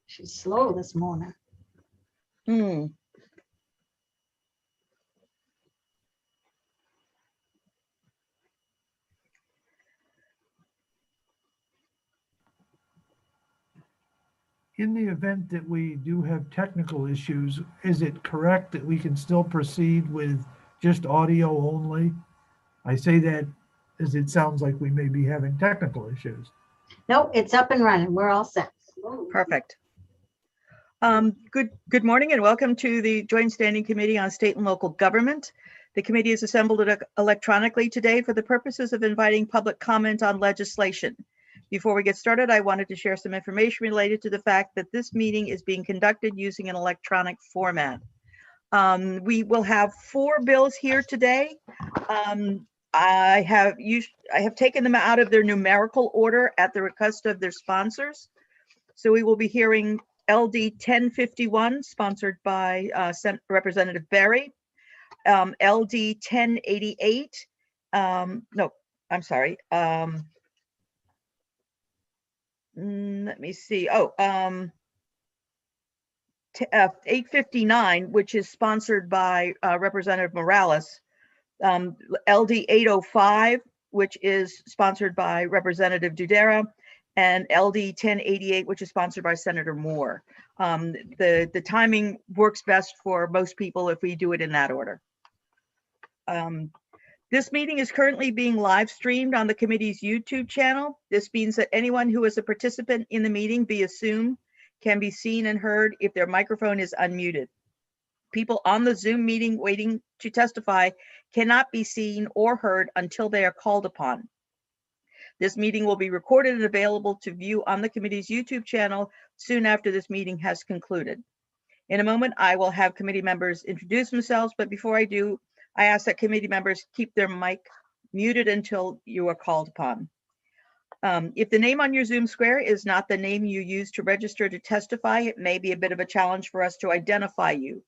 She's slow this morning. In the event that we do have technical issues, is it correct that we can still proceed with just audio only? I say that as it sounds like we may be having technical issues. No, it's up and running. We're all set. Perfect. Good morning and welcome to the Joint Standing Committee on State and Local Government. The committee is assembled electronically today for the purposes of inviting public comment on legislation. Before we get started, I wanted to share some information related to the fact that this meeting is being conducted using an electronic format. We will have 4 bills here today. I have taken them out of their numerical order at the request of their sponsors. So we will be hearing LD 1051, sponsored by Representative Berry. LD 1088, no, I'm sorry. Let me see. 859, which is sponsored by Representative Morales. LD 805, which is sponsored by Representative Dudera, and LD 1088, which is sponsored by Senator Moore. The timing works best for most people if we do it in that order. This meeting is currently being live streamed on the committee's YouTube channel. This means that anyone who is a participant in the meeting via Zoom can be seen and heard if their microphone is unmuted. People on the Zoom meeting waiting to testify cannot be seen or heard until they are called upon. This meeting will be recorded and available to view on the committee's YouTube channel soon after this meeting has concluded. In a moment, I will have committee members introduce themselves, but before I do, I ask that committee members keep their mic muted until you are called upon. If the name on your Zoom square is not the name you use to register to testify, it may be a bit of a challenge for us to identify you.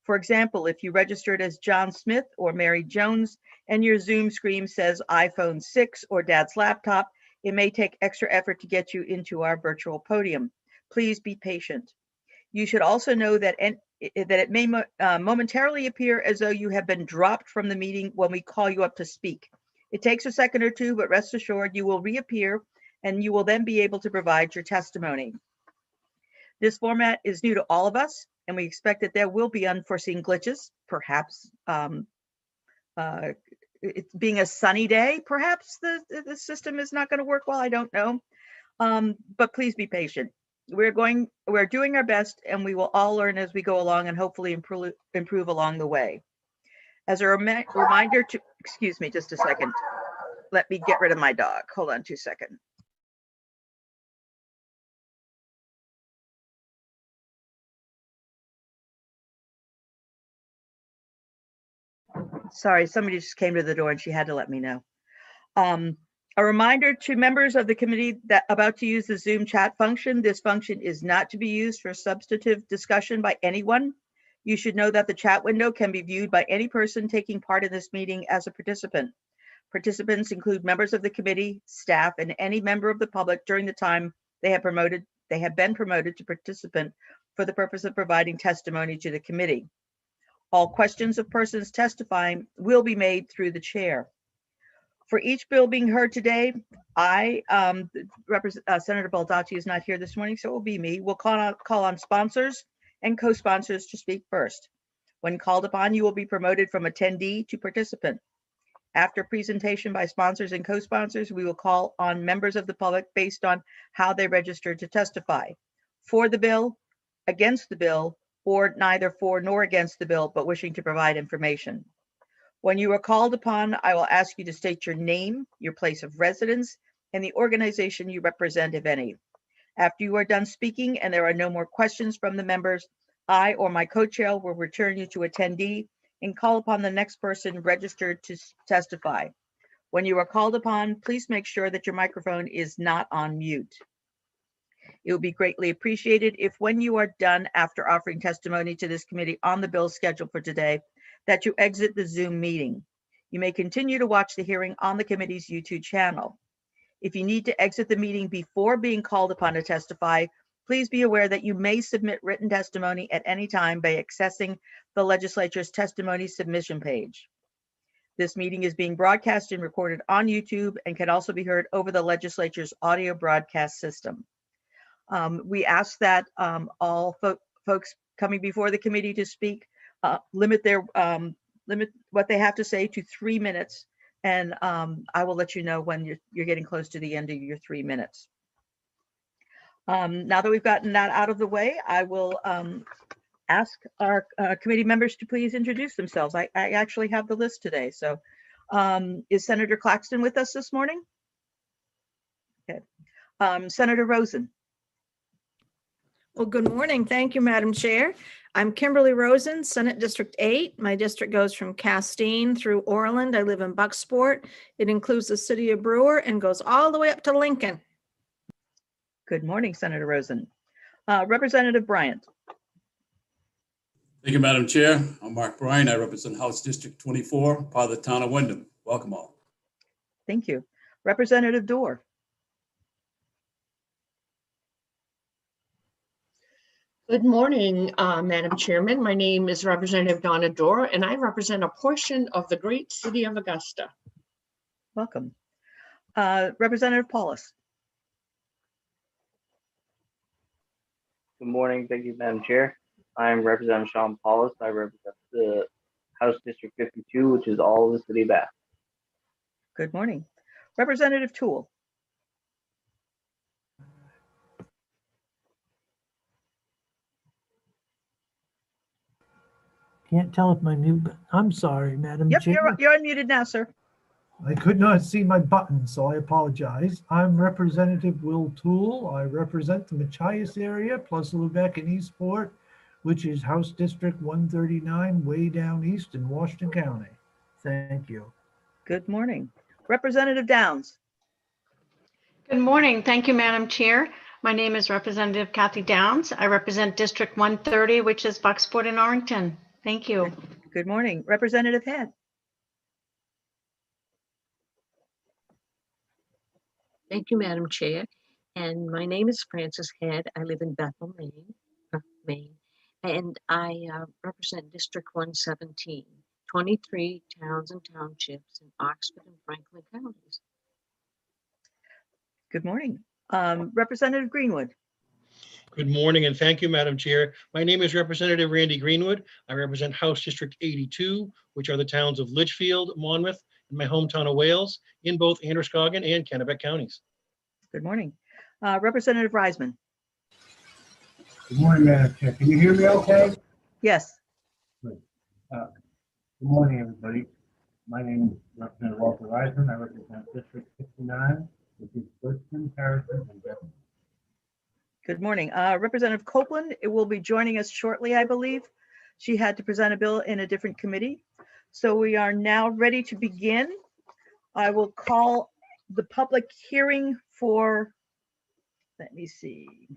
For example, if you registered as John Smith or Mary Jones and your Zoom screen says iPhone 6 or Dad's laptop, it may take extra effort to get you into our virtual podium. Please be patient. You should also know that it may momentarily appear as though you have been dropped from the meeting when we call you up to speak. It takes a second or two, but rest assured you will reappear and you will then be able to provide your testimony. This format is new to all of us, and we expect that there will be unforeseen glitches. Perhaps it being a sunny day, perhaps the system is not going to work well. I don't know, but please be patient. We're doing our best, and we will all learn as we go along and hopefully improve along the way. As a reminder to, excuse me just a second. Let me get rid of my dog. Hold on 2 seconds. Sorry, somebody just came to the door and she had to let me know. A reminder to members of the committee that about to use the Zoom chat function. This function is not to be used for substantive discussion by anyone. You should know that the chat window can be viewed by any person taking part in this meeting as a participant. Participants include members of the committee, staff, and any member of the public during the time they have been promoted to participant for the purpose of providing testimony to the committee. All questions of persons testifying will be made through the chair. For each bill being heard today, Senator Baldacci is not here this morning, so it will be me. We'll call on sponsors and co-sponsors to speak first. When called upon, you will be promoted from attendee to participant. After presentation by sponsors and co-sponsors, we will call on members of the public based on how they registered to testify. For the bill, against the bill, or neither for nor against the bill, but wishing to provide information. When you are called upon, I will ask you to state your name, your place of residence, and the organization you represent, if any. After you are done speaking and there are no more questions from the members, I or my co-chair will return you to attendee and call upon the next person registered to testify. When you are called upon, please make sure that your microphone is not on mute. It would be greatly appreciated if, when you are done after offering testimony to this committee on the bills scheduled for today, that you exit the Zoom meeting. You may continue to watch the hearing on the committee's YouTube channel. If you need to exit the meeting before being called upon to testify, please be aware that you may submit written testimony at any time by accessing the legislature's testimony submission page. This meeting is being broadcast and recorded on YouTube and can also be heard over the legislature's audio broadcast system. We ask that all folks coming before the committee to speak limit what they have to say to 3 minutes, and I will let you know when you're getting close to the end of your 3 minutes. Now that we've gotten that out of the way, I will ask our committee members to please introduce themselves. I actually have the list today. So is Senator Claxton with us this morning? Okay. Senator Rosen. Well, good morning. Thank you, Madam Chair. I'm Kimberly Rosen, Senate District 8. My district goes from Castine through Orland. I live in Bucksport. It includes the city of Brewer and goes all the way up to Lincoln. Good morning, Senator Rosen. Representative Bryant. Thank you, Madam Chair. I'm Mark Bryan. I represent House District 24, part of the town of Wyndham. Welcome all. Thank you. Representative Dorr. Good morning, Madam Chairman. My name is Representative Donna Dorr, and I represent a portion of the great city of Augusta. Welcome. Representative Paulus. Good morning. Thank you, Madam Chair. I'm Representative Sean Paulus. I represent the House District 52, which is all of the city of Bath. Good morning. Representative Toole. Can't tell if my mute, I'm sorry, Madam Yep, Chair. you're unmuted now, sir. I could not see my button, so I apologize. I'm Representative Will Toole. I represent the Machias area, plus Lubec and Eastport, which is House District 139, way down east in Washington County. Thank you. Good morning. Representative Downs. Good morning. Thank you, Madam Chair. My name is Representative Kathy Downs. I represent District 130, which is Bucksport and Arlington. Thank you. Good morning. Representative Head. Thank you, Madam Chair. And my name is Frances Head. I live in Bethel, Maine, and I represent District 117, 23 towns and townships in Oxford and Franklin counties. Good morning. Representative Greenwood. Good morning, and thank you, Madam Chair. My name is Representative Randy Greenwood. I represent House District 82, which are the towns of Litchfield, Monmouth, and my hometown of Wales, in both Androscoggin and Kennebec counties. Good morning. Representative Reisman. Good morning, Madam Chair. Can you hear me okay? Yes. Good morning, everybody. My name is Representative Walter Reisman. I represent District 69, which is Bridgeton, Harrison, and Devon. Good morning. Representative Copeland will be joining us shortly, I believe. She had to present a bill in a different committee. So we are now ready to begin. I will call the public hearing for, let me see.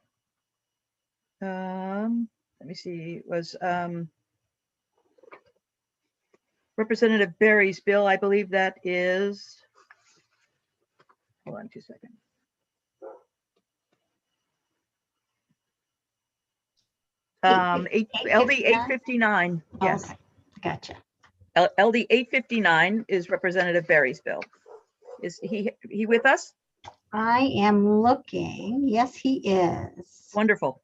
It was Representative Berry's bill. I believe that is, hold on 2 seconds. LD 859. Yes. Okay, gotcha. LD 859 is Representative Berry's bill. Is he with us? I am looking. Yes, he is. Wonderful.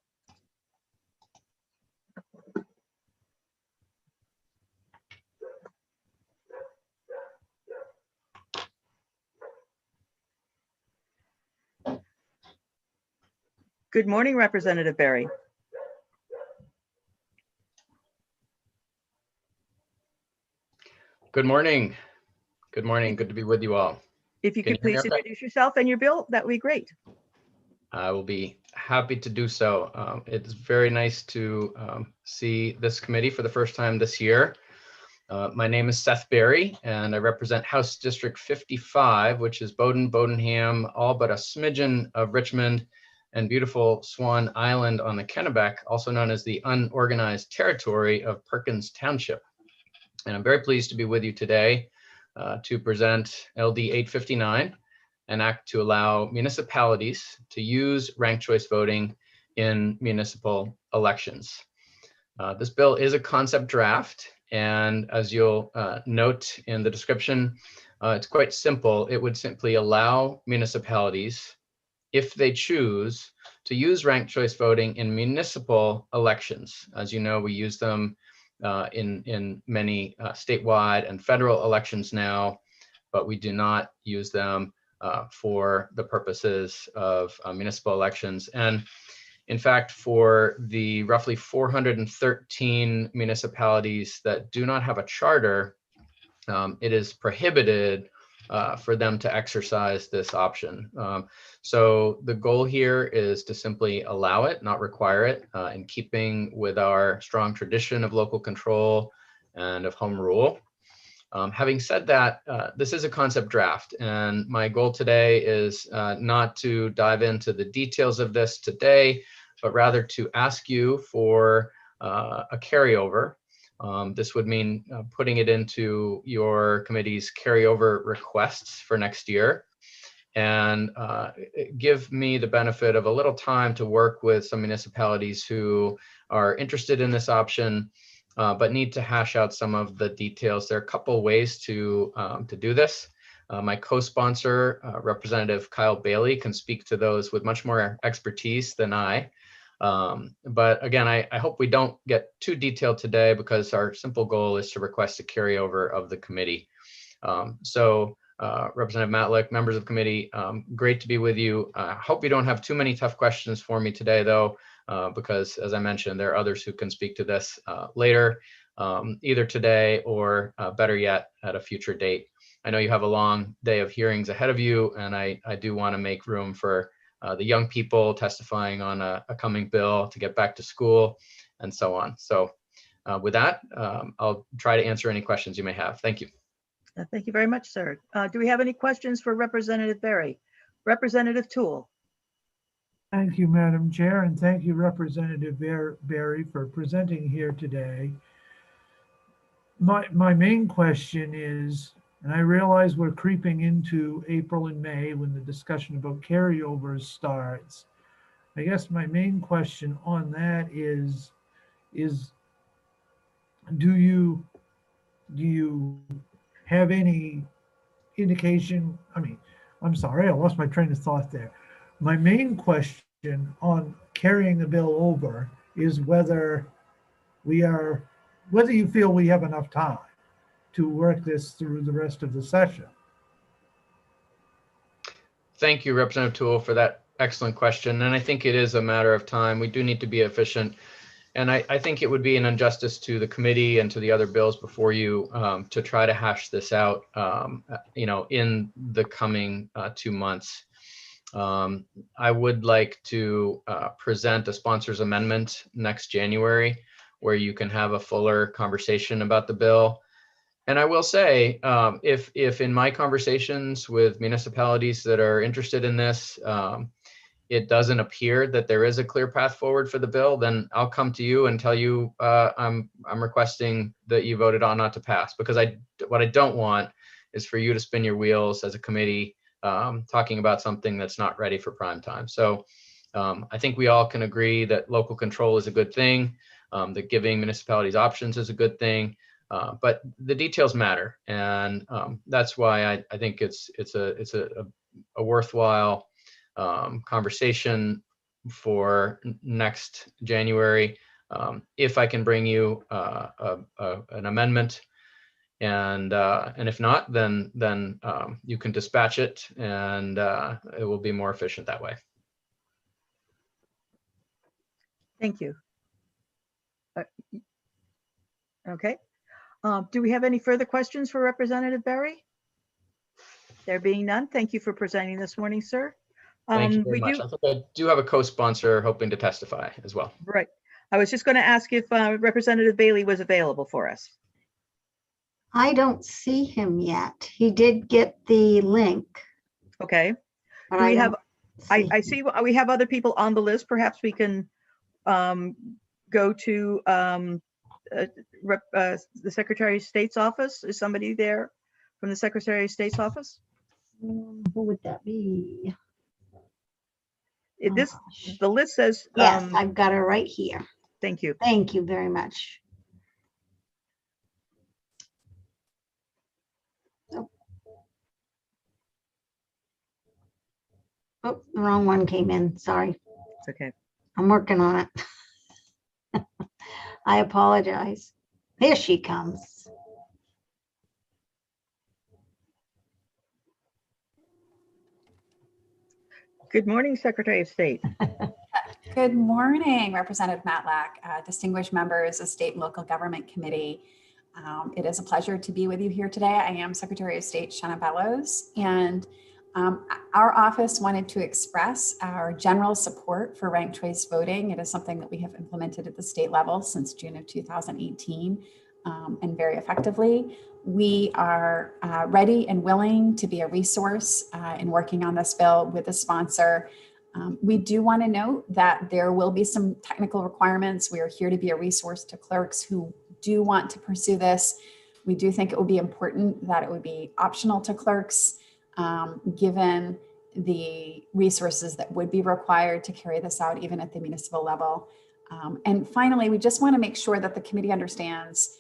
Good morning, Representative Berry. Good morning. Good morning. Good to be with you all. If you Can could you hear me please okay? introduce yourself and your bill, that would be great. I will be happy to do so. It's very nice to see this committee for the first time this year. My name is Seth Berry, and I represent House District 55, which is Bowdoin, Bowdenham, all but a smidgen of Richmond, and beautiful Swan Island on the Kennebec, also known as the unorganized territory of Perkins Township. And I'm very pleased to be with you today to present LD 859, an act to allow municipalities to use ranked choice voting in municipal elections. This bill is a concept draft, and as you'll note in the description, it's quite simple. It would simply allow municipalities, if they choose, to use ranked choice voting in municipal elections. As you know, we use them in many statewide and federal elections now, but we do not use them for the purposes of municipal elections. And in fact, for the roughly 413 municipalities that do not have a charter, it is prohibited for them to exercise this option. So the goal here is to simply allow it, not require it, in keeping with our strong tradition of local control and of home rule. Having said that, this is a concept draft, and my goal today is not to dive into the details of this today, but rather to ask you for a carryover. This would mean putting it into your committee's carryover requests for next year, and give me the benefit of a little time to work with some municipalities who are interested in this option, but need to hash out some of the details. There are a couple ways to do this. My co-sponsor, Representative Kyle Bailey, can speak to those with much more expertise than I. But again, I hope we don't get too detailed today, because our simple goal is to request a carryover of the committee. Representative Matlick, members of the committee, great to be with you. I hope you don't have too many tough questions for me today, though, because as I mentioned, there are others who can speak to this later, either today or better yet, at a future date. I know you have a long day of hearings ahead of you, and I do want to make room for the young people testifying on a coming bill to get back to school and so on. So with that, I'll try to answer any questions you may have. Thank you. Thank you very much, sir. Do we have any questions for Representative Berry? Representative Toole. Thank you, Madam Chair, and thank you, Representative Berry, for presenting here today. My main question is, and I realize we're creeping into April and May when the discussion about carryovers starts. I guess my main question on that is do you have any indication? I mean, I'm sorry, I lost my train of thought there. My main question on carrying the bill over is whether you feel we have enough time to work this through the rest of the session. Thank you, Representative Toole, for that excellent question. And I think it is a matter of time. We do need to be efficient. And I think it would be an injustice to the committee and to the other bills before you to try to hash this out, in the coming 2 months. I would like to present a sponsor's amendment next January, where you can have a fuller conversation about the bill. And I will say, if in my conversations with municipalities that are interested in this, it doesn't appear that there is a clear path forward for the bill, then I'll come to you and tell you I'm requesting that you voted on not to pass, because what I don't want is for you to spin your wheels as a committee talking about something that's not ready for prime time. So I think we all can agree that local control is a good thing, that giving municipalities options is a good thing. But the details matter, and that's why I think it's a worthwhile conversation for next January. If I can bring you an amendment, and if not, then you can dispatch it, and it will be more efficient that way. Thank you. Okay. Do we have any further questions for Representative Berry? There being none, thank you for presenting this morning, sir. Thank you very much. I do have a co-sponsor hoping to testify as well. Right. I was just going to ask if Representative Bailey was available for us. I don't see him yet. He did get the link. Okay. But Do we have I see we have other people on the list. Perhaps we can go to the Secretary of State's office. Is somebody there from the Secretary of State's office? Who would that be? This Gosh. the list says. Yes, I've got her right here. Thank you. Thank you very much. Oh, the wrong one came in. Sorry. It's okay. I'm working on it. I apologize. Here she comes. Good morning, Secretary of State. Good morning, Representative Matlack, distinguished members of State and Local Government Committee. It is a pleasure to be with you here today. I am Secretary of State Shanna Bellows, and our office wanted to express our general support for ranked choice voting. It is something that we have implemented at the state level since June of 2018 and very effectively. We are ready and willing to be a resource in working on this bill with the sponsor. We do want to note that there will be some technical requirements. We are here to be a resource to clerks who do want to pursue this. We do think it would be important that it would be optional to clerks, given the resources that would be required to carry this out, even at the municipal level. And finally, we just want to make sure that the committee understands.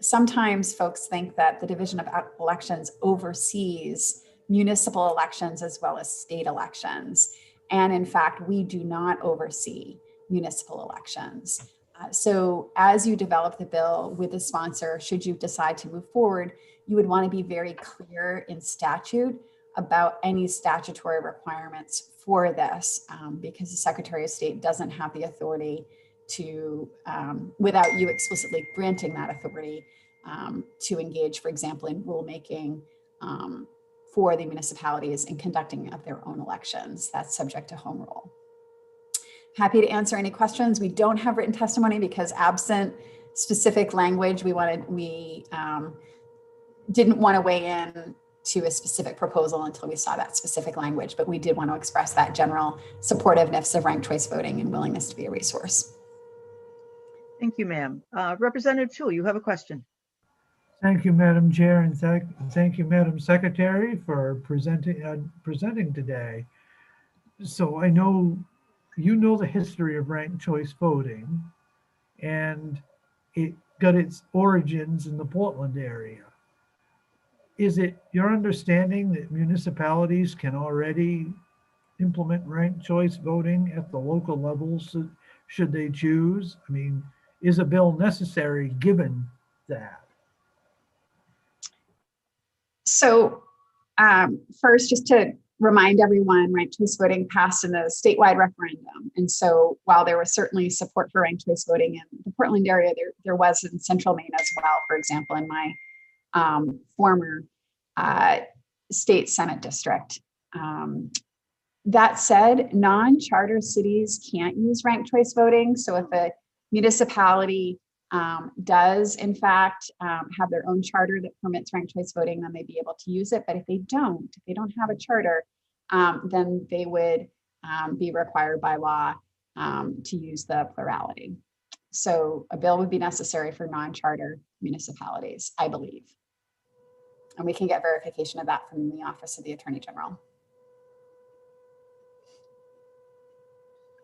Sometimes folks think that the Division of Elections oversees municipal elections as well as state elections. And in fact, we do not oversee municipal elections. So as you develop the bill with the sponsor, should you decide to move forward, you would want to be very clear in statute about any statutory requirements for this, because the Secretary of State doesn't have the authority to, without you explicitly granting that authority, to engage, for example, in rulemaking for the municipalities in conducting of their own elections. That's subject to home rule. Happy to answer any questions. We don't have written testimony because absent specific language, we didn't want to weigh in to a specific proposal until we saw that specific language, but we did want to express that general supportiveness of ranked choice voting and willingness to be a resource. Thank you, ma'am. Representative Tool, you have a question. Thank you, Madam Chair, and thank you, Madam Secretary, for presenting today. So I know you know the history of ranked choice voting, and it got its origins in the Portland area. Is it your understanding that municipalities can already implement ranked choice voting at the local levels should they choose? I mean, is a bill necessary given that? So first, just to remind everyone, ranked choice voting passed in a statewide referendum. And so while there was certainly support for ranked choice voting in the Portland area, there was in Central Maine as well, for example, in my former state Senate district. That said, non-charter cities can't use ranked choice voting. So if a municipality does in fact have their own charter that permits ranked choice voting, then they'd be able to use it. But if they don't have a charter, then they would be required by law to use the plurality. So a bill would be necessary for non-charter municipalities, I believe. And we can get verification of that from the Office of the Attorney General.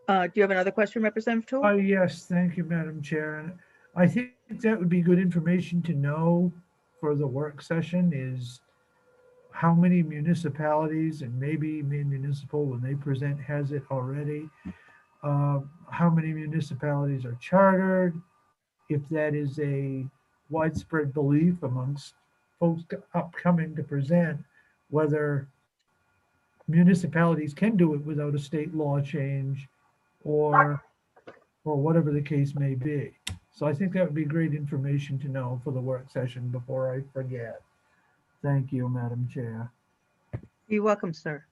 Do you have another question, Representative Tool? Yes, thank you, Madam Chair. And I think that would be good information to know for the work session is how many municipalities, and maybe Maine Municipal when they present has it already, how many municipalities are chartered, if that is a widespread belief amongst folks upcoming to present, whether municipalities can do it without a state law change or whatever the case may be. So I think that would be great information to know for the work session before I forget. Thank you, Madam Chair. You're welcome, sir.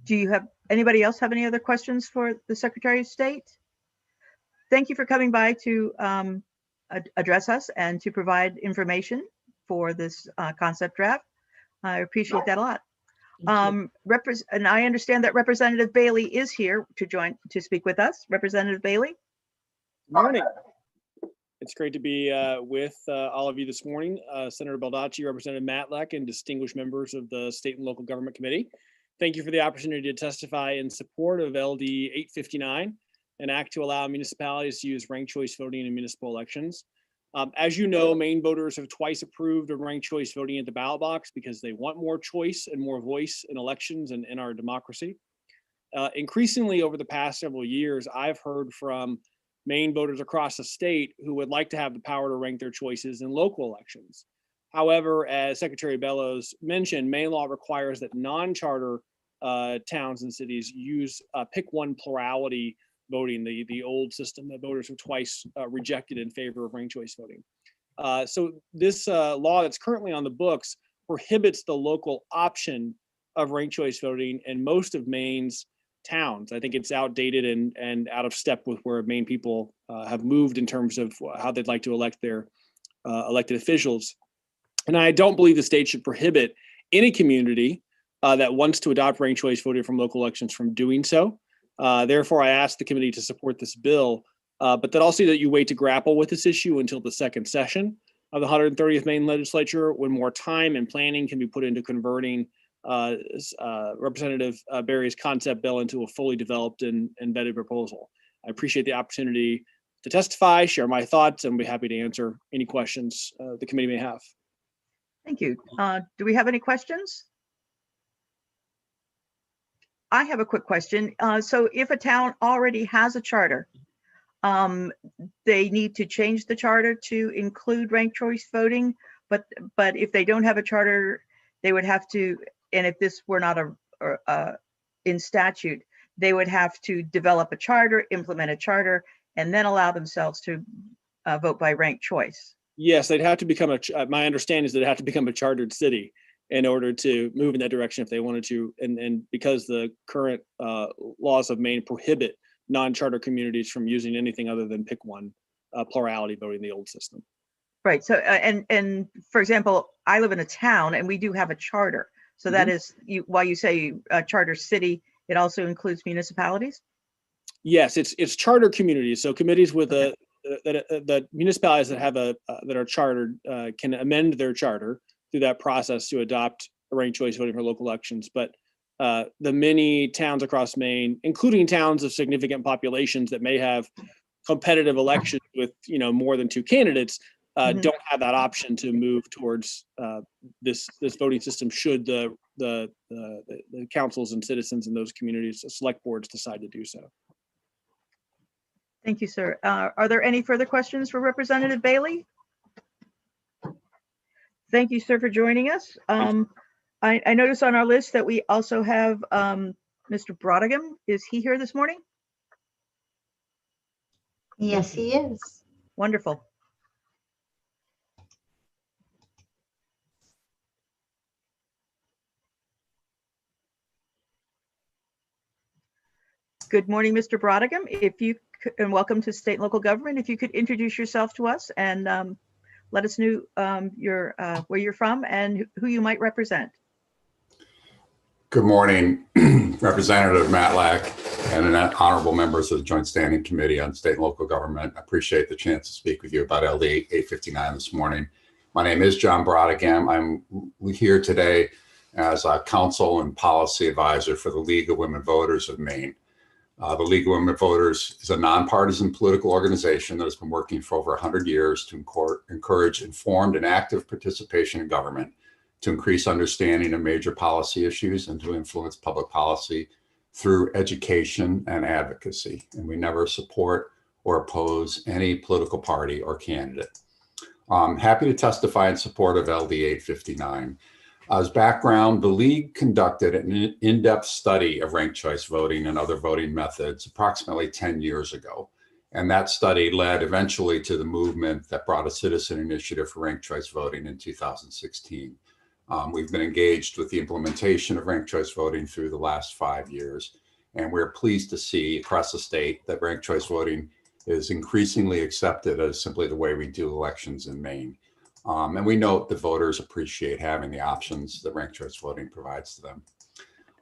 Do you have anybody else have any other questions for the Secretary of State? Thank you for coming by to address us and to provide information for this concept draft. I appreciate that a lot. And I understand that Representative Bailey is here to speak with us. Representative Bailey? Morning. It's great to be with all of you this morning. Senator Baldacci, Representative Matlack, and distinguished members of the State and Local Government Committee. Thank you for the opportunity to testify in support of LD 859, an act to allow municipalities to use ranked choice voting in municipal elections. As you know, Maine voters have twice approved of ranked choice voting at the ballot box because they want more choice and more voice in elections and in our democracy. Increasingly over the past several years, I've heard from Maine voters across the state who would like to have the power to rank their choices in local elections. However, as Secretary Bellows mentioned, Maine law requires that non-charter towns and cities use pick one plurality voting, the old system that voters have twice rejected in favor of ranked choice voting. So this law that's currently on the books prohibits the local option of ranked choice voting in most of Maine's towns. I think it's outdated and out of step with where Maine people have moved in terms of how they'd like to elect their elected officials. And I don't believe the state should prohibit any community that wants to adopt ranked choice voting from local elections from doing so. Therefore, I asked the committee to support this bill, but that also that you wait to grapple with this issue until the second session of the 130th Maine legislature, when more time and planning can be put into converting Representative Berry's concept bill into a fully developed and vetted proposal. I appreciate the opportunity to testify, share my thoughts, and be happy to answer any questions the committee may have. Thank you. Do we have any questions? I have a quick question. So if a town already has a charter, they need to change the charter to include ranked choice voting, but if they don't have a charter, they would have to, and if this were not in statute, they would have to develop a charter, implement a charter, and then allow themselves to vote by ranked choice. Yes, they'd have to become my understanding is that they'd have to become a chartered city in order to move in that direction if they wanted to. And because the current laws of Maine prohibit non-charter communities from using anything other than pick one plurality voting, the old system. Right. So, and for example, I live in a town and we do have a charter. So that is, while you say charter city, it also includes municipalities? Yes, it's charter communities. So committees with the municipalities that have that are chartered can amend their charter through that process to adopt ranked choice voting for local elections. But the many towns across Maine, including towns of significant populations that may have competitive elections with more than two candidates, don't have that option to move towards this voting system should the councils and citizens in those communities, select boards, decide to do so. Thank you, sir. Are there any further questions for Representative Bailey? Thank you, sir, for joining us. I noticed on our list that we also have Mr. Brodigan. Is he here this morning? Yes, he is. Wonderful. Good morning, Mr. Brodigan. And welcome to State and Local Government. If you could introduce yourself to us and let us know where you're from and who you might represent. Good morning, Representative Matlack and honorable members of the Joint Standing Committee on State and Local Government. I appreciate the chance to speak with you about LD 859 this morning. My name is John Brodigan. I'm here today as a counsel and policy advisor for the League of Women Voters of Maine. The League of Women Voters is a nonpartisan political organization that has been working for over 100 years to encourage informed and active participation in government, to increase understanding of major policy issues, and to influence public policy through education and advocacy. And we never support or oppose any political party or candidate. I'm happy to testify in support of LD 859. As background, the League conducted an in-depth study of ranked choice voting and other voting methods approximately 10 years ago. And that study led eventually to the movement that brought a citizen initiative for ranked choice voting in 2016. We've been engaged with the implementation of ranked choice voting through the last 5 years. And we're pleased to see across the state that ranked choice voting is increasingly accepted as simply the way we do elections in Maine. And we note that voters appreciate having the options that ranked choice voting provides to them.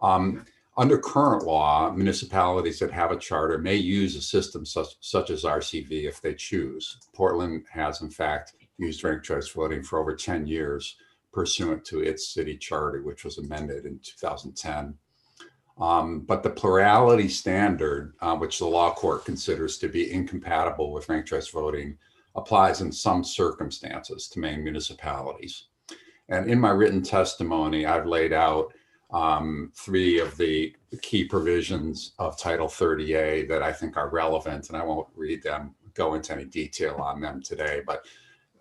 Under current law, municipalities that have a charter may use a system such as RCV if they choose. Portland has, in fact, used ranked choice voting for over 10 years pursuant to its city charter, which was amended in 2010. But the plurality standard, which the law court considers to be incompatible with ranked choice voting, applies in some circumstances to Maine municipalities. And in my written testimony, I've laid out 3 of the key provisions of Title 30A that I think are relevant, and I won't go into any detail on them today, but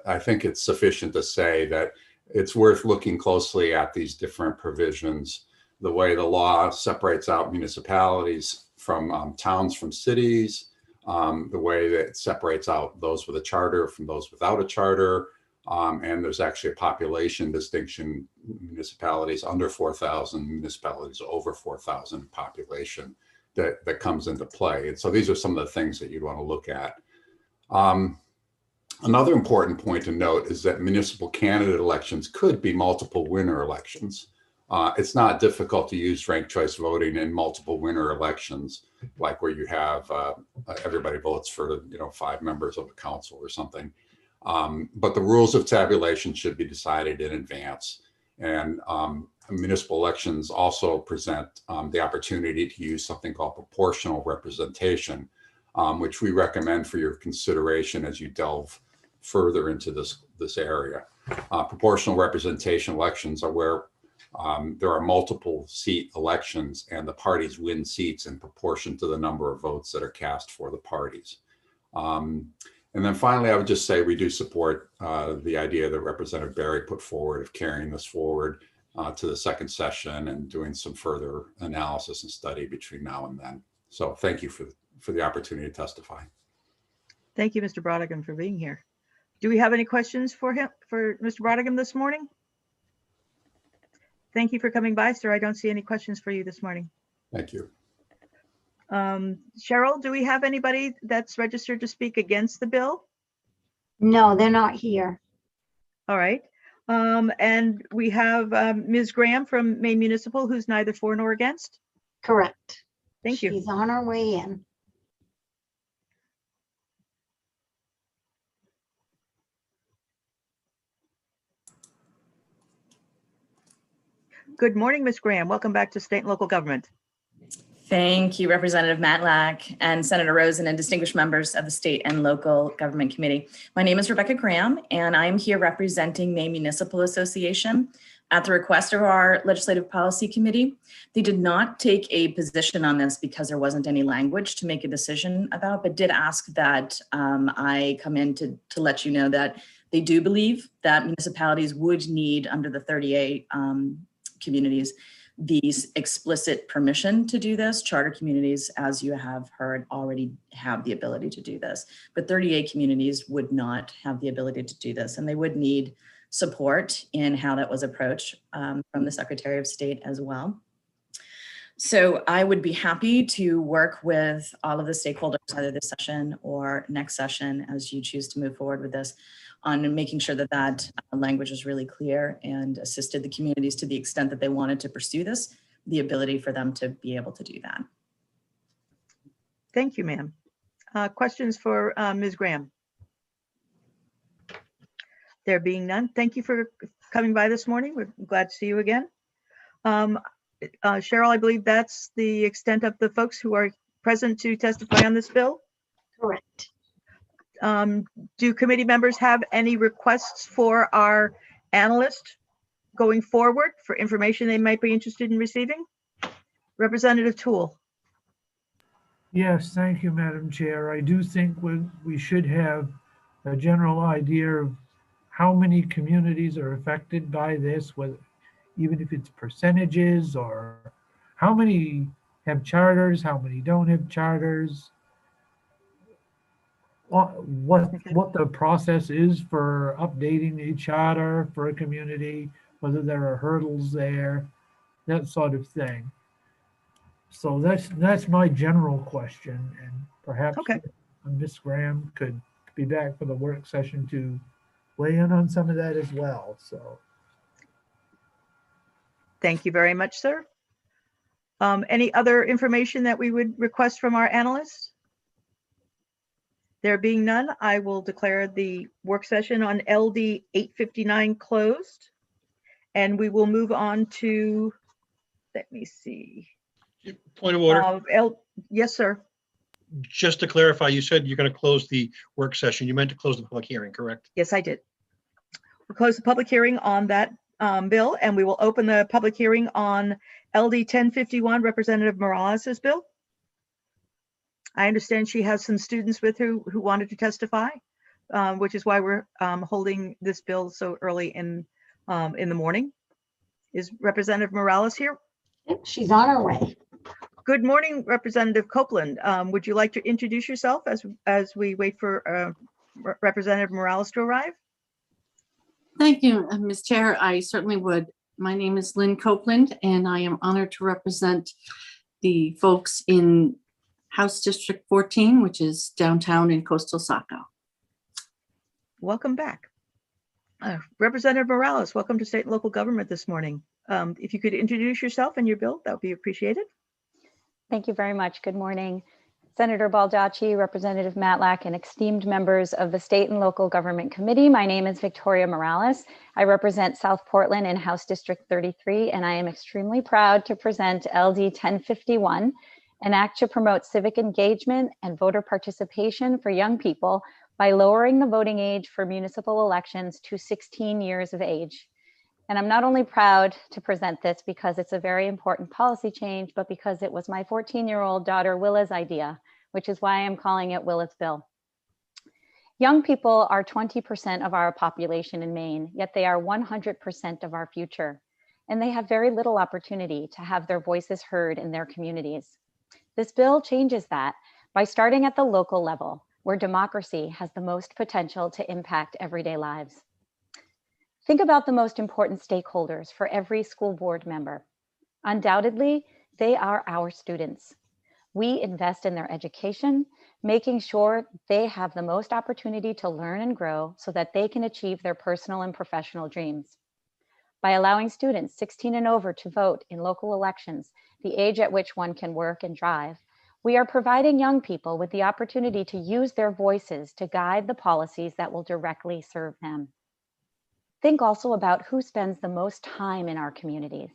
I think it's sufficient to say that it's worth looking closely at these different provisions, the way the law separates out municipalities from towns from cities, the way that it separates out those with a charter from those without a charter, and there's actually a population distinction, municipalities under 4,000, municipalities over 4,000 population that comes into play. And so these are some of the things that you'd want to look at. Another important point to note is that municipal candidate elections could be multiple winner elections. It's not difficult to use ranked choice voting in multiple winner elections, like where you have everybody votes for 5 members of a council or something. But the rules of tabulation should be decided in advance. And municipal elections also present the opportunity to use something called proportional representation, which we recommend for your consideration as you delve further into this area. Proportional representation elections are where there are multiple seat elections and the parties win seats in proportion to the number of votes that are cast for the parties. And then finally, I would just say we do support the idea that Representative Berry put forward of carrying this forward to the second session and doing some further analysis and study between now and then. So thank you for the opportunity to testify. Thank you, Mr. Brodigan, for being here. Do we have any questions for Mr. Brodigan this morning? Thank you for coming by, sir. I don't see any questions for you this morning. Thank you. Cheryl, do we have anybody that's registered to speak against the bill? No, they're not here. All right. And we have Ms. Graham from Maine Municipal, who's neither for nor against. Correct. Thank you. She's on her way in. Good morning, Ms. Graham. Welcome back to State and Local Government. Thank you, Representative Matlack and Senator Rosen and distinguished members of the State and Local Government Committee. My name is Rebecca Graham, and I'm here representing Maine Municipal Association. At the request of our Legislative Policy Committee, they did not take a position on this because there wasn't any language to make a decision about, but did ask that I come in to let you know that they do believe that municipalities would need, under the 38 communities, these explicit permission to do this. Charter communities, as you have heard, already have the ability to do this, but 38 communities would not have the ability to do this, and they would need support in how that was approached from the Secretary of State as well. So I would be happy to work with all of the stakeholders, either this session or next session, as you choose to move forward with this, on making sure that that language is really clear and assisted the communities to the extent that they wanted to pursue this, the ability for them to be able to do that. Thank you, ma'am. Questions for Ms. Graham? There being none, thank you for coming by this morning. We're glad to see you again. Cheryl, I believe that's the extent of the folks who are present to testify on this bill. Correct. Do committee members have any requests for our analyst going forward for information they might be interested in receiving? Representative Toole. Yes, thank you, Madam Chair. I do think we should have a general idea of how many communities are affected by this, whether, even if it's percentages, or how many have charters, how many don't have charters, what the process is for updating a charter for a community, whether there are hurdles there, that sort of thing. So that's my general question, and perhaps Ms. Graham could be back for the work session to weigh in on some of that as well. So thank you very much, sir. Any other information that we would request from our analysts? There being none, I will declare the work session on LD 859 closed. And we will move on to, let me see. Point of order. Yes, sir. Just to clarify, you said you're going to close the work session. You meant to close the public hearing, correct? Yes, I did. We'll close the public hearing on that bill, and we will open the public hearing on LD 1051, Representative Morales's bill. I understand she has some students with her who wanted to testify, which is why we're holding this bill so early in the morning. Is Representative Morales here? Yep, she's on her way. Good morning, Representative Copeland. Would you like to introduce yourself as we wait for Representative Morales to arrive? Thank you, Ms. Chair. I certainly would. My name is Lynn Copeland, and I am honored to represent the folks in House District 14, which is downtown in coastal Saco. Welcome back. Representative Morales, welcome to state and local government this morning. If you could introduce yourself and your bill, that would be appreciated. Thank you very much. Good morning. Senator Baldacci, Representative Matlack, and esteemed members of the State and Local Government Committee. My name is Victoria Morales. I represent South Portland in House District 33, and I am extremely proud to present LD 1051, an act to promote civic engagement and voter participation for young people by lowering the voting age for municipal elections to 16 years of age. And I'm not only proud to present this because it's a very important policy change, but because it was my 14-year-old daughter Willa's idea, which is why I'm calling it Willa's Bill. Young people are 20% of our population in Maine, yet they are 100% of our future. And they have very little opportunity to have their voices heard in their communities. This bill changes that by starting at the local level, where democracy has the most potential to impact everyday lives. Think about the most important stakeholders for every school board member. Undoubtedly, they are our students. We invest in their education, making sure they have the most opportunity to learn and grow so that they can achieve their personal and professional dreams. By allowing students 16 and over to vote in local elections, the age at which one can work and drive, we are providing young people with the opportunity to use their voices to guide the policies that will directly serve them. Think also about who spends the most time in our communities,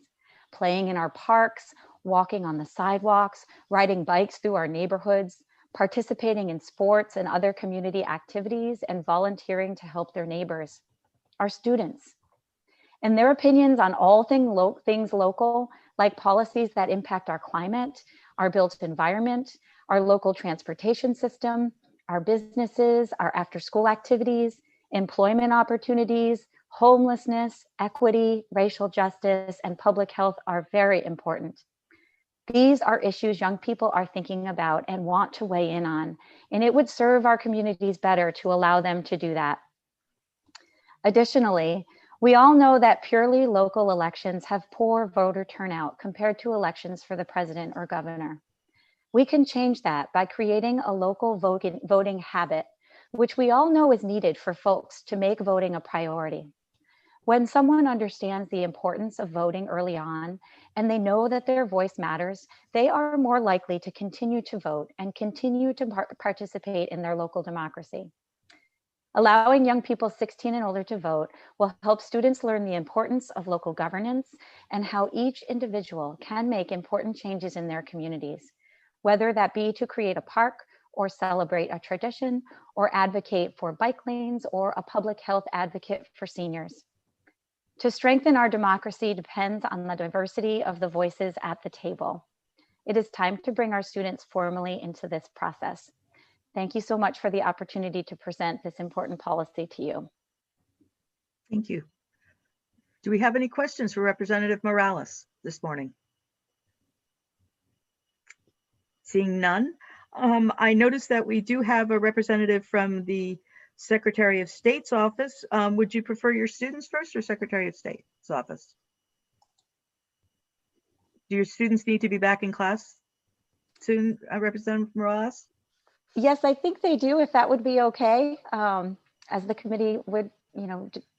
playing in our parks, walking on the sidewalks, riding bikes through our neighborhoods, participating in sports and other community activities, and volunteering to help their neighbors, our students. And their opinions on all things local, like policies that impact our climate, our built environment, our local transportation system, our businesses, our after-school activities, employment opportunities, homelessness, equity, racial justice, and public health are very important. These are issues young people are thinking about and want to weigh in on, and it would serve our communities better to allow them to do that. Additionally, we all know that purely local elections have poor voter turnout compared to elections for the president or governor. We can change that by creating a local voting habit, which we all know is needed for folks to make voting a priority. When someone understands the importance of voting early on, and they know that their voice matters, they are more likely to continue to vote and continue to participate in their local democracy. Allowing young people 16 and older to vote will help students learn the importance of local governance and how each individual can make important changes in their communities, whether that be to create a park or celebrate a tradition or advocate for bike lanes or a public health advocate for seniors. To strengthen our democracy depends on the diversity of the voices at the table. It is time to bring our students formally into this process. Thank you so much for the opportunity to present this important policy to you. Thank you. Do we have any questions for Representative Morales this morning? Seeing none, I noticed that we do have a representative from the Secretary of State's office. Would you prefer your students first or Secretary of State's office? Do your students need to be back in class soon, Representative Morales? Yes, I think they do, if that would be okay. As the committee would,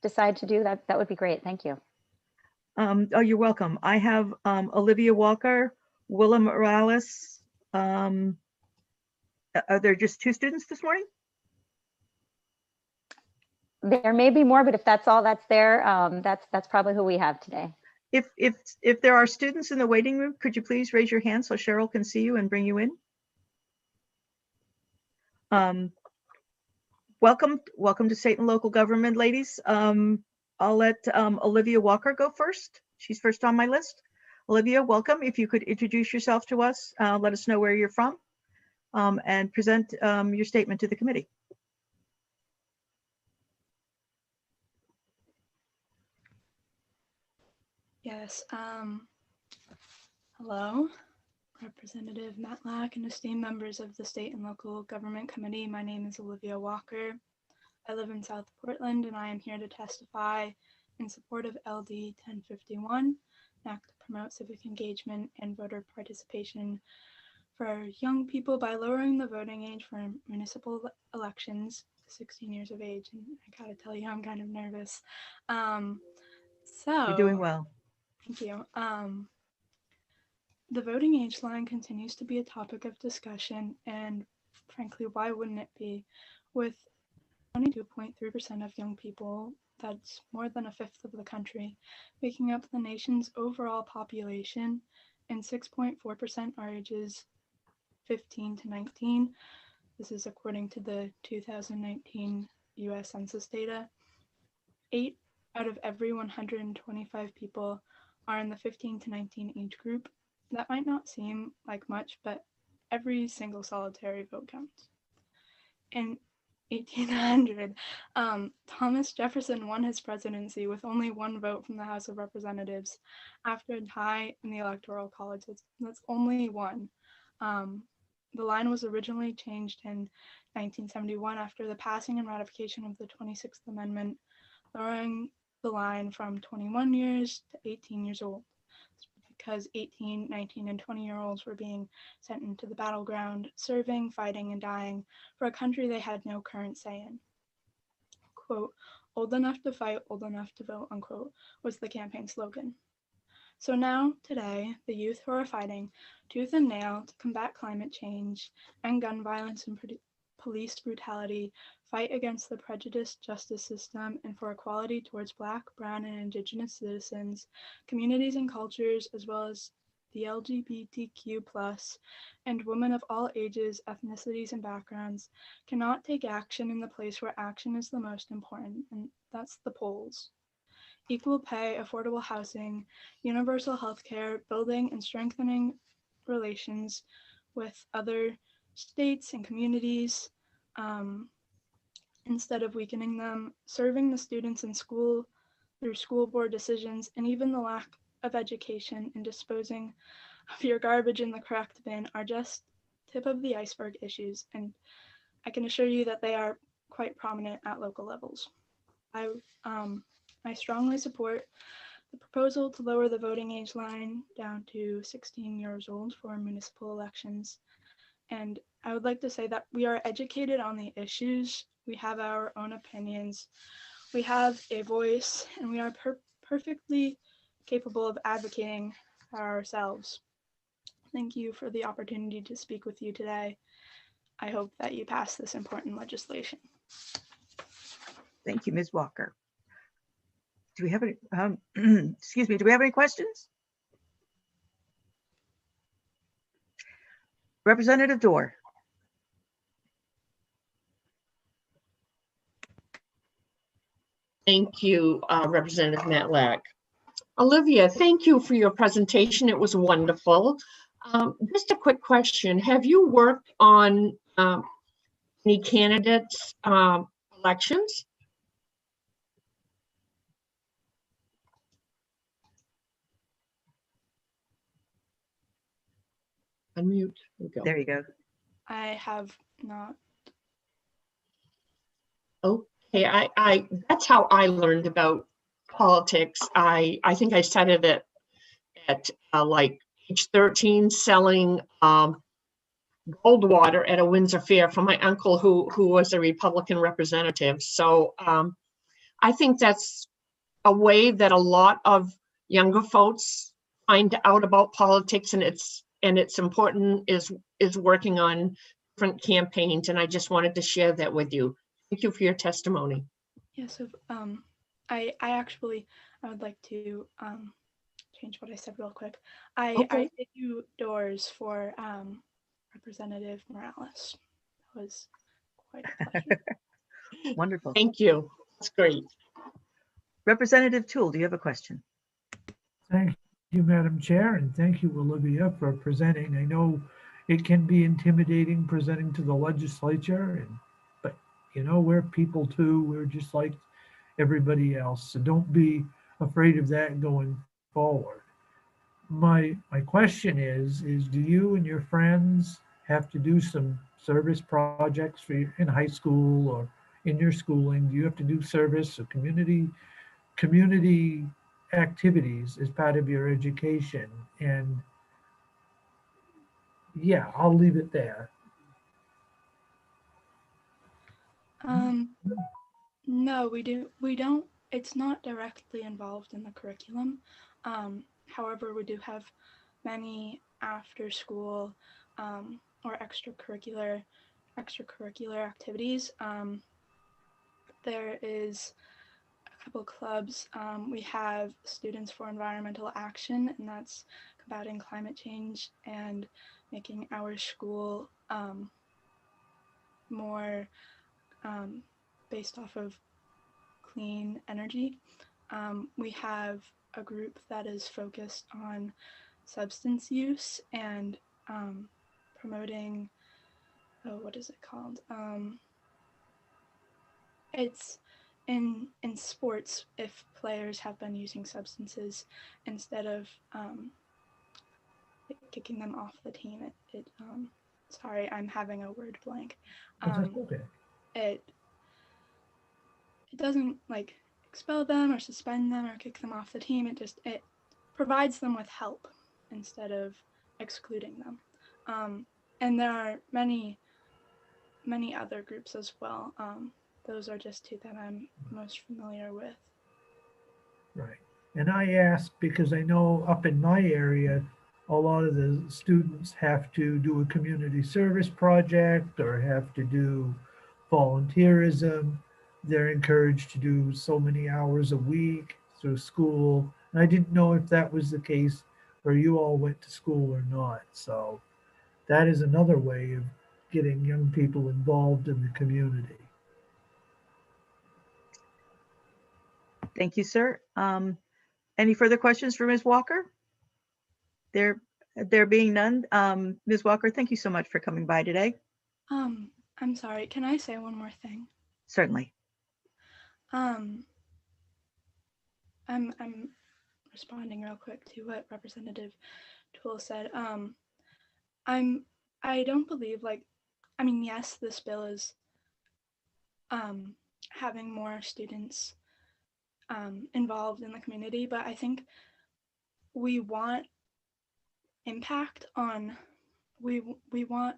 decide to do that, that would be great. Thank you. Oh, you're welcome. I have Olivia Walker Willa Morales. Are there just 2 students this morning? There may be more, but if that's all that's there, that's probably who we have today. If there are students in the waiting room, could you please raise your hand so Cheryl can see you and bring you in? Welcome to state and local government, ladies. I'll let Olivia Walker go first. She's first on my list. Olivia, welcome. If you could introduce yourself to us, let us know where you're from, and present your statement to the committee. Yes. Hello, Representative Matlack and esteemed members of the State and Local Government Committee. My name is Olivia Walker. I live in South Portland, and I am here to testify in support of LD 1051, an act to promote civic engagement and voter participation for young people by lowering the voting age for municipal elections to 16 years of age. And I gotta tell you, I'm kind of nervous. You're doing well. Thank you. The voting age line continues to be a topic of discussion, and frankly, why wouldn't it be? With 22.3% of young people, that's more than a fifth of the country, making up the nation's overall population, and 6.4% are ages 15 to 19. This is according to the 2019 US Census data. 8 out of every 125 people are in the 15 to 19 age group. That might not seem like much, but every single solitary vote counts. In 1800, Thomas Jefferson won his presidency with only 1 vote from the House of Representatives after a tie in the Electoral College. That's only 1. The line was originally changed in 1971 after the passing and ratification of the 26th Amendment, lowering the line from 21 years to 18 years old, because 18, 19, and 20-year-olds were being sent into the battleground, serving, fighting, and dying for a country they had no current say in. Quote, "Old enough to fight, old enough to vote," unquote, was the campaign slogan. So now, today, the youth who are fighting tooth and nail to combat climate change and gun violence and police brutality, fight against the prejudiced justice system, and for equality towards Black, Brown, and Indigenous citizens, communities and cultures, as well as the LGBTQ+, and women of all ages, ethnicities, and backgrounds, cannot take action in the place where action is the most important, and that's the polls. Equal pay, affordable housing, universal health care, building and strengthening relations with other states and communities, instead of weakening them, serving the students in school through school board decisions, and even the lack of education and disposing of your garbage in the correct bin are just tip of the iceberg issues, and I can assure you that they are quite prominent at local levels. I strongly support the proposal to lower the voting age line down to 16 years old for municipal elections. And I would like to say that we are educated on the issues, we have our own opinions, we have a voice, and we are perfectly capable of advocating for ourselves. Thank you for the opportunity to speak with you today. I hope that you pass this important legislation. Thank you, Ms. Walker. Do we have any, excuse me, do we have any questions? Representative Dorr. Thank you, Representative Matlack. Olivia, thank you for your presentation. It was wonderful. Just a quick question. Have you worked on any candidates' elections? Unmute. There you go. I have not. Okay, I that's how I learned about politics. I think I started it at like age 13, selling gold water at a Windsor fair for my uncle who was a Republican representative. So I think that's a way that a lot of younger folks find out about politics, and it's and it's important is working on different campaigns. And I just wanted to share that with you. Thank you for your testimony. Yeah, so I would like to change what I said real quick. I did do doors for Representative Morales. That was quite a pleasure. Wonderful. Thank you. That's great. Representative Toole, do you have a question? Thank you, Madam Chair, and thank you, Olivia, for presenting. I know it can be intimidating presenting to the legislature, but we're people too. We're just like everybody else. So don't be afraid of that going forward. My question is do you and your friends have to do some service projects in high school or in your schooling? Do you have to do service or community activities as part of your education? And yeah, I'll leave it there. No, we don't, it's not directly involved in the curriculum. However, we do have many after school or extracurricular activities. There is a couple clubs. We have Students for Environmental Action, and that's combating climate change and making our school more based off of clean energy. We have a group that is focused on substance use and promoting, what is it called? It's in sports, if players have been using substances, instead of kicking them off the team, sorry, I'm having a word blank. Okay. It doesn't like expel them or suspend them or kick them off the team. It provides them with help instead of excluding them. And there are many other groups as well. Those are just two that I'm most familiar with. Right. And I ask because I know up in my area, a lot of the students have to do a community service project or have to do volunteerism. They're encouraged to do so many hours a week through school. And I didn't know if that was the case where you all went to school or not. So that is another way of getting young people involved in the community. Thank you, sir. Any further questions for Ms. Walker? There being none, Ms. Walker, thank you so much for coming by today. I'm sorry, can I say one more thing? Certainly. I'm responding real quick to what Representative Toole said. I don't believe yes, this bill is having more students involved in the community, but I think we want impact on, we want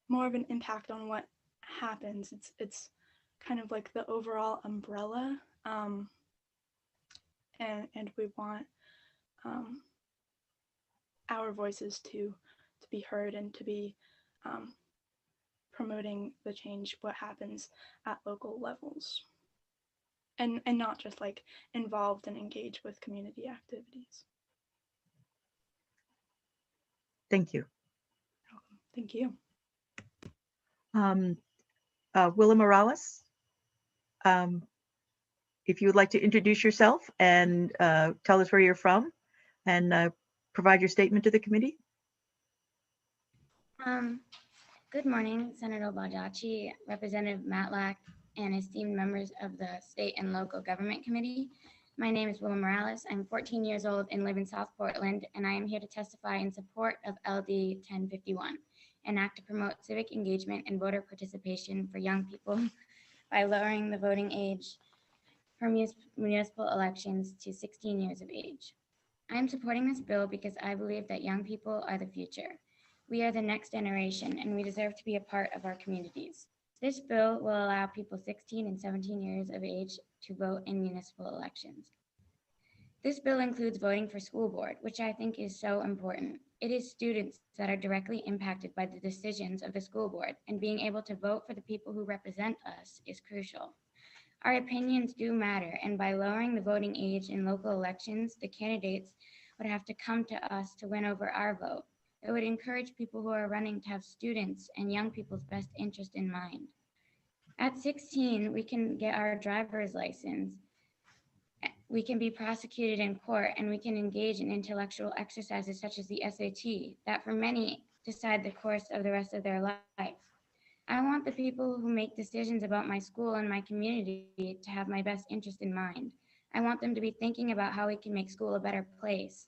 more of an impact on what happens. It's kind of like the overall umbrella, and we want our voices to be heard and to be promoting the change, what happens at local levels, and not just like involved and engaged with community activities. Thank you. Thank you. Willa Morales, if you would like to introduce yourself and tell us where you're from and provide your statement to the committee. Good morning, Senator Baldacci, Representative Matlack, and esteemed members of the State and Local Government Committee. My name is Willa Morales. I'm 14 years old and live in South Portland, and I am here to testify in support of LD 1051, an act to promote civic engagement and voter participation for young people by lowering the voting age for municipal elections to 16 years of age. I am supporting this bill because I believe that young people are the future. We are the next generation, and we deserve to be a part of our communities. This bill will allow people 16 and 17 years of age to vote in municipal elections. This bill includes voting for school board, which I think is so important. It is students that are directly impacted by the decisions of the school board, and being able to vote for the people who represent us is crucial. Our opinions do matter, and by lowering the voting age in local elections, the candidates would have to come to us to win over our vote. It would encourage people who are running to have students and young people's best interest in mind. At 16, we can get our driver's license. We can be prosecuted in court, and we can engage in intellectual exercises such as the SAT that for many decide the course of the rest of their life. I want the people who make decisions about my school and my community to have my best interest in mind. I want them to be thinking about how we can make school a better place.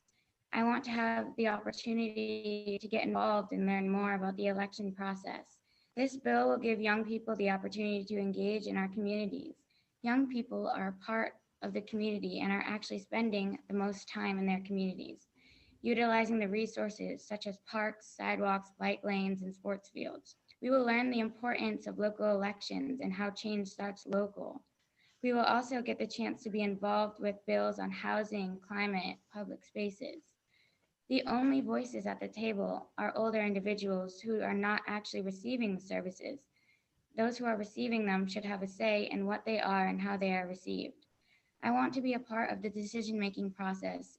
I want to have the opportunity to get involved and learn more about the election process. This bill will give young people the opportunity to engage in our communities. Young people are part of the community and are actually spending the most time in their communities, utilizing the resources such as parks, sidewalks, bike lanes, and sports fields. We will learn the importance of local elections and how change starts local. We will also get the chance to be involved with bills on housing, climate, public spaces. The only voices at the table are older individuals who are not actually receiving the services. Those who are receiving them should have a say in what they are and how they are received. I want to be a part of the decision-making process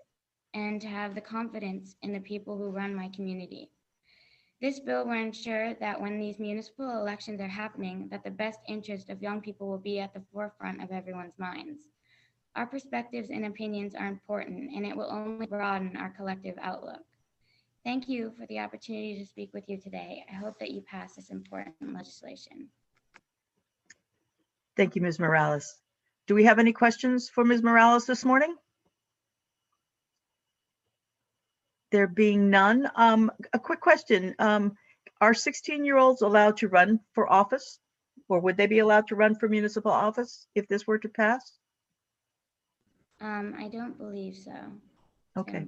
and to have the confidence in the people who run my community. This bill will ensure that when these municipal elections are happening, that the best interest of young people will be at the forefront of everyone's minds. Our perspectives and opinions are important, and it will only broaden our collective outlook. Thank you for the opportunity to speak with you today. I hope that you pass this important legislation. Thank you, Ms. Morales. Do we have any questions for Ms. Morales this morning? There being none, a quick question. Are 16-year-olds allowed to run for office, or would they be allowed to run for municipal office if this were to pass? I don't believe so. Okay.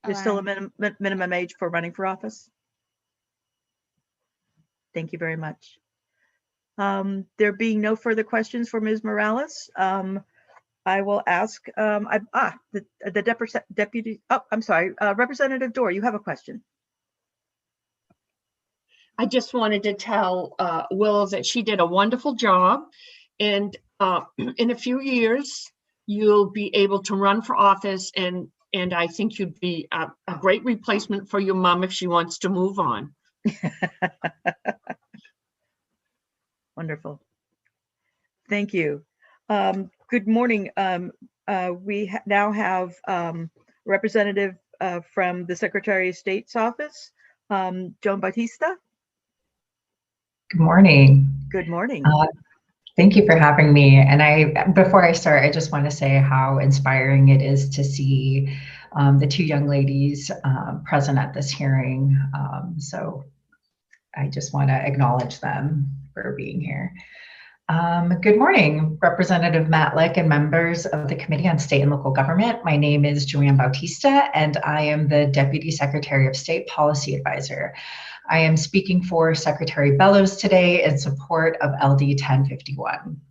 There's still a minimum age for running for office? Thank you very much. There being no further questions for Ms. Morales, I will ask, the deputy, I'm sorry, Representative Dorr, you have a question. I just wanted to tell Willow that she did a wonderful job, and in a few years, you'll be able to run for office, and I think you'd be a great replacement for your mom if she wants to move on. Wonderful. Thank you. Good morning. We now have representative from the Secretary of State's office, Joan Bautista. Good morning. Good morning. Thank you for having me. And before I start, I just want to say how inspiring it is to see the two young ladies present at this hearing. So I just want to acknowledge them for being here. Good morning, Representative Matlack and members of the Committee on State and Local Government. My name is Joanne Bautista, and I am the Deputy Secretary of State Policy Advisor. I am speaking for Secretary Bellows today in support of LD 1051.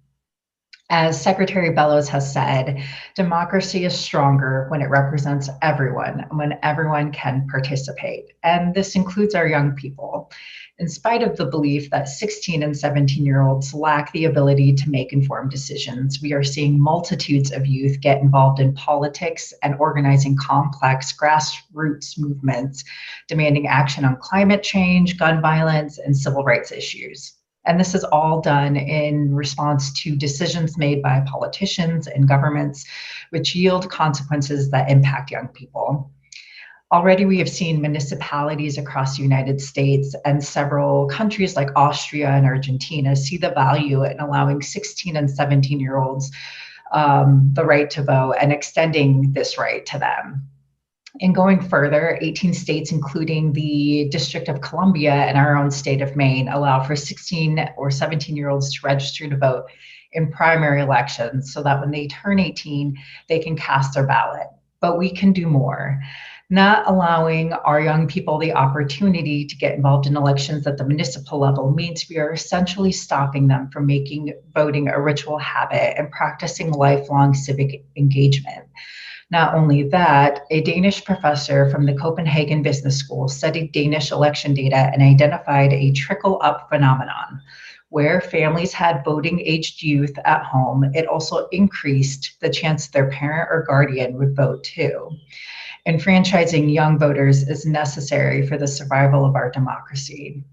As Secretary Bellows has said, democracy is stronger when it represents everyone, when everyone can participate. And this includes our young people. In spite of the belief that 16 and 17-year-olds lack the ability to make informed decisions, we are seeing multitudes of youth get involved in politics and organizing complex grassroots movements, demanding action on climate change, gun violence, and civil rights issues. And this is all done in response to decisions made by politicians and governments, which yield consequences that impact young people. Already, we have seen municipalities across the United States and several countries like Austria and Argentina see the value in allowing 16 and 17-year-olds the right to vote and extending this right to them. And going further, 18 states, including the District of Columbia and our own state of Maine, allow for 16 or 17-year-olds to register to vote in primary elections so that when they turn 18, they can cast their ballot. But we can do more. Not allowing our young people the opportunity to get involved in elections at the municipal level means we are essentially stopping them from making voting a ritual habit and practicing lifelong civic engagement. Not only that, a Danish professor from the Copenhagen Business School studied Danish election data and identified a trickle-up phenomenon. Where families had voting-aged youth at home, it also increased the chance their parent or guardian would vote too. Enfranchising young voters is necessary for the survival of our democracy.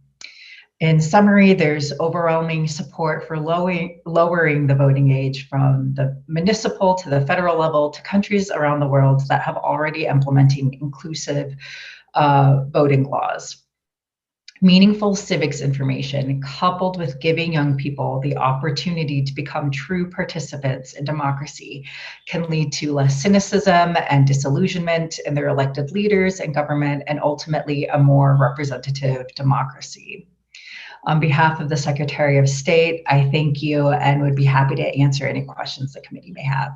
In summary, there's overwhelming support for lowering the voting age from the municipal to the federal level to countries around the world that have already implementing inclusive voting laws. Meaningful civics information coupled with giving young people the opportunity to become true participants in democracy can lead to less cynicism and disillusionment in their elected leaders and government, and ultimately a more representative democracy. On behalf of the Secretary of State, I thank you and would be happy to answer any questions the committee may have.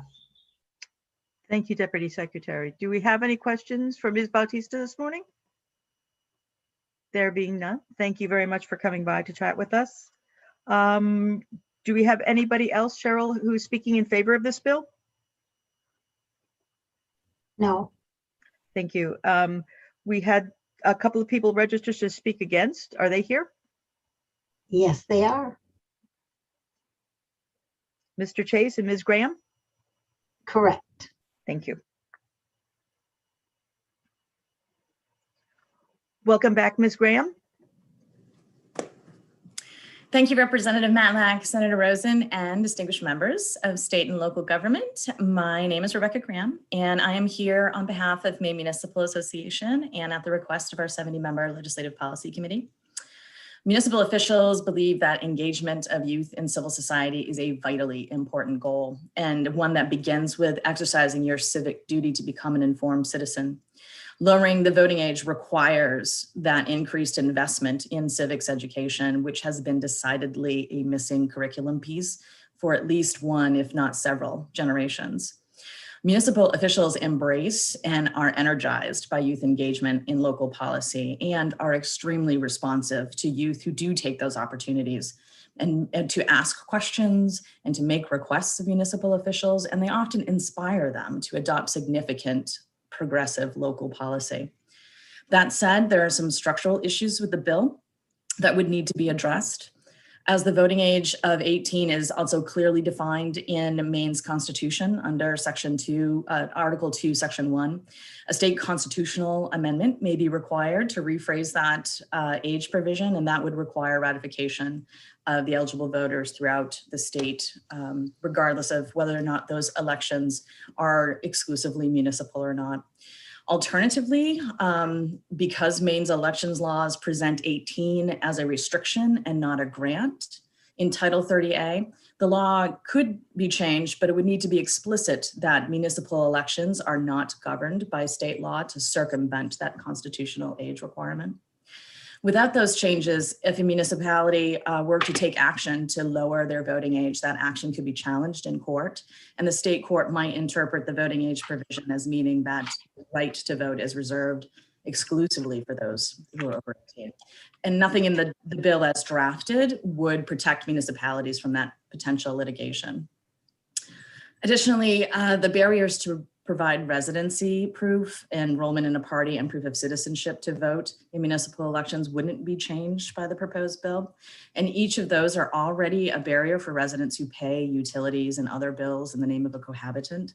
Thank you, Deputy Secretary. Do we have any questions for Ms. Bautista this morning? There being none, thank you very much for coming by to chat with us. Do we have anybody else, Cheryl, who's speaking in favor of this bill? No. Thank you. We had a couple of people register to speak against. Are they here? Yes, they are. Mr. Chase and Ms. Graham? Correct. Thank you. Welcome back, Ms. Graham. Thank you, Representative Matlack, Senator Rosen, and distinguished members of state and local government. My name is Rebecca Graham, and I am here on behalf of Maine Municipal Association and at the request of our 70-member Legislative Policy Committee. Municipal officials believe that engagement of youth in civil society is a vitally important goal, and one that begins with exercising your civic duty to become an informed citizen. Lowering the voting age requires that increased investment in civics education, which has been decidedly a missing curriculum piece for at least one, if not several, generations. Municipal officials embrace and are energized by youth engagement in local policy and are extremely responsive to youth who do take those opportunities and to ask questions and to make requests of municipal officials, and they often inspire them to adopt significant progressive local policy. That said, there are some structural issues with the bill that would need to be addressed. As the voting age of 18 is also clearly defined in Maine's Constitution under Section 2, Article 2, Section 1, a state constitutional amendment may be required to rephrase that age provision, and that would require ratification of the eligible voters throughout the state, regardless of whether or not those elections are exclusively municipal or not. Alternatively, because Maine's elections laws present 18 as a restriction and not a grant in Title 30A, the law could be changed, but it would need to be explicit that municipal elections are not governed by state law to circumvent that constitutional age requirement. Without those changes, if a municipality were to take action to lower their voting age, that action could be challenged in court, and the state court might interpret the voting age provision as meaning that the right to vote is reserved exclusively for those who are over 18. And nothing in the bill as drafted would protect municipalities from that potential litigation. Additionally, the barriers to provide residency proof, enrollment in a party, and proof of citizenship to vote in municipal elections wouldn't be changed by the proposed bill. And each of those are already a barrier for residents who pay utilities and other bills in the name of a cohabitant.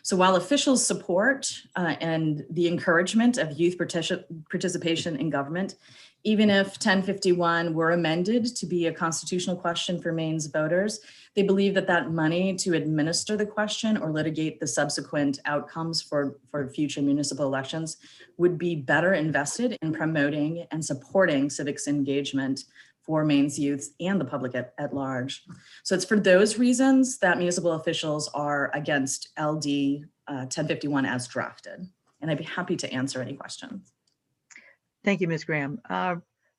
So while officials support and the encouragement of youth participation in government, even if 1051 were amended to be a constitutional question for Maine's voters, they believe that that money to administer the question or litigate the subsequent outcomes for future municipal elections would be better invested in promoting and supporting civics engagement for Maine's youth and the public at large. So it's for those reasons that municipal officials are against LD 1051 as drafted. And I'd be happy to answer any questions. Thank you, Ms. Graham.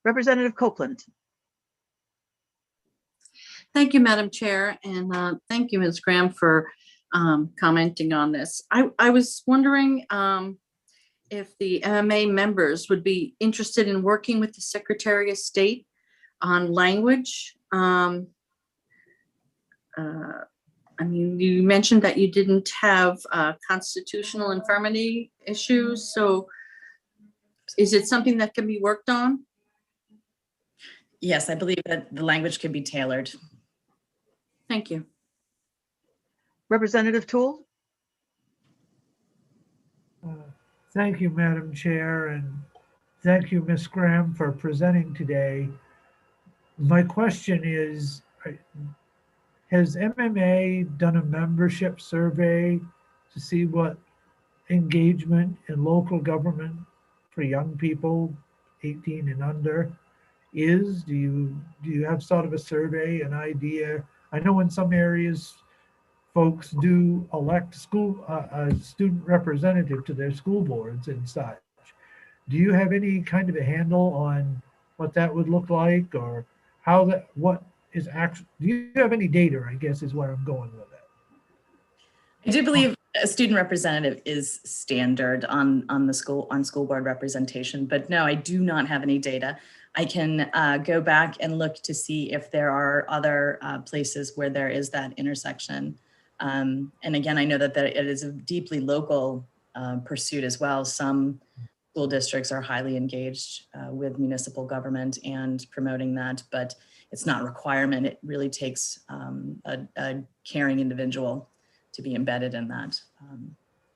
Representative Copeland. Thank you, Madam Chair, and thank you, Ms. Graham, for commenting on this. I was wondering if the MMA members would be interested in working with the Secretary of State on language. I I mean, you mentioned that you didn't have constitutional infirmity issues, so is it something that can be worked on? Yes, I believe that the language could be tailored. Thank you. Representative Toole? Thank you, Madam Chair, and thank you, Ms. Graham, for presenting today. My question is, has MMA done a membership survey to see what engagement in local government for young people 18 and under is? Do you have sort of a survey, an idea? I know in some areas folks do elect a student representative to their school boards and such. Do you have any kind of a handle on what that would look like, or how that, what is actually, do you have any data, I guess is where I'm going with it? I do believe a student representative is standard on school board representation, but no, I do not have any data. I can go back and look to see if there are other places where there is that intersection. And again, I know that it is a deeply local pursuit as well. Some school districts are highly engaged with municipal government and promoting that, but it's not a requirement. It really takes a caring individual to be embedded in that.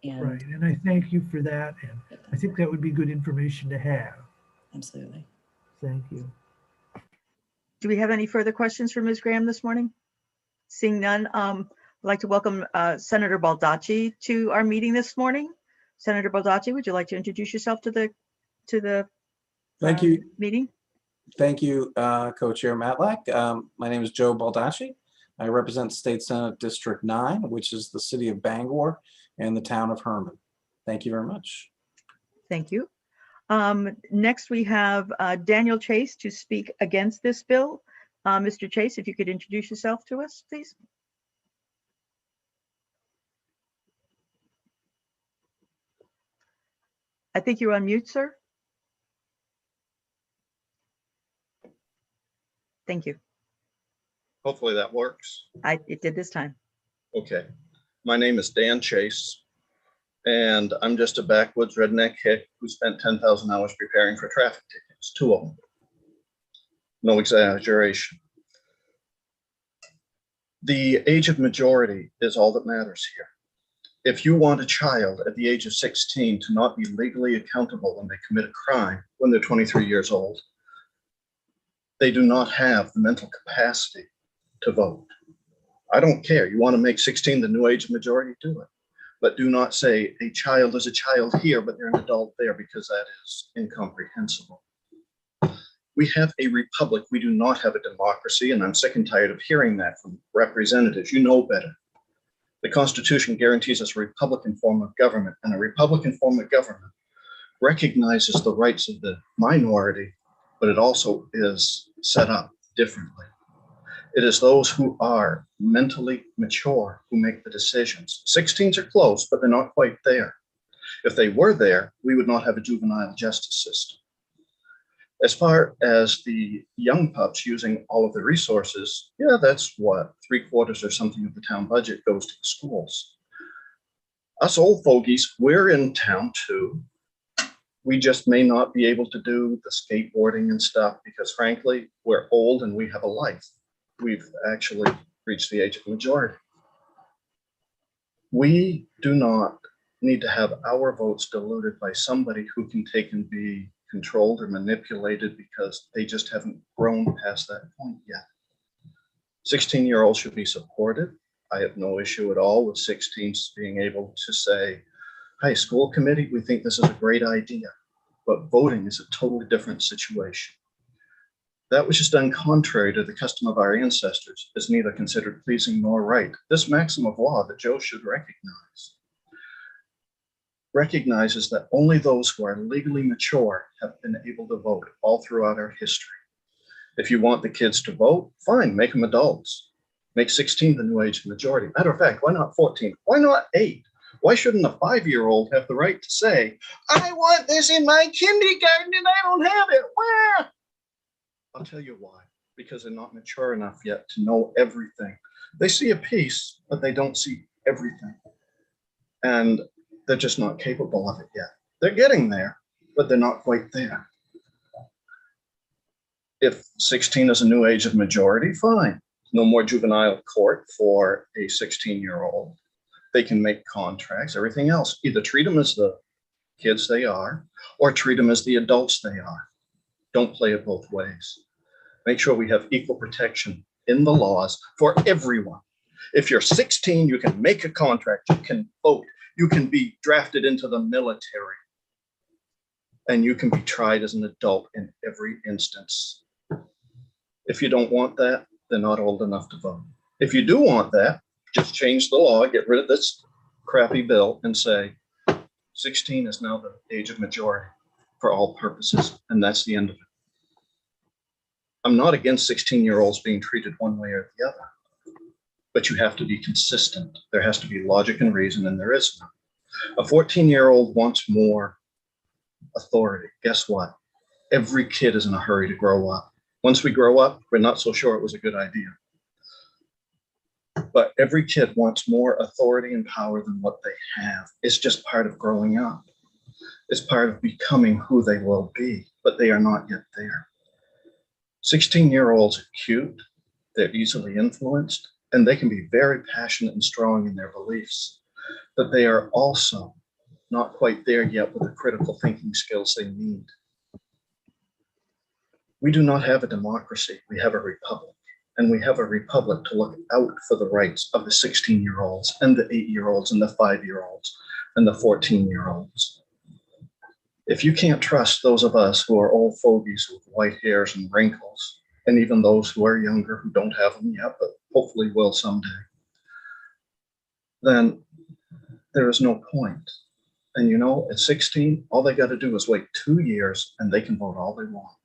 Right, and I thank you for that, and I think that would be good information to have. Absolutely. Thank you. Do we have any further questions for Ms. Graham this morning? Seeing none, I'd like to welcome Senator Baldacci to our meeting this morning. Senator Baldacci, would you like to introduce yourself to the Thank you. meeting? Thank you, Co-Chair Matlack. My name is Joe Baldacci. I represent State Senate District 9, which is the city of Bangor and the town of Herman. Thank you very much. Thank you. Next, we have Daniel Chase to speak against this bill. Mr. Chase, if you could introduce yourself to us, please. I think you're on mute, sir. Thank you. Hopefully that works. It did this time. Okay. My name is Dan Chase, and I'm just a backwoods redneck hick who spent 10,000 hours preparing for traffic tickets, 2 of them. No exaggeration. The age of majority is all that matters here. If you want a child at the age of 16 to not be legally accountable when they commit a crime when they're 23 years old, they do not have the mental capacity to vote. I don't care. You want to make 16 the new age of majority, do it. But do not say a child is a child here, but they're an adult there, because that is incomprehensible. We have a republic. We do not have a democracy, and I'm sick and tired of hearing that from representatives. You know better. The Constitution guarantees us a Republican form of government, and a Republican form of government recognizes the rights of the minority, but it also is set up differently. It is those who are mentally mature who make the decisions. 16s are close, but they're not quite there. If they were there, we would not have a juvenile justice system. As far as the young pups using all of the resources, yeah, that's what, 3/4 or something of the town budget goes to the schools. Us old fogies, we're in town too. We just may not be able to do the skateboarding and stuff because frankly, we're old and we have a life. We've actually reached the age of majority. We do not need to have our votes diluted by somebody who can take and be controlled or manipulated because they just haven't grown past that point yet. 16-year-olds should be supported. I have no issue at all with 16s being able to say, "Hi, school committee, we think this is a great idea," but voting is a totally different situation. That which is done contrary to the custom of our ancestors is neither considered pleasing nor right. This maxim of law that Joe should recognize recognizes that only those who are legally mature have been able to vote all throughout our history. If you want the kids to vote, fine, make them adults. Make 16 the new age of majority. Matter of fact, why not 14? Why not 8? Why shouldn't a 5-year-old have the right to say, "I want this in my kindergarten and I don't have it"? Where? I'll tell you why. Because they're not mature enough yet to know everything. They see a piece, but they don't see everything. And they're just not capable of it yet. They're getting there, but they're not quite there. If 16 is a new age of majority, fine. No more juvenile court for a 16-year-old. They can make contracts, everything else. Either treat them as the kids they are, or treat them as the adults they are. Don't play it both ways. Make sure we have equal protection in the laws for everyone. If you're 16, you can make a contract, you can vote, you can be drafted into the military, and you can be tried as an adult in every instance. If you don't want that, they're not old enough to vote. If you do want that, just change the law, get rid of this crappy bill and say 16 is now the age of majority for all purposes, and that's the end of it. I'm not against 16-year-olds being treated one way or the other, but you have to be consistent. There has to be logic and reason, and there is none. A 14-year-old wants more authority. Guess what? Every kid is in a hurry to grow up. Once we grow up, we're not so sure it was a good idea. But every kid wants more authority and power than what they have. It's just part of growing up. It's part of becoming who they will be, but they are not yet there. 16-year-olds are cute, they're easily influenced, and they can be very passionate and strong in their beliefs, but they are also not quite there yet with the critical thinking skills they need. We do not have a democracy, we have a republic, and we have a republic to look out for the rights of the 16-year-olds and the 8-year-olds and the 5-year-olds and the 14-year-olds. If you can't trust those of us who are old fogies with white hairs and wrinkles, and even those who are younger who don't have them yet, but hopefully will someday, then there is no point. And you know, at 16, all they got to do is wait 2 years and they can vote all they want.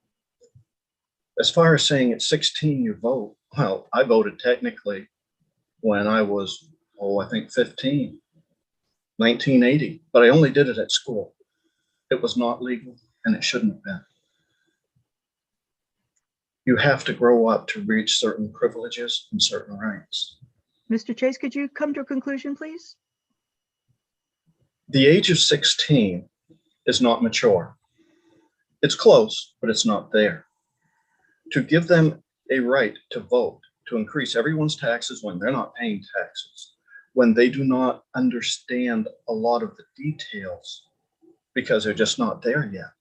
As far as saying at 16 you vote, well, I voted technically when I was, I think 15, 1980, but I only did it at school. It was not legal and it shouldn't have been. You have to grow up to reach certain privileges and certain rights. Mr. Chase, could you come to a conclusion, please? The age of 16 is not mature. It's close, but it's not there. To give them a right to vote, to increase everyone's taxes when they're not paying taxes, when they do not understand a lot of the details because they're just not there yet,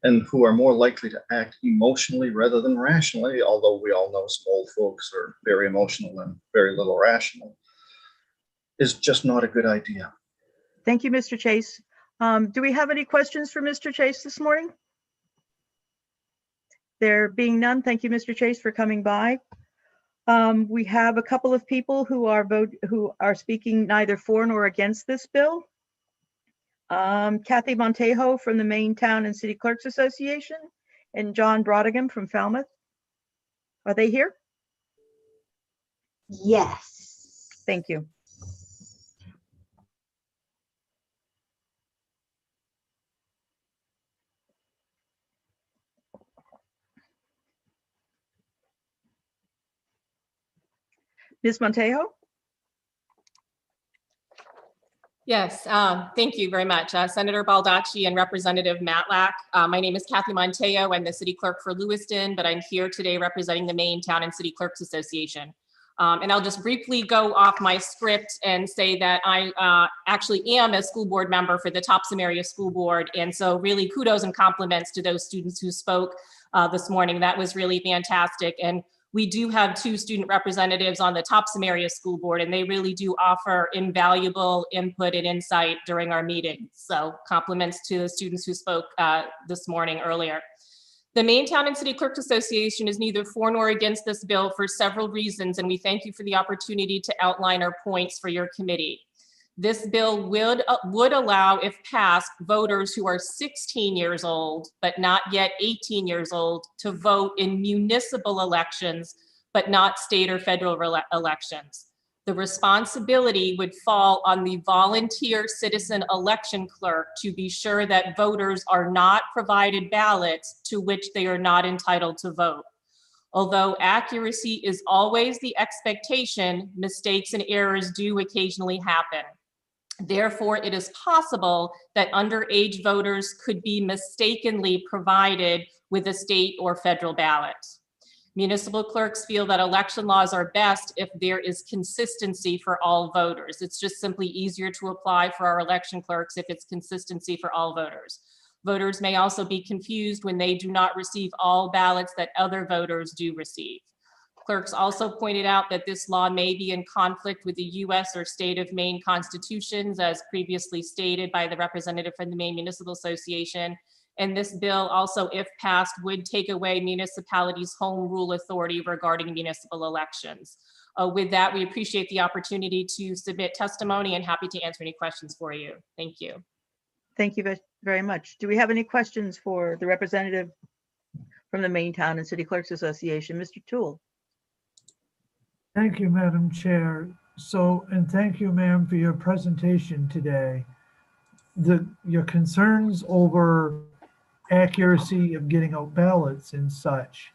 and who are more likely to act emotionally rather than rationally, although we all know some old folks are very emotional and very little rational, is just not a good idea. Thank you, Mr. Chase. Do we have any questions for Mr. Chase this morning? There being none, thank you, Mr. Chase, for coming by. We have a couple of people who are speaking neither for nor against this bill. Kathy Montejo from the Maine Town and City Clerks Association and John Brodigan from Falmouth. Are they here? Yes. Thank you. Ms. Montejo? Yes, thank you very much. Senator Baldacci and Representative Matlack. My name is Kathy Montejo. I'm the city clerk for Lewiston, but I'm here today representing the Maine Town and City Clerks Association. And I'll just briefly go off my script and say that I actually am a school board member for the Topsom Area School Board. And so really kudos and compliments to those students who spoke this morning. That was really fantastic. And we do have 2 student representatives on the Topsom Area School Board, and they really do offer invaluable input and insight during our meetings. So compliments to the students who spoke this morning earlier. The Maine Town and City Clerks Association is neither for nor against this bill for several reasons, and we thank you for the opportunity to outline our points for your committee. This bill would allow, if passed, voters who are 16 years old, but not yet 18 years old, to vote in municipal elections, but not state or federal elections. The responsibility would fall on the volunteer citizen election clerk to be sure that voters are not provided ballots to which they are not entitled to vote. Although accuracy is always the expectation, mistakes and errors do occasionally happen. Therefore, it is possible that underage voters could be mistakenly provided with a state or federal ballot. Municipal clerks feel that election laws are best if there is consistency for all voters. It's just simply easier to apply for our election clerks if it's consistency for all voters. Voters may also be confused when they do not receive all ballots that other voters do receive. Clerks also pointed out that this law may be in conflict with the US or state of Maine constitutions, as previously stated by the representative from the Maine Municipal Association. And this bill also, if passed, would take away municipalities' home rule authority regarding municipal elections. With that, we appreciate the opportunity to submit testimony and happy to answer any questions for you. Thank you. Thank you very much. Do we have any questions for the representative from the Maine Town and City Clerks Association, Mr. Toole? Thank you, Madam Chair. And thank you, ma'am, for your presentation today. Your concerns over accuracy of getting out ballots and such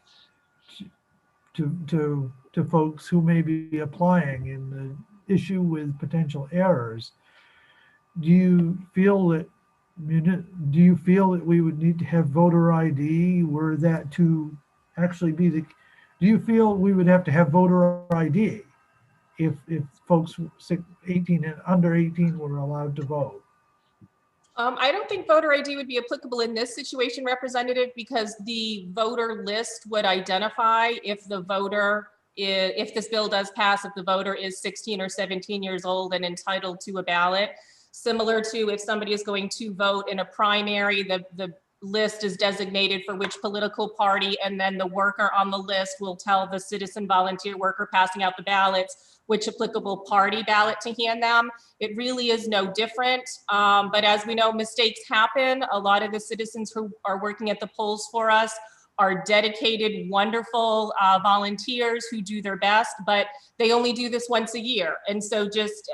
to folks who may be applying, and the issue with potential errors. Do you feel that we would need to have voter ID were that to actually be the? Do you feel we would have to have voter ID if folks 18 and under 18 were allowed to vote? I don't think voter ID would be applicable in this situation, Representative, because the voter list would identify if the voter, if this bill does pass, if the voter is 16 or 17 years old and entitled to a ballot. Similar to if somebody is going to vote in a primary, the list is designated for which political party, and then the worker on the list will tell the citizen volunteer worker passing out the ballots which applicable party ballot to hand them. It really is no different. But as we know, mistakes happen. A lot of the citizens who are working at the polls for us are dedicated, wonderful volunteers who do their best, but they only do this once a year. And so just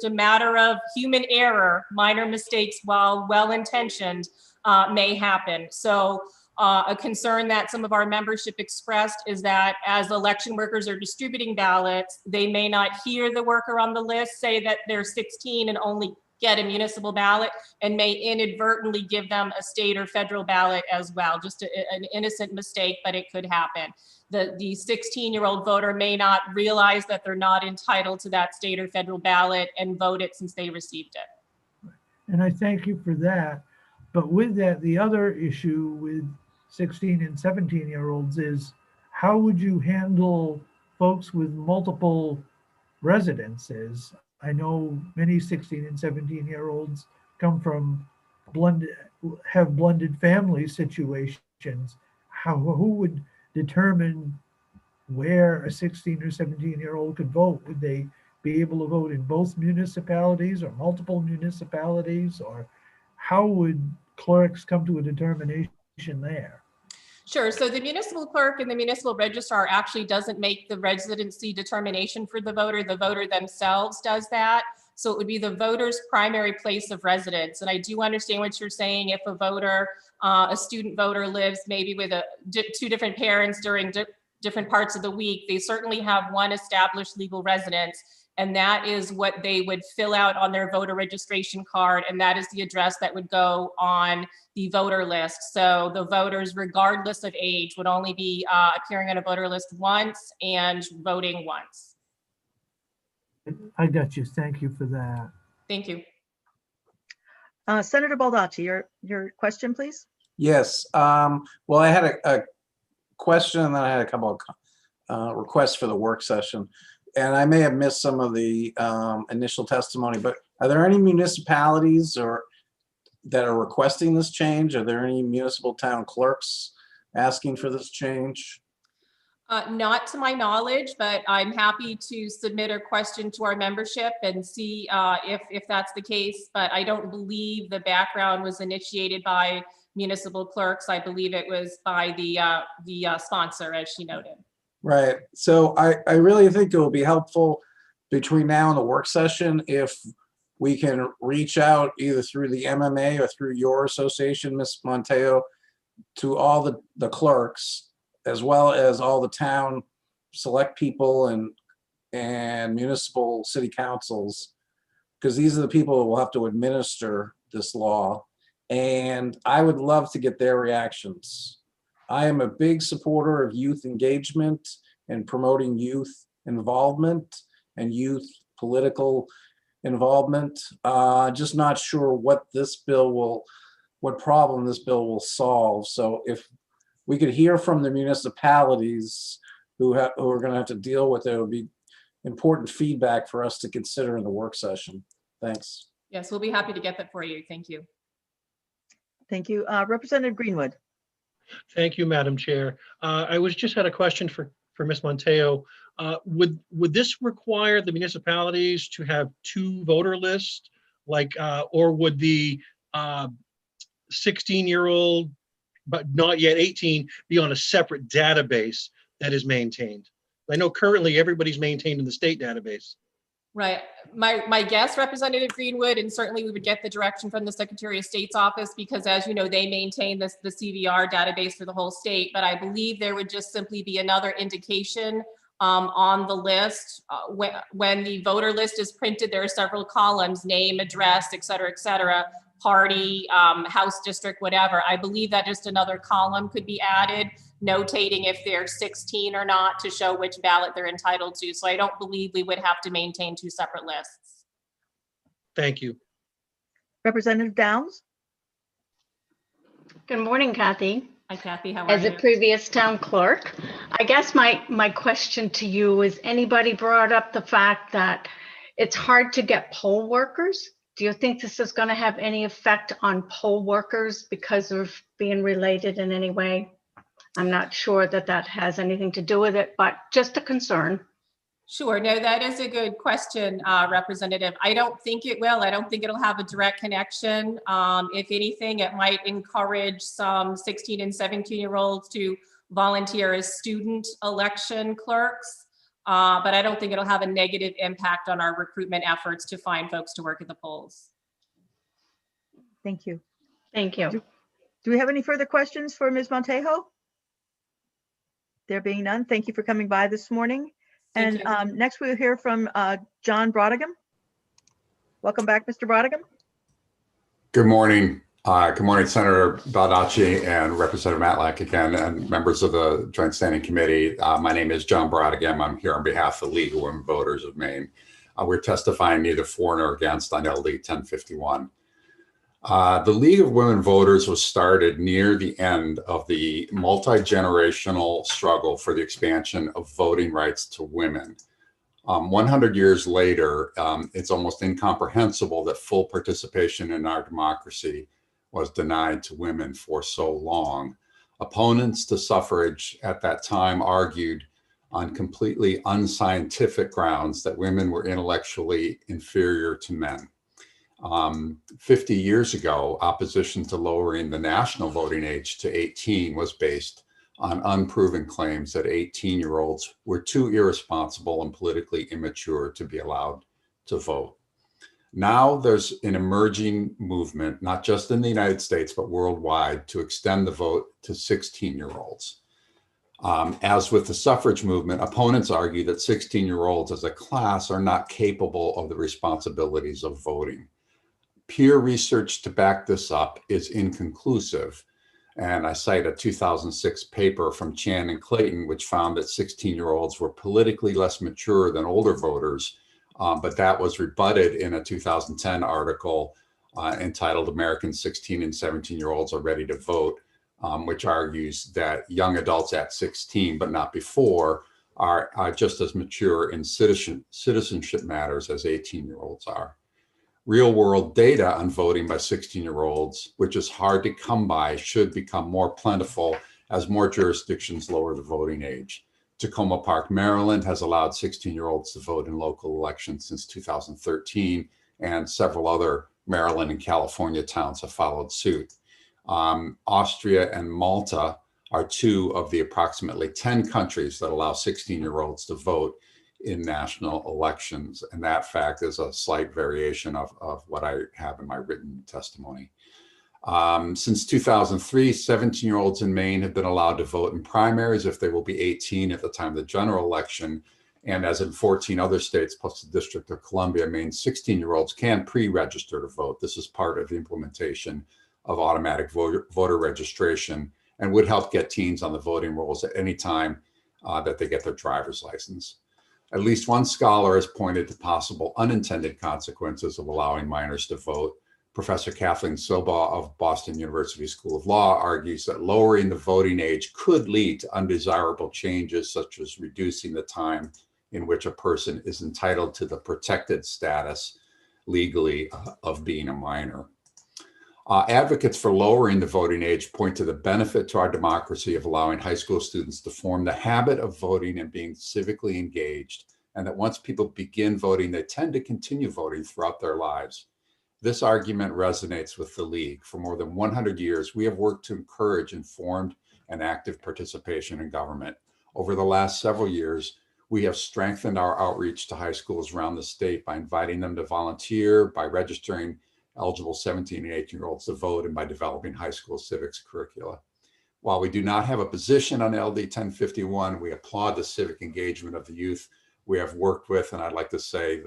a matter of human error, minor mistakes, while well-intentioned, may happen. So a concern that some of our membership expressed is that as election workers are distributing ballots, they may not hear the worker on the list say that they're 16 and only get a municipal ballot, and may inadvertently give them a state or federal ballot as well. Just an innocent mistake, but it could happen. The 16-year-old voter may not realize that they're not entitled to that state or federal ballot and vote it since they received it. And I thank you for that. But with that, the other issue with 16 and 17-year-olds is, how would you handle folks with multiple residences? I know many 16 and 17-year-olds come from have blended family situations. Who would determine where a 16 or 17-year-old could vote? Would they be able to vote in both municipalities or multiple municipalities? Or how would clerks come to a determination there? Sure. So the municipal clerk and the municipal registrar actually doesn't make the residency determination for the voter. The voter themselves does that. So it would be the voter's primary place of residence. And I do understand what you're saying. If a voter, a student voter, lives maybe with two different parents during different parts of the week, they certainly have one established legal residence. And that is what they would fill out on their voter registration card. And that is the address that would go on the voter list. So the voters, regardless of age, would only be appearing on a voter list once and voting once. I got you. Thank you for that. Thank you. Senator Baldacci, your question, please. Yes. Well, I had a question, and then I had a couple of requests for the work session. And I may have missed some of the initial testimony, but are there any municipalities that are requesting this change? Are there any municipal town clerks asking for this change? Not to my knowledge, but I'm happy to submit a question to our membership and see if that's the case. But I don't believe the background was initiated by municipal clerks. I believe it was by the sponsor, as she noted. Right. So I really think it will be helpful between now and the work session if we can reach out either through the MMA or through your association, Ms. Monteo, to all the clerks as well as all the town select people and municipal city councils, because these are the people who will have to administer this law. And I would love to get their reactions. I am a big supporter of youth engagement and promoting youth involvement and youth political involvement. Just not sure what problem this bill will solve. So if we could hear from the municipalities who are going to have to deal with it, would be important feedback for us to consider in the work session. Thanks. Yes, we'll be happy to get that for you. Thank you. Thank you. Representative Greenwood. Thank you, Madam Chair. I just had a question for Ms. Monteo. Would this require the municipalities to have 2 voter lists, or would the 16-year-old but not yet 18 be on a separate database that is maintained? I know currently everybody's maintained in the state database. Right. My guess, Representative Greenwood, and certainly we would get the direction from the Secretary of State's office, because as you know, they maintain the CVR database for the whole state, but I believe there would just simply be another indication on the list. When the voter list is printed, there are several columns: name, address, et cetera, party, house district, whatever. I believe that just another column could be added, notating if they're 16 or not, to show which ballot they're entitled to. So I don't believe we would have to maintain 2 separate lists. Thank you. Representative Downs. Good morning, Kathy. Hi, Kathy. How are As you? a previous town clerk, I guess my question to you is, anybody brought up the fact that it's hard to get poll workers? Do you think this is going to have any effect on poll workers because of being related in any way? I'm not sure that has anything to do with it, but just a concern. Sure. No, that is a good question, Representative. I don't think it will. I don't think it'll have a direct connection. If anything, it might encourage some 16 and 17-year-olds to volunteer as student election clerks. But I don't think it'll have a negative impact on our recruitment efforts to find folks to work at the polls. Thank you. Thank you. Do we have any further questions for Ms. Montejo? There being none, thank you for coming by this morning. And next we'll hear from John Brodigan. Welcome back, Mr. Brodigan. Good morning. Good morning, Senator Baldacci and Representative Matlack again, and members of the Joint Standing Committee. My name is John Brodigan. I'm here on behalf of the League of Women Voters of Maine. We're testifying neither for nor against on LD 1051. The League of Women Voters was started near the end of the multi-generational struggle for the expansion of voting rights to women. 100 years later, it's almost incomprehensible that full participation in our democracy was denied to women for so long. Opponents to suffrage at that time argued on completely unscientific grounds that women were intellectually inferior to men. 50 years ago, opposition to lowering the national voting age to 18 was based on unproven claims that 18-year-olds were too irresponsible and politically immature to be allowed to vote. Now there's an emerging movement, not just in the United States, but worldwide, to extend the vote to 16-year-olds. As with the suffrage movement, opponents argue that 16-year-olds as a class are not capable of the responsibilities of voting. Peer research to back this up is inconclusive. And I cite a 2006 paper from Chan and Clayton, which found that 16-year-olds were politically less mature than older voters. But that was rebutted in a 2010 article entitled "American 16 and 17-Year-Olds Are Ready to Vote," which argues that young adults at 16, but not before, are just as mature in citizenship matters as 18-year-olds are. Real-world data on voting by 16-year-olds, which is hard to come by, should become more plentiful as more jurisdictions lower the voting age. Tacoma Park, Maryland has allowed 16-year-olds to vote in local elections since 2013, and several other Maryland and California towns have followed suit. Austria and Malta are 2 of the approximately 10 countries that allow 16-year-olds to vote in national elections. And that fact is a slight variation of what I have in my written testimony. Since 2003, 17-year-olds in Maine have been allowed to vote in primaries if they will be 18 at the time of the general election. And as in 14 other states, plus the District of Columbia, Maine 16-year-olds can pre-register to vote. This is part of the implementation of automatic voter registration and would help get teens on the voting rolls at any time that they get their driver's license. At least one scholar has pointed to possible unintended consequences of allowing minors to vote. Professor Kathleen Sobaugh of Boston University School of Law argues that lowering the voting age could lead to undesirable changes, such as reducing the time in which a person is entitled to the protected status legally of being a minor. Advocates for lowering the voting age point to the benefit to our democracy of allowing high school students to form the habit of voting and being civically engaged, and that once people begin voting, they tend to continue voting throughout their lives. This argument resonates with the League. For more than 100 years, we have worked to encourage informed and active participation in government. Over the last several years, we have strengthened our outreach to high schools around the state by inviting them to volunteer, by registering eligible 17 and 18-year-olds to vote, and by developing high school civics curricula. While we do not have a position on LD 1051, we applaud the civic engagement of the youth we have worked with, and I'd like to say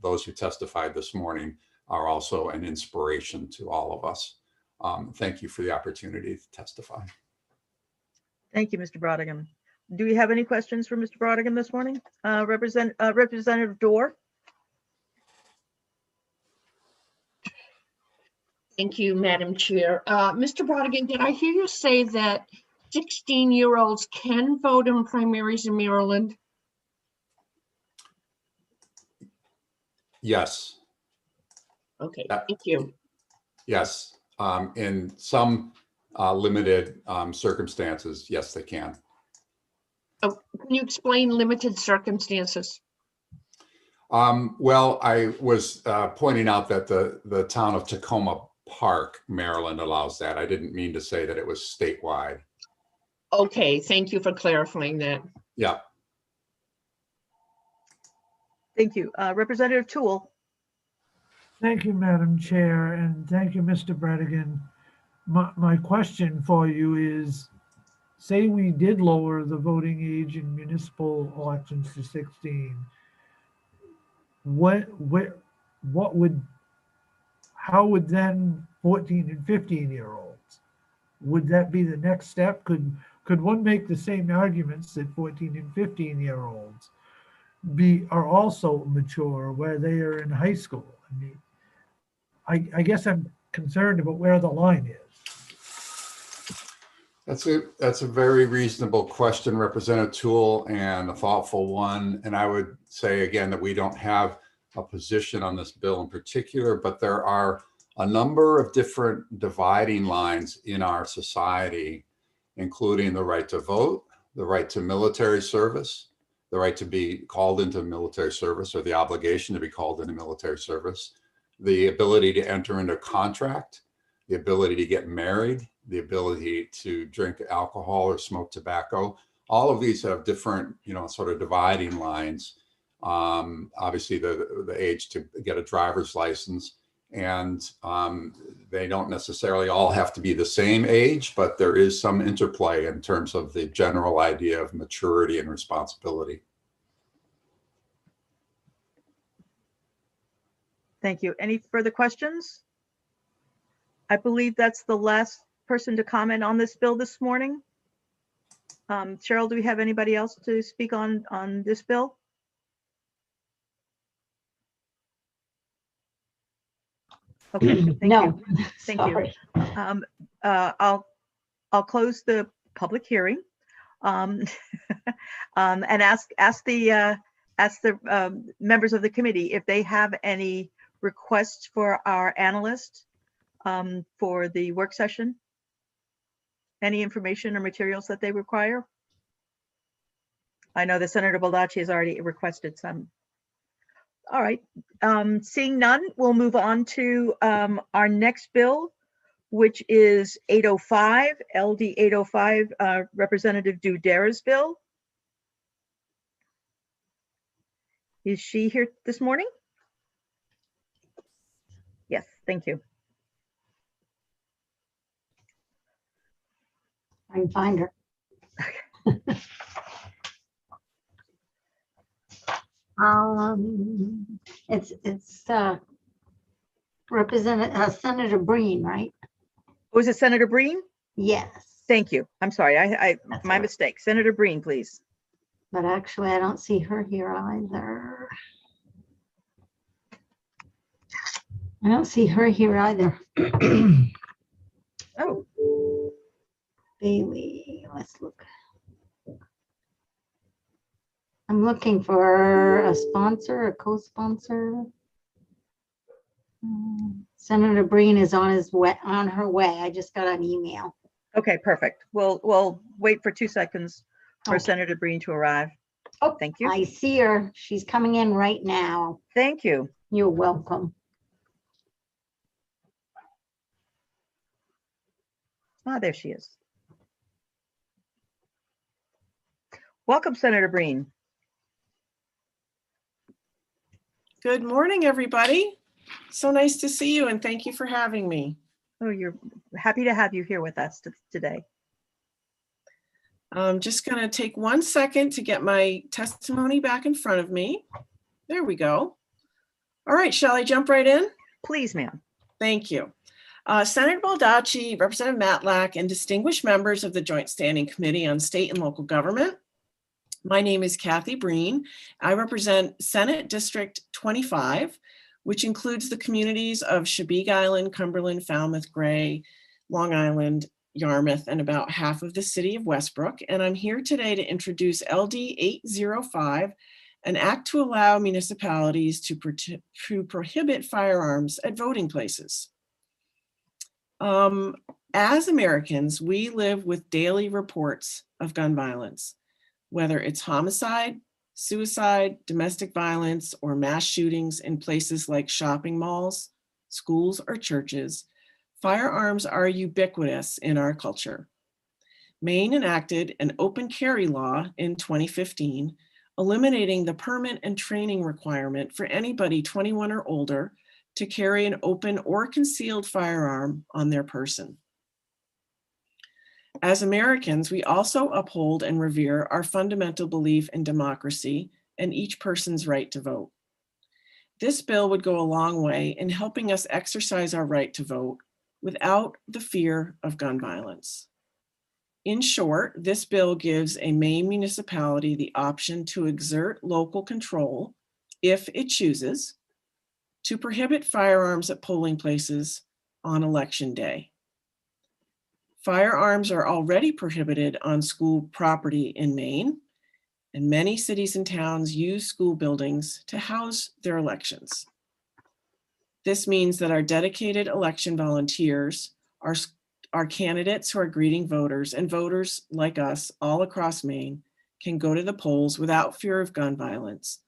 those who testified this morning are also an inspiration to all of us. Thank you for the opportunity to testify. Thank you, Mr. Brodigan. Do we have any questions for Mr. Brodigan this morning? Representative Dorr? Thank you, Madam Chair. Mr. Brodigan, did I hear you say that 16-year-olds can vote in primaries in Maryland? Yes. Okay, thank you. Yes. In some limited circumstances, yes, they can. Oh, can you explain limited circumstances? Well, I was pointing out that the town of Tacoma Park, Maryland allows that. I didn't mean to say that it was statewide. Okay, thank you for clarifying that. Yeah. Thank you. Representative Toole. Thank you, Madam Chair, and thank you, Mr. Bredigan. My question for you is, say we did lower the voting age in municipal elections to 16, how would then 14 and 15-year-olds, would that be the next step? Could one make the same arguments that 14 and 15-year-olds are also mature where they are in high school? I mean, I guess I'm concerned about where the line is. That's a very reasonable question, Representative Toole, and a thoughtful one. And I would say again that we don't have a position on this bill in particular, but there are a number of different dividing lines in our society, including the right to vote, the right to military service, the right to be called into military service or the obligation to be called into military service, the ability to enter into a contract, the ability to get married, the ability to drink alcohol or smoke tobacco. All of these have different, sort of dividing lines. Obviously, the age to get a driver's license, and they don't necessarily all have to be the same age, but there is some interplay in terms of the general idea of maturity and responsibility. Thank you. Any further questions? I believe that's the last person to comment on this bill this morning. Cheryl, do we have anybody else to speak on this bill? Okay, thank you. Thank you. I'll close the public hearing and ask the members of the committee if they have any requests for our analyst for the work session. Any information or materials that they require? I know that Senator Baldacci has already requested some. All right, seeing none, we'll move on to our next bill, which is 805, LD 805, Representative Dudera's bill. Is she here this morning? Yes, thank you. I can find her. It's Senator Breen, right? Was it Senator Breen? Yes, Thank you. I'm sorry. That's My all right. mistake. Senator Breen, please. but actually I don't see her here either. I don't see her here either. Oh, Bailey, let's look. I'm looking for a sponsor, a co-sponsor. Senator Breen is on her way. I just got an email. okay, perfect. We'll wait for 2 seconds for Okay. Senator Breen to arrive. Oh, Thank you. I see her. She's coming in right now. Thank you. You're welcome. Ah, there she is. Welcome, Senator Breen. Good morning, everybody. So nice to see you and thank you for having me. Oh, you're happy to have you here with us today. I'm just going to take 1 second to get my testimony back in front of me. There we go. All right, shall I jump right in? Please, ma'am. Thank you. Senator Baldacci, Representative Matlack, and distinguished members of the Joint Standing Committee on State and Local Government. My name is Kathy Breen. I represent Senate District 25, which includes the communities of Chebeague Island, Cumberland, Falmouth, Gray, Long Island, Yarmouth, and about half of the city of Westbrook. And I'm here today to introduce LD 805, an act to allow municipalities to prohibit firearms at voting places. As Americans, we live with daily reports of gun violence, whether it's homicide, suicide, domestic violence, or mass shootings in places like shopping malls, schools, or churches. Firearms are ubiquitous in our culture. Maine enacted an open carry law in 2015, eliminating the permit and training requirement for anybody 21 or older to carry an open or concealed firearm on their person. As Americans, we also uphold and revere our fundamental belief in democracy and each person's right to vote. This bill would go a long way in helping us exercise our right to vote without the fear of gun violence. In short, this bill gives a Maine municipality the option to exert local control, if it chooses, to prohibit firearms at polling places on election day. Firearms are already prohibited on school property in Maine, and many cities and towns use school buildings to house their elections. This means that our dedicated election volunteers, our candidates who are greeting voters, and voters like us all across Maine can go to the polls without fear of gun violence,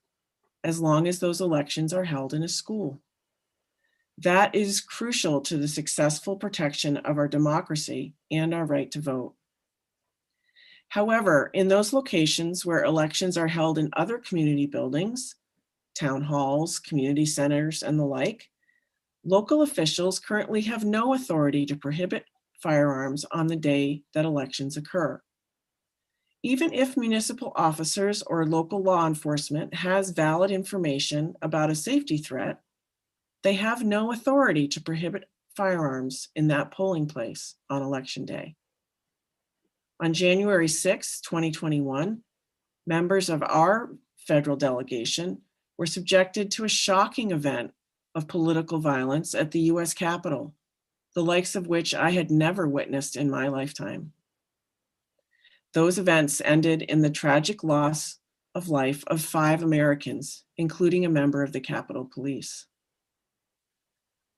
as long as those elections are held in a school. That is crucial to the successful protection of our democracy and our right to vote. However, in those locations where elections are held in other community buildings, town halls, community centers, and the like, local officials currently have no authority to prohibit firearms on the day that elections occur. Even if municipal officers or local law enforcement has valid information about a safety threat, they have no authority to prohibit firearms in that polling place on election day. On January 6, 2021, members of our federal delegation were subjected to a shocking event of political violence at the US Capitol, the likes of which I had never witnessed in my lifetime. Those events ended in the tragic loss of life of 5 Americans, including a member of the Capitol Police.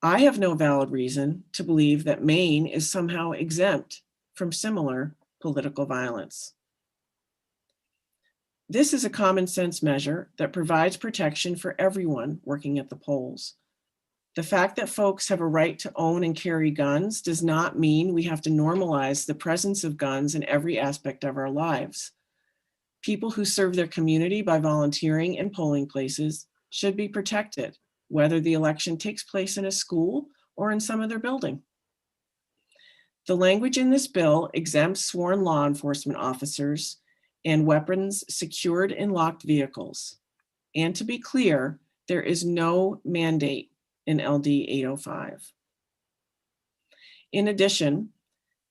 I have no valid reason to believe that Maine is somehow exempt from similar political violence. This is a common sense measure that provides protection for everyone working at the polls. The fact that folks have a right to own and carry guns does not mean we have to normalize the presence of guns in every aspect of our lives. People who serve their community by volunteering in polling places should be protected, whether the election takes place in a school or in some other building. The language in this bill exempts sworn law enforcement officers and weapons secured in locked vehicles. And to be clear, there is no mandate in LD 805. In addition,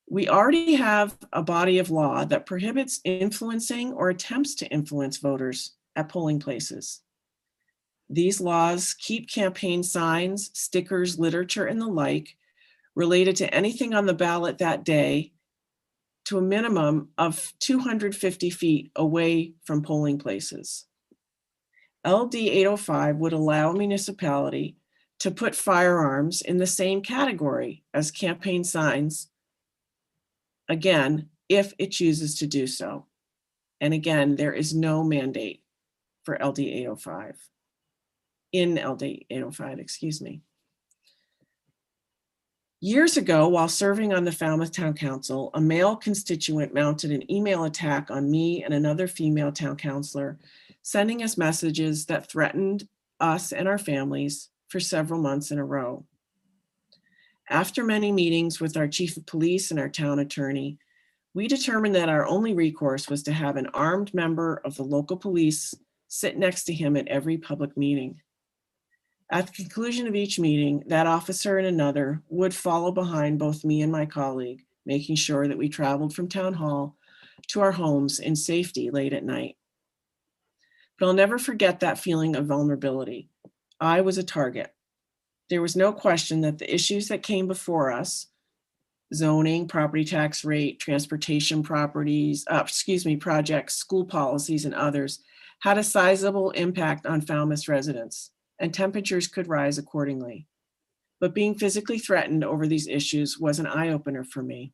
we already have a body of law that prohibits influencing or attempts to influence voters at polling places. These laws keep campaign signs, stickers, literature, and the like related to anything on the ballot that day to a minimum of 250 feet away from polling places. LD 805 would allow a municipality to put firearms in the same category as campaign signs, again, if it chooses to do so. And again, there is no mandate for LD 805, in LD 805, excuse me. Years ago, while serving on the Falmouth Town Council, a male constituent mounted an email attack on me and another female town councilor, sending us messages that threatened us and our families for several months in a row. After many meetings with our chief of police and our town attorney, we determined that our only recourse was to have an armed member of the local police sit next to him at every public meeting. At the conclusion of each meeting, that officer and another would follow behind both me and my colleague, making sure that we traveled from town hall to our homes in safety late at night. But I'll never forget that feeling of vulnerability. I was a target. There was no question that the issues that came before us, zoning, property tax rate, transportation projects, school policies, and others, had a sizable impact on Falmouth residents, and temperatures could rise accordingly. But being physically threatened over these issues was an eye-opener for me.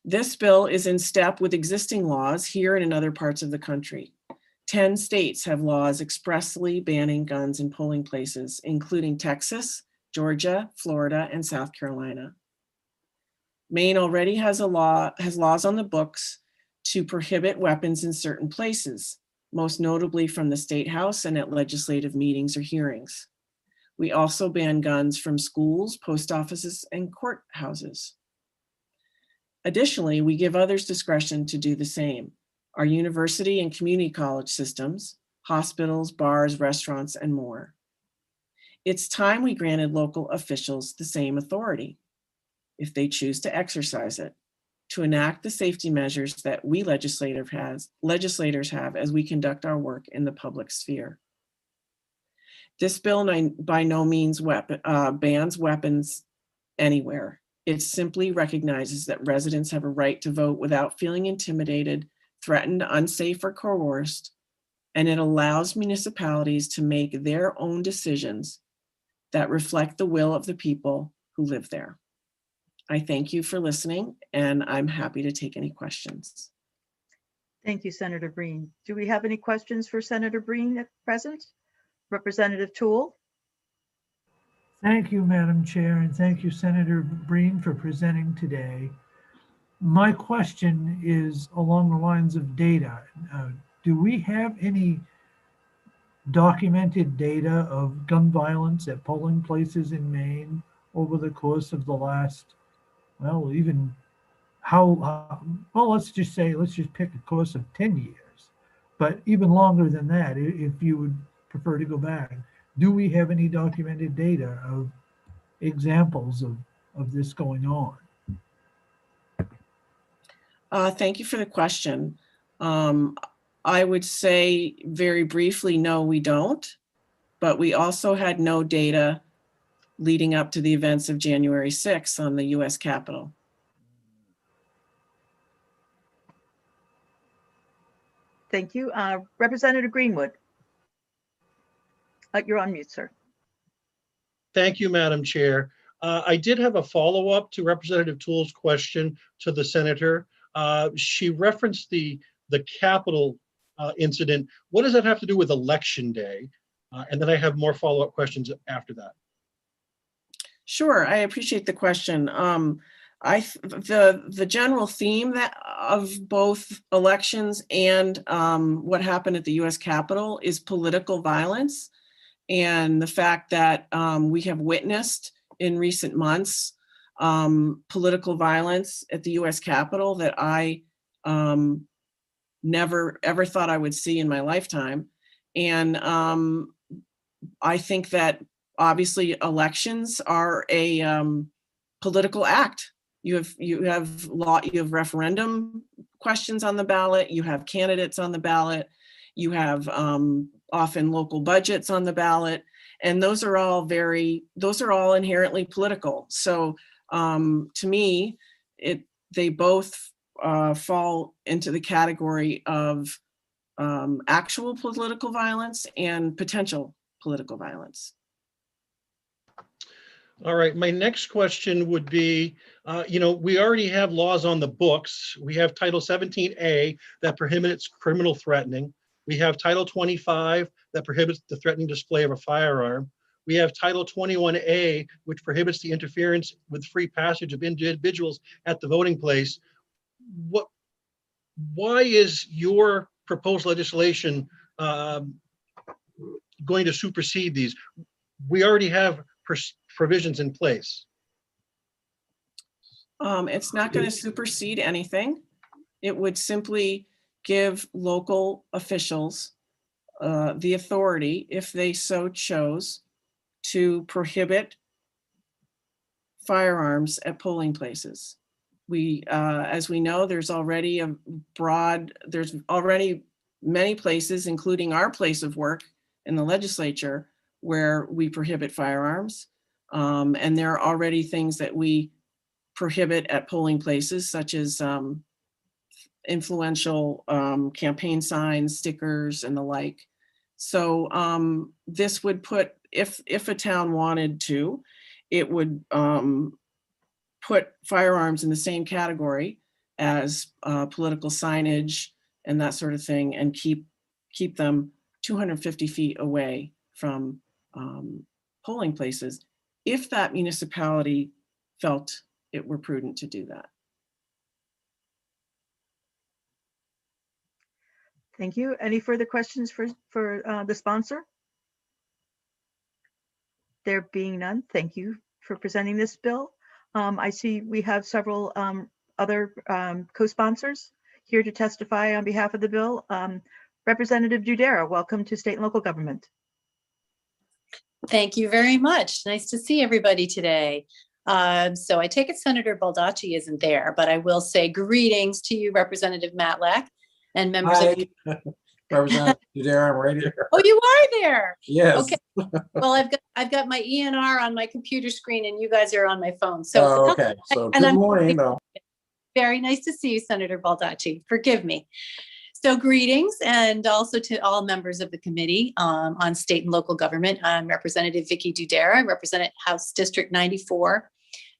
This bill is in step with existing laws here and in other parts of the country. 10 states have laws expressly banning guns in polling places, including Texas, Georgia, Florida, and South Carolina. Maine already has laws on the books to prohibit weapons in certain places, most notably from the State House and at legislative meetings or hearings. We also ban guns from schools, post offices, and courthouses. Additionally, we give others discretion to do the same. Our university and community college systems, hospitals, bars, restaurants, and more. It's time we granted local officials the same authority, if they choose to exercise it, to enact the safety measures that we legislators have as we conduct our work in the public sphere. This bill by no means bans weapons anywhere. It simply recognizes that residents have a right to vote without feeling intimidated, threatened, unsafe, or coerced, and it allows municipalities to make their own decisions that reflect the will of the people who live there. I thank you for listening, and I'm happy to take any questions. Thank you, Senator Breen. Do we have any questions for Senator Breen at present? Representative Toole? Thank you, Madam Chair, and thank you, Senator Breen, for presenting today. My question is along the lines of data. Do we have any documented data of gun violence at polling places in Maine over the course of the last, well, even well, let's just pick a course of 10 years, but even longer than that, if you would prefer to go back. Do we have any documented data of examples of this going on? Thank you for the question. I would say very briefly, no, we don't, but we also had no data leading up to the events of January 6th on the US Capitol. Thank you. Representative Greenwood. You're on mute, sir. Thank you, Madam Chair. I did have a follow-up to Representative Toole's question to the senator. She referenced the Capitol incident. What does that have to do with Election Day? And then I have more follow-up questions after that. Sure, I appreciate the question. The general theme of both elections and what happened at the US Capitol is political violence, and the fact that we have witnessed in recent months political violence at the US Capitol that I never ever thought I would see in my lifetime. And I think that obviously elections are a political act. You have referendum questions on the ballot. You have candidates on the ballot. You have often local budgets on the ballot, and those are all inherently political. So to me, they both fall into the category of actual political violence and potential political violence. All right, my next question would be, we already have laws on the books. We have Title 17A that prohibits criminal threatening. We have Title 25 that prohibits the threatening display of a firearm. We have Title 21A, which prohibits the interference with free passage of individuals at the voting place. Why is your proposed legislation going to supersede these? We already have provisions in place. It's not going to supersede anything. It would simply give local officials the authority, if they so chose, to prohibit firearms at polling places. As we know, there's already many places, including our place of work in the legislature, where we prohibit firearms. And there are already things that we prohibit at polling places, such as influential campaign signs, stickers, and the like. So this would put, if a town wanted to, it would put firearms in the same category as political signage and that sort of thing, and keep them 250 feet away from polling places, if that municipality felt it were prudent to do that. Thank you. Any further questions for the sponsor? There being none, thank you for presenting this bill. I see we have several other co-sponsors here to testify on behalf of the bill. Representative Dudera, welcome to State and Local Government. Thank you very much. Nice to see everybody today. So I take it Senator Baldacci isn't there, but I will say greetings to you, Representative Matlack, and members Hi, of Representative Dudera, I'm right here. Oh, you are there. Yes. Okay. Well, I've got my ENR on my computer screen, and you guys are on my phone. So okay. So good morning, though. Very nice to see you, Senator Baldacci. Forgive me. So greetings, and also to all members of the committee on state and local government. I'm Representative Vicky Dudera. I represent House District 94,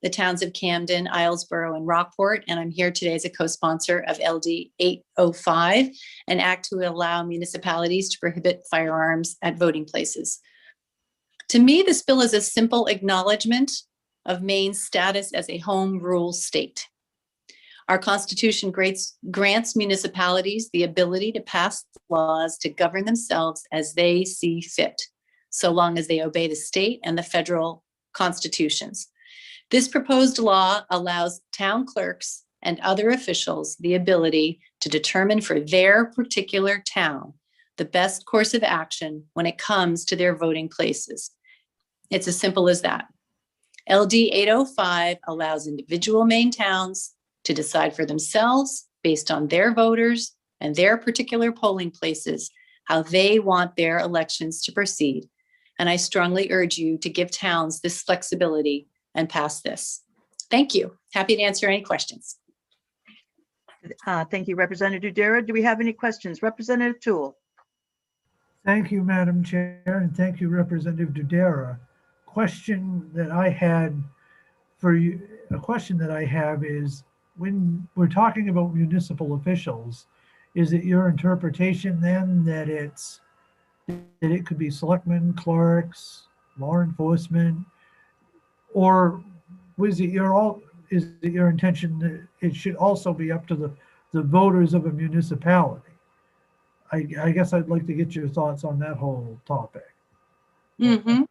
the towns of Camden, Islesboro, and Rockport. And I'm here today as a co-sponsor of LD 805, an act to allow municipalities to prohibit firearms at voting places. To me, this bill is a simple acknowledgement of Maine's status as a home rule state. Our Constitution grants municipalities the ability to pass laws to govern themselves as they see fit, so long as they obey the state and the federal constitutions. This proposed law allows town clerks and other officials the ability to determine for their particular town the best course of action when it comes to their voting places. It's as simple as that. LD 805 allows individual Maine towns to decide for themselves, based on their voters and their particular polling places, how they want their elections to proceed. And I strongly urge you to give towns this flexibility and pass this. Thank you. Happy to answer any questions. Thank you, Representative Dudera. Do we have any questions? Representative Toole. Thank you, Madam Chair, and thank you, Representative Dudera. Question that I had for you, a question that I have is, when we're talking about municipal officials, is it your interpretation then that it could be selectmen, clerks, law enforcement, or is it your intention that it should also be up to the voters of a municipality? I guess I'd like to get your thoughts on that whole topic. Mm-hmm.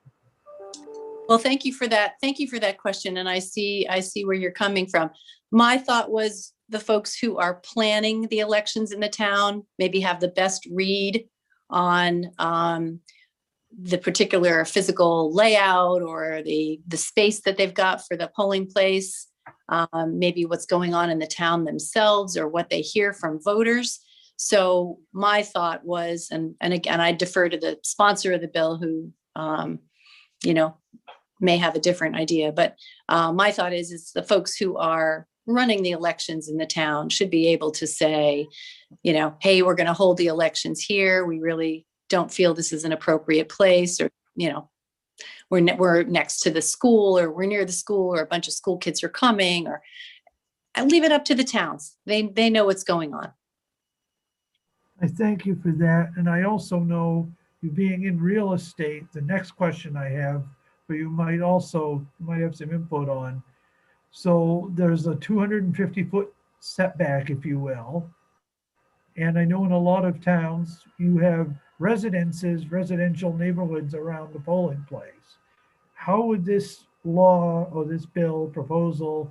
Well, thank you for that. Thank you for that question. And I see where you're coming from. My thought was the folks who are planning the elections in the town maybe have the best read on the particular physical layout or the space that they've got for the polling place, maybe what's going on in the town themselves or what they hear from voters. So my thought was, and again, I defer to the sponsor of the bill who, may have a different idea, but my thought is it's the folks who are running the elections in the town should be able to say, hey, we're going to hold the elections here. We really don't feel this is an appropriate place, or, we're next to the school, or we're near the school, or a bunch of school kids are coming, or I leave it up to the towns. They know what's going on. I thank you for that. And I also know, you being in real estate, the next question I have for you might have some input on. So there's a 250-foot setback, if you will. And I know in a lot of towns, you have residential neighborhoods around the polling place. How would this law or this bill proposal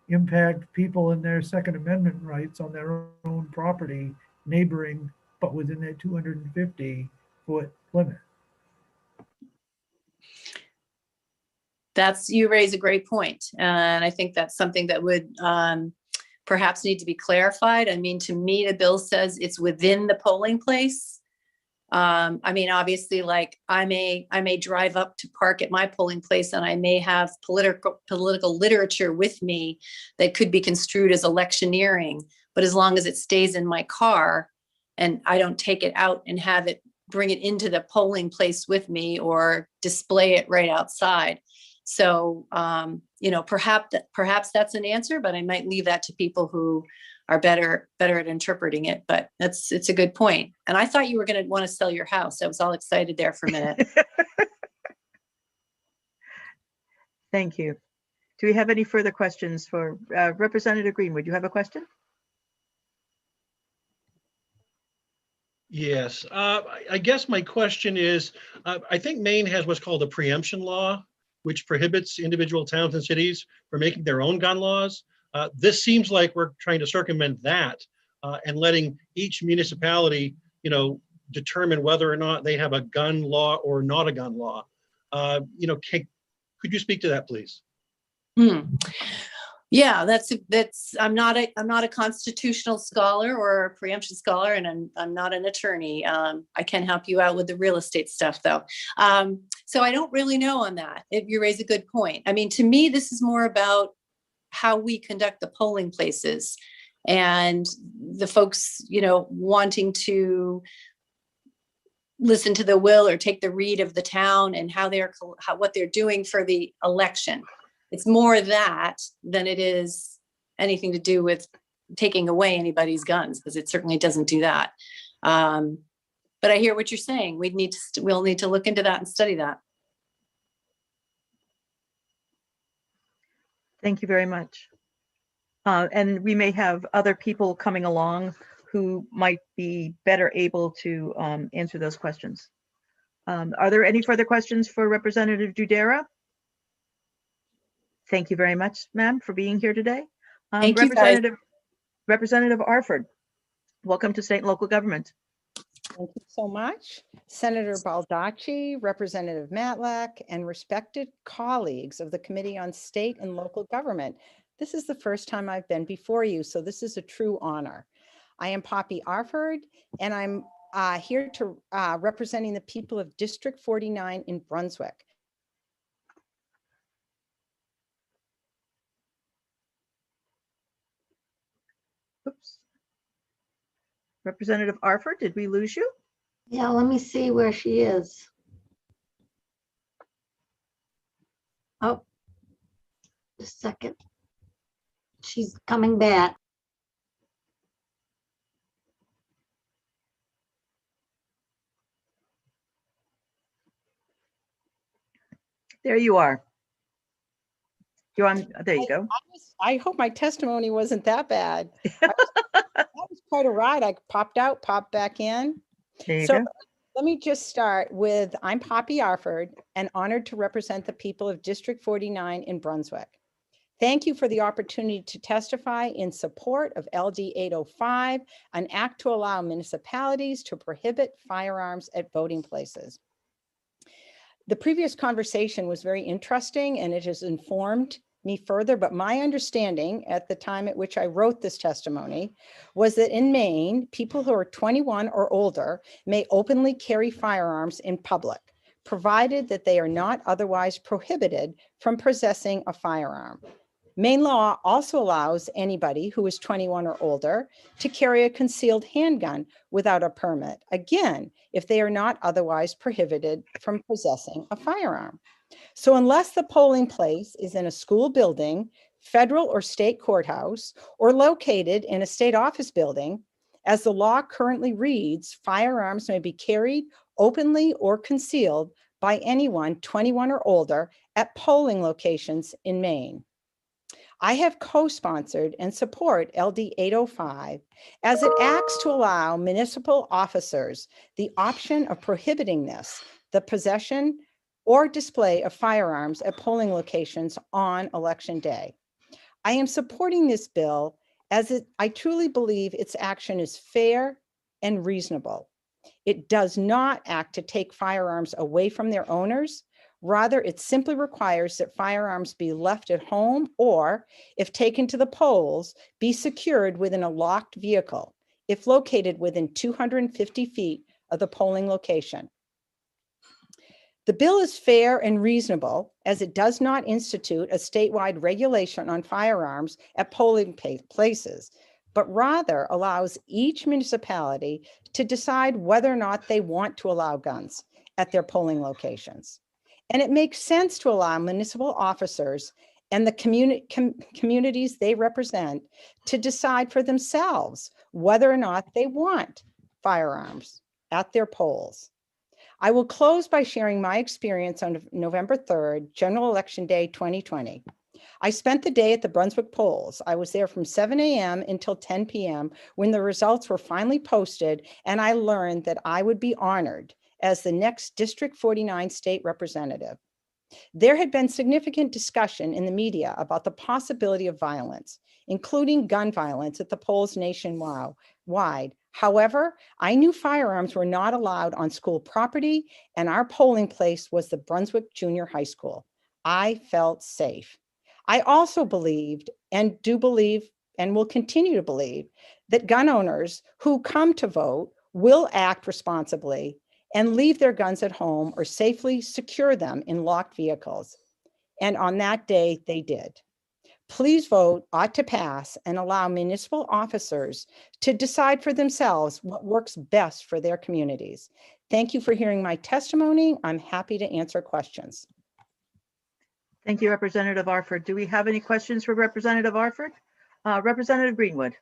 impact people in their Second Amendment rights on their own property, neighboring, but within that 250-foot limit? You raise a great point. And I think that's something that would perhaps need to be clarified. I mean, to me, the bill says it's within the polling place. I mean, obviously, like I may drive up to park at my polling place and I may have political literature with me that could be construed as electioneering, but as long as it stays in my car and I don't take it out and bring it into the polling place with me or display it right outside. So, perhaps that's an answer, but I might leave that to people who are better at interpreting it. But it's a good point. And I thought you were going to want to sell your house. I was all excited there for a minute. Thank you. Do we have any further questions for Representative Greenwood? You have a question? Yes, I guess my question is, I think Maine has what's called a preemption law, which prohibits individual towns and cities from making their own gun laws. This seems like we're trying to circumvent that and letting each municipality, determine whether or not they have a gun law or not a gun law. Could you speak to that, please? Yeah, I'm not a constitutional scholar or a preemption scholar, and I'm not an attorney. I can help you out with the real estate stuff though. So I don't really know on that. You raise a good point. I mean, to me, this is more about how we conduct the polling places and the folks, wanting to listen to the will or take the read of the town and what they're doing for the election. It's more that than it is anything to do with taking away anybody's guns, because it certainly doesn't do that. But I hear what you're saying. We'll need to look into that and study that. Thank you very much. And we may have other people coming along who might be better able to answer those questions. Are there any further questions for Representative Dudera? Thank you very much, ma'am, for being here today. Thank you, guys. Representative Arford, welcome to State and Local Government. Thank you so much. Senator Baldacci, Representative Matlack, and respected colleagues of the Committee on State and Local Government. This is the first time I've been before you, so this is a true honor. I am Poppy Arford, and I'm here to representing the people of District 49 in Brunswick. Oops. Representative Arford, did we lose you? Yeah, let me see where she is. Oh, just a second. She's coming back. There you are. There you go. I hope my testimony wasn't that bad. That was quite a ride. I popped out, popped back in. There you go. Let me just start with, I'm Poppy Arford and honored to represent the people of District 49 in Brunswick. Thank you for the opportunity to testify in support of LD 805, an act to allow municipalities to prohibit firearms at voting places. The previous conversation was very interesting and it has informed me further, but my understanding at the time at which I wrote this testimony was that in Maine, people who are 21 or older may openly carry firearms in public, provided that they are not otherwise prohibited from possessing a firearm. Maine law also allows anybody who is 21 or older to carry a concealed handgun without a permit, again, if they are not otherwise prohibited from possessing a firearm. So unless the polling place is in a school building, federal or state courthouse, or located in a state office building, as the law currently reads, firearms may be carried openly or concealed by anyone 21 or older at polling locations in Maine. I have co-sponsored and support LD 805 as it acts to allow municipal officers the option of prohibiting this, the possession or display of firearms at polling locations on election day. I am supporting this bill as I truly believe its action is fair and reasonable. It does not act to take firearms away from their owners. Rather, it simply requires that firearms be left at home or, if taken to the polls, be secured within a locked vehicle if located within 250 feet of the polling location. The bill is fair and reasonable as it does not institute a statewide regulation on firearms at polling places, but rather allows each municipality to decide whether or not they want to allow guns at their polling locations. And it makes sense to allow municipal officers and the communities they represent to decide for themselves whether or not they want firearms at their polls. I will close by sharing my experience on November 3rd, General Election Day 2020. I spent the day at the Brunswick polls. I was there from 7 a.m. until 10 p.m. when the results were finally posted, and I learned that I would be honored as the next District 49 state representative. There had been significant discussion in the media about the possibility of violence, including gun violence at the polls nationwide. However, I knew firearms were not allowed on school property, and our polling place was the Brunswick Junior High School. I felt safe. I also believed and do believe and will continue to believe that gun owners who come to vote will act responsibly and leave their guns at home or safely secure them in locked vehicles. And on that day, they did. Please vote ought to pass and allow municipal officers to decide for themselves what works best for their communities. Thank you for hearing my testimony. I'm happy to answer questions. Thank you, Representative Arford. Do we have any questions for Representative Arford? Representative Greenwood.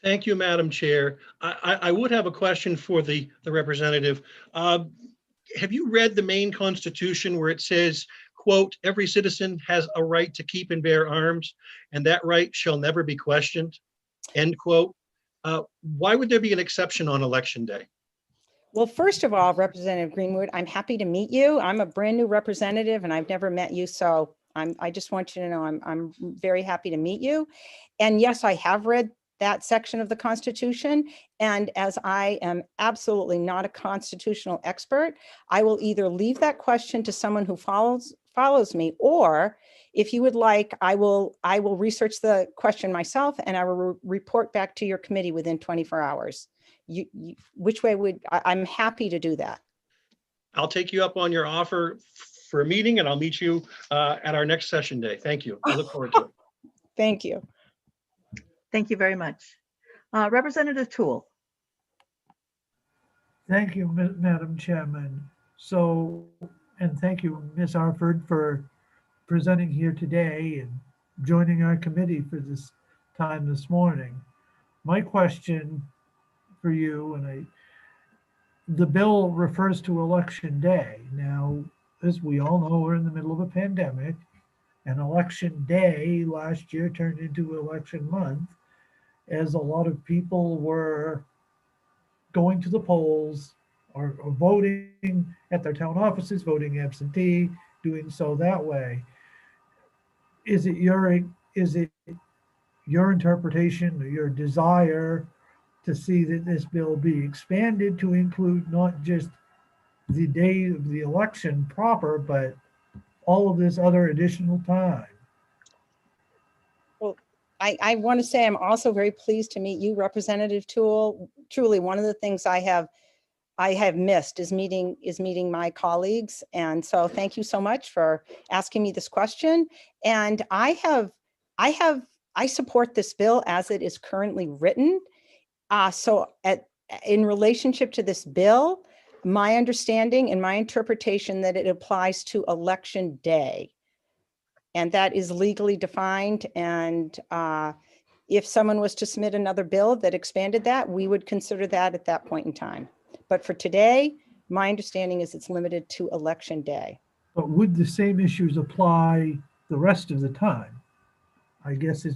Thank you, Madam Chair. I would have a question for the representative. Have you read the Maine Constitution where it says, quote, every citizen has a right to keep and bear arms, and that right shall never be questioned, end quote? Why would there be an exception on Election Day? Well, first of all, Representative Greenwood, I'm happy to meet you. I'm a brand new representative and I've never met you. So I just want you to know I'm very happy to meet you. And yes, I have read that section of the Constitution. And as I am absolutely not a constitutional expert, I will either leave that question to someone who follows me, or if you would like, I will research the question myself and I will report back to your committee within 24 hours. Which way would, I'm happy to do that. I'll take you up on your offer for a meeting and I'll meet you at our next session day. Thank you. I look forward to it. Thank you. Thank you very much. Representative Toole. Thank you, Madam Chairman. So, and thank you, Ms. Arford, for presenting here today and joining our committee for this time this morning. My question for you, and the bill refers to Election Day. Now, as we all know, we're in the middle of a pandemic, and Election Day last year turned into election month, as a lot of people were going to the polls are voting at their town offices, voting absentee, doing so that way. Is it your interpretation or your desire to see that this bill be expanded to include not just the day of the election proper, but all of this other additional time? Well, I want to say I'm also very pleased to meet you, Representative Toole. Truly, one of the things I have missed is meeting my colleagues. And so thank you so much for asking me this question. And I support this bill as it is currently written. In relationship to this bill, my understanding and my interpretation that it applies to election day. And that is legally defined. And if someone was to submit another bill that expanded that, we would consider that at that point in time. But for today, my understanding is it's limited to election day. But would the same issues apply the rest of the time? I guess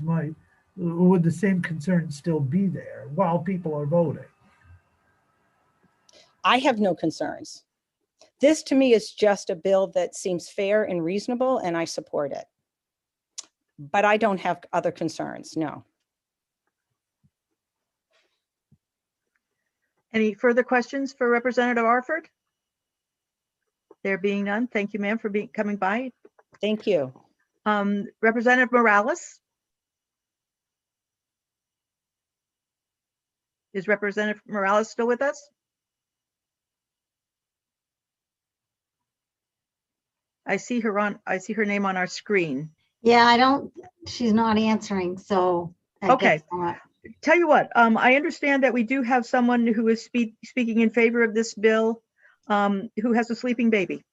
would the same concerns still be there while people are voting? I have no concerns. This to me is just a bill that seems fair and reasonable, and I support it. But I don't have other concerns, no. Any further questions for Representative Arford? There being none, thank you, ma'am, for coming by. Thank you. Representative Morales? Is Representative Morales still with us? I see her name on our screen. Yeah, she's not answering, so. I Okay. guess not. Tell you what, I understand that we do have someone who is speaking in favor of this bill, who has a sleeping baby.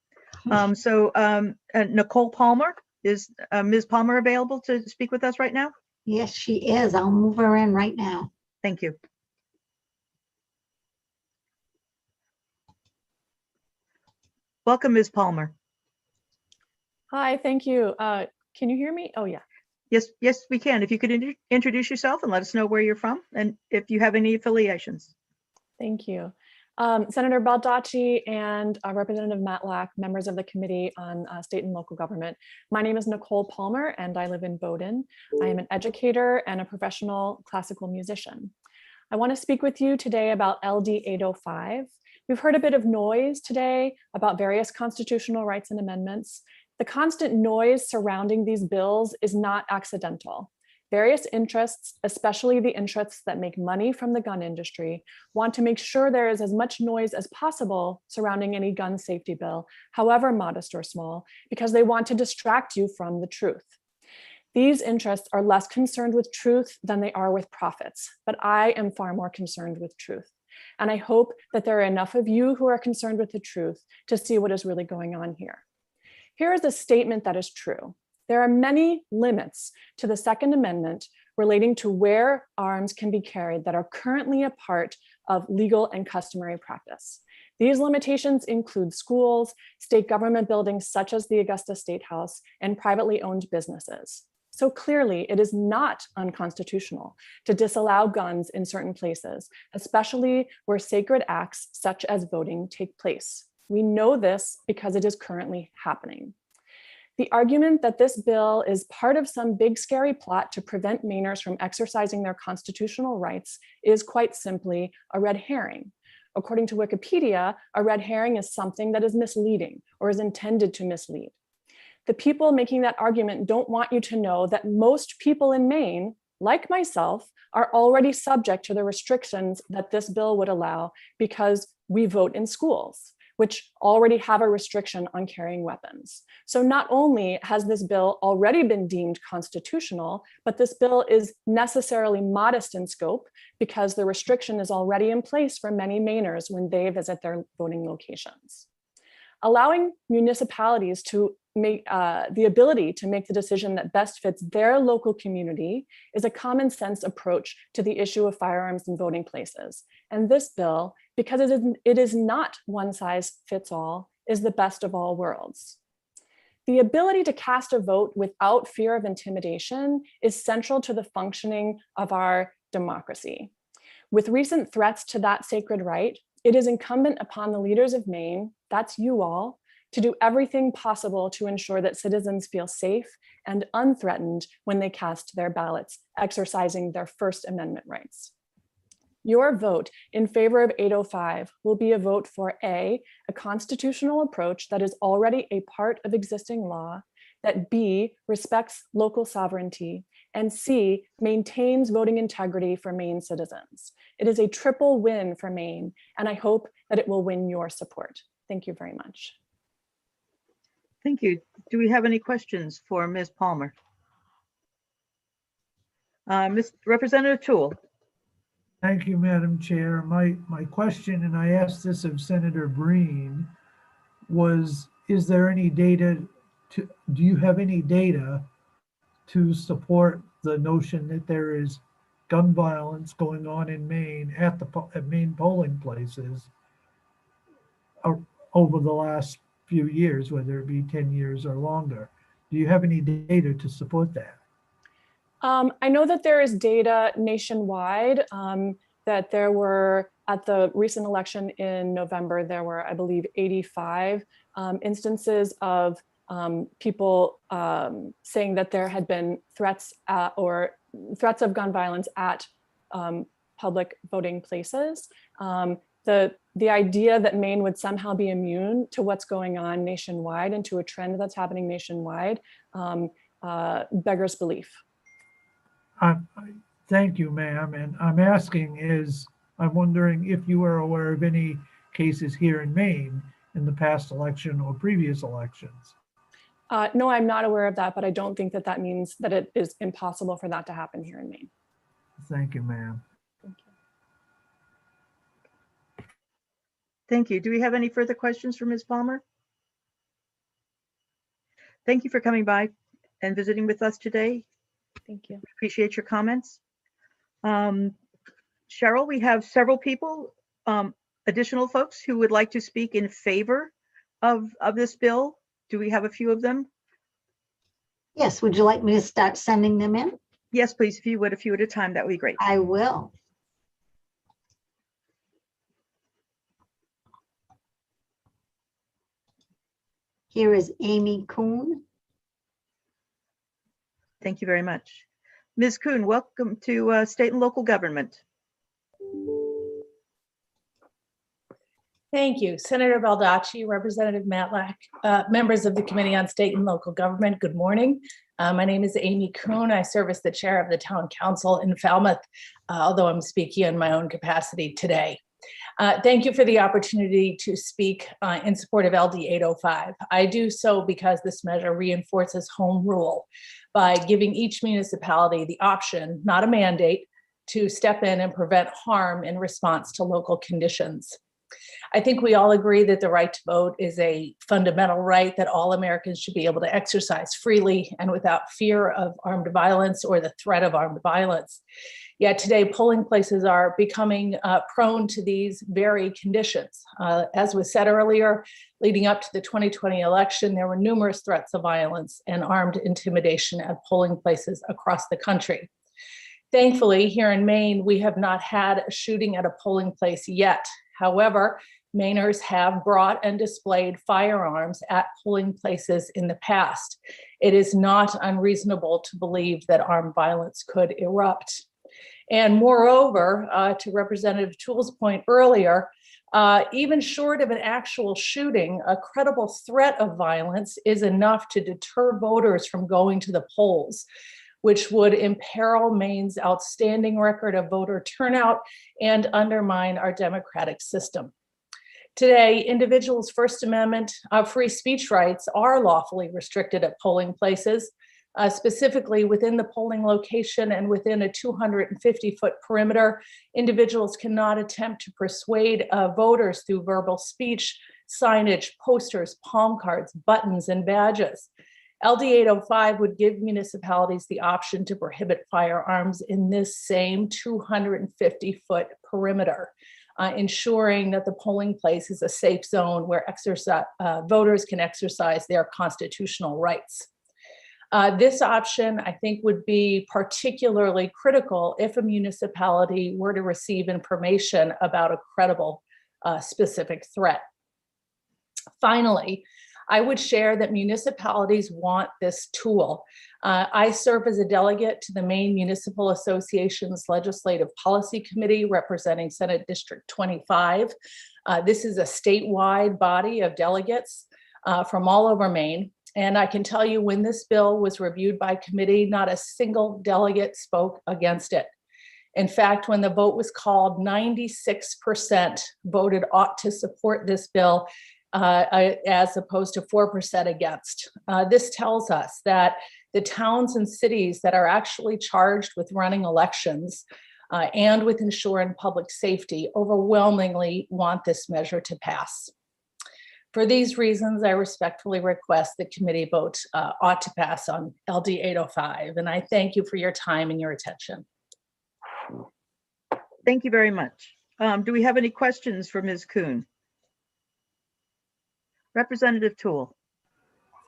Nicole Palmer, is Ms. Palmer available to speak with us right now? Yes, she is. I'll move her in right now. Thank you. Welcome, Ms. Palmer. Hi, thank you. Can you hear me? Oh, yeah. Yes, we can. If you could introduce yourself and let us know where you're from and if you have any affiliations. Thank you. Senator Baldacci and Representative Matlack, members of the Committee on State and Local Government. My name is Nicole Palmer and I live in Bowdoin. I am an educator and a professional classical musician. I want to speak with you today about LD 805. We've heard a bit of noise today about various constitutional rights and amendments. The constant noise surrounding these bills is not accidental. Various interests, especially the interests that make money from the gun industry, want to make sure there is as much noise as possible surrounding any gun safety bill, however modest or small, because they want to distract you from the truth. These interests are less concerned with truth than they are with profits, but I am far more concerned with truth. And I hope that there are enough of you who are concerned with the truth to see what is really going on here. Here is a statement that is true. There are many limits to the Second Amendment relating to where arms can be carried that are currently a part of legal and customary practice. These limitations include schools, state government buildings such as the Augusta State House, and privately owned businesses. So clearly, it is not unconstitutional to disallow guns in certain places, especially where sacred acts such as voting take place. We know this because it is currently happening. The argument that this bill is part of some big scary plot to prevent Mainers from exercising their constitutional rights is quite simply a red herring. According to Wikipedia, a red herring is something that is misleading or is intended to mislead. The people making that argument don't want you to know that most people in Maine, like myself, are already subject to the restrictions that this bill would allow because we vote in schools, which already have a restriction on carrying weapons. So not only has this bill already been deemed constitutional, but this bill is necessarily modest in scope because the restriction is already in place for many Mainers when they visit their voting locations. Allowing municipalities to make the ability to make the decision that best fits their local community is a common sense approach to the issue of firearms in voting places. And this bill, because it is not one size fits all, is the best of all worlds. The ability to cast a vote without fear of intimidation is central to the functioning of our democracy. With recent threats to that sacred right, It is incumbent upon the leaders of Maine, that's you all, to do everything possible to ensure that citizens feel safe and unthreatened when they cast their ballots, exercising their First Amendment rights. Your vote in favor of 805 will be a vote for A, a constitutional approach that is already a part of existing law, that B, respects local sovereignty, and C, maintains voting integrity for Maine citizens. It is a triple win for Maine, and I hope that it will win your support. Thank you very much. Thank you. Do we have any questions for Ms. Palmer? Representative Toole. Thank you, Madam Chair. My question, and I asked this of Senator Breen, was, is there any data do you have any data to support the notion that there is gun violence going on in Maine at Maine polling places over the last few years, whether it be 10 years or longer? Do you have any data to support that? I know that there is data nationwide, that there were, at the recent election in November, there were, I believe, 85 instances of people saying that there had been threats or threats of gun violence at public voting places. The idea that Maine would somehow be immune to what's going on nationwide and to a trend that's happening nationwide beggars belief. Thank you, ma'am. And I'm wondering if you are aware of any cases here in Maine in the past election or previous elections. No, I'm not aware of that, but I don't think that that means that it is impossible for that to happen here in Maine. Thank you, ma'am. Thank you. Do we have any further questions for Ms. Palmer? Thank you for coming by and visiting with us today. Thank you. Appreciate your comments. Cheryl, we have several people, additional folks who would like to speak in favor of this bill. Do we have a few of them? Yes, would you like me to start sending them in? Yes, please, if you would, a few at a time, that would be great. I will. Here is Amy Kuhn. Thank you very much. Ms. Kuhn, welcome to State and Local Government. Thank you. Senator Baldacci, Representative Matlack, members of the Committee on State and Local Government, good morning. My name is Amy Kuhn. I serve as the chair of the Town Council in Falmouth, although I'm speaking in my own capacity today. Thank you for the opportunity to speak in support of LD 805. I do so because this measure reinforces home rule by giving each municipality the option, not a mandate, to step in and prevent harm in response to local conditions. I think we all agree that the right to vote is a fundamental right that all Americans should be able to exercise freely and without fear of armed violence or the threat of armed violence. Yet today, polling places are becoming prone to these very conditions. As was said earlier, leading up to the 2020 election, there were numerous threats of violence and armed intimidation at polling places across the country. Thankfully, here in Maine, we have not had a shooting at a polling place yet. However, Mainers have brought and displayed firearms at polling places in the past. It is not unreasonable to believe that armed violence could erupt. And moreover, to Representative Toole's point earlier, even short of an actual shooting, a credible threat of violence is enough to deter voters from going to the polls, which would imperil Maine's outstanding record of voter turnout and undermine our democratic system. Today, individuals' First Amendment free speech rights are lawfully restricted at polling places, specifically within the polling location and within a 250-foot perimeter. Individuals cannot attempt to persuade voters through verbal speech, signage, posters, palm cards, buttons, and badges. LD 805 would give municipalities the option to prohibit firearms in this same 250-foot perimeter, ensuring that the polling place is a safe zone where voters can exercise their constitutional rights. This option, I think, would be particularly critical if a municipality were to receive information about a credible specific threat. Finally, I would share that municipalities want this tool. I serve as a delegate to the Maine Municipal Association's Legislative Policy Committee representing Senate District 25. This is a statewide body of delegates from all over Maine. And I can tell you, when this bill was reviewed by committee, not a single delegate spoke against it. In fact, when the vote was called, 96% voted ought to support this bill, as opposed to 4% against. This tells us that the towns and cities that are actually charged with running elections and with ensuring public safety overwhelmingly want this measure to pass. For these reasons, I respectfully request the committee vote ought to pass on LD 805. And I thank you for your time and your attention. Thank you very much. Do we have any questions for Ms. Kuhn? Representative Toole.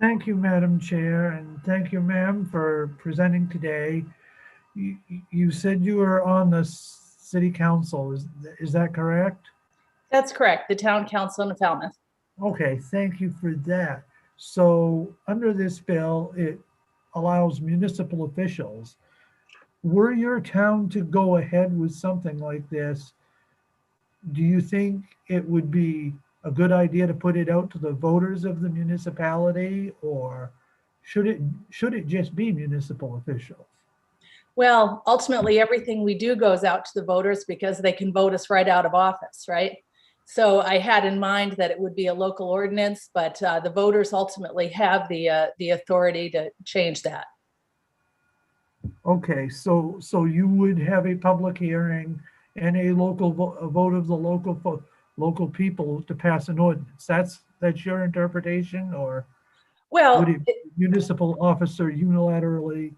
Thank you, Madam Chair, and thank you, ma'am, for presenting today. You said you were on the city council. Is that correct? That's correct. The town council in Falmouth. Okay, thank you for that. So under this bill, it allows municipal officials. Were your town to go ahead with something like this, do you think it would be a good idea to put it out to the voters of the municipality, or should it just be municipal officials? Well, ultimately, everything we do goes out to the voters because they can vote us right out of office, right? So I had in mind that it would be a local ordinance, but the voters ultimately have the authority to change that. Okay, so you would have a public hearing and a vote of the local people to pass an ordinance. That's your interpretation, or well, would it be municipal officer unilaterally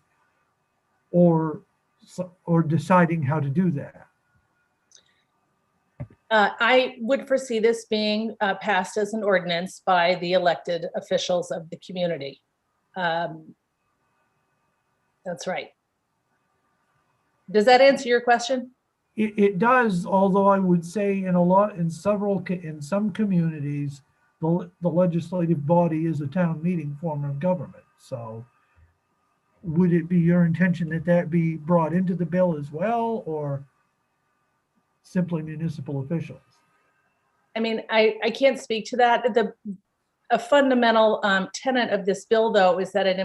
or deciding how to do that? I would foresee this being passed as an ordinance by the elected officials of the community. That's right. Does that answer your question? It does, although I would say in some communities, the legislative body is a town meeting form of government. So would it be your intention that that be brought into the bill as well, or simply municipal officials? I mean, I can't speak to that. A fundamental tenet of this bill, though, is that it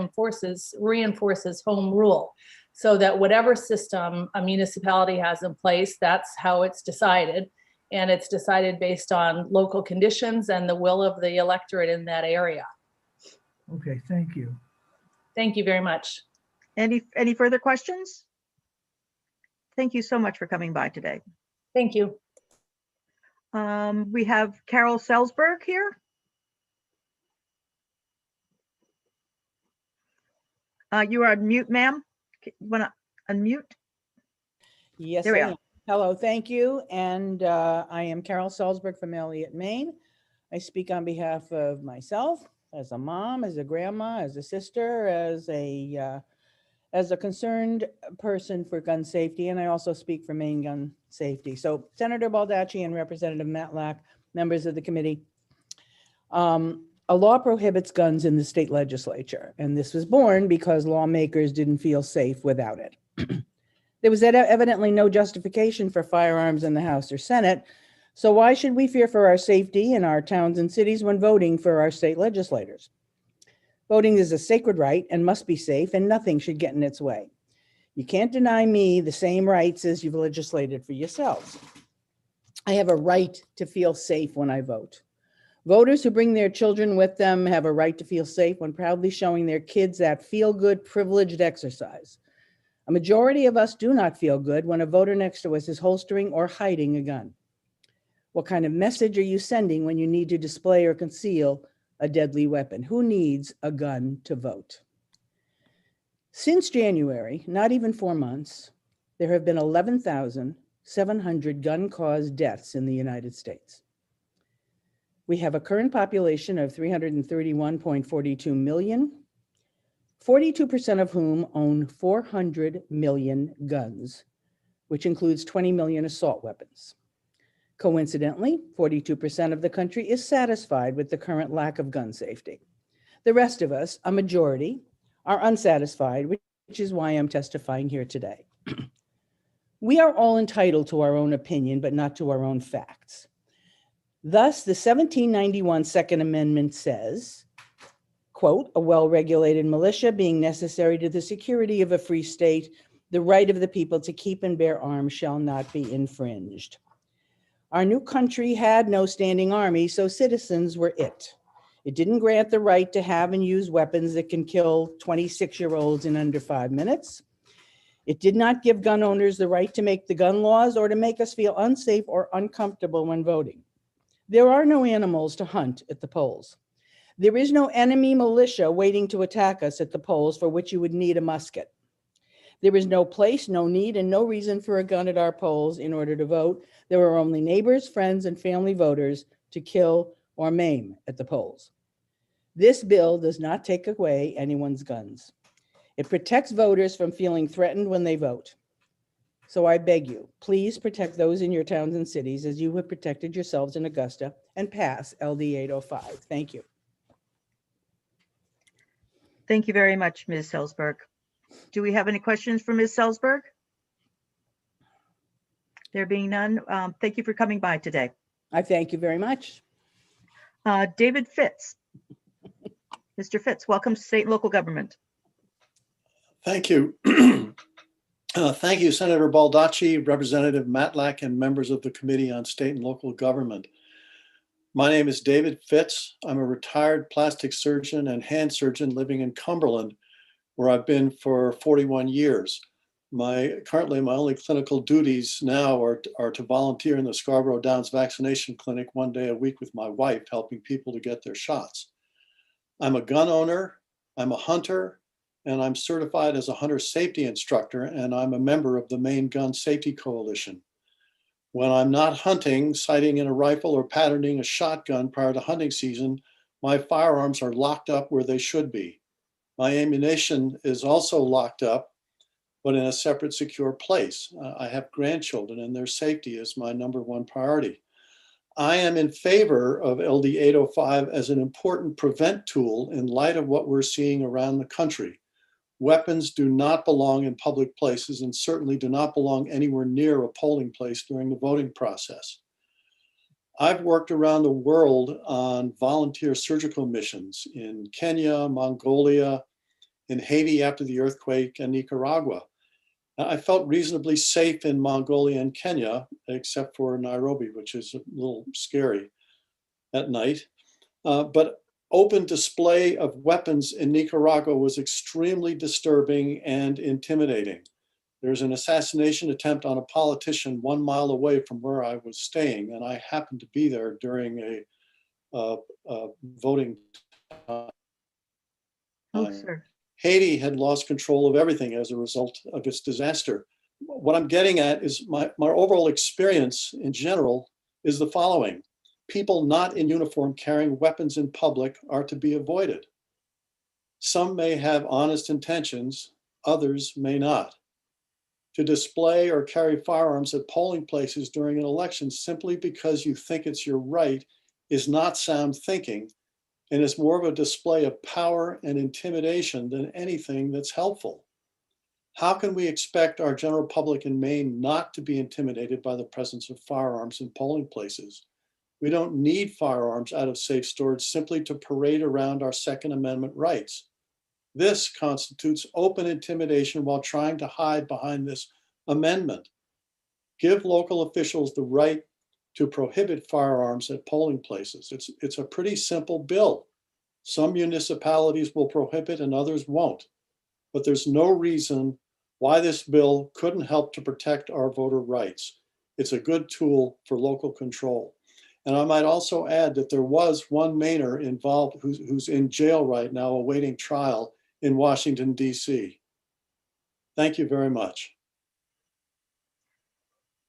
reinforces home rule, so that whatever system a municipality has in place, that's how it's decided. And it's decided based on local conditions and the will of the electorate in that area. Okay, thank you. Thank you very much. Any further questions? Thank you so much for coming by today. Thank you. We have Carol Selsberg here. You are on mute, ma'am. You want to unmute? Yes, There we I are. am. Hello, thank you. And I am Carol Salzberg from Elliott, Maine. I speak on behalf of myself as a mom, as a grandma, as a sister, as a concerned person for gun safety, and I also speak for Maine gun safety. So Senator Baldacci and Representative Matlack, members of the committee, a law prohibits guns in the state legislature, and this was born because lawmakers didn't feel safe without it. There was evidently no justification for firearms in the House or Senate, so why should we fear for our safety in our towns and cities when voting for our state legislators? Voting is a sacred right and must be safe, and nothing should get in its way. You can't deny me the same rights as you've legislated for yourselves. I have a right to feel safe when I vote. Voters who bring their children with them have a right to feel safe when proudly showing their kids that feel-good, privileged exercise. A majority of us do not feel good when a voter next to us is holstering or hiding a gun. What kind of message are you sending when you need to display or conceal a deadly weapon? Who needs a gun to vote? Since January, not even 4 months, there have been 11,700 gun-caused deaths in the United States. We have a current population of 331.42 million, 42% of whom own 400 million guns, which includes 20 million assault weapons. Coincidentally, 42% of the country is satisfied with the current lack of gun safety. The rest of us, a majority, are unsatisfied, which is why I'm testifying here today. We are all entitled to our own opinion, but not to our own facts. Thus, the 1791 Second Amendment says, quote, "A well-regulated militia being necessary to the security of a free state, the right of the people to keep and bear arms shall not be infringed." Our new country had no standing army, so citizens were it. It didn't grant the right to have and use weapons that can kill 26-year-olds in under 5 minutes. It did not give gun owners the right to make the gun laws or to make us feel unsafe or uncomfortable when voting. There are no animals to hunt at the polls. There is no enemy militia waiting to attack us at the polls for which you would need a musket. There is no place, no need, and no reason for a gun at our polls in order to vote. There are only neighbors, friends, and family voters to kill or maim at the polls. This bill does not take away anyone's guns. It protects voters from feeling threatened when they vote. So I beg you, please protect those in your towns and cities as you have protected yourselves in Augusta and pass LD 805. Thank you. Thank you very much, Ms. Selsberg. Do we have any questions for Ms. Selsberg? There being none, thank you for coming by today. I thank you very much. David Fitz. Mr. Fitz, welcome to State and Local Government. Thank you. Thank you, Senator Baldacci, Representative Matlack, and members of the Committee on State and Local Government. My name is David Fitz. I'm a retired plastic surgeon and hand surgeon living in Cumberland, where I've been for 41 years. Currently, my only clinical duties now are to volunteer in the Scarborough Downs Vaccination Clinic 1 day a week with my wife, helping people to get their shots. I'm a gun owner, I'm a hunter, and I'm certified as a hunter safety instructor, and I'm a member of the Maine Gun Safety Coalition. When I'm not hunting, sighting in a rifle, or patterning a shotgun prior to hunting season, my firearms are locked up where they should be. My ammunition is also locked up, but in a separate, secure place. I have grandchildren, and their safety is my #1 priority. I am in favor of LD 805 as an important prevent tool in light of what we're seeing around the country. Weapons do not belong in public places and certainly do not belong anywhere near a polling place during the voting process. I've worked around the world on volunteer surgical missions in Kenya, Mongolia, in Haiti after the earthquake, and Nicaragua. I felt reasonably safe in Mongolia and Kenya, except for Nairobi, which is a little scary at night. But open display of weapons in Nicaragua was extremely disturbing and intimidating. There's an assassination attempt on a politician 1 mile away from where I was staying, and I happened to be there during a voting time. Oh, sir. Haiti had lost control of everything as a result of its disaster. What I'm getting at is my overall experience in general is the following. People not in uniform carrying weapons in public are to be avoided. Some may have honest intentions, others may not. To display or carry firearms at polling places during an election simply because you think it's your right is not sound thinking, and is more of a display of power and intimidation than anything that's helpful. How can we expect our general public in Maine not to be intimidated by the presence of firearms in polling places? We don't need firearms out of safe storage simply to parade around our Second Amendment rights. This constitutes open intimidation while trying to hide behind this amendment. Give local officials the right to prohibit firearms at polling places. It's a pretty simple bill. Some municipalities will prohibit and others won't. But there's no reason why this bill couldn't help to protect our voter rights. It's a good tool for local control. And I might also add that there was one Mainer involved who's in jail right now awaiting trial in Washington, D.C. Thank you very much.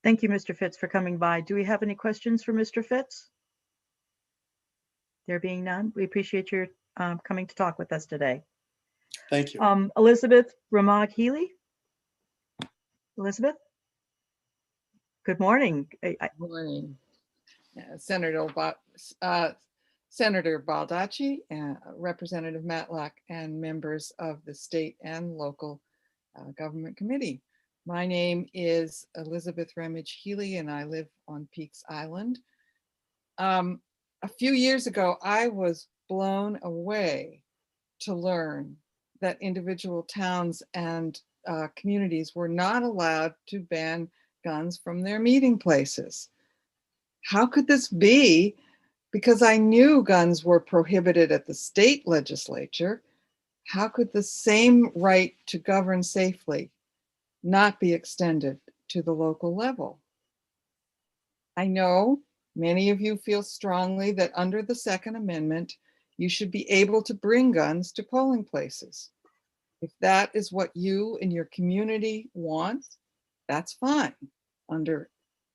Thank you, Mr. Fitz, for coming by. Do we have any questions for Mr. Fitz? There being none, we appreciate your coming to talk with us today. Thank you. Elizabeth Ramag Healy. Elizabeth? Good morning. Good morning. Senator Baldacci, Representative Matlack, and members of the state and local government committee. My name is Elizabeth Remage Healy, and I live on Peaks Island. A few years ago, I was blown away to learn that individual towns and communities were not allowed to ban guns from their meeting places. How could this be? Because I knew guns were prohibited at the state legislature. How could the same right to govern safely not be extended to the local level? I know many of you feel strongly that under the Second Amendment, you should be able to bring guns to polling places. If that is what you and your community want, that's fine under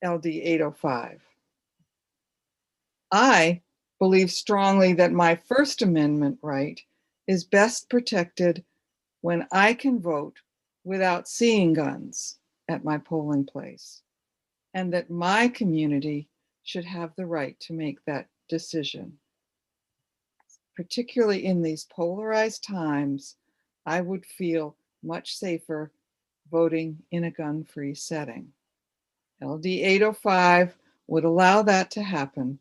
LD 805. I believe strongly that my First Amendment right is best protected when I can vote without seeing guns at my polling place, and that my community should have the right to make that decision. Particularly in these polarized times, I would feel much safer voting in a gun-free setting. LD 805 would allow that to happen,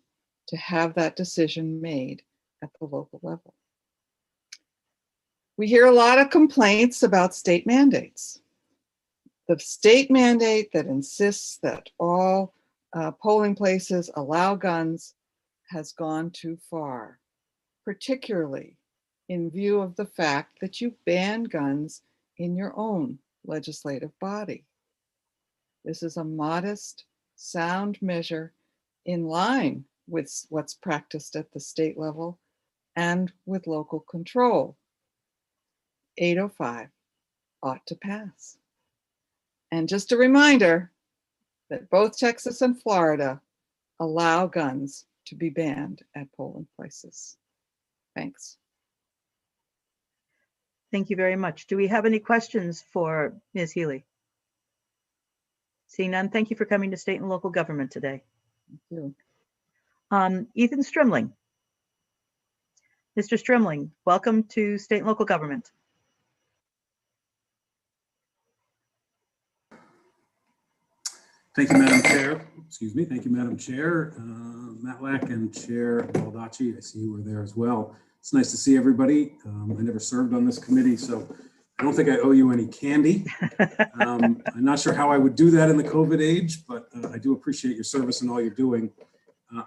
to have that decision made at the local level. We hear a lot of complaints about state mandates. The state mandate that insists that all polling places allow guns has gone too far, particularly in view of the fact that you ban guns in your own legislative body. This is a modest, sound measure in line with what's practiced at the state level and with local control. 805 ought to pass. And just a reminder that both Texas and Florida allow guns to be banned at polling places. Thanks. Thank you very much. Do we have any questions for Ms. Healy? Seeing none, thank you for coming to State and Local Government today. Thank you. Ethan Strimling. Mr. Strimling, welcome to State and Local Government. Thank you, Madam Chair. Excuse me. Thank you, Madam Chair. Matlack and Chair Baldacci, I see you were there as well. It's nice to see everybody. I never served on this committee, so I don't think I owe you any candy. I'm not sure how I would do that in the COVID age, but I do appreciate your service and all you're doing.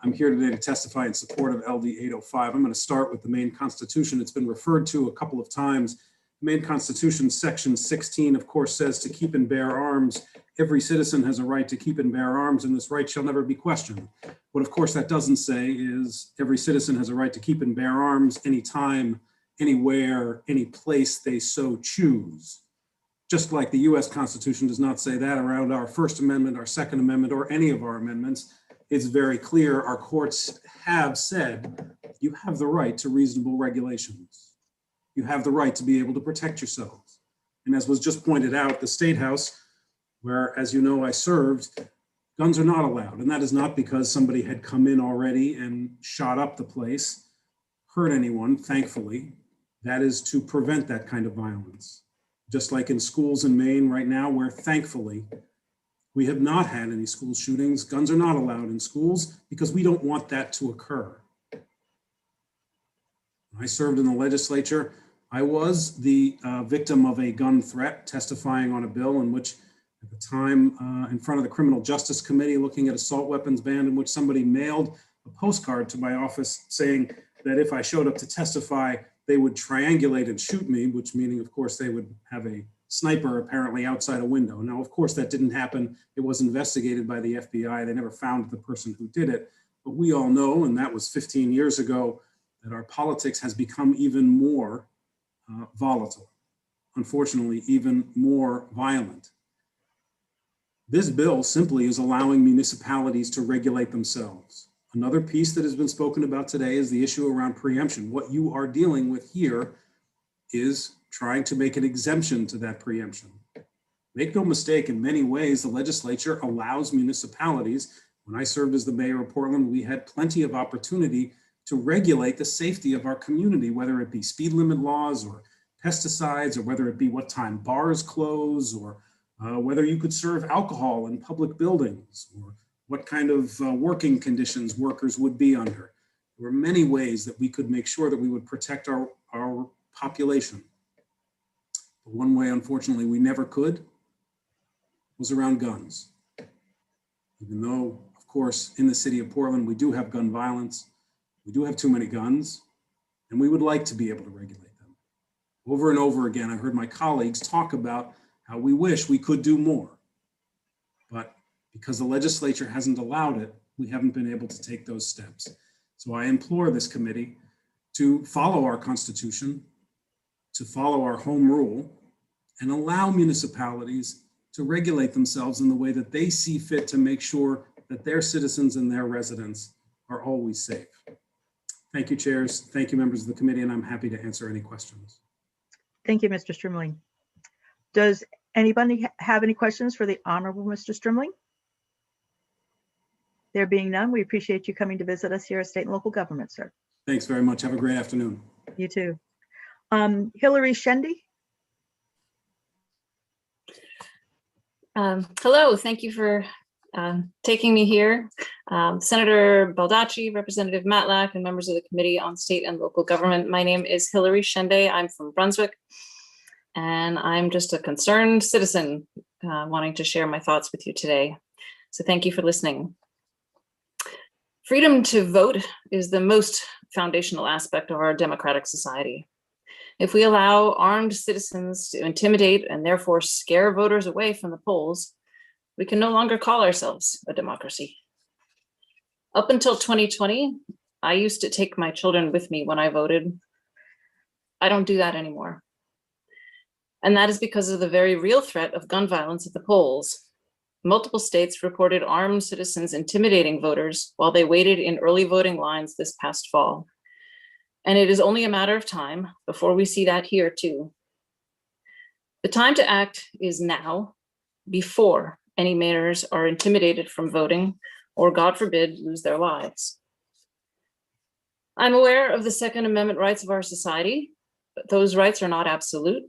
I'm here today to testify in support of LD 805. I'm going to start with the Maine Constitution. It's been referred to a couple of times. The Maine Constitution, section 16, of course, says to keep and bear arms. Every citizen has a right to keep and bear arms, and this right shall never be questioned. What, of course, that doesn't say is every citizen has a right to keep and bear arms anytime, anywhere, any place they so choose. Just like the US Constitution does not say that around our First Amendment, our Second Amendment, or any of our amendments. It's very clear our courts have said you have the right to reasonable regulations. You have the right to be able to protect yourselves. And as was just pointed out, the State House, where, as you know, I served, guns are not allowed. And that is not because somebody had come in already and shot up the place, hurt anyone, thankfully. That is to prevent that kind of violence. Just like in schools in Maine right now, where thankfully we have not had any school shootings. Guns are not allowed in schools because we don't want that to occur. I served in the legislature. I was the victim of a gun threat, testifying on a bill in which, at the time, in front of the Criminal Justice Committee, looking at assault weapons ban, in which somebody mailed a postcard to my office saying that if I showed up to testify, they would triangulate and shoot me, which meaning, of course, they would have a sniper apparently outside a window. Now, of course, that didn't happen. It was investigated by the FBI. They never found the person who did it. But we all know, and that was 15 years ago, that our politics has become even more volatile, unfortunately, even more violent. This bill simply is allowing municipalities to regulate themselves. Another piece that has been spoken about today is the issue around preemption. What you are dealing with here is trying to make an exemption to that preemption. Make no mistake, in many ways, the legislature allows municipalities When I served as the mayor of Portland, we had plenty of opportunity to regulate the safety of our community, whether it be speed limit laws or pesticides, or whether it be what time bars close, or whether you could serve alcohol in public buildings, or what kind of working conditions workers would be under. There were many ways that we could make sure that we would protect our population. But one way, unfortunately, we never could was around guns. Even though, of course, in the city of Portland, we do have gun violence, we do have too many guns, and we would like to be able to regulate them. Over and over again, I heard my colleagues talk about how we wish we could do more. But because the legislature hasn't allowed it, we haven't been able to take those steps. So I implore this committee to follow our Constitution, to follow our home rule, and allow municipalities to regulate themselves in the way that they see fit to make sure that their citizens and their residents are always safe. Thank you, chairs. Thank you, members of the committee, and I'm happy to answer any questions. Thank you, Mr. Strimling. Does anybody have any questions for the Honorable Mr. Strimling? There being none, we appreciate you coming to visit us here at State and Local Government, sir. Thanks very much. Have a great afternoon. You too. Hillary Shendy. Hello, thank you for taking me here. Senator Baldacci, Representative Matlack, and members of the Committee on State and Local Government. My name is Hillary Shende. I'm from Brunswick, and I'm just a concerned citizen wanting to share my thoughts with you today. So thank you for listening. Freedom to vote is the most foundational aspect of our democratic society. If we allow armed citizens to intimidate and therefore scare voters away from the polls, we can no longer call ourselves a democracy. Up until 2020, I used to take my children with me when I voted. I don't do that anymore. And that is because of the very real threat of gun violence at the polls. Multiple states reported armed citizens intimidating voters while they waited in early voting lines this past fall. And it is only a matter of time before we see that here too. The time to act is now, before any Mainers are intimidated from voting or, God forbid, lose their lives. I'm aware of the Second Amendment rights of our society, but those rights are not absolute.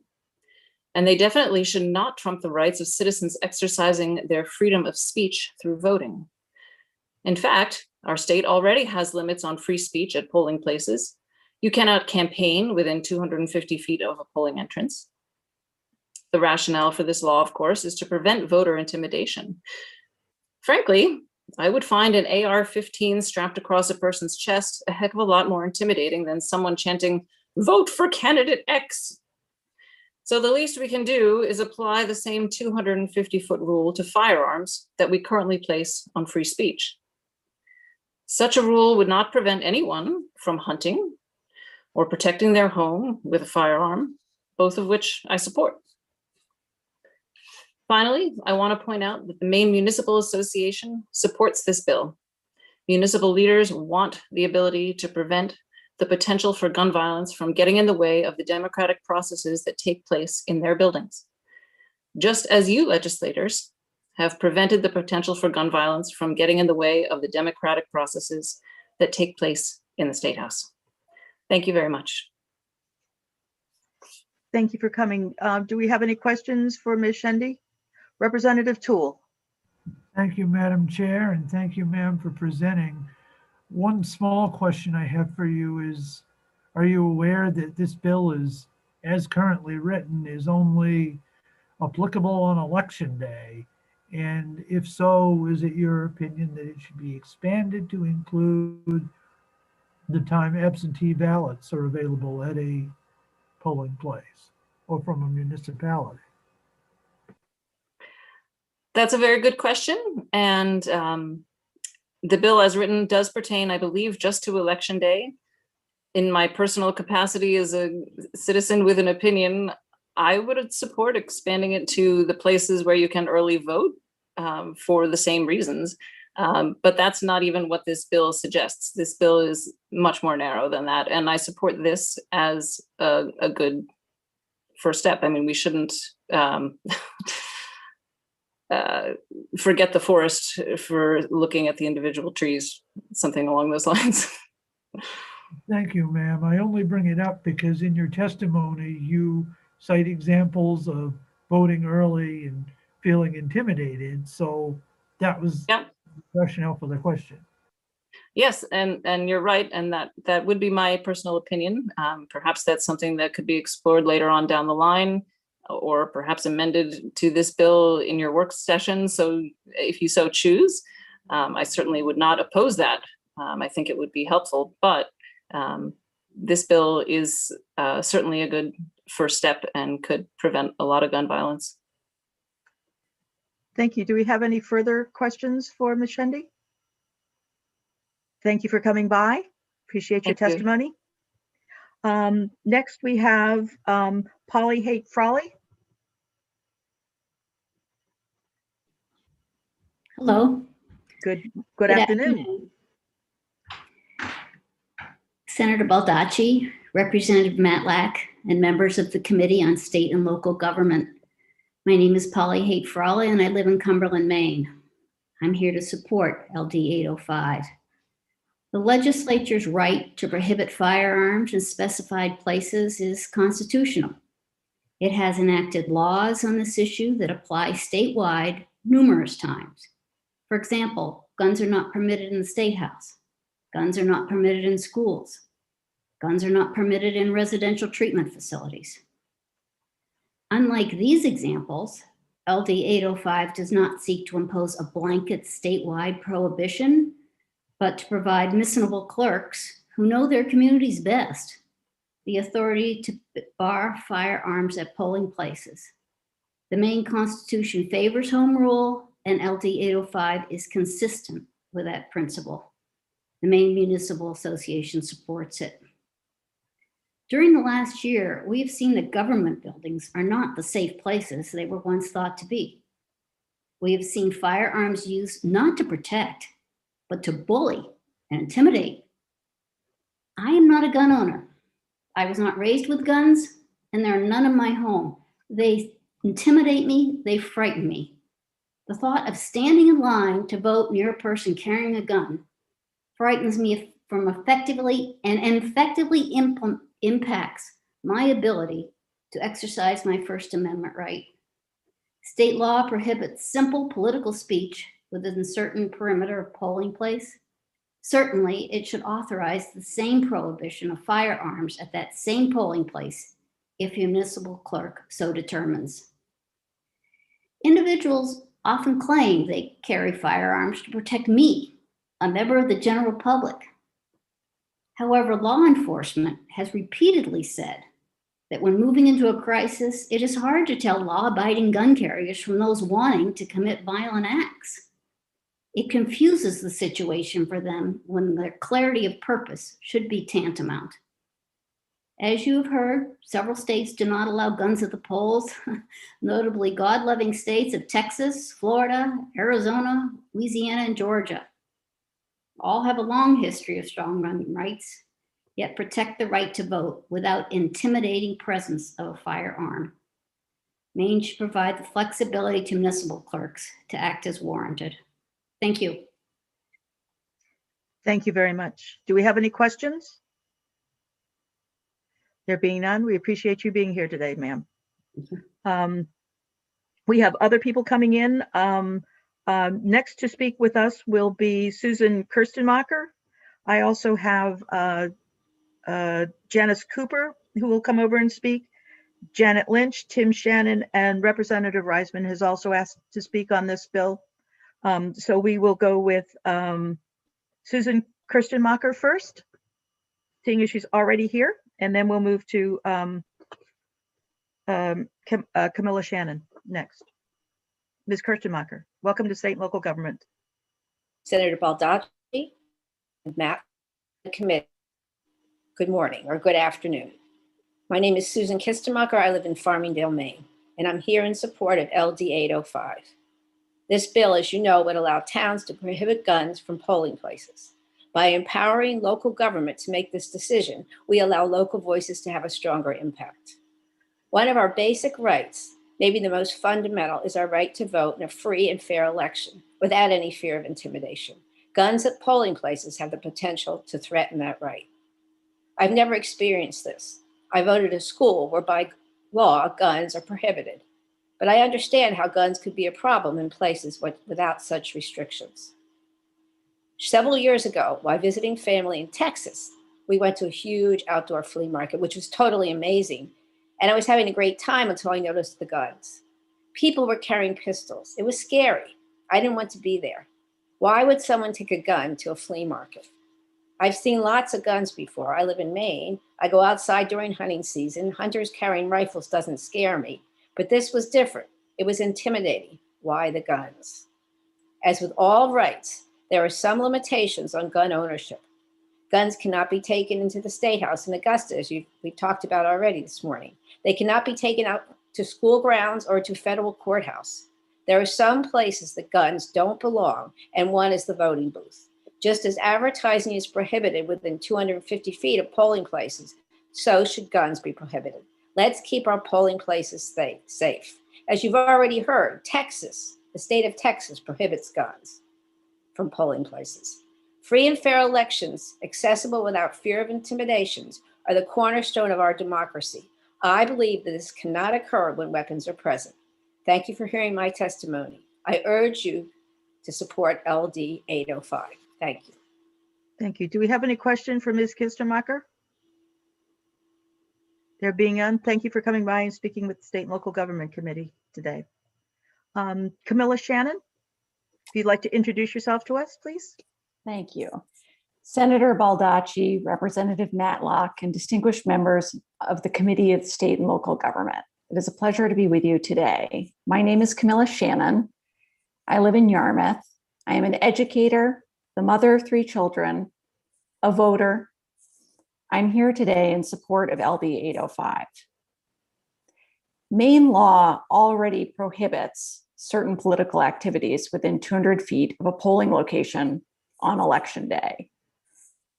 And they definitely should not trump the rights of citizens exercising their freedom of speech through voting. In fact, our state already has limits on free speech at polling places. You cannot campaign within 250 feet of a polling entrance. The rationale for this law, of course, is to prevent voter intimidation. Frankly, I would find an AR-15 strapped across a person's chest a heck of a lot more intimidating than someone chanting, "Vote for candidate X." So the least we can do is apply the same 250-foot rule to firearms that we currently place on free speech. Such a rule would not prevent anyone from hunting or protecting their home with a firearm, both of which I support. Finally, I want to point out that the Maine Municipal Association supports this bill. Municipal leaders want the ability to prevent the potential for gun violence from getting in the way of the democratic processes that take place in their buildings. Just as you legislators have prevented the potential for gun violence from getting in the way of the democratic processes that take place in the State House. Thank you very much. Thank you for coming. Do we have any questions for Ms. Shendy? Representative Toole. Thank you, Madam Chair, and thank you, ma'am, for presenting. One small question I have for you is, are you aware that this bill is, as currently written, is only applicable on election day? And if so, is it your opinion that it should be expanded to include the time absentee ballots are available at a polling place or from a municipality? That's a very good question. And the bill as written does pertain, I believe, just to election day. In my personal capacity as a citizen with an opinion, I would support expanding it to the places where you can early vote for the same reasons. But that's not even what this bill suggests. This bill is much more narrow than that. And I support this as a good first step. I mean, we shouldn't forget the forest for looking at the individual trees, something along those lines. Thank you, ma'am. I only bring it up because in your testimony, you cite examples of voting early and feeling intimidated. So that was the rationale for the question. Yes, and you're right, and that would be my personal opinion. Perhaps that's something that could be explored later on down the line, or perhaps amended to this bill in your work session. So if you so choose, I certainly would not oppose that. I think it would be helpful, but this bill is certainly a good first step and could prevent a lot of gun violence. Thank you. Do we have any further questions for Ms. Shendy? Thank you for coming by. Appreciate your testimony. Next, we have Polly Haight Frawley. Hello. Good afternoon. Senator Baldacci, Representative Matlack, and members of the Committee on State and Local Government. My name is Polly Haight Frawley, and I live in Cumberland, Maine. I'm here to support LD 805. The legislature's right to prohibit firearms in specified places is constitutional. It has enacted laws on this issue that apply statewide numerous times. For example, guns are not permitted in the State House. Guns are not permitted in schools. Guns are not permitted in residential treatment facilities. Unlike these examples, LD 805 does not seek to impose a blanket statewide prohibition, but to provide missionable clerks who know their communities best the authority to bar firearms at polling places. The Maine Constitution favors home rule, and LD 805 is consistent with that principle. The Maine Municipal Association supports it. During the last year, we have seen that government buildings are not the safe places they were once thought to be. We have seen firearms used not to protect, but to bully and intimidate. I am not a gun owner. I was not raised with guns, and there are none in my home. They intimidate me, they frighten me. The thought of standing in line to vote near a person carrying a gun frightens me from effectively impacts my ability to exercise my First Amendment right. State law prohibits simple political speech within a certain perimeter of polling place. Certainly, it should authorize the same prohibition of firearms at that same polling place if a municipal clerk so determines. Individuals often claim they carry firearms to protect me, a member of the general public. However, law enforcement has repeatedly said that when moving into a crisis, it is hard to tell law-abiding gun carriers from those wanting to commit violent acts. It confuses the situation for them when their clarity of purpose should be tantamount. As you have heard, several states do not allow guns at the polls, notably God-loving states of Texas, Florida, Arizona, Louisiana, and Georgia. All have a long history of strong gun rights, yet protect the right to vote without intimidating presence of a firearm. Maine should provide the flexibility to municipal clerks to act as warranted. Thank you. Thank you very much. Do we have any questions? There being none, we appreciate you being here today, ma'am. We have other people coming in. Next to speak with us will be Susan Kirstenmacher. I also have Janice Cooper, who will come over and speak. Janet Lynch, Tim Shannon, and Representative Reisman has also asked to speak on this bill. So we will go with Susan Kirstenmacher first, seeing as she's already here, and then we'll move to Camilla Shannon next. Ms. Kirstenmacher, welcome to State and Local Government. Senator Baldacci and Matt, the committee, good morning or good afternoon. My name is Susan Kirstenmacher. I live in Farmingdale, Maine, and I'm here in support of LD 805. This bill, as you know, would allow towns to prohibit guns from polling places. By empowering local government to make this decision, we allow local voices to have a stronger impact. One of our basic rights Maybe the most fundamental is our right to vote in a free and fair election without any fear of intimidation. Guns at polling places have the potential to threaten that right. I've never experienced this. I voted at a school where by law guns are prohibited, but I understand how guns could be a problem in places without such restrictions. Several years ago, while visiting family in Texas, we went to a huge outdoor flea market, which was totally amazing. And I was having a great time until I noticed the guns. People were carrying pistols. It was scary. I didn't want to be there. Why would someone take a gun to a flea market? I've seen lots of guns before. I live in Maine. I go outside during hunting season. Hunters carrying rifles doesn't scare me, but this was different. It was intimidating. Why the guns? As with all rights, there are some limitations on gun ownership. Guns cannot be taken into the State House in Augusta, as we talked about already this morning. They cannot be taken out to school grounds or to federal courthouse. There are some places that guns don't belong, and one is the voting booth. Just as advertising is prohibited within 250 feet of polling places, so should guns be prohibited. Let's keep our polling places safe. As you've already heard, Texas, the state of Texas, prohibits guns from polling places. Free and fair elections, accessible without fear of intimidations, are the cornerstone of our democracy. I believe that this cannot occur when weapons are present. Thank you for hearing my testimony. I urge you to support LD 805. Thank you. Thank you. Do we have any question for Ms. Kistermacher? There being none, thank you for coming by and speaking with the State and Local Government Committee today. Camilla Shannon, if you'd like to introduce yourself to us, please. Thank you. Senator Baldacci, Representative Matlock, and distinguished members of the Committee of State and Local Government. It is a pleasure to be with you today. My name is Camilla Shannon. I live in Yarmouth. I am an educator, the mother of 3 children, a voter. I'm here today in support of LD 805. Maine law already prohibits certain political activities within 200 feet of a polling location on election day.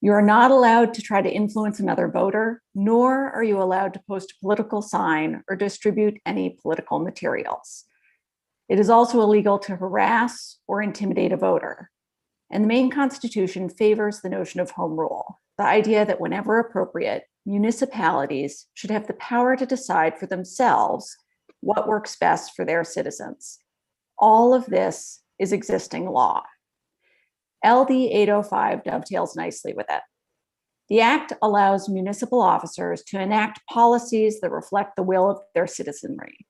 You are not allowed to try to influence another voter, nor are you allowed to post a political sign or distribute any political materials. It is also illegal to harass or intimidate a voter. And the Maine Constitution favors the notion of home rule, the idea that whenever appropriate, municipalities should have the power to decide for themselves what works best for their citizens. All of this is existing law. LD 805 dovetails nicely with it. The act allows municipal officers to enact policies that reflect the will of their citizenry,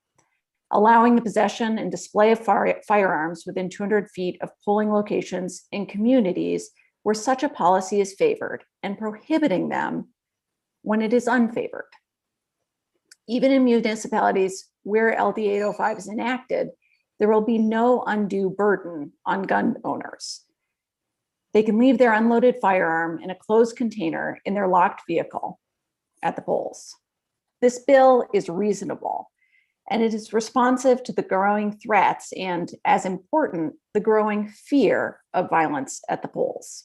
allowing the possession and display of firearms within 200 feet of polling locations in communities where such a policy is favored, and prohibiting them when it is unfavored. Even in municipalities where LD 805 is enacted, there will be no undue burden on gun owners. They can leave their unloaded firearm in a closed container in their locked vehicle at the polls. This bill is reasonable, and it is responsive to the growing threats and, as important, the growing fear of violence at the polls.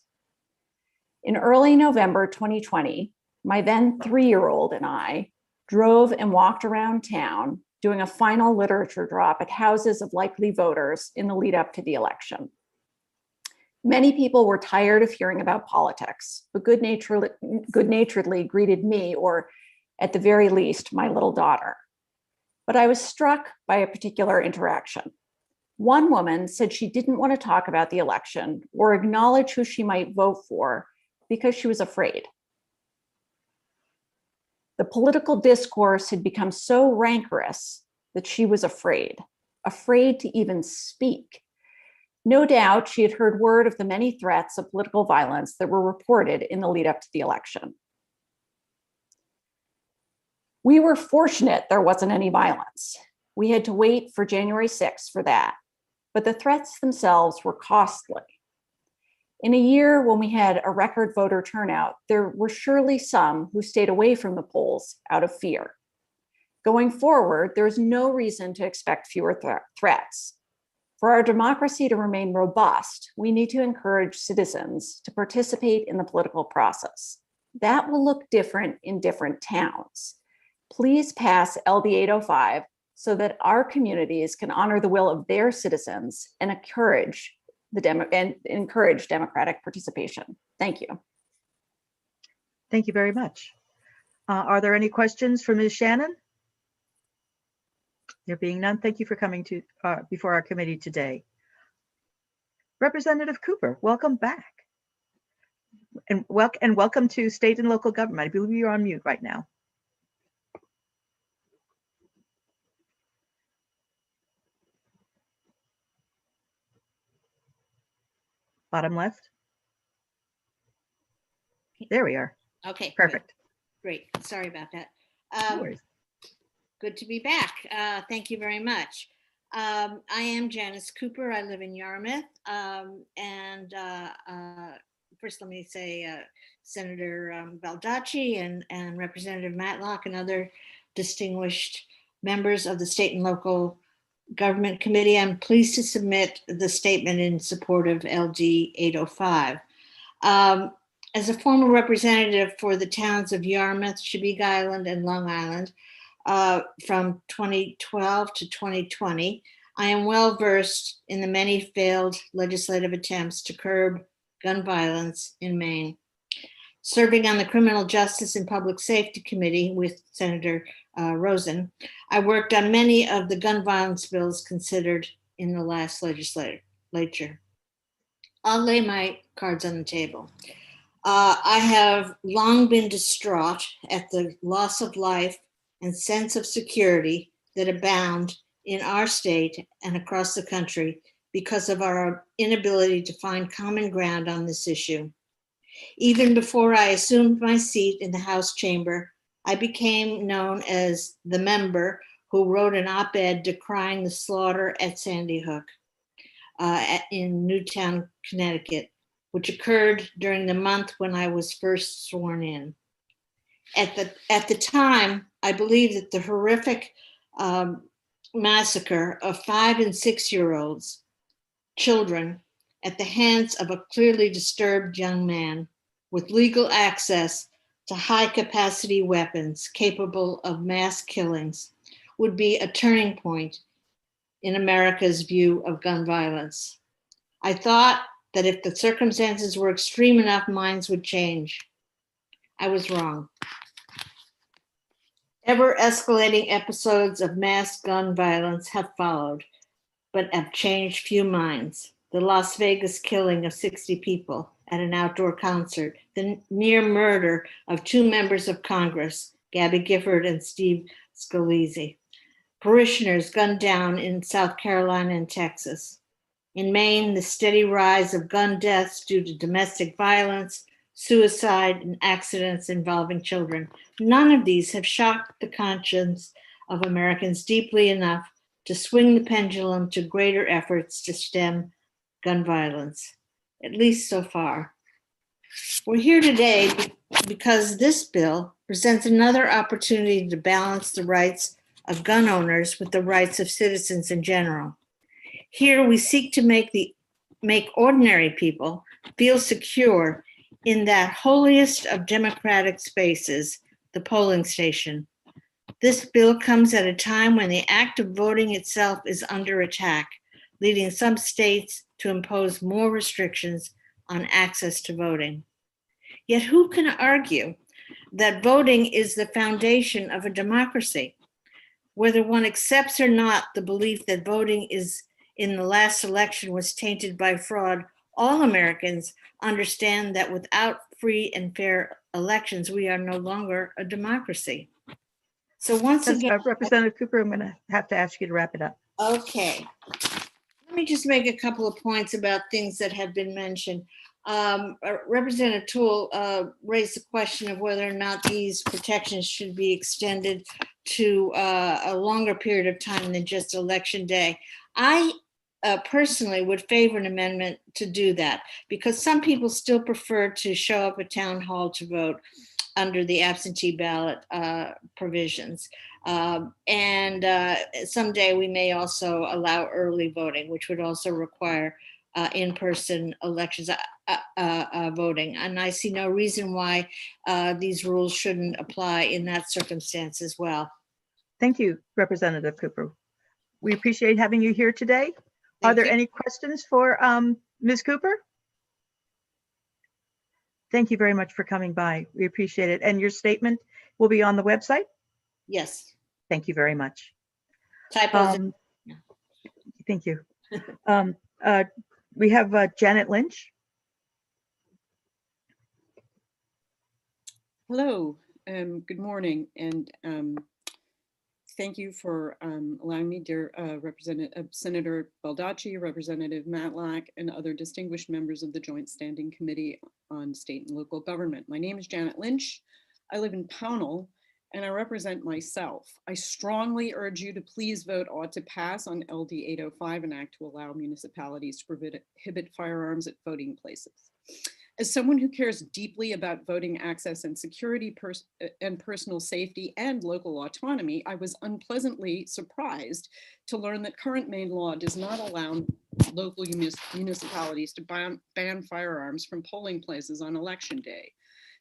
In early November 2020, my then 3-year-old and I drove and walked around town doing a final literature drop at houses of likely voters in the lead up to the election. Many people were tired of hearing about politics, but good-naturedly greeted me, or at the very least, my little daughter. But I was struck by a particular interaction. One woman said she didn't want to talk about the election or acknowledge who she might vote for because she was afraid. The political discourse had become so rancorous that she was afraid to even speak. No doubt she had heard word of the many threats of political violence that were reported in the lead up to the election. We were fortunate there wasn't any violence. We had to wait for January 6th for that, but the threats themselves were costly. In a year when we had a record voter turnout, there were surely some who stayed away from the polls out of fear. Going forward, there is no reason to expect fewer threats. For our democracy to remain robust, we need to encourage citizens to participate in the political process. That will look different in different towns. Please pass LD 805 so that our communities can honor the will of their citizens and encourage democratic participation. Thank you. Thank you very much. Are there any questions for Ms. Shannon? There being none, thank you for coming to before our committee today. Representative Cooper, welcome back. And welcome to State and Local Government. I believe you're on mute right now. Bottom left. There we are. Okay. Perfect. Great. Sorry about that. No worries. Good to be back. Thank you very much. I am Janice Cooper. I live in Yarmouth. First, let me say Senator Baldacci and Representative Matlock and other distinguished members of the State and Local Government Committee. I'm pleased to submit the statement in support of LD 805. As a former representative for the towns of Yarmouth, Chebeague Island, and Long Island from 2012 to 2020, I am well versed in the many failed legislative attempts to curb gun violence in Maine. Serving on the Criminal Justice and Public Safety Committee with Senator Rosen, I worked on many of the gun violence bills considered in the last legislature. I'll lay my cards on the table. I have long been distraught at the loss of life and sense of security that abound in our state and across the country because of our inability to find common ground on this issue. Even before I assumed my seat in the House chamber, I became known as the member who wrote an op-ed decrying the slaughter at Sandy Hook in Newtown, Connecticut, which occurred during the month when I was first sworn in. At the time, I believed that the horrific massacre of 5 and 6-year-olds, children, at the hands of a clearly disturbed young man with legal access to high-capacity weapons capable of mass killings would be a turning point in America's view of gun violence. I thought that if the circumstances were extreme enough, minds would change. I was wrong. Ever escalating episodes of mass gun violence have followed, but have changed few minds. The Las Vegas killing of 60 people at an outdoor concert, the near murder of 2 members of Congress, Gabby Gifford and Steve Scalise, parishioners gunned down in South Carolina and Texas. In Maine, the steady rise of gun deaths due to domestic violence, suicide, and accidents involving children. None of these have shocked the conscience of Americans deeply enough to swing the pendulum to greater efforts to stem gun violence, at least so far. We're here today because this bill presents another opportunity to balance the rights of gun owners with the rights of citizens in general. Here we seek to make ordinary people feel secure in that holiest of democratic spaces, the polling station. This bill comes at a time when the act of voting itself is under attack, leading some states to impose more restrictions on access to voting. Yet who can argue that voting is the foundation of a democracy? Whether one accepts or not the belief that voting in the last election was tainted by fraud, all Americans understand that without free and fair elections, we are no longer a democracy. So once again, Representative Cooper, I'm going to have to ask you to wrap it up. Okay. Let me just make a couple of points about things that have been mentioned. Representative Toole raised the question of whether or not these protections should be extended to a longer period of time than just election day. I personally would favor an amendment to do that because some people still prefer to show up at town hall to vote under the absentee ballot provisions. And someday we may also allow early voting, which would also require in-person elections voting. And I see no reason why these rules shouldn't apply in that circumstance as well. Thank you, Representative Cooper. We appreciate having you here today. Are there any questions for Ms. Cooper? Thank you very much for coming by. We appreciate it. And your statement will be on the website? Yes. Thank you very much. Typos. Thank you. We have Janet Lynch. Hello, good morning, and thank you for allowing me, dear Senator Baldacci, Representative Matlack, and other distinguished members of the Joint Standing Committee on State and Local Government. My name is Janet Lynch. I live in Pownell, and I represent myself. I strongly urge you to please vote ought to pass on LD 805, an act to allow municipalities to prohibit firearms at voting places. As someone who cares deeply about voting access and security and personal safety and local autonomy, I was unpleasantly surprised to learn that current Maine law does not allow local municipalities to ban firearms from polling places on election day.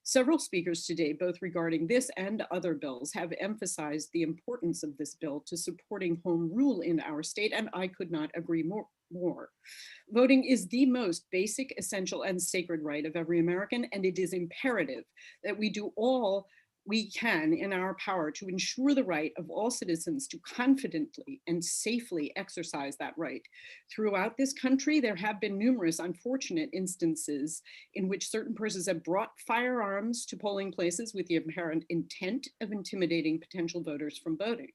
Several speakers today, both regarding this and other bills, have emphasized the importance of this bill to supporting home rule in our state, and I could not agree more. Voting is the most basic, essential, and sacred right of every American, and it is imperative that we do all we can in our power to ensure the right of all citizens to confidently and safely exercise that right. Throughout this country, there have been numerous unfortunate instances in which certain persons have brought firearms to polling places with the apparent intent of intimidating potential voters from voting.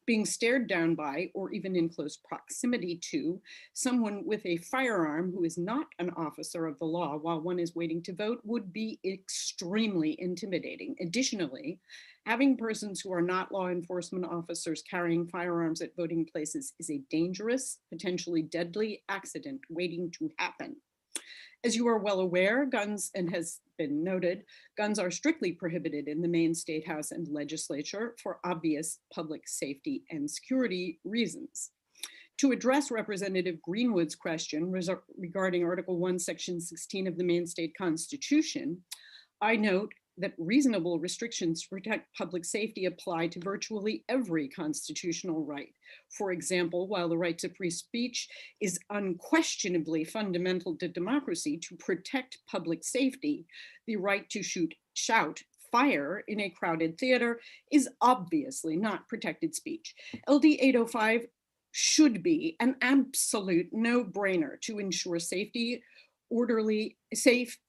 Being stared down by, or even in close proximity to, someone with a firearm who is not an officer of the law while one is waiting to vote would be extremely intimidating. Additionally, having persons who are not law enforcement officers carrying firearms at voting places is a dangerous, potentially deadly accident waiting to happen. As you are well aware, guns, and has been noted, guns are strictly prohibited in the Maine State House and Legislature for obvious public safety and security reasons. To address Representative Greenwood's question regarding Article 1, Section 16 of the Maine State Constitution, I note that reasonable restrictions to protect public safety apply to virtually every constitutional right. For example, while the right to free speech is unquestionably fundamental to democracy, to protect public safety, the right to shout fire in a crowded theater is obviously not protected speech. LD 805 should be an absolute no-brainer to ensure safe,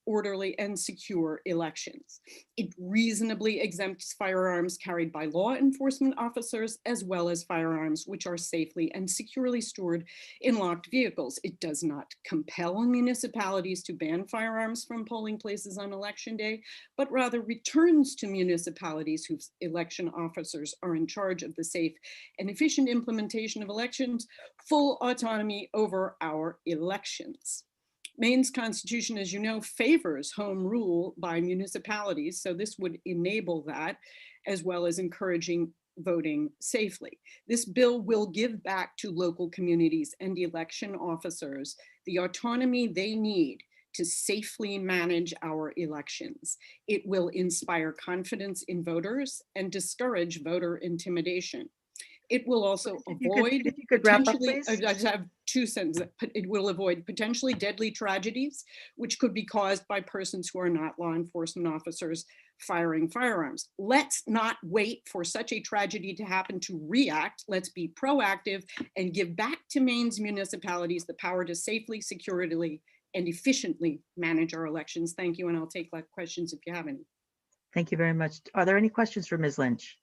orderly, and secure elections. It reasonably exempts firearms carried by law enforcement officers as well as firearms which are safely and securely stored in locked vehicles. It does not compel municipalities to ban firearms from polling places on election day, but rather returns to municipalities whose election officers are in charge of the safe and efficient implementation of elections full autonomy over our elections. Maine's constitution, as you know, favors home rule by municipalities, so this would enable that, as well as encouraging voting safely. This bill will give back to local communities and election officers the autonomy they need to safely manage our elections. It will inspire confidence in voters and discourage voter intimidation. It will also avoid, if you could wrap up, potentially, please. I just have 2 sentences. It will avoid potentially deadly tragedies, which could be caused by persons who are not law enforcement officers firing firearms. Let's not wait for such a tragedy to happen to react. Let's be proactive and give back to Maine's municipalities the power to safely, securely, and efficiently manage our elections. Thank you, and I'll take questions if you have any. Thank you very much. Are there any questions for Ms. Lynch?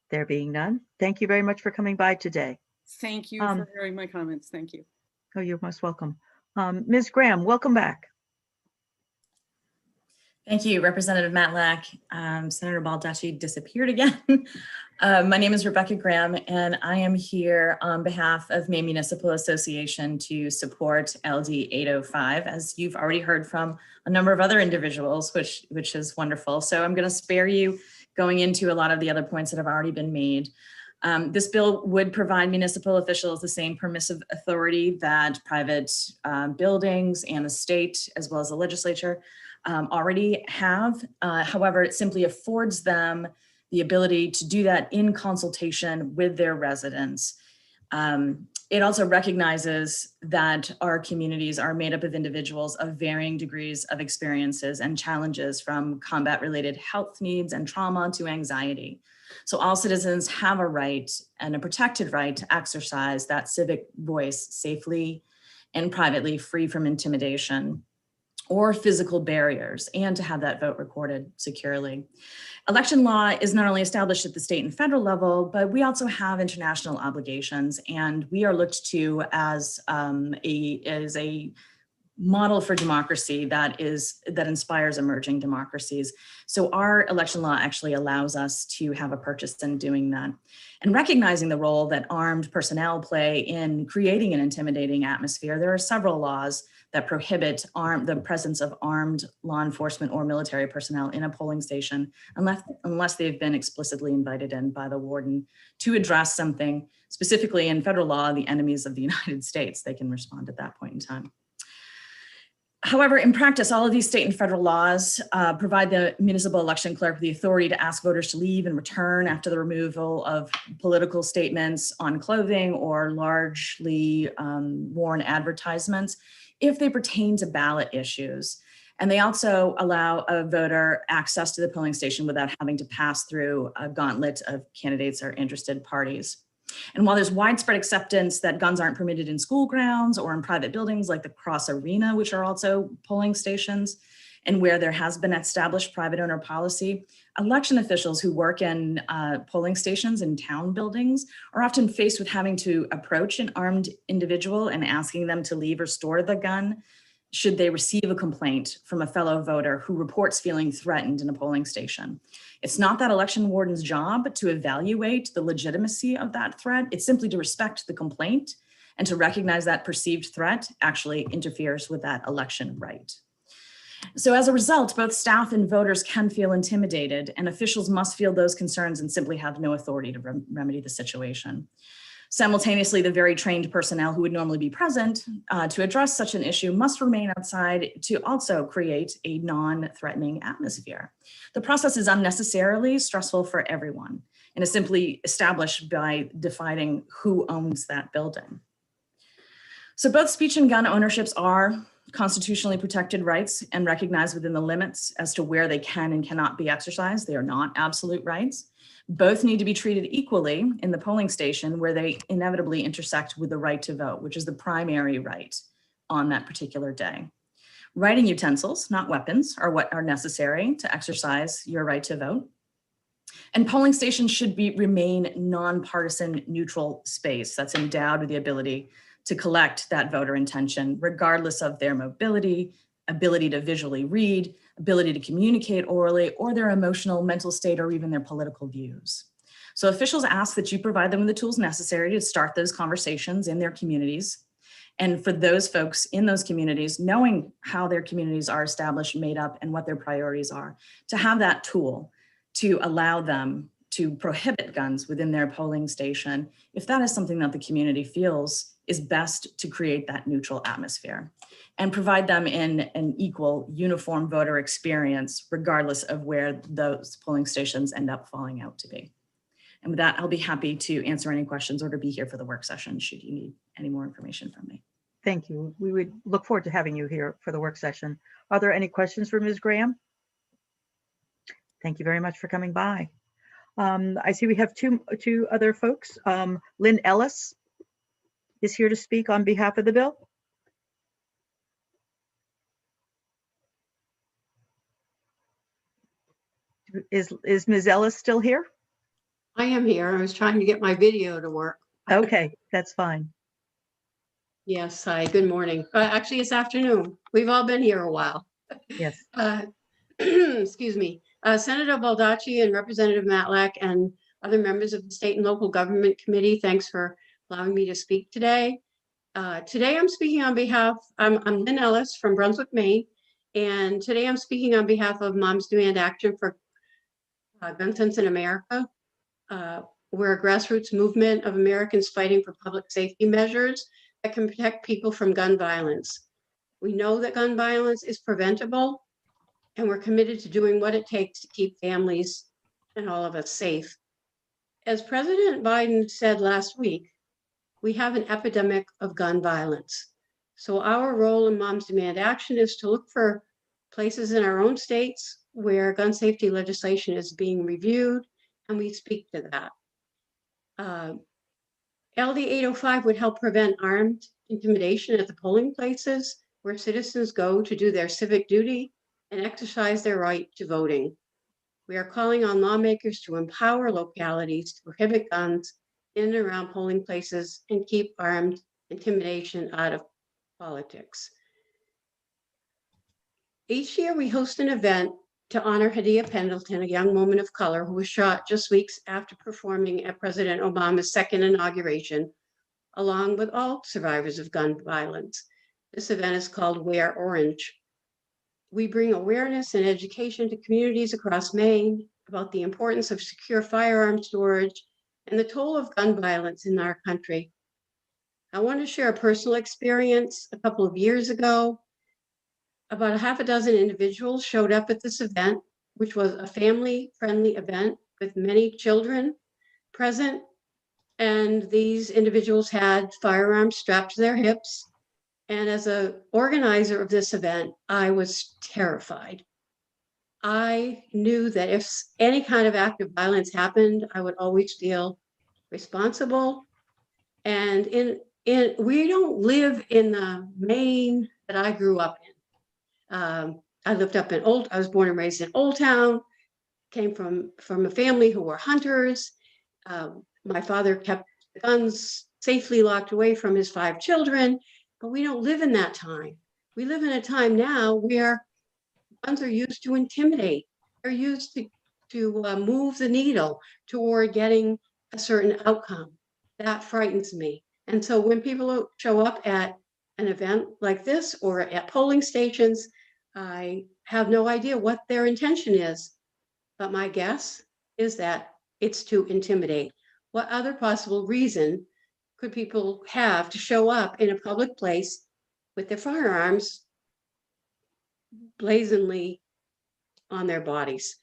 There being none, thank you very much for coming by today. Thank you for hearing my comments. Thank you. Oh, you're most welcome. Ms. Graham, welcome back. Thank you, Representative Matlack. Senator Baldacci disappeared again. My name is Rebecca Graham, and I am here on behalf of Maine Municipal Association to support LD 805, as you've already heard from a number of other individuals, which is wonderful. So I'm going to spare you going into a lot of the other points that have already been made. This bill would provide municipal officials the same permissive authority that private buildings and the state, as well as the legislature, already have. However, it simply affords them the ability to do that in consultation with their residents. It also recognizes that our communities are made up of individuals of varying degrees of experiences and challenges, from combat-related health needs and trauma to anxiety. So all citizens have a right and a protected right to exercise that civic voice safely and privately, free from intimidation or physical barriers, and to have that vote recorded securely. Election law is not only established at the state and federal level, but we also have international obligations, and we are looked to as a model for democracy that inspires emerging democracies. So our election law actually allows us to have a purchase in doing that. And recognizing the role that armed personnel play in creating an intimidating atmosphere, there are several laws that prohibit the presence of armed law enforcement or military personnel in a polling station unless they've been explicitly invited in by the warden to address something, specifically in federal law, the enemies of the United States. They can respond at that point in time. However, in practice, all of these state and federal laws provide the municipal election clerk the authority to ask voters to leave and return after the removal of political statements on clothing or largely worn advertisements if they pertain to ballot issues. And they also allow a voter access to the polling station without having to pass through a gauntlet of candidates or interested parties. And while there's widespread acceptance that guns aren't permitted in school grounds or in private buildings like the Cross Arena, which are also polling stations, and where there has been established private owner policy, election officials who work in polling stations in town buildings are often faced with having to approach an armed individual and asking them to leave or store the gun should they receive a complaint from a fellow voter who reports feeling threatened in a polling station. It's not that election warden's job to evaluate the legitimacy of that threat. It's simply to respect the complaint and to recognize that perceived threat actually interferes with that election right. So as a result, both staff and voters can feel intimidated, and officials must feel those concerns and simply have no authority to remedy the situation. Simultaneously, the very trained personnel who would normally be present to address such an issue must remain outside to also create a non-threatening atmosphere. The process is unnecessarily stressful for everyone and is simply established by defining who owns that building. So both speech and gun ownerships are constitutionally protected rights and recognized within the limits as to where they can and cannot be exercised. They are not absolute rights. Both need to be treated equally in the polling station where they inevitably intersect with the right to vote, which is the primary right on that particular day. Writing utensils, not weapons, are what are necessary to exercise your right to vote. And polling stations should remain nonpartisan, neutral space that's endowed with the ability to collect that voter intention, regardless of their mobility, ability to visually read, ability to communicate orally, or their emotional, mental state, or even their political views. So officials ask that you provide them with the tools necessary to start those conversations in their communities. And for those folks in those communities, knowing how their communities are established, made up, and what their priorities are, to have that tool to allow them to prohibit guns within their polling station, if that is something that the community feels is best to create that neutral atmosphere and provide them in an equal, uniform voter experience, regardless of where those polling stations end up falling out to be. And with that, I'll be happy to answer any questions or to be here for the work session should you need any more information from me. Thank you. We would look forward to having you here for the work session. Are there any questions for Ms. Graham? Thank you very much for coming by. I see we have two other folks. Lynn Ellis is here to speak on behalf of the bill. Is Ms. Ellis still here? I am here. I was trying to get my video to work. Okay, that's fine. Yes, hi, good morning. Actually, it's afternoon. We've all been here a while. Yes. Excuse me. Senator Baldacci and Representative Matlack and other members of the State and Local Government Committee, thanks for allowing me to speak today. Today I'm speaking on behalf, I'm Lynn Ellis from Brunswick, Maine, and today I'm speaking on behalf of Moms Demand Action for Gun Sense in America. We're a grassroots movement of Americans fighting for public safety measures that can protect people from gun violence. We know that gun violence is preventable, and we're committed to doing what it takes to keep families and all of us safe. As President Biden said last week, we have an epidemic of gun violence. So our role in Moms Demand Action is to look for places in our own states where gun safety legislation is being reviewed, and we speak to that. LD 805 would help prevent armed intimidation at the polling places where citizens go to do their civic duty and exercise their right to voting. We are calling on lawmakers to empower localities to prohibit guns in and around polling places and keep armed intimidation out of politics. Each year we host an event to honor Hadia Pendleton, a young woman of color who was shot just weeks after performing at President Obama's second inauguration, along with all survivors of gun violence. This event is called Wear Orange. We bring awareness and education to communities across Maine about the importance of secure firearm storage and the toll of gun violence in our country. I want to share a personal experience. A couple of years ago, about a half a dozen individuals showed up at this event, which was a family-friendly event with many children present. And these individuals had firearms strapped to their hips. And as an organizer of this event, I was terrified. I knew that if any kind of act of violence happened, I would always feel responsible. And we don't live in the Maine that I grew up in. I was born and raised in Old Town, came from a family who were hunters. My father kept the guns safely locked away from his 5 children, but we don't live in that time. We live in a time now where guns are used to intimidate. They're used to move the needle toward getting a certain outcome. That frightens me. And so when people show up at an event like this or at polling stations, I have no idea what their intention is, but my guess is that it's to intimidate. What other possible reason could people have to show up in a public place with their firearms blazingly on their bodies?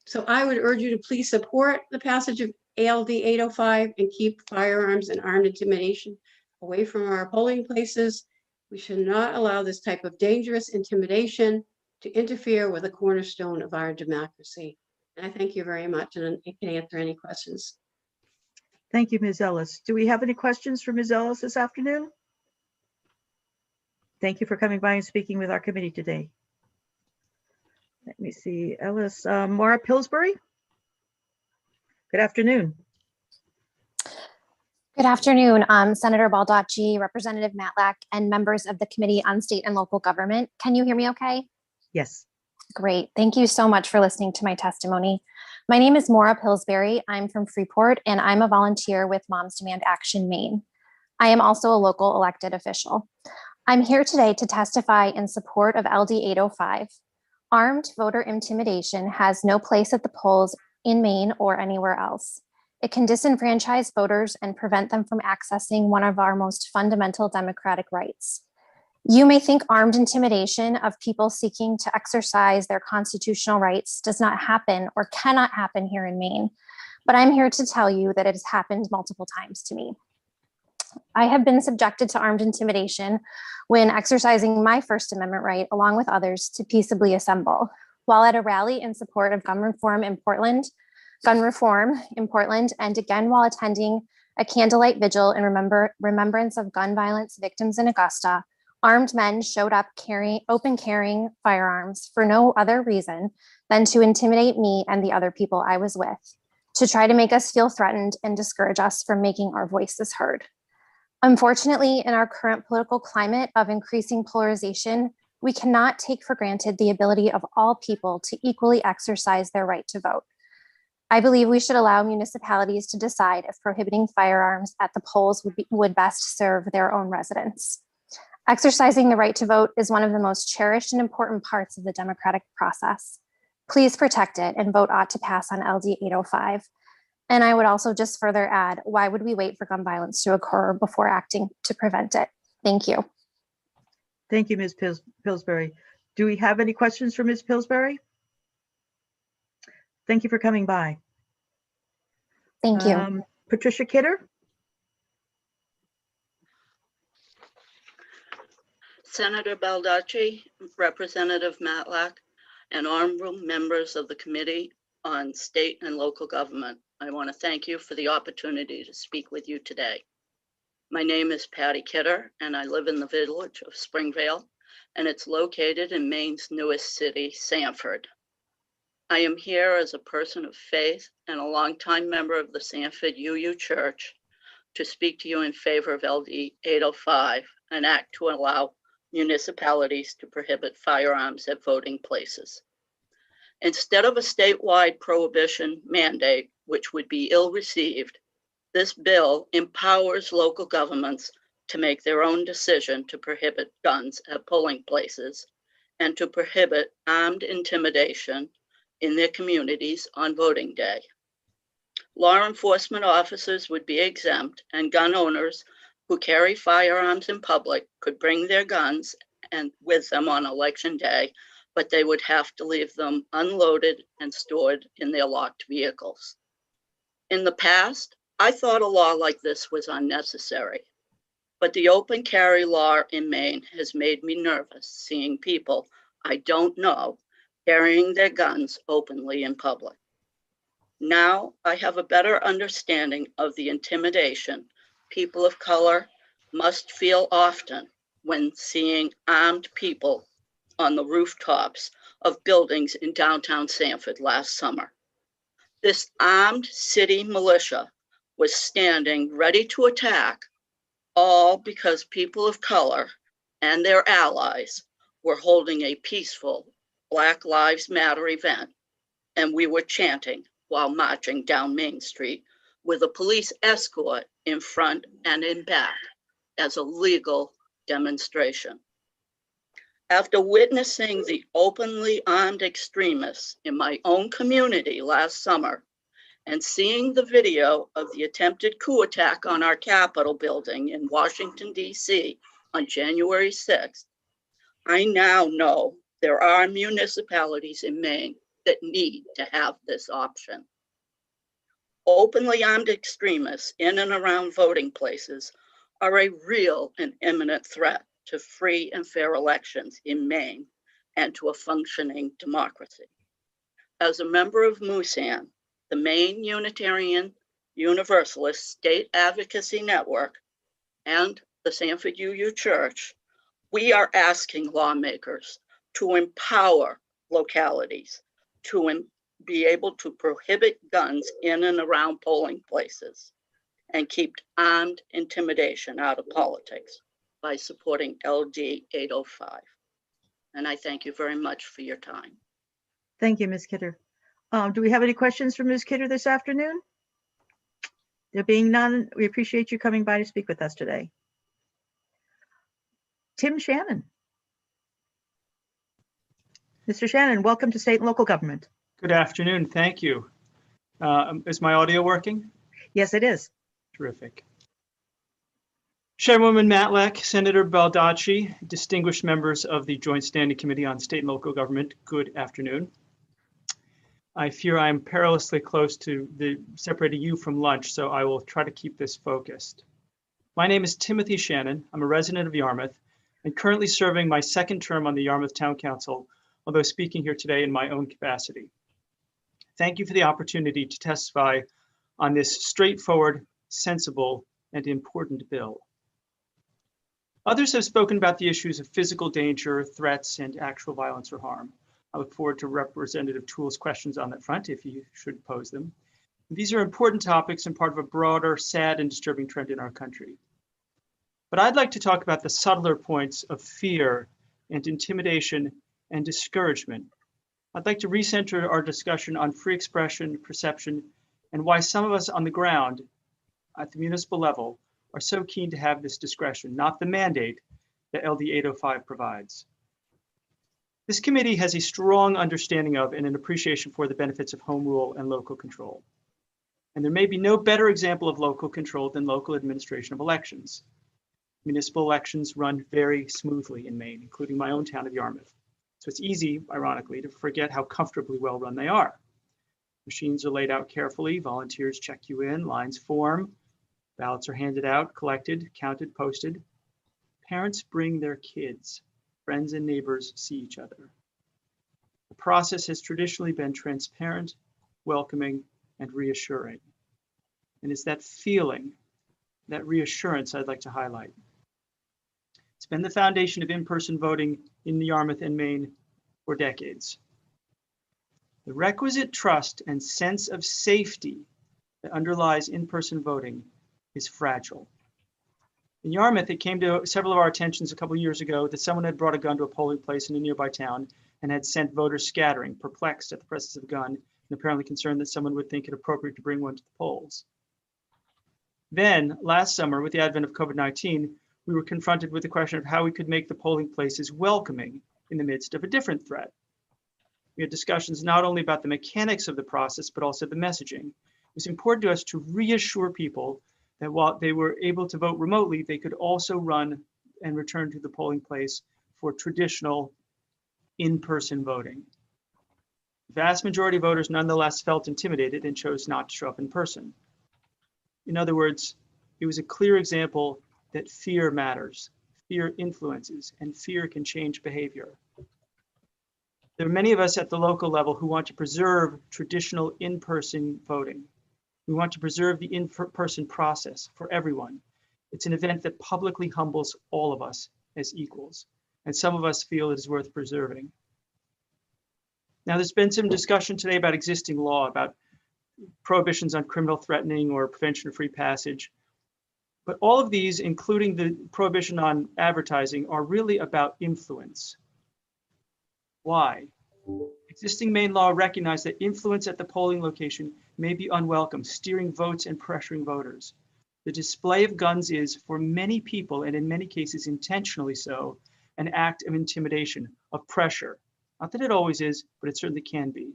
So I would urge you to please support the passage of ALD 805 and keep firearms and armed intimidation away from our polling places. We should not allow this type of dangerous intimidation to interfere with a cornerstone of our democracy. And I thank you very much, and I can answer any questions. Thank you, Ms. Ellis. Do we have any questions for Ms. Ellis this afternoon? Thank you for coming by and speaking with our committee today. Let me see, Ellis, Maura Pillsbury. Good afternoon. Good afternoon, Senator Baldacci, Representative Matlack, and members of the Committee on State and Local Government. Can you hear me okay? Yes. Great. Thank you so much for listening to my testimony. My name is Maura Pillsbury. I'm from Freeport, and I'm a volunteer with Moms Demand Action Maine. I am also a local elected official. I'm here today to testify in support of LD 805. Armed voter intimidation has no place at the polls in Maine or anywhere else. It can disenfranchise voters and prevent them from accessing one of our most fundamental democratic rights. You may think armed intimidation of people seeking to exercise their constitutional rights does not happen or cannot happen here in Maine, but I'm here to tell you that it has happened multiple times to me. I have been subjected to armed intimidation when exercising my First Amendment right, along with others, to peaceably assemble. While at a rally in support of gun reform in Portland, and again while attending a candlelight vigil in remembrance of gun violence victims in Augusta, armed men showed up carrying firearms for no other reason than to intimidate me and the other people I was with, to try to make us feel threatened and discourage us from making our voices heard. Unfortunately, in our current political climate of increasing polarization, we cannot take for granted the ability of all people to equally exercise their right to vote. I believe we should allow municipalities to decide if prohibiting firearms at the polls would best serve their own residents. Exercising the right to vote is one of the most cherished and important parts of the democratic process. Please protect it, and vote ought to pass on LD 805. And I would also just further add, why would we wait for gun violence to occur before acting to prevent it? Thank you. Thank you, Ms. Pillsbury. Do we have any questions for Ms. Pillsbury? Thank you for coming by. Thank you. Patricia Kidder? Senator Baldacci, Representative Matlack, and honorable members of the Committee on State and Local Government, I want to thank you for the opportunity to speak with you today. My name is Patty Kidder, and I live in the village of Springvale, and it's located in Maine's newest city, Sanford. I am here as a person of faith and a longtime member of the Sanford UU Church to speak to you in favor of LD 805, an act to allow municipalities to prohibit firearms at voting places. Instead of a statewide prohibition mandate, which would be ill-received, this bill empowers local governments to make their own decision to prohibit guns at polling places and to prohibit armed intimidation in their communities on voting day. Law enforcement officers would be exempt, and gun owners who carry firearms in public could bring their guns and with them on election day, but they would have to leave them unloaded and stored in their locked vehicles. In the past, I thought a law like this was unnecessary, but the open carry law in Maine has made me nervous seeing people I don't know carrying their guns openly in public. Now I have a better understanding of the intimidation people of color must feel often when seeing armed people on the rooftops of buildings in downtown Sanford last summer. This armed city militia was standing ready to attack, all because people of color and their allies were holding a peaceful Black Lives Matter event, and we were chanting while marching down Main Street with a police escort in front and in back as a legal demonstration. After witnessing the openly armed extremists in my own community last summer and seeing the video of the attempted coup attack on our Capitol building in Washington, D.C. on January 6th, I now know there are municipalities in Maine that need to have this option. Openly armed extremists in and around voting places are a real and imminent threat to free and fair elections in Maine and to a functioning democracy. As a member of MUSAN, the Maine Unitarian Universalist State Advocacy Network, and the Sanford UU Church, we are asking lawmakers to empower localities to be able to prohibit guns in and around polling places and keep armed intimidation out of politics by supporting LD 805. And I thank you very much for your time. Thank you, Ms. Kidder. Do we have any questions for Ms. Kidder this afternoon? There being none, we appreciate you coming by to speak with us today. Tim Shannon. Mr. Shannon, welcome to State and Local Government. Good afternoon. Thank you. Is my audio working? Yes, it is. Terrific. Chairwoman Matlack, Senator Baldacci, distinguished members of the Joint Standing Committee on State and Local Government, good afternoon. I fear I'm perilously close to separating you from lunch, so I will try to keep this focused. My name is Timothy Shannon. I'm a resident of Yarmouth and currently serving my second term on the Yarmouth Town Council, although speaking here today in my own capacity. Thank you for the opportunity to testify on this straightforward, sensible, and important bill. Others have spoken about the issues of physical danger, threats, and actual violence or harm. I look forward to Representative Toole's questions on that front if you should pose them. These are important topics and part of a broader, sad and disturbing trend in our country. But I'd like to talk about the subtler points of fear and intimidation and discouragement. I'd like to recenter our discussion on free expression, perception, and why some of us on the ground at the municipal level are so keen to have this discretion, not the mandate that LD 805 provides. This committee has a strong understanding of and an appreciation for the benefits of home rule and local control. And there may be no better example of local control than local administration of elections. Municipal elections run very smoothly in Maine, including my own town of Yarmouth. So it's easy, ironically, to forget how comfortably well run they are. Machines are laid out carefully. Volunteers check you in. Lines form. Ballots are handed out, collected, counted, posted. Parents bring their kids. Friends and neighbors see each other. The process has traditionally been transparent, welcoming, and reassuring. And it's that feeling, that reassurance I'd like to highlight. It's been the foundation of in-person voting in Yarmouth and Maine for decades. The requisite trust and sense of safety that underlies in-person voting is fragile. In Yarmouth, it came to several of our attentions a couple of years ago that someone had brought a gun to a polling place in a nearby town and had sent voters scattering, perplexed at the presence of a gun, and apparently concerned that someone would think it appropriate to bring one to the polls. Then, last summer, with the advent of COVID-19, we were confronted with the question of how we could make the polling places welcoming in the midst of a different threat. We had discussions not only about the mechanics of the process, but also the messaging. It was important to us to reassure people that while they were able to vote remotely, they could also run and return to the polling place for traditional in-person voting. The vast majority of voters nonetheless felt intimidated and chose not to show up in person. In other words, it was a clear example that fear matters, fear influences, and fear can change behavior. There are many of us at the local level who want to preserve traditional in-person voting. We want to preserve the in-person process for everyone. It's an event that publicly humbles all of us as equals, and some of us feel it is worth preserving. Now, there's been some discussion today about existing law, about prohibitions on criminal threatening or prevention of free passage. But all of these, including the prohibition on advertising, are really about influence. Why? Existing Maine law recognizes that influence at the polling location may be unwelcome, steering votes and pressuring voters. The display of guns is, for many people, and in many cases intentionally so, an act of intimidation, of pressure. Not that it always is, but it certainly can be.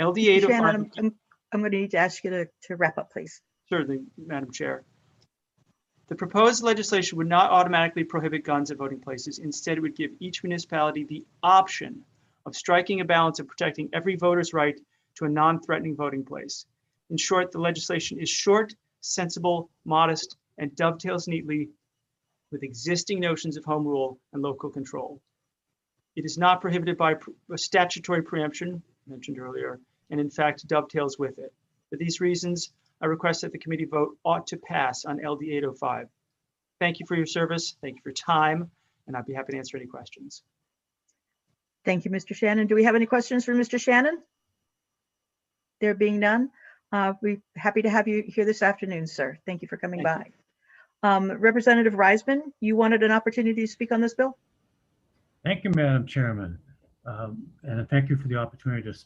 LD 805. Shannon, I'm going to need to ask you to wrap up, please. Certainly, Madam Chair. The proposed legislation would not automatically prohibit guns at voting places. Instead, it would give each municipality the option of striking a balance of protecting every voter's right to a non-threatening voting place. In short, the legislation is short, sensible, modest, and dovetails neatly with existing notions of home rule and local control. It is not prohibited by statutory preemption, mentioned earlier, and in fact dovetails with it. For these reasons, I request that the committee vote ought to pass on LD 805. Thank you for your service, thank you for your time, and I'd be happy to answer any questions. Thank you, Mr. Shannon. Do we have any questions for Mr. Shannon? There being none, we're happy to have you here this afternoon, sir. Thank you for coming by. Representative Reisman, you wanted an opportunity to speak on this bill? Thank you, Madam Chairman. And thank you for the opportunity to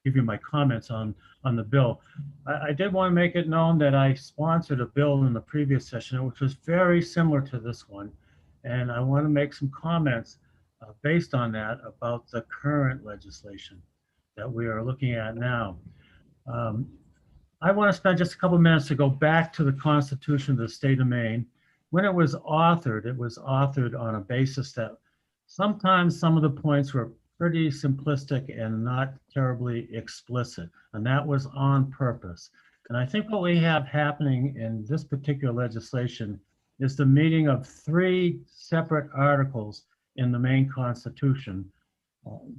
give you my comments on the bill. I did want to make it known that I sponsored a bill in the previous session, which was very similar to this one. And I want to make some comments based on that about the current legislation that we are looking at now. I want to spend just a couple minutes to go back to the Constitution of the state of Maine. When it was authored on a basis that sometimes some of the points were pretty simplistic and not terribly explicit, and that was on purpose. And I think what we have happening in this particular legislation is the meeting of three separate articles in the Maine Constitution.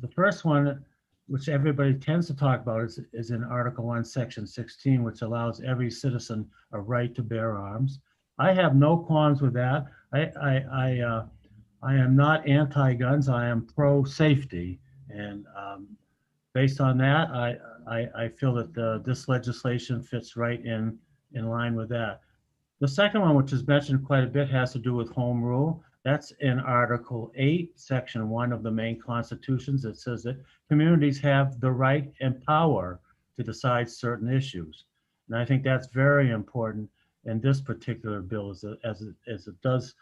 The first one, which everybody tends to talk about, is in Article 1, Section 16, which allows every citizen a right to bear arms. I have no qualms with that. I am not anti-guns, I am pro-safety. And based on that, I feel that this legislation fits right in line with that. The second one, which is mentioned quite a bit, has to do with home rule. That's in Article 8, Section 1 of the Maine Constitutions. It says that communities have the right and power to decide certain issues. And I think that's very important in this particular bill as it does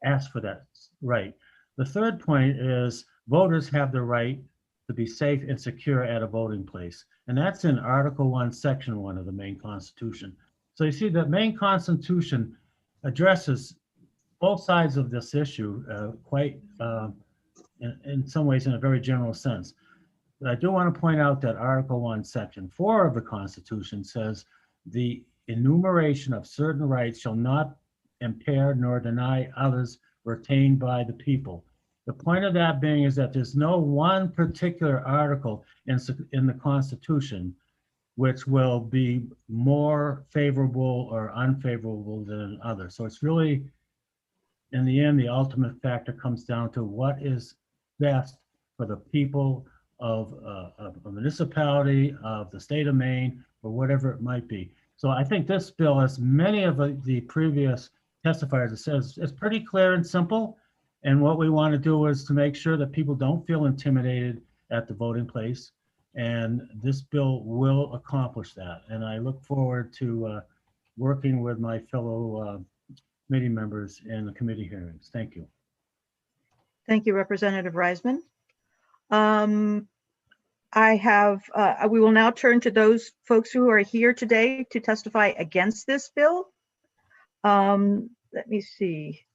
ask for that right. The third point is voters have the right to be safe and secure at a voting place. And that's in Article 1, Section 1 of the Maine Constitution. So you see the Maine Constitution addresses both sides of this issue quite, in some ways, in a very general sense. But I do want to point out that Article 1, Section 4 of the Constitution says the enumeration of certain rights shall not impair nor deny others retained by the people. The point of that being is that there's no one particular article in the Constitution which will be more favorable or unfavorable than others. So it's really, in the end, the ultimate factor comes down to what is best for the people of a municipality, of the state of Maine, or whatever it might be. So I think this bill, as many of the previous testifiers, it says it's pretty clear and simple. And what we want to do is to make sure that people don't feel intimidated at the voting place. And this bill will accomplish that. And I look forward to working with my fellow committee members in the committee hearings. Thank you. Thank you, Representative Reisman. We will now turn to those folks who are here today to testify against this bill. Let me see.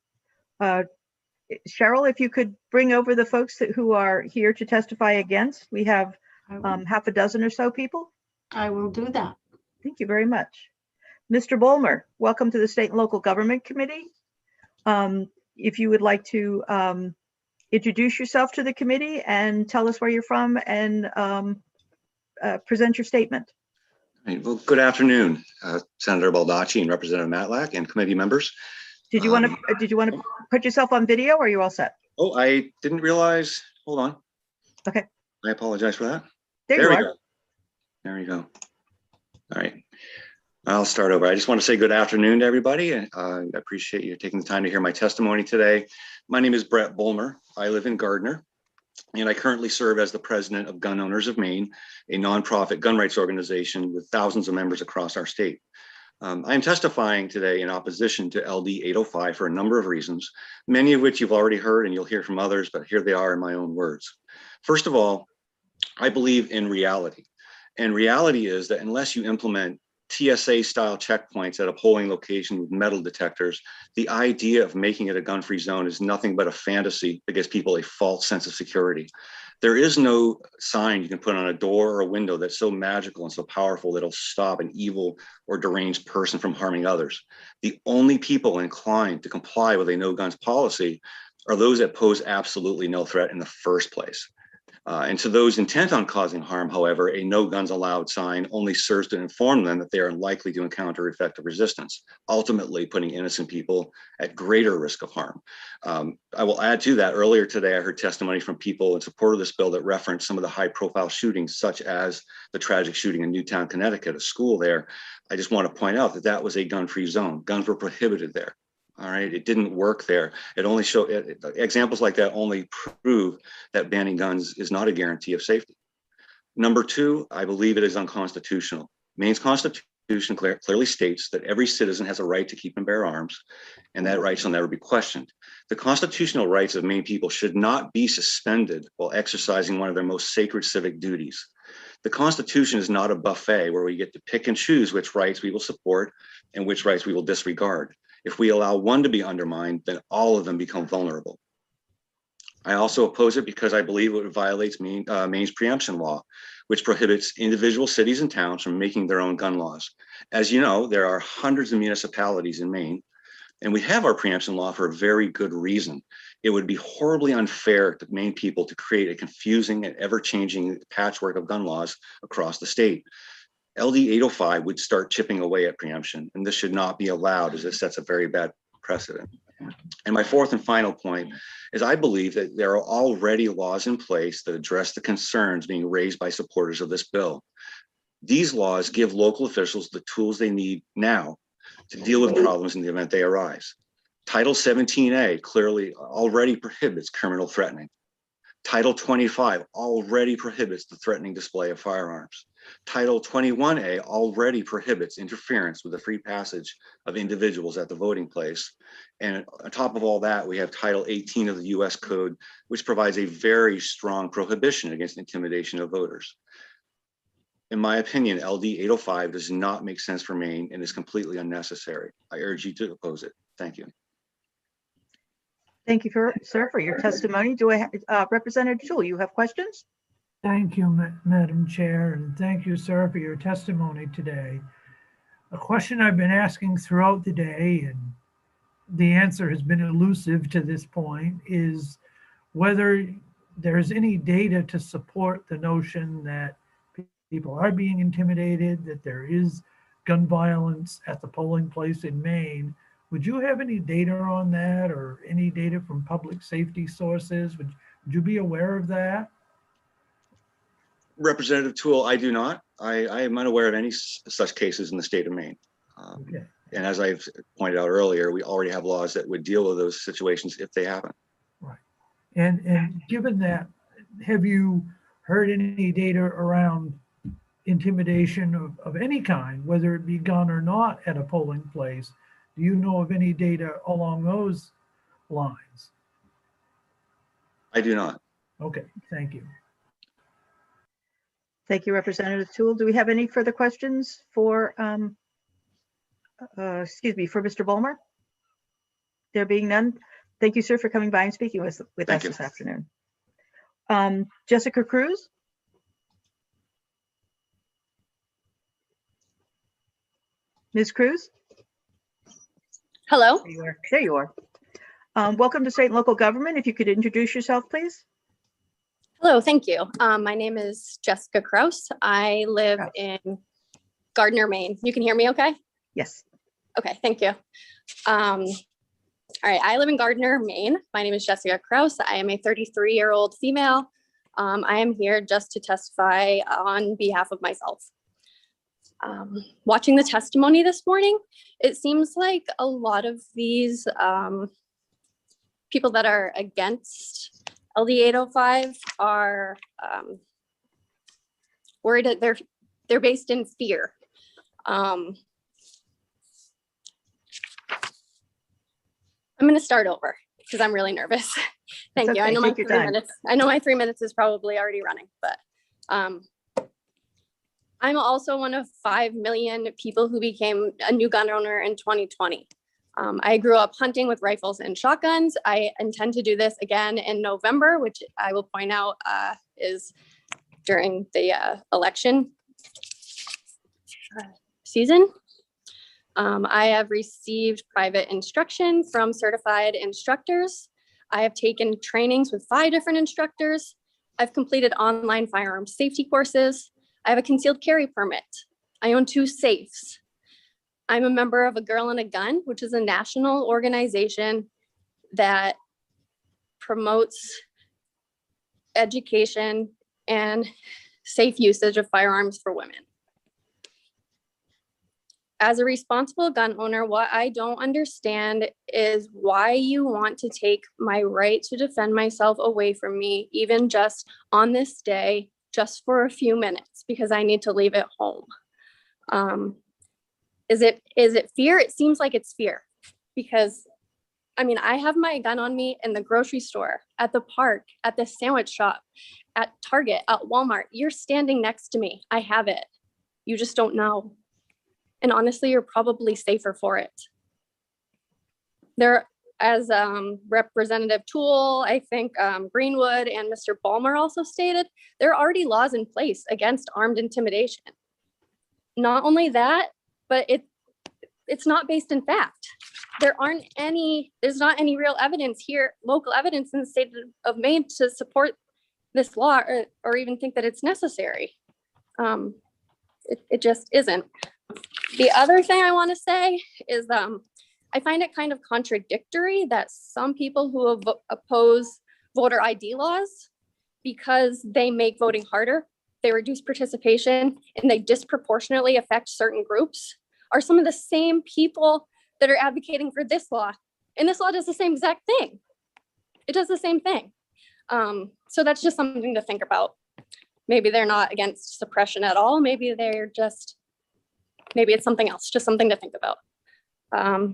Cheryl, if you could bring over the folks who are here to testify against. We have half a dozen or so people. I will do that. Thank you very much. Mr. Bolmer, welcome to the State and Local Government Committee. If you would like to introduce yourself to the committee and tell us where you're from and present your statement. Well, good afternoon, Senator Baldacci and Representative Matlack and committee members. Did you want to put yourself on video, or are you all set? Oh, I didn't realize. Hold on. Okay. I apologize for that. There you we are. go. There you go. All right. I'll start over. I just want to say good afternoon to everybody. And I appreciate you taking the time to hear my testimony today. My name is Brett Bolmer. I live in Gardner, and I currently serve as the president of Gun Owners of Maine, a nonprofit gun rights organization with thousands of members across our state. I am testifying today in opposition to LD 805 for a number of reasons, many of which you've already heard and you'll hear from others, but here they are in my own words. First of all, I believe in reality. And reality is that unless you implement TSA style checkpoints at a polling location with metal detectors, the idea of making it a gun-free zone is nothing but a fantasy that gives people a false sense of security. There is no sign you can put on a door or a window that's so magical and so powerful that it'll stop an evil or deranged person from harming others. The only people inclined to comply with a no guns policy are those that pose absolutely no threat in the first place. And to those intent on causing harm, however, a no guns allowed sign only serves to inform them that they are likely to encounter effective resistance, ultimately putting innocent people at greater risk of harm. I will add to that, earlier today, I heard testimony from people in support of this bill that referenced some of the high profile shootings, such as the tragic shooting in Newtown, Connecticut, a school there. I just want to point out that that was a gun-free zone. Guns were prohibited there. All right, it didn't work there. It only showed examples like that only prove that banning guns is not a guarantee of safety. Number two, I believe it is unconstitutional. Maine's Constitution clearly states that every citizen has a right to keep and bear arms, and that right shall never be questioned. The constitutional rights of Maine people should not be suspended while exercising one of their most sacred civic duties. The Constitution is not a buffet where we get to pick and choose which rights we will support and which rights we will disregard. If we allow one to be undermined, then all of them become vulnerable. I also oppose it because I believe it violates Maine's preemption law, which prohibits individual cities and towns from making their own gun laws. As you know, there are hundreds of municipalities in Maine, and we have our preemption law for a very good reason. It would be horribly unfair to Maine people to create a confusing and ever-changing patchwork of gun laws across the state. LD 805 would start chipping away at preemption, and this should not be allowed, as it sets a very bad precedent. And my fourth and final point is I believe that there are already laws in place that address the concerns being raised by supporters of this bill. These laws give local officials the tools they need now to deal with problems in the event they arise. Title 17A clearly already prohibits criminal threatening. Title 25 already prohibits the threatening display of firearms. Title 21A already prohibits interference with the free passage of individuals at the voting place. And on top of all that, we have Title 18 of the US Code, which provides a very strong prohibition against intimidation of voters. In my opinion, LD 805 does not make sense for Maine and is completely unnecessary. I urge you to oppose it. Thank you. Thank you, sir, for your testimony. Do I have Representative Jewell, you have questions? Thank you, Madam Chair, and thank you, sir, for your testimony today. A question I've been asking throughout the day, and the answer has been elusive to this point, is whether there's any data to support the notion that people are being intimidated, that there is gun violence at the polling place in Maine. Would you have any data on that, or any data from public safety sources? Would you be aware of that? Representative Toole, I do not. I am unaware of any such cases in the state of Maine. Okay. And as I've pointed out earlier, we already have laws that would deal with those situations if they happen. Right. And given that, have you heard any data around intimidation of any kind, whether it be gun or not, at a polling place? Do you know of any data along those lines? I do not. Okay, thank you. Thank you, Representative Toole. Do we have any further questions for, excuse me, for Mr. Bulmer? There being none, thank you, sir, for coming by and speaking with us this afternoon. Jessica Cruz? Ms. Cruz? Hello. There you are. Welcome to State and Local Government. If you could introduce yourself, please. Hello, thank you. My name is Jessica Kraus. I live in Gardner, Maine. You can hear me okay? Yes. Okay, thank you. All right, I live in Gardner, Maine. My name is Jessica Kraus. I am a 33-year-old female. I am here just to testify on behalf of myself. Watching the testimony this morning, it seems like a lot of these people that are against LD 805 are worried that they're based in fear. I'm going to start over because I'm really nervous. Thank you. I know my 3 minutes. I know my 3 minutes is probably already running, but I'm also one of 5 million people who became a new gun owner in 2020. I grew up hunting with rifles and shotguns. I intend to do this again in November, which I will point out is during the election season. I have received private instruction from certified instructors. I have taken trainings with 5 different instructors. I've completed online firearm safety courses. I have a concealed carry permit. I own 2 safes. I'm a member of A Girl and a Gun, which is a national organization that promotes education and safe usage of firearms for women. As a responsible gun owner, what I don't understand is why you want to take my right to defend myself away from me, even just on this day, just for a few minutes, because I need to leave it home. Is it fear? It seems like it's fear, because I mean, I have my gun on me in the grocery store, at the park, at the sandwich shop, at Target, at Walmart. You're standing next to me. I have it. You just don't know. And honestly, you're probably safer for it. There, as Representative Toole, I think Greenwood and Mr. Balmer also stated, there are already laws in place against armed intimidation. Not only that, but it's not based in fact. There's not any real evidence here, local evidence in the state of Maine to support this law or even think that it's necessary. It just isn't. The other thing I want to say is I find it kind of contradictory that some people who oppose voter ID laws, because they make voting harder, they reduce participation, and they disproportionately affect certain groups, are some of the same people that are advocating for this law. And this law does the same exact thing. It does the same thing. So that's just something to think about. Maybe they're not against suppression at all. Maybe it's something else, just something to think about. I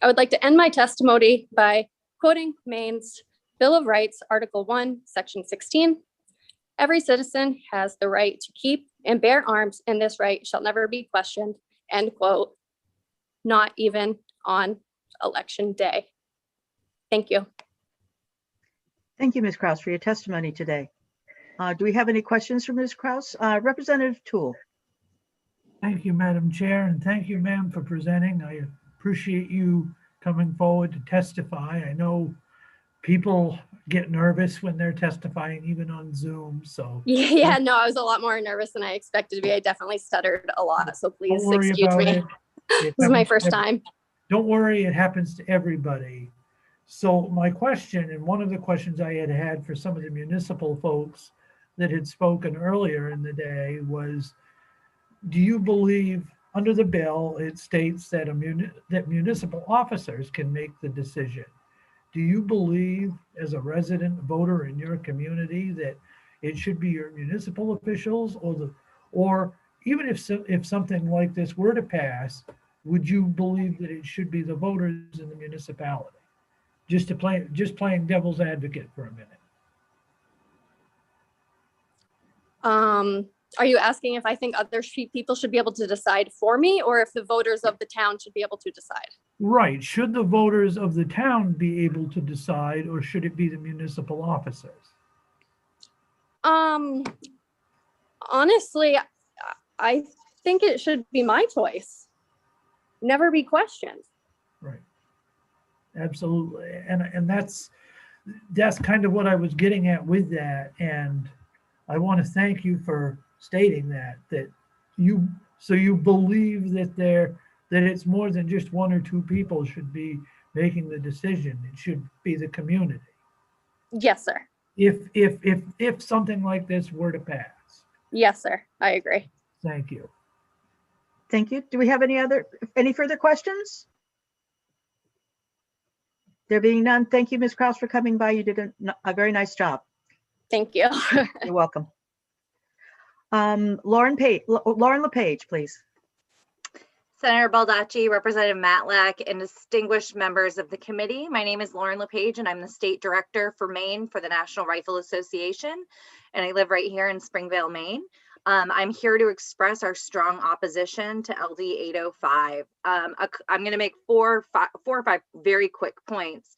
would like to end my testimony by quoting Maine's Bill of Rights, Article 1, Section 16. Every citizen has the right to keep and bear arms, and this right shall never be questioned, end quote, not even on election day. Thank you. Thank you, Ms. Kraus, for your testimony today. Do we have any questions for Ms. Kraus? Representative Tool. Thank you, Madam Chair, and thank you, ma'am, for presenting. I appreciate you coming forward to testify. I know people get nervous when they're testifying, even on Zoom, so. Yeah, no, I was a lot more nervous than I expected to be. I definitely stuttered a lot, so please Don't worry excuse about me. it. It This is my happens to first time. Don't worry, it happens to everybody. So my question, and one of the questions I had for some of the municipal folks that had spoken earlier in the day was, do you believe under the bill, it states that that municipal officers can make the decision? Do you believe as a resident voter in your community that it should be your municipal officials or even if something like this were to pass, would you believe that it should be the voters in the municipality? Just playing devil's advocate for a minute. Are you asking if I think other people should be able to decide for me, or if the voters of the town should be able to decide? Right. Should the voters of the town be able to decide, or should it be the municipal officers? Honestly, I think it should be my choice. Never be questioned. Right. Absolutely. And that's kind of what I was getting at with that. And I want to thank you for stating that you believe that it's more than just one or two people should be making the decision. It should be the community. Yes, sir. If something like this were to pass. Yes, sir. I agree. Thank you. Thank you. Do we have any further questions? There being none, thank you, Ms. Kraus, for coming by. You did a very nice job. Thank you. You're welcome. Lauren LePage, please. Senator Baldacci, Representative Matlack, and distinguished members of the committee. My name is Lauren LePage, and I'm the state director for Maine for the National Rifle Association, and I live right here in Springvale, Maine. I'm here to express our strong opposition to LD 805. I'm going to make four or five very quick points.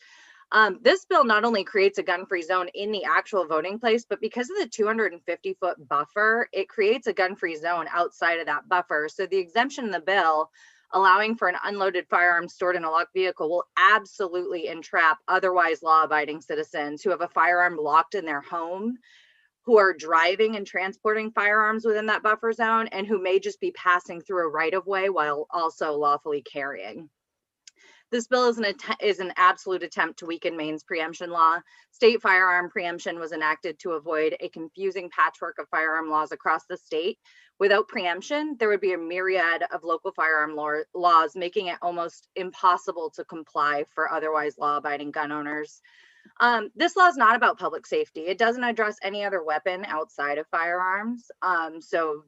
This bill not only creates a gun-free zone in the actual voting place, but because of the 250-foot buffer, it creates a gun-free zone outside of that buffer. So the exemption in the bill allowing for an unloaded firearm stored in a locked vehicle will absolutely entrap otherwise law-abiding citizens who have a firearm locked in their home, who are driving and transporting firearms within that buffer zone, and who may just be passing through a right-of-way while also lawfully carrying. This bill is an absolute attempt to weaken Maine's preemption law. State firearm preemption was enacted to avoid a confusing patchwork of firearm laws across the state. Without preemption, there would be a myriad of local firearm laws, making it almost impossible to comply for otherwise law-abiding gun owners. This law is not about public safety. It doesn't address any other weapon outside of firearms. So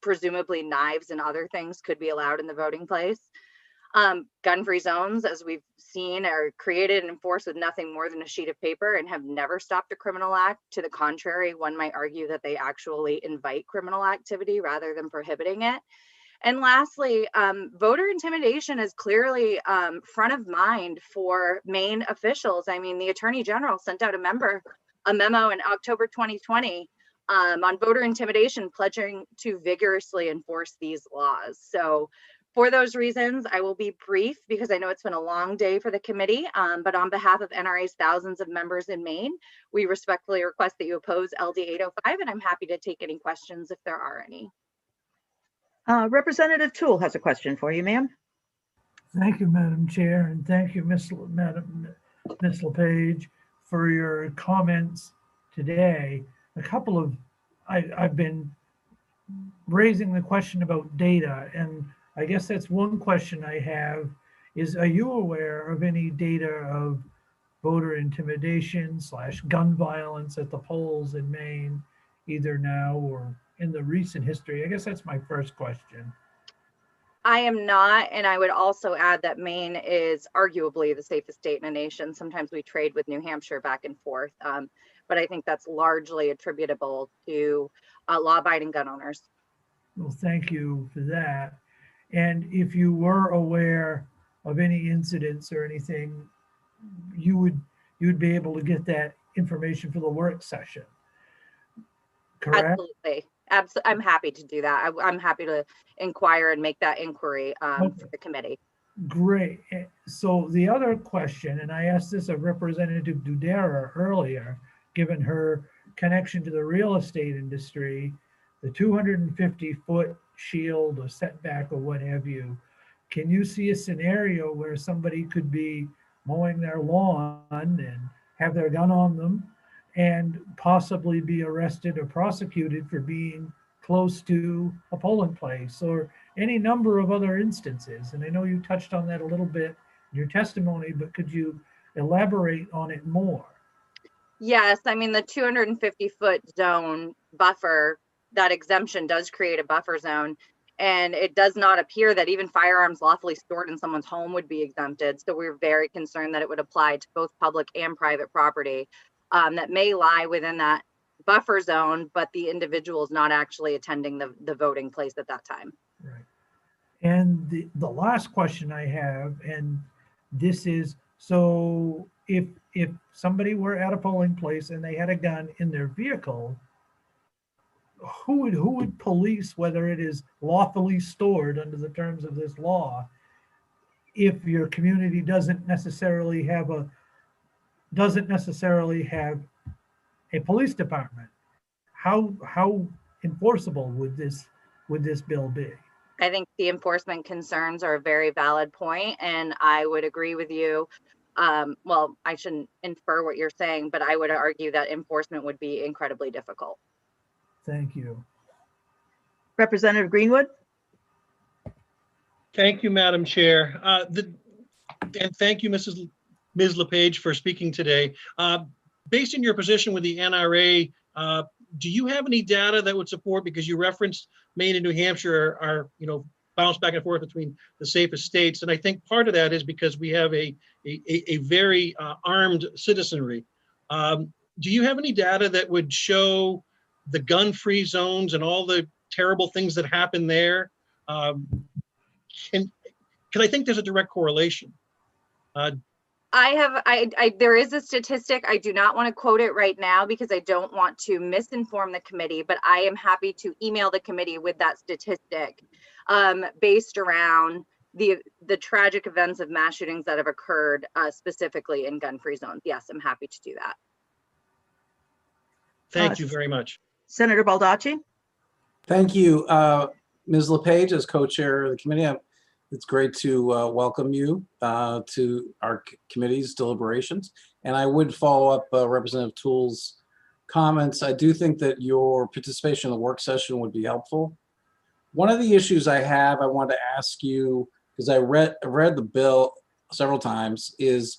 presumably knives and other things could be allowed in the voting place. Gun-free zones, as we've seen, are created and enforced with nothing more than a sheet of paper and have never stopped a criminal act. To the contrary, one might argue that they actually invite criminal activity rather than prohibiting it. And lastly, voter intimidation is clearly front of mind for Maine officials. I mean, the Attorney General sent out a memo in October 2020 on voter intimidation, pledging to vigorously enforce these laws. So for those reasons, I will be brief because I know it's been a long day for the committee, but on behalf of NRA's thousands of members in Maine, we respectfully request that you oppose LD 805, and I'm happy to take any questions if there are any. Representative Toole has a question for you, ma'am. Thank you, Madam Chair, and thank you, Ms. LePage, for your comments today. I've been raising the question about data, and I guess that's one question I have is, are you aware of any data of voter intimidation / gun violence at the polls in Maine, either now or in the recent history? I guess that's my first question. I am not, and I would also add that Maine is arguably the safest state in the nation. Sometimes we trade with New Hampshire back and forth, but I think that's largely attributable to law-abiding gun owners. Well, thank you for that. And if you were aware of any incidents or anything, you would be able to get that information for the work session. correct? Absolutely. I'm happy to do that. I'm happy to inquire and make that inquiry for the committee. Great. So the other question, and I asked this of Representative Dudera earlier, given her connection to the real estate industry, the 250-foot shield or setback or what have you, can you see a scenario where somebody could be mowing their lawn and have their gun on them and possibly be arrested or prosecuted for being close to a polling place or any number of other instances? And I know you touched on that a little bit in your testimony, but could you elaborate on it more? Yes, I mean, the 250-foot zone buffer, that exemption does create a buffer zone. And it does not appear that even firearms lawfully stored in someone's home would be exempted. So we're very concerned that it would apply to both public and private property that may lie within that buffer zone, but the individual is not actually attending the voting place at that time. Right. And the last question I have, and this is, so if somebody were at a polling place and they had a gun in their vehicle, who would police whether it is lawfully stored under the terms of this law if your community doesn't necessarily have a police department? How enforceable would this bill be? I think the enforcement concerns are a very valid point, and I would agree with you. Well, I shouldn't infer what you're saying, but I would argue that enforcement would be incredibly difficult. Thank you. Representative Greenwood. Thank you, Madam Chair. And thank you, Ms. LePage, for speaking today. Based on your position with the NRA, do you have any data that would support, because you referenced Maine and New Hampshire are bounce back and forth between the safest states, and I think part of that is because we have a very armed citizenry. Do you have any data that would show the gun-free zones and all the terrible things that happen there? And because I think there's a direct correlation. There is a statistic. I do not want to quote it right now because I don't want to misinform the committee, but I am happy to email the committee with that statistic based around the tragic events of mass shootings that have occurred specifically in gun-free zones. Yes, I'm happy to do that. Thank you very much. Senator Baldacci. Thank you. Ms. LePage, as co-chair of the committee, it's great to welcome you to our committee's deliberations. And I would follow up Representative Toole's comments. I do think that your participation in the work session would be helpful. One of the issues I wanted to ask you, because I read the bill several times, is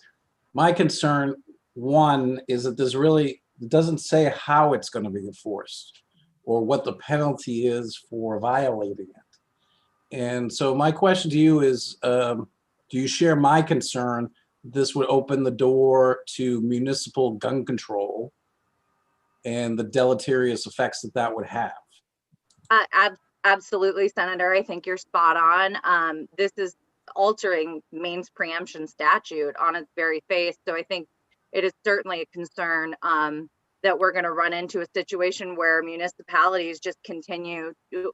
my concern, one, is that it doesn't say how it's going to be enforced or what the penalty is for violating it. And so my question to you is, do you share my concern this would open the door to municipal gun control and the deleterious effects that would have? Absolutely, Senator. I think you're spot on. This is altering Maine's preemption statute on its very face. So I think it is certainly a concern that we're going to run into a situation where municipalities just continue to,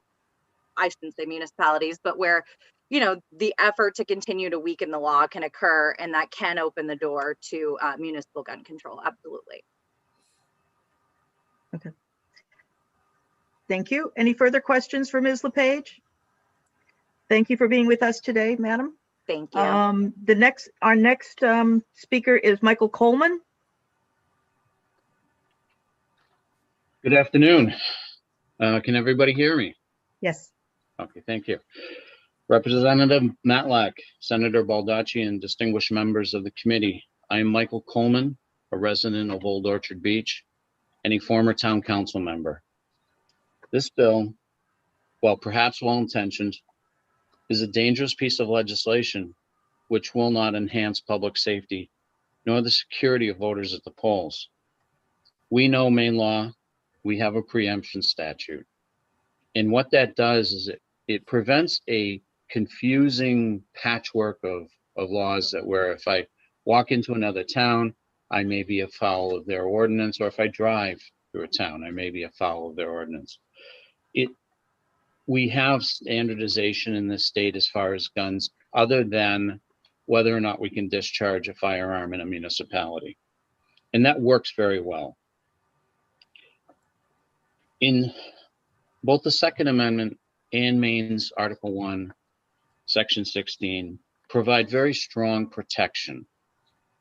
I shouldn't say municipalities, but where, the effort to continue to weaken the law can occur, and that can open the door to municipal gun control. Absolutely. Okay. Thank you. Any further questions for Ms. LePage? Thank you for being with us today, madam. Thank you. Our next speaker is Michael Coleman. Good afternoon. Can everybody hear me? Yes. Okay, thank you. Representative Matlack, Senator Baldacci, and distinguished members of the committee. I am Michael Coleman, a resident of Old Orchard Beach and a former town council member. This bill, while perhaps well-intentioned, is a dangerous piece of legislation which will not enhance public safety nor the security of voters at the polls. We know Maine law, we have a preemption statute. And what that does is it prevents a confusing patchwork of laws that where if I walk into another town, I may be afoul of their ordinance, or if I drive through a town. I may be afoul of their ordinance. We have standardization in this state as far as guns, other than whether or not we can discharge a firearm in a municipality. And that works very well. In both the Second Amendment and Maine's Article 1, Section 16, provide very strong protection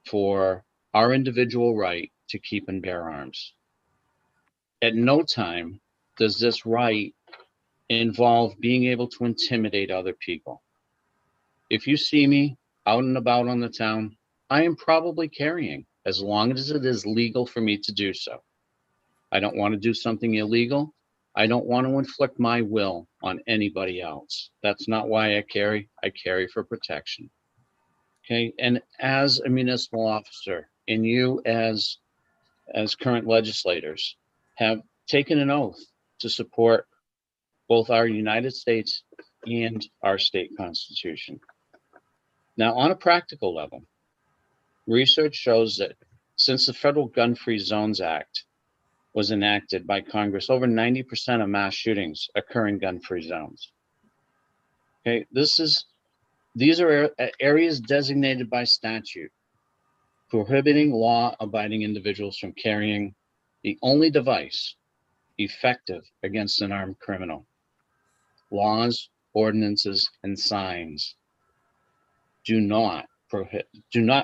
for our individual right to keep and bear arms. At no time does this right involve being able to intimidate other people. If you see me out and about on the town, I am probably carrying, as long as it is legal for me to do so. I don't want to do something illegal. I don't want to inflict my will on anybody else. That's not why I carry. I carry for protection. Okay, and as a municipal officer, and you as current legislators have taken an oath to support both our United States and our state constitution. Now, on a practical level, research shows that since the Federal Gun-Free Zones Act was enacted by Congress, over 90% of mass shootings occur in gun-free zones. Okay, these are areas designated by statute, prohibiting law-abiding individuals from carrying the only device effective against an armed criminal. Laws, ordinances, and signs do not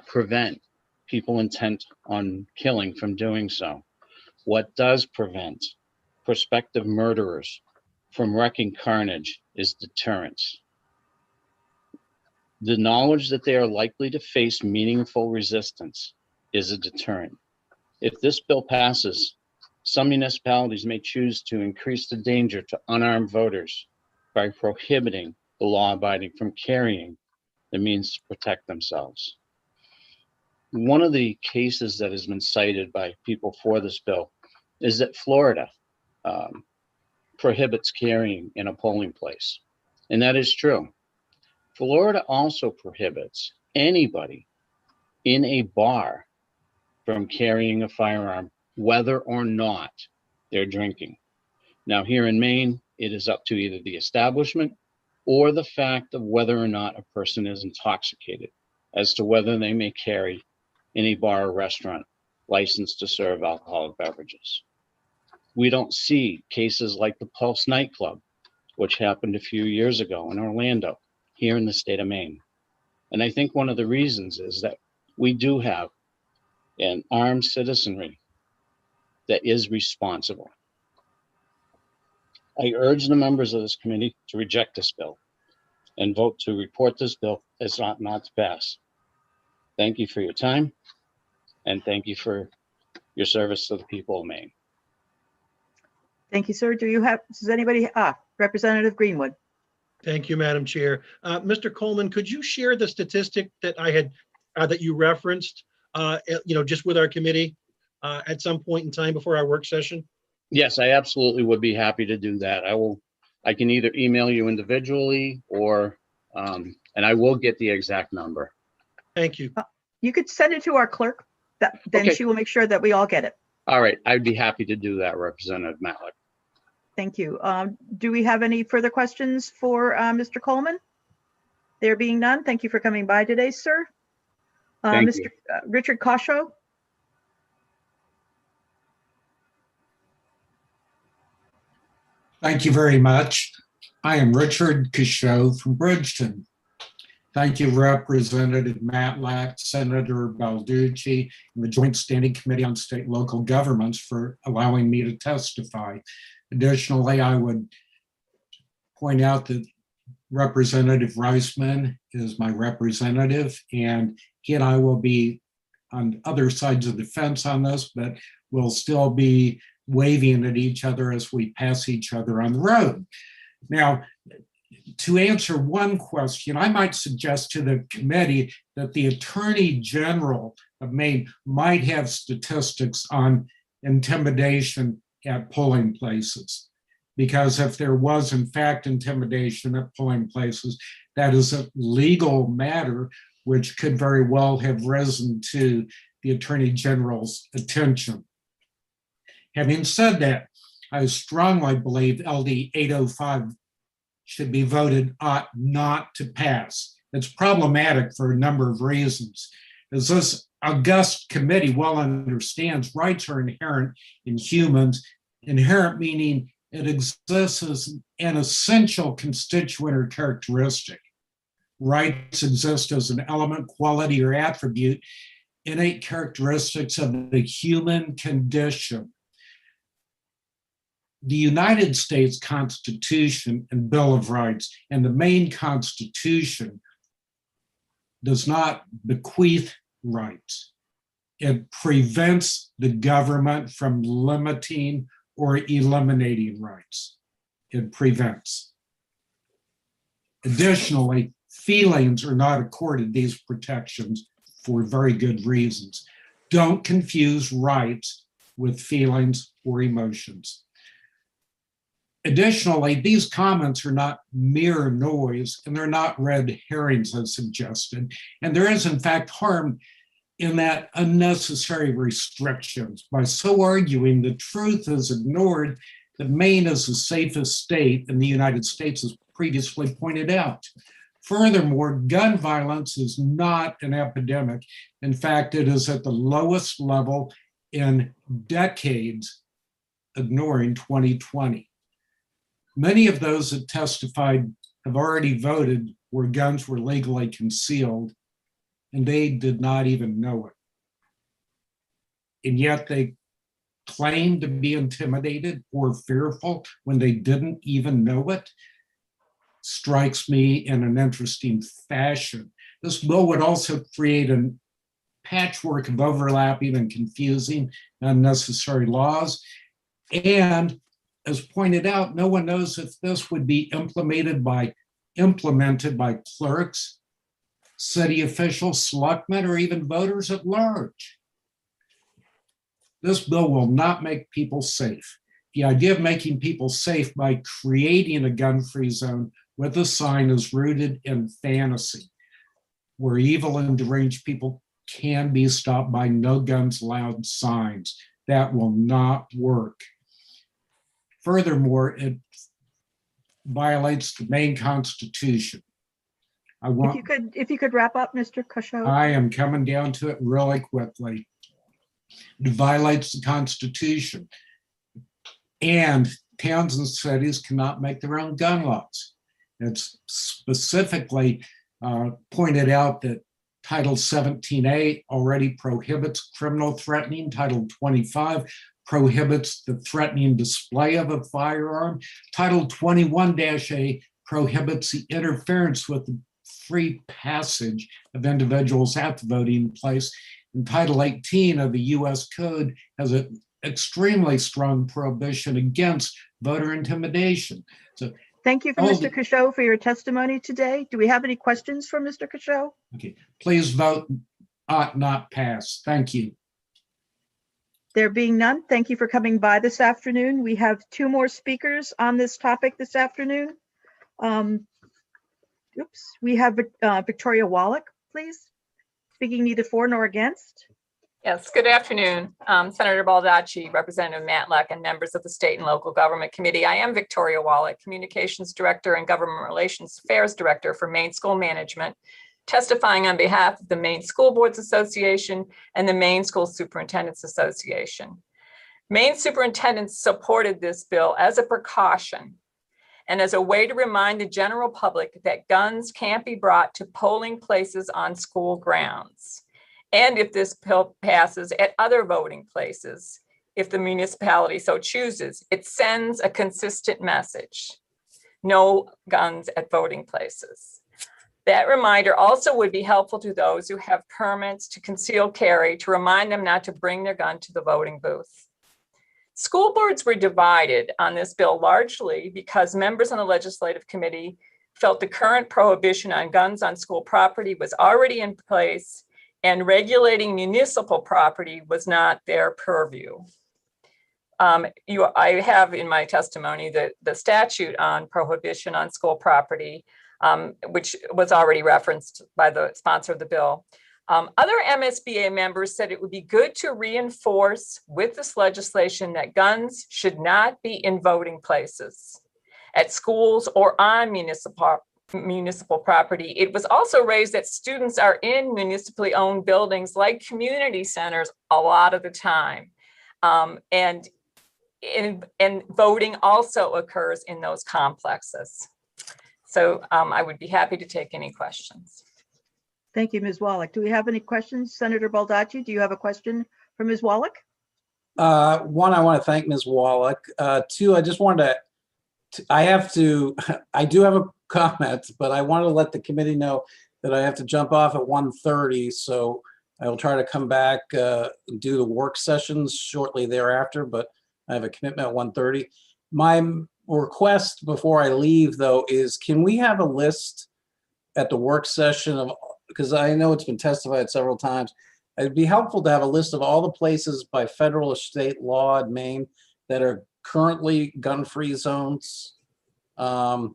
prevent people intent on killing from doing so. What does prevent prospective murderers from wreaking carnage is deterrence. The knowledge that they are likely to face meaningful resistance is a deterrent. If this bill passes, some municipalities may choose to increase the danger to unarmed voters by prohibiting the law-abiding from carrying the means to protect themselves. One of the cases that has been cited by people for this bill is that Florida prohibits carrying in a polling place. And that is true. Florida also prohibits anybody in a bar from carrying a firearm, whether or not they're drinking. Now, here in Maine, it is up to either the establishment or the fact of whether or not a person is intoxicated as to whether they may carry in a bar or restaurant licensed to serve alcoholic beverages. We don't see cases like the Pulse nightclub, which happened a few years ago in Orlando, here in the state of Maine. And I think one of the reasons is that we do have an armed citizenry that is responsible. I urge the members of this committee to reject this bill and vote to report this bill as not to pass. Thank you for your time, and thank you for your service to the people of Maine. Thank you, sir. Does anybody, Representative Greenwood? Thank you, Madam Chair. Mr. Coleman, could you share the statistic that I had, that you referenced, just with our committee at some point in time before our work session? Yes, I absolutely would be happy to do that. I can either email you individually or, and I will get the exact number. Thank you. You could send it to our clerk, then Okay. she will make sure that we all get it. All right, I'd be happy to do that, Representative Matlack. Thank you. Do we have any further questions for Mr. Coleman? There being none, thank you for coming by today, sir. Thank Mr. you. Richard Kosho? Thank you very much. I am Richard Kosho from Bridgeton. Thank you, Representative Matlack, Senator Balducci, and the Joint Standing Committee on State and Local Governments for allowing me to testify. Additionally, I would point out that Representative Reisman is my representative, and he and I will be on other sides of the fence on this, but we'll still be waving at each other as we pass each other on the road. Now, to answer one question, I might suggest to the committee that the Attorney General of Maine might have statistics on intimidation at polling places. Because if there was in fact intimidation at polling places, that is a legal matter which could very well have risen to the Attorney General's attention. Having said that, I strongly believe LD 805 should be voted ought not to pass. It's problematic for a number of reasons. As this august committee well understands, rights are inherent in humans, inherent meaning it exists as an essential constituent or characteristic. Rights exist as an element, quality, or attribute, innate characteristics of the human condition. The United States Constitution and Bill of Rights and the Maine Constitution does not bequeath rights. It prevents the government from limiting or eliminating rights. It prevents. Additionally, feelings are not accorded these protections for very good reasons. Don't confuse rights with feelings or emotions. Additionally, these comments are not mere noise and they're not red herrings as suggested. And there is in fact harm in that unnecessary restrictions. By so arguing, the truth is ignored that Maine is the safest state in the United States, as previously pointed out. Furthermore, gun violence is not an epidemic. In fact, it is at the lowest level in decades, ignoring 2020. Many of those that testified have already voted where guns were legally concealed, and they did not even know it. And yet they claimed to be intimidated or fearful when they didn't even know it. Strikes me in an interesting fashion. This bill would also create a patchwork of overlapping and confusing unnecessary laws. And as pointed out, no one knows if this would be implemented by clerks, city officials, selectmen, or even voters at large. This bill will not make people safe. The idea of making people safe by creating a gun-free zone with a sign is rooted in fantasy, where evil and deranged people can be stopped by no guns allowed signs. That will not work. Furthermore, it violates the Maine Constitution. If you could wrap up, Mr. Cusho. I am coming down to it really quickly. It violates the Constitution. And towns and cities cannot make their own gun laws. It's specifically pointed out that Title 17A already prohibits criminal threatening. Title 25 prohibits the threatening display of a firearm. Title 21-A prohibits the interference with the free passage of individuals at the voting place. And Title 18 of the US Code has an extremely strong prohibition against voter intimidation. So thank you for Mr. Cusho for your testimony today. Do we have any questions for Mr. Cusho? Okay, please vote ought not pass. Thank you. There being none, thank you for coming by this afternoon. We have two more speakers on this topic this afternoon. We have Victoria Wallach, please. Speaking neither for nor against. Yes, good afternoon. Senator Baldacci, Representative Matlack, and members of the State and Local Government Committee. I am Victoria Wallach, Communications Director and Government Relations Affairs Director for Maine School Management, testifying on behalf of the Maine School Boards Association and the Maine School Superintendents Association. Maine superintendents supported this bill as a precaution and as a way to remind the general public that guns can't be brought to polling places on school grounds. And if this bill passes at other voting places, if the municipality so chooses, it sends a consistent message: no guns at voting places. That reminder also would be helpful to those who have permits to conceal carry, to remind them not to bring their gun to the voting booth. School boards were divided on this bill largely because members on the Legislative Committee felt the current prohibition on guns on school property was already in place and regulating municipal property was not their purview. I have in my testimony the statute on prohibition on school property, which was already referenced by the sponsor of the bill. Other MSBA members said it would be good to reinforce with this legislation that guns should not be in voting places, at schools, or on municipal property. It was also raised that students are in municipally owned buildings like community centers a lot of the time. And voting also occurs in those complexes. So I would be happy to take any questions. Thank you, Ms. Wallach. Do we have any questions? Senator Baldacci, do you have a question for Ms. Wallach? One, I want to thank Ms. Wallach. Two, I just wanted I do have a comment, but I want to let the committee know that I have to jump off at 1:30. So I will try to come back and do the work sessions shortly thereafter, but I have a commitment at 1:30. My request before I leave, though, is can we have a list at the work session of, because I know it's been testified several times, it'd be helpful to have a list of all the places by federal or state law in Maine that are currently gun-free zones. I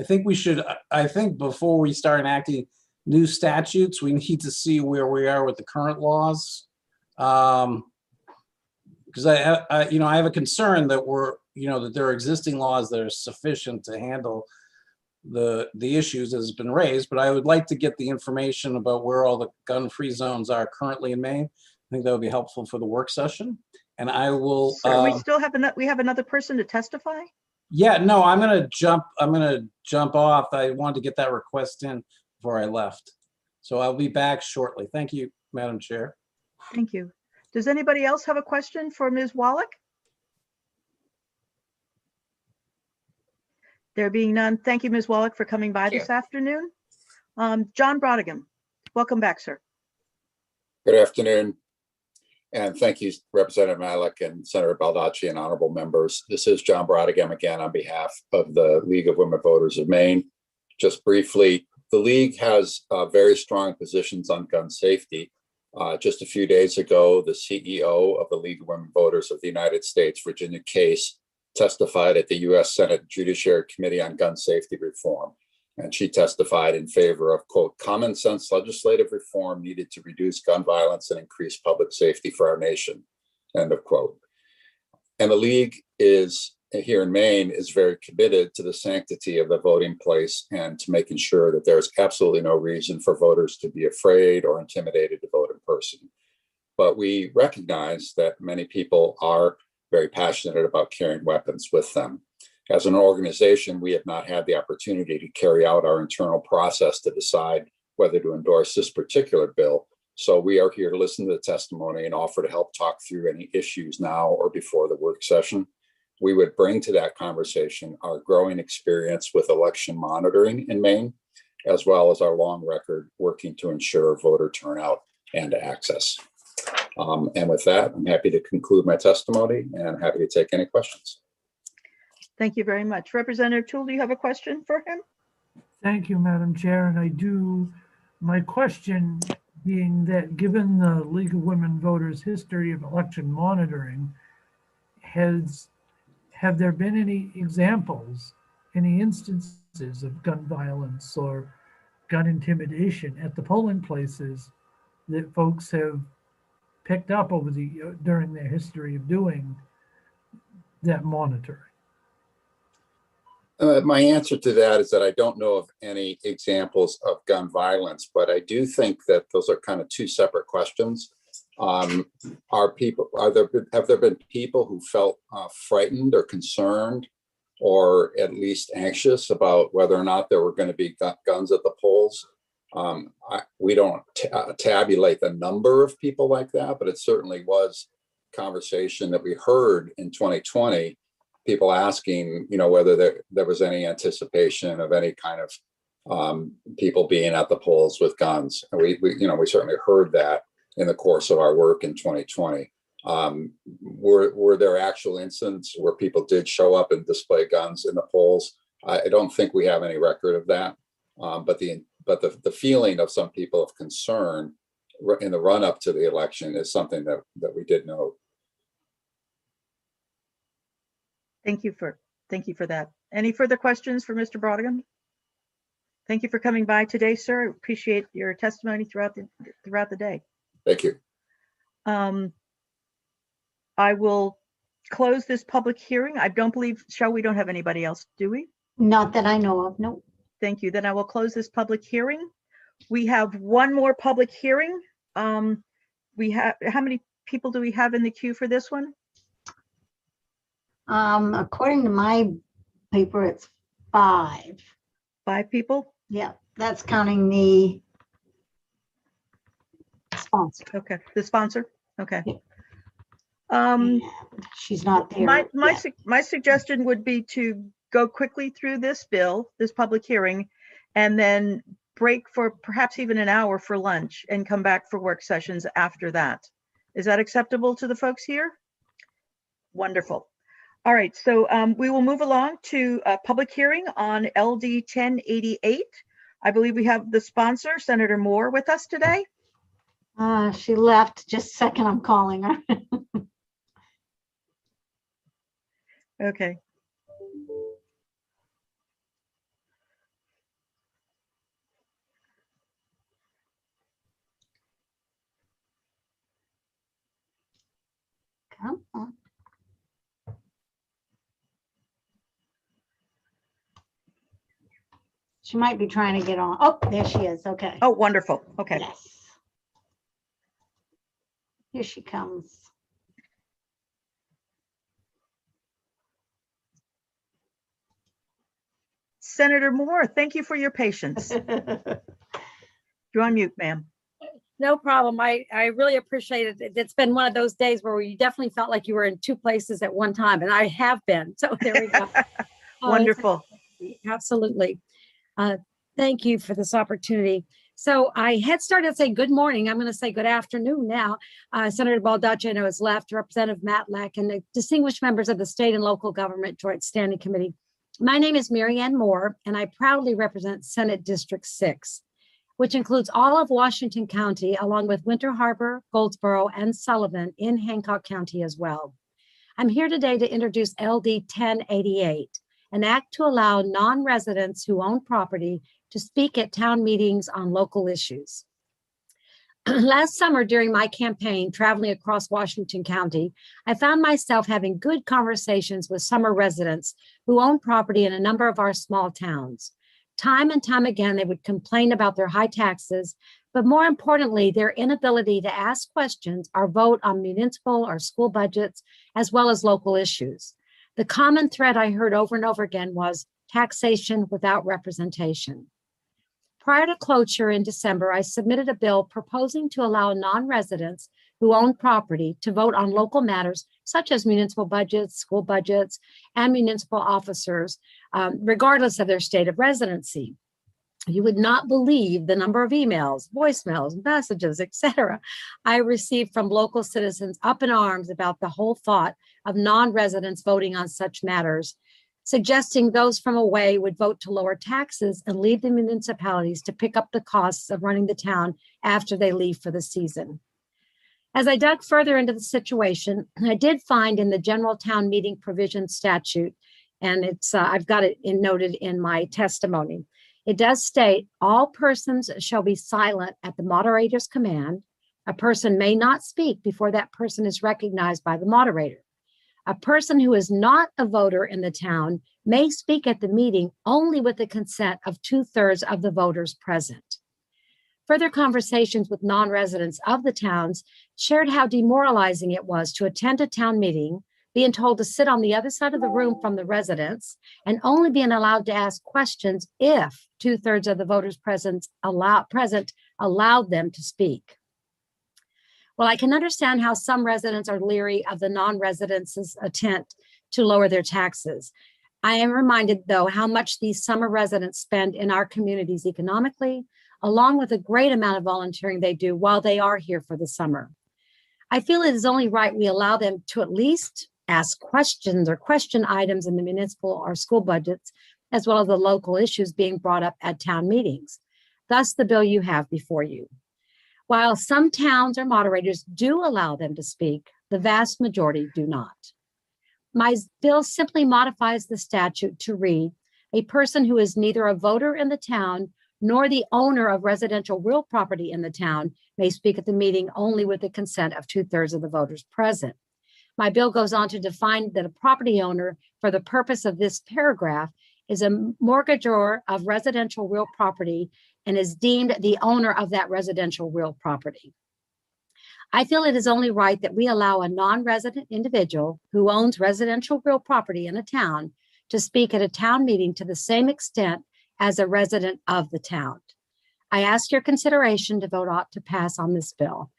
think we should, I think before we start enacting new statutes, we need to see where we are with the current laws. Because I have a concern that that there are existing laws that are sufficient to handle the issues that has been raised, but I would like to get the information about where all the gun-free zones are currently in Maine. I think that would be helpful for the work session. And I will. Sir, we still have another person to testify? Yeah, no, I'm gonna jump off. I wanted to get that request in before I left. So I'll be back shortly. Thank you, Madam Chair. Thank you. Does anybody else have a question for Ms. Wallach? There being none, thank you, Ms. Wallach, for coming by this afternoon. John Brodigan, welcome back, sir. Good afternoon. And thank you, Representative Matlack and Senator Baldacci and honorable members. This is John Brodigan again on behalf of the League of Women Voters of Maine. Just briefly, the League has very strong positions on gun safety. Just a few days ago, the CEO of the League of Women Voters of the United States, Virginia Case, testified at the U.S. Senate Judiciary Committee on Gun Safety Reform. And she testified in favor of, quote, common sense legislative reform needed to reduce gun violence and increase public safety for our nation, end of quote. And the League is, here in Maine, is very committed to the sanctity of the voting place and to making sure that there's absolutely no reason for voters to be afraid or intimidated to vote in person. But we recognize that many people are very passionate about carrying weapons with them. As an organization, we have not had the opportunity to carry out our internal process to decide whether to endorse this particular bill. So we are here to listen to the testimony and offer to help talk through any issues now or before the work session. We would bring to that conversation our growing experience with election monitoring in Maine, as well as our long record working to ensure voter turnout and access. And with that, I'm happy to conclude my testimony and I'm happy to take any questions. Thank you very much. Representative Toole, do you have a question for him? Thank you, Madam Chair. And I do, my question being that given the League of Women Voters history of election monitoring, have there been any examples, any instances of gun violence or gun intimidation at the polling places that folks have picked up over during their history of doing that monitoring? My answer to that is that I don't know of any examples of gun violence, but I do think that those are kind of two separate questions. Have there been people who felt frightened or concerned or at least anxious about whether or not there were going to be guns at the polls? We don't tabulate the number of people like that, but it certainly was conversation that we heard in 2020. People asking, whether there was any anticipation of any kind of people being at the polls with guns. And we certainly heard that in the course of our work in 2020. Were there actual incidents where people did show up and display guns in the polls? I don't think we have any record of that. But the feeling of some people of concern in the run up to the election is something that we did know. Thank you for that. Any further questions for Mr. Brodigan? Thank you for coming by today, sir. Appreciate your testimony throughout the day. Thank you. I will close this public hearing. I don't believe, Shell, we don't have anybody else, do we? Not that I know of, no. Thank you. Then I will close this public hearing. We have one more public hearing. We have, how many people do we have in the queue for this one? According to my paper, it's 5. 5 people? Yeah, that's counting the sponsor. Okay, the sponsor? Okay. She's not there. My suggestion would be to go quickly through this bill, this public hearing, and then break for perhaps even an hour for lunch and come back for work sessions after that. Is that acceptable to the folks here? Wonderful. All right, so we will move along to a public hearing on LD 1088. I believe we have the sponsor, Senator Moore, with us today. She left. Just a second, I'm calling her. Okay. Come on. She might be trying to get on. Oh, there she is. Okay. Oh, wonderful. Okay. Yes. Here she comes. Senator Moore, thank you for your patience. You're on mute, ma'am. No problem. I really appreciate it. It's been one of those days where you definitely felt like you were in 2 places at one time, and I have been. So there we go. Wonderful. Absolutely. Thank you for this opportunity. So I had started to say good morning. I'm going to say good afternoon now. Senator Baldacci, I know, has left, Representative Matlack, and the distinguished members of the State and Local Government Joint Standing Committee. My name is Mary Ann Moore, and I proudly represent Senate District 6, which includes all of Washington County, along with Winter Harbor, Goldsboro, and Sullivan in Hancock County as well. I'm here today to introduce LD 1088, an act to allow non-residents who own property to speak at town meetings on local issues. Last summer, during my campaign traveling across Washington County, I found myself having good conversations with summer residents who own property in a number of our small towns. Time and time again, they would complain about their high taxes, but more importantly, their inability to ask questions or vote on municipal or school budgets, as well as local issues. The common thread I heard over and over again was taxation without representation. Prior to cloture in December, I submitted a bill proposing to allow non-residents who own property to vote on local matters such as municipal budgets, school budgets, and municipal officers, regardless of their state of residency. You would not believe the number of emails, voicemails, messages, etc. I received from local citizens up in arms about the whole thought of non-residents voting on such matters, suggesting those from away would vote to lower taxes and leave the municipalities to pick up the costs of running the town after they leave for the season. As I dug further into the situation, I did find in the general town meeting provision statute, and it's I've got it noted in my testimony. It does state all persons shall be silent at the moderator's command. A person may not speak before that person is recognized by the moderator. A person who is not a voter in the town may speak at the meeting only with the consent of 2/3 of the voters present. Further conversations with non-residents of the towns shared how demoralizing it was to attend a town meeting, being told to sit on the other side of the room from the residents, and only being allowed to ask questions if 2/3 of the voters present allowed them to speak. Well, I can understand how some residents are leery of the non-residents' attempt to lower their taxes. I am reminded, though, how much these summer residents spend in our communities economically, along with a great amount of volunteering they do while they are here for the summer. I feel it is only right we allow them to at least ask questions or question items in the municipal or school budgets, as well as the local issues being brought up at town meetings. Thus, the bill you have before you. While some towns or moderators do allow them to speak, the vast majority do not. My bill simply modifies the statute to read, A person who is neither a voter in the town nor the owner of residential real property in the town may speak at the meeting only with the consent of 2/3 of the voters present. My bill goes on to define that a property owner, for the purpose of this paragraph, is a mortgagor of residential real property and is deemed the owner of that residential real property. I feel it is only right that we allow a non-resident individual who owns residential real property in a town to speak at a town meeting to the same extent as a resident of the town. I ask your consideration to vote ought to pass on this bill.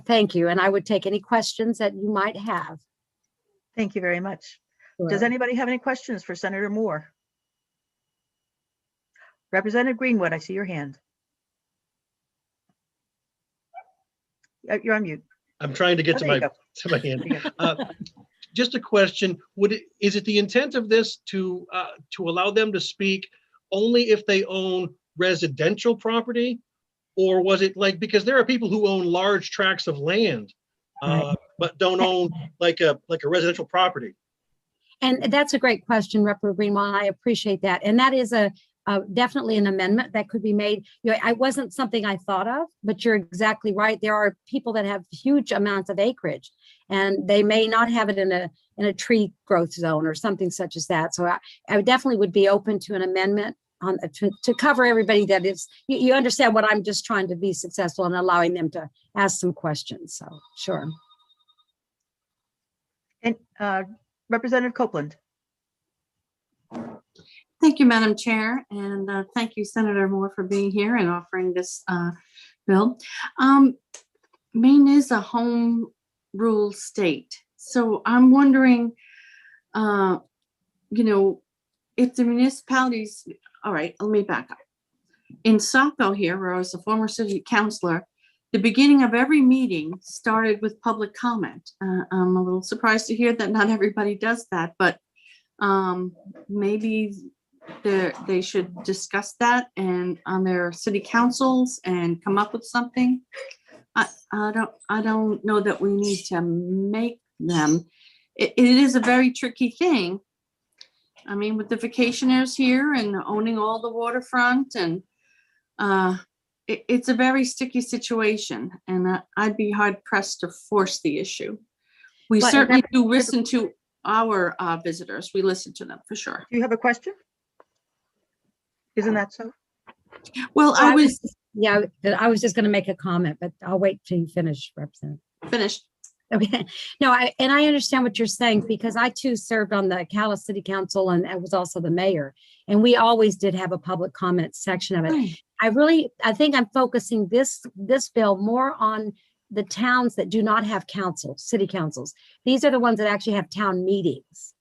Thank you, and I would take any questions that you might have. Thank you very much. Does Sure. anybody have any questions for Senator Moore? Representative Greenwood, I see your hand. You're on mute. I'm trying to get Oh, to there you my go. to my hand. There you go. Just a question: is it the intent of this to allow them to speak only if they own residential property, or was it like, because there are people who own large tracts of land, Right. but don't own like a residential property? And that's a great question, Representative Greenwald, and I appreciate that. And that is definitely an amendment that could be made. I wasn't something I thought of, but you're exactly right. There are people that have huge amounts of acreage, and they may not have it in a tree growth zone or something such as that. So I definitely would be open to an amendment on to cover everybody that is. You understand what I'm just trying to be successful in allowing them to ask some questions. So sure. And Representative Copeland. Thank you, Madam Chair, and thank you, Senator Moore, for being here and offering this bill. Maine is a home rule state, so I'm wondering, if the municipalities, all right, let me back up. In Saco here, where I was a former city councilor, the beginning of every meeting started with public comment. I'm a little surprised to hear that not everybody does that, but maybe they should discuss that and on their city councils and come up with something. I don't know that we need to make them. It is a very tricky thing. I mean, with the vacationers here and owning all the waterfront, and it's a very sticky situation, and I'd be hard pressed to force the issue. We But- certainly do listen to our visitors. We listen to them for sure. Do you have a question? Isn't that so? Well, I was I was just going to make a comment, but I'll wait till you finish, Representative. finished. Okay. No, I understand what you're saying, because I too served on the Cala City Council, and I was also the mayor, and we always did have a public comment section of it. Right. I think I'm focusing this bill more on the towns that do not have councils, city councils. These are the ones that actually have town meetings.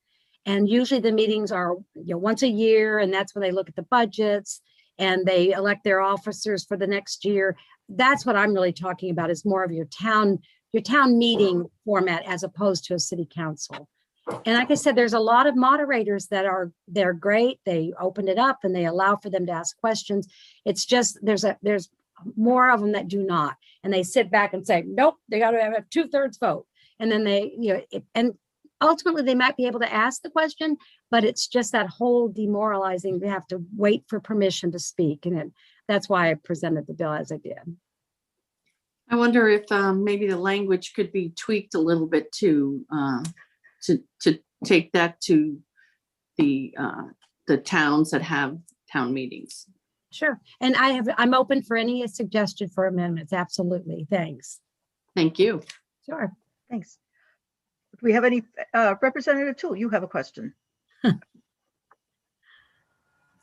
And usually the meetings are, once a year, and that's when they look at the budgets and they elect their officers for the next year. That's what I'm really talking about, is more of your town meeting format as opposed to a city council. And like I said, there's a lot of moderators they're great. They open it up and they allow for them to ask questions. It's just, there's more of them that do not. And they sit back and say, nope, they got to have a 2/3 vote. And then and ultimately they might be able to ask the question, but it's just that whole demoralizing, they have to wait for permission to speak. And that's why I presented the bill as I did. I wonder if maybe the language could be tweaked a little bit to take that to the towns that have town meetings. Sure. And I'm open for any suggestion for amendments. Absolutely. Thanks. Thank you. Sure. Thanks. Do we have any, Representative Toole, you have a question?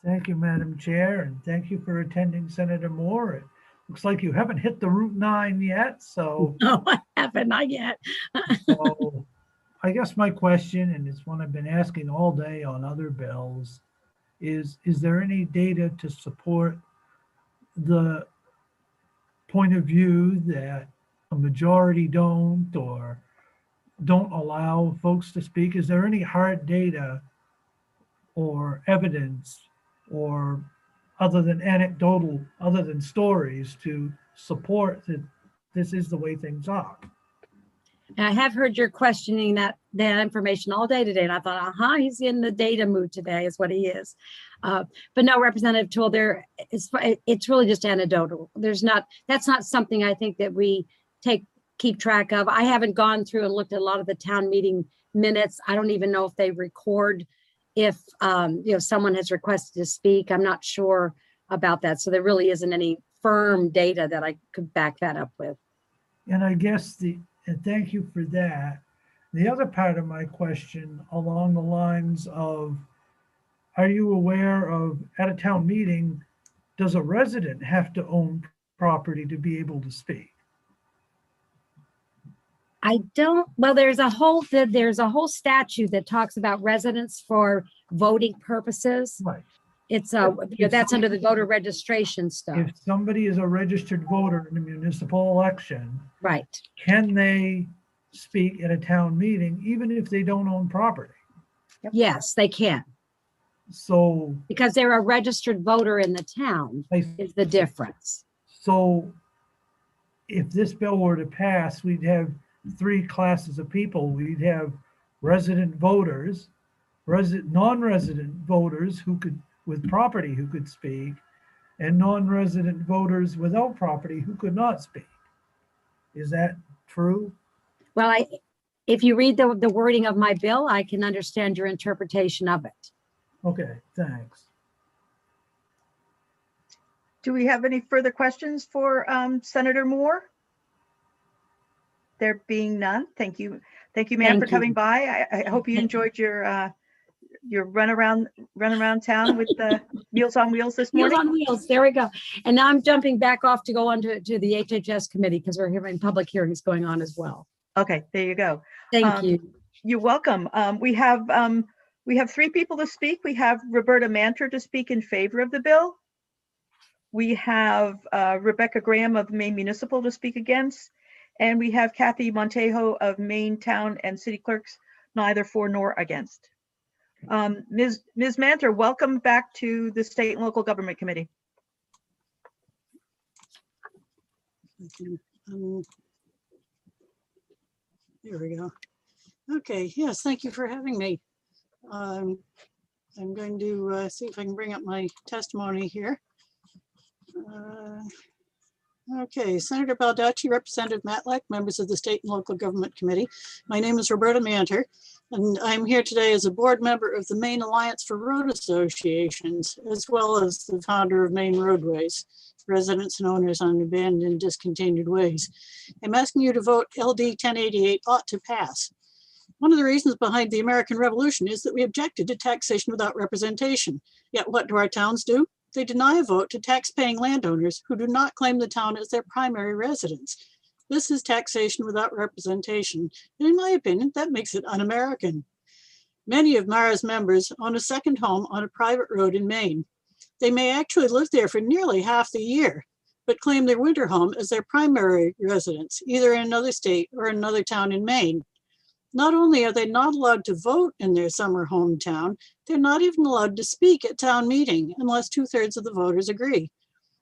Thank you, Madam Chair, and thank you for attending, Senator Moore. It looks like you haven't hit the Route 9 yet, so. No, I haven't, not yet. So I guess my question, and it's one I've been asking all day on other bills, is there any data to support the point of view that a majority don't allow folks to speak? Is there any hard data or evidence, or other than anecdotal, other than stories, to support that this is the way things are? And I have heard you're questioning that information all day today. And I thought, he's in the data mood today is what he is. But no, Representative Tool, it's really just anecdotal. That's not something I think that we keep track of. I haven't gone through and looked at a lot of the town meeting minutes. I don't even know if they record if someone has requested to speak. I'm not sure about that. So there really isn't any firm data that I could back that up with. And I guess and thank you for that. The other part of my question along the lines of, are you aware of, at a town meeting, does a resident have to own property to be able to speak? Well, there's a whole statute that talks about residents for voting purposes. Right. It's that's under the voter registration stuff. If somebody is a registered voter in a municipal election, right, can they speak at a town meeting even if they don't own property? Yes, they can. So because they're a registered voter in the town is the difference. So if this bill were to pass, we'd have 3 classes of people. We'd have resident voters, non-resident voters with property who could speak, and non-resident voters without property who could not speak. Is that true? Well, if you read the wording of my bill, I can understand your interpretation of it. Okay, thanks. Do we have any further questions for Senator Moore? There being none, thank you. Thank you, ma'am, for coming by. I hope you enjoyed your run around town with the Meals on Wheels this morning. Meals on Wheels, there we go. And now I'm jumping back off to go on to the HHS committee because we're having public hearings going on as well. Okay, there you go. Thank you. You're welcome. We have 3 people to speak. We have Roberta Manter to speak in favor of the bill. We have Rebecca Graham of Maine Municipal to speak against. And we have Kathy Montejo of Maine Town and City Clerks, neither for nor against. Ms. Manter, welcome back to the State and Local Government Committee. There we go. Okay, yes, thank you for having me. I'm going to see if I can bring up my testimony here. Okay, Senator Baldacci, Representative Matlack, members of the State and Local Government Committee. My name is Roberta Manter, and I'm here today as a board member of the Maine Alliance for Road Associations, as well as the founder of Maine Roadways, residents and owners on abandoned and discontinued ways. I'm asking you to vote LD 1088 ought to pass. One of the reasons behind the American Revolution is that we objected to taxation without representation. Yet what do our towns do? They deny a vote to tax-paying landowners who do not claim the town as their primary residence. This is taxation without representation. And in my opinion, that makes it un-American. Many of Mara's members own a second home on a private road in Maine. They may actually live there for nearly half the year, but claim their winter home as their primary residence, either in another state or another town in Maine. Not only are they not allowed to vote in their summer hometown, they're not even allowed to speak at town meeting unless 2/3 of the voters agree.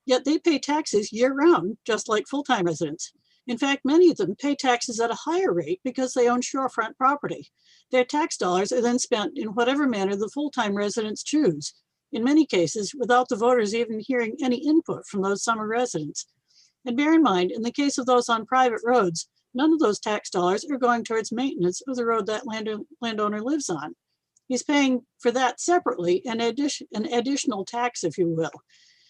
Yet they pay taxes year-round, just like full-time residents. In fact, many of them pay taxes at a higher rate because they own shorefront property. Their tax dollars are then spent in whatever manner the full-time residents choose, in many cases without the voters even hearing any input from those summer residents. And bear in mind, in the case of those on private roads, none of those tax dollars are going towards maintenance of the road that landowner lives on. He's paying for that separately, an additional tax, if you will.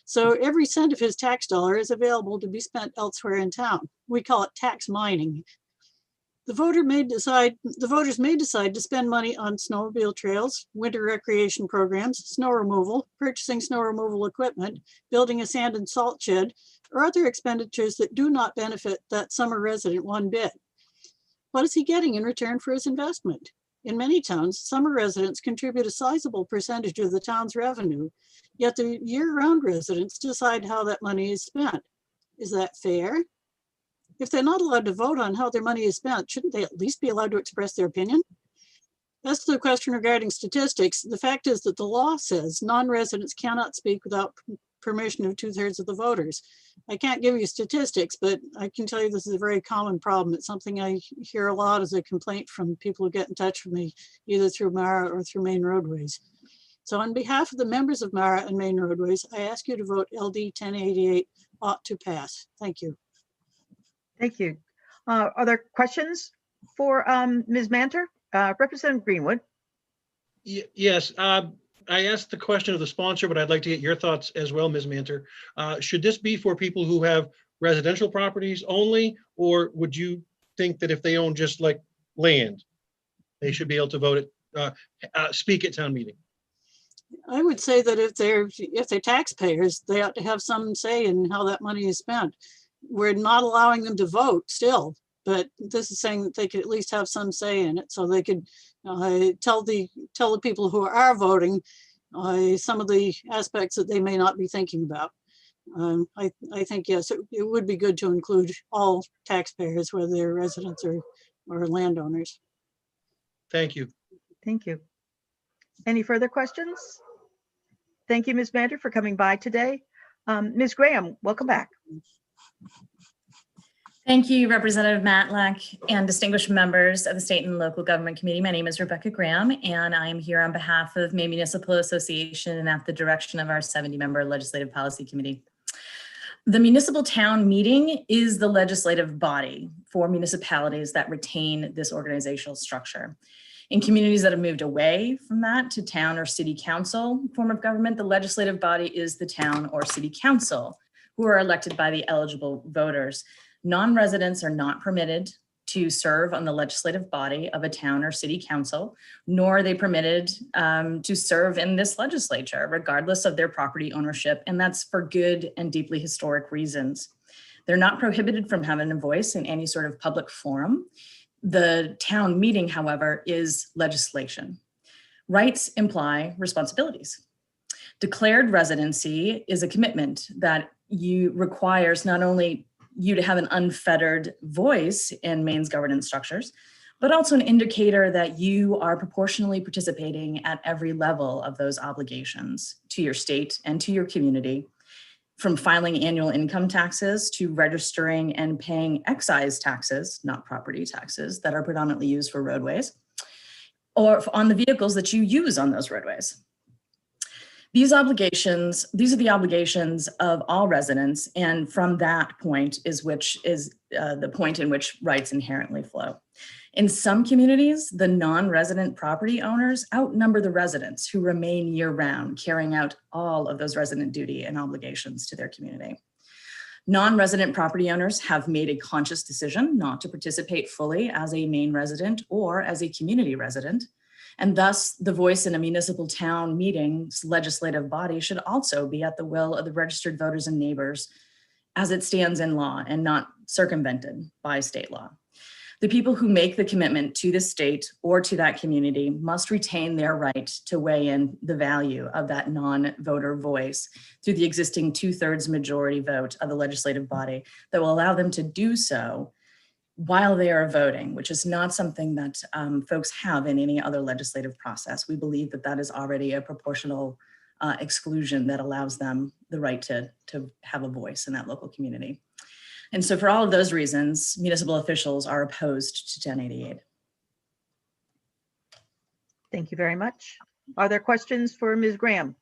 So every cent of his tax dollar is available to be spent elsewhere in town. We call it tax mining. The voters may decide to spend money on snowmobile trails, winter recreation programs, snow removal, purchasing snow removal equipment, building a sand and salt shed, or other expenditures that do not benefit that summer resident one bit. What is he getting in return for his investment? In many towns, summer residents contribute a sizable percentage of the town's revenue, yet the year-round residents decide how that money is spent. Is that fair? If they're not allowed to vote on how their money is spent, shouldn't they at least be allowed to express their opinion? As to the question regarding statistics, the fact is that the law says non-residents cannot speak without permission of 2/3 of the voters. I can't give you statistics, but I can tell you this is a very common problem. It's something I hear a lot as a complaint from people who get in touch with me, either through Mara or through Main Roadways. So on behalf of the members of Mara and Main Roadways, I ask you to vote LD 1088 ought to pass. Thank you. Thank you. Are there questions for Ms. Manter? Representative Greenwood? Yes, I asked the question of the sponsor, but I'd like to get your thoughts as well, Ms. Manter. Should this be for people who have residential properties only, or would you think that if they own just like land, they should be able to vote at, speak at town meeting? I would say that if they're taxpayers, they ought to have some say in how that money is spent. We're not allowing them to vote still, but this is saying that they could at least have some say in it, so they could tell the people who are voting some of the aspects that they may not be thinking about. I think, yes, it would be good to include all taxpayers, whether they're residents or landowners. Thank you. Thank you. Any further questions? Thank you, Ms. Manter, for coming by today. Ms. Graham, welcome back. Thank you, Representative Matlack and distinguished members of the State and Local Government Committee. My name is Rebecca Graham, and I am here on behalf of Maine Municipal Association and at the direction of our 70-member Legislative Policy Committee. The municipal town meeting is the legislative body for municipalities that retain this organizational structure. In communities that have moved away from that to town or city council form of government, the legislative body is the town or city council, who are elected by the eligible voters. Non-residents are not permitted to serve on the legislative body of a town or city council, nor are they permitted to serve in this legislature, regardless of their property ownership, and that's for good and deeply historic reasons. They're not prohibited from having a voice in any sort of public forum. The town meeting, however, is legislation. Rights imply responsibilities. Declared residency is a commitment that requires not only you to have an unfettered voice in Maine's governance structures, but also an indicator that you are proportionally participating at every level of those obligations to your state and to your community, from filing annual income taxes to registering and paying excise taxes, not property taxes, that are predominantly used for roadways, or on the vehicles that you use on those roadways. These are the obligations of all residents, and from that point is the point in which rights inherently flow. In some communities, the non-resident property owners outnumber the residents who remain year-round, carrying out all of those resident duty and obligations to their community. Non-resident property owners have made a conscious decision not to participate fully as a Maine resident or as a community resident. And thus, the voice in a municipal town meeting's legislative body should also be at the will of the registered voters and neighbors as it stands in law and not circumvented by state law. The people who make the commitment to the state or to that community must retain their right to weigh in the value of that non-voter voice through the existing 2/3 majority vote of the legislative body that will allow them to do so while they are voting, which is not something that folks have in any other legislative process. We believe that that is already a proportional exclusion that allows them the right to have a voice in that local community. And so for all of those reasons, municipal officials are opposed to 1088. Thank you very much. Are there questions for Ms. Graham?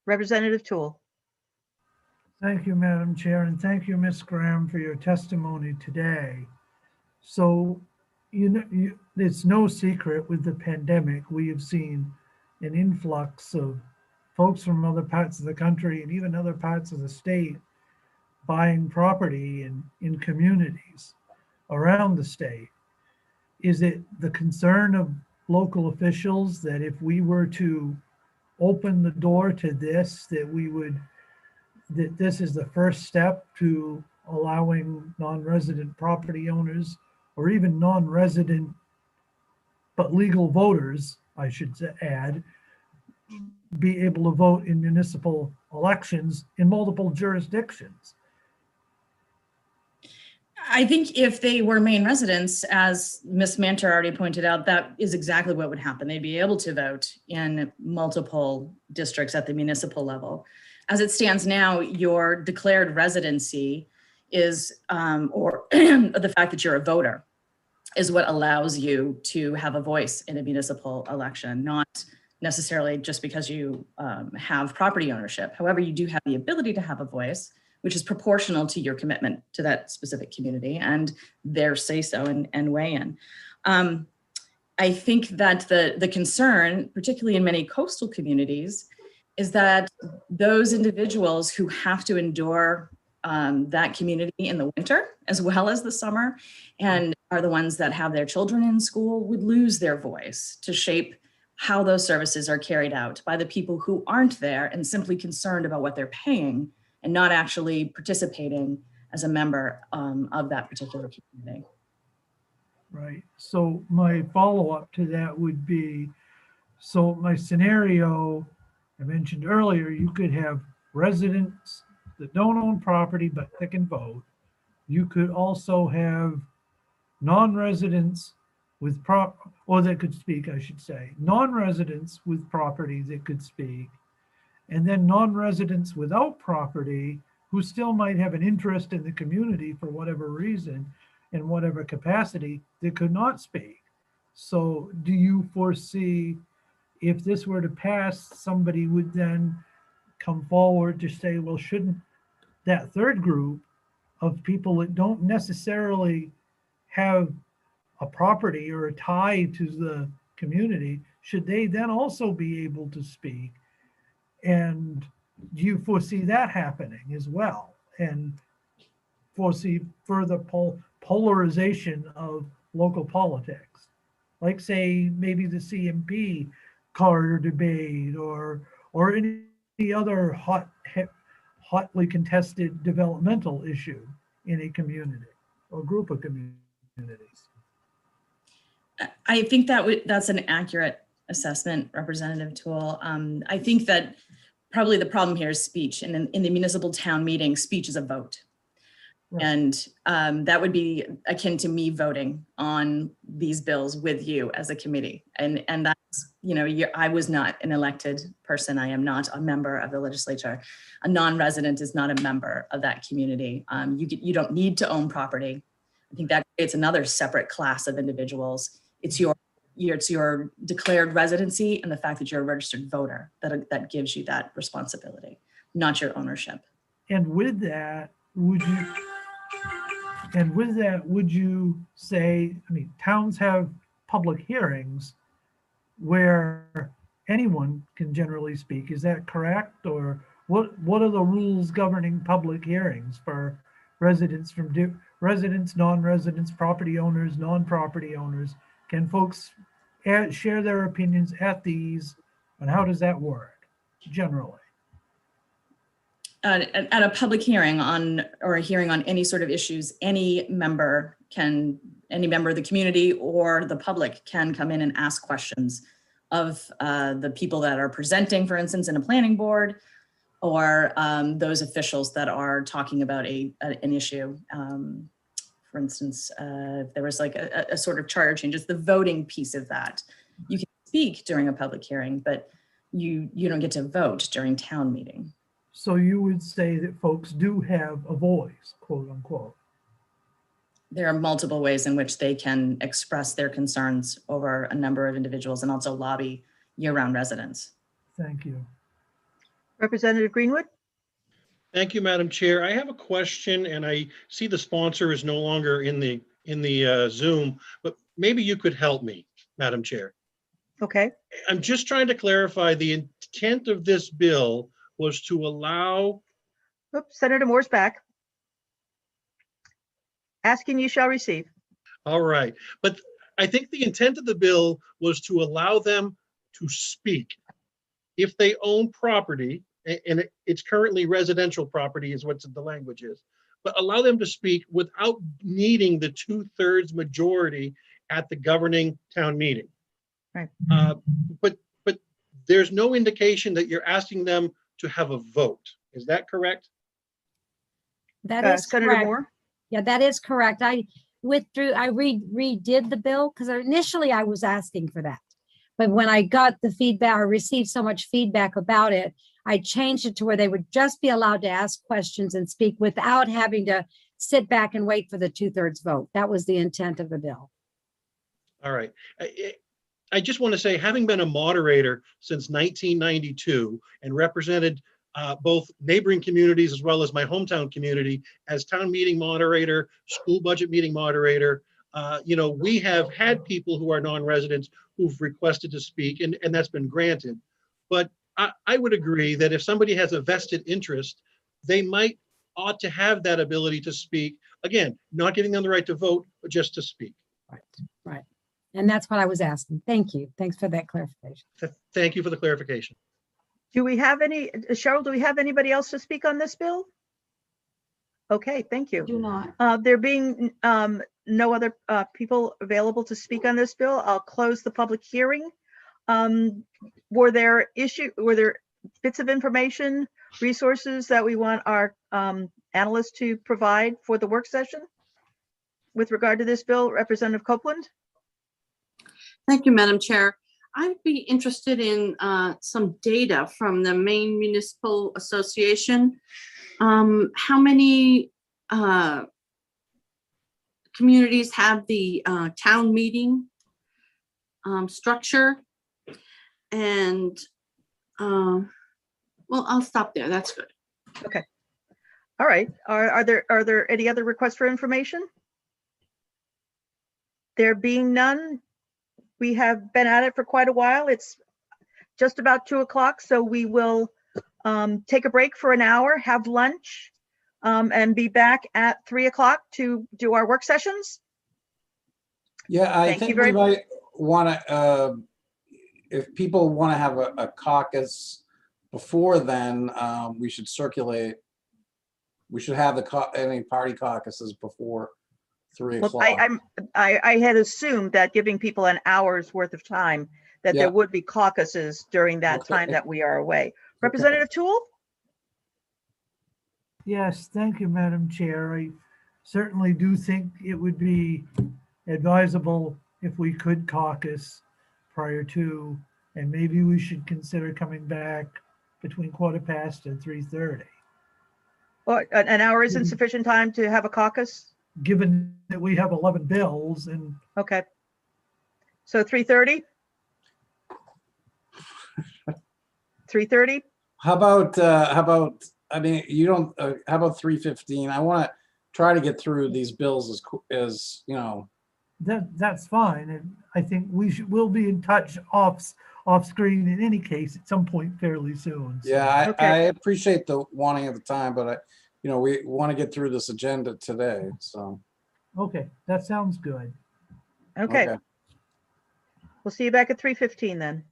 Representative Toole. Thank you, Madam Chair, and thank you, Ms. Graham, for your testimony today. So, it's no secret with the pandemic, we have seen an influx of folks from other parts of the country and even other parts of the state buying property in communities around the state. Is it the concern of local officials that if we were to open the door to this, that this is the first step to allowing non-resident property owners, or even non-resident but legal voters, I should add, be able to vote in municipal elections in multiple jurisdictions? I think if they were Maine residents, as Ms. Manter already pointed out, that is exactly what would happen. They'd be able to vote in multiple districts at the municipal level. As it stands now, your declared residency is, or the fact that you're a voter is what allows you to have a voice in a municipal election, not necessarily just because you have property ownership. However, you do have the ability to have a voice, which is proportional to your commitment to that specific community and their say-so and weigh in. I think that the concern, particularly in many coastal communities, is that those individuals who have to endure that community in the winter as well as the summer, and are the ones that have their children in school, would lose their voice to shape how those services are carried out by the people who aren't there and simply concerned about what they're paying and not actually participating as a member of that particular community. Right. So my follow-up to that would be, so my scenario I mentioned earlier, you could have residents that don't own property but that can vote. You could also have non-residents with or that could speak, I should say, non-residents with property that could speak, and then non-residents without property who still might have an interest in the community for whatever reason, in whatever capacity, that could not speak. So do you foresee, if this were to pass, somebody would then come forward to say, well, shouldn't that third group of people that don't necessarily have a property or a tie to the community, should they then also be able to speak? And do you foresee that happening as well? And foresee further polarization of local politics? Like, say, maybe the CMP corridor debate or any other hotly contested developmental issue in a community or group of communities. I think that's an accurate assessment, Representative Toole. I think that probably the problem here is speech, and in the municipal town meeting, speech is a vote. Right. And that would be akin to me voting on these bills with you as a committee. And that's, I was not an elected person. I am not a member of the legislature. A non-resident is not a member of that community. You don't need to own property. I think that creates another separate class of individuals. It's your declared residency and the fact that you're a registered voter that gives you that responsibility, not your ownership. And with that, would you say, I mean, towns have public hearings where anyone can generally speak. Is that correct? Or what are the rules governing public hearings for residents, non-residents, property owners, non-property owners? Can folks share their opinions at these, and how does that work generally? At a public hearing or a hearing on any sort of issues, any member of the community or the public can come in and ask questions of the people that are presenting, for instance, in a planning board, or those officials that are talking about an issue. For instance, if there was like a sort of charter change, it's the voting piece of that. You can speak during a public hearing, but you don't get to vote during town meeting. So you would say that folks do have a voice, quote unquote. There are multiple ways in which they can express their concerns over a number of individuals and also lobby year-round residents. Thank you. Representative Greenwood? Thank you, Madam Chair. I have a question, and I see the sponsor is no longer in the Zoom, but maybe you could help me, Madam Chair. Okay. I'm just trying to clarify the intent of this bill was to allow. Oops, Senator Moore's back. Asking you shall receive. All right, but I think the intent of the bill was to allow them to speak if they own property, and it's currently residential property is what the language is, but allow them to speak without needing the 2/3 majority at the governing town meeting. Right. But there's no indication that you're asking them to have a vote. Is that correct? That is Senator correct. Moore? Yeah, that is correct. I redid the bill because initially I was asking for that. But when I got the feedback or received so much feedback about it, I changed it to where they would just be allowed to ask questions and speak without having to sit back and wait for the 2/3 vote. That was the intent of the bill. All right. I just want to say, having been a moderator since 1992 and represented both neighboring communities as well as my hometown community as town meeting moderator, school budget meeting moderator, we have had people who are non-residents who've requested to speak, and that's been granted. But I would agree that if somebody has a vested interest, they ought to have that ability to speak. Again, not giving them the right to vote, but just to speak. Right. And that's what I was asking. Thank you. Thanks for that clarification. Thank you for the clarification. Do we have Cheryl, do we have anybody else to speak on this bill? Okay, thank you. Do not. There being no other people available to speak on this bill, I'll close the public hearing. Were there bits of information, resources that we want our analysts to provide for the work session with regard to this bill? Representative Copeland? Thank you, Madam Chair. I'd be interested in some data from the Maine Municipal Association. How many communities have the town meeting structure? And well, I'll stop there. That's good. Okay. All right. Are there any other requests for information? There being none, we have been at it for quite a while. It's just about 2 o'clock, so we will take a break for an hour, have lunch, and be back at 3 o'clock to do our work sessions. Yeah, I Thank you think very we might want to, if people want to have a caucus before then, we should circulate. We should have any party caucuses before 3 Well, o'clock. I had assumed that giving people an hour's worth of time, that Yeah. there would be caucuses during that time that we are away. Representative Toole? Yes, thank you, Madam Chair. I certainly do think it would be advisable if we could caucus prior to, and maybe we should consider coming back between 1/4 and 3:30. Or an hour isn't sufficient time to have a caucus? Given that we have 11 bills and. Okay. So 3:30? 3:30? How about, I mean, you don't, how about 3:15? I want to try to get through these bills as you know. That's fine. And I think we'll be in touch off screen in any case at some point fairly soon. So. Yeah, I appreciate the wanting of the time, but we want to get through this agenda today, so. Okay, that sounds good. Okay. We'll see you back at 3:15 then.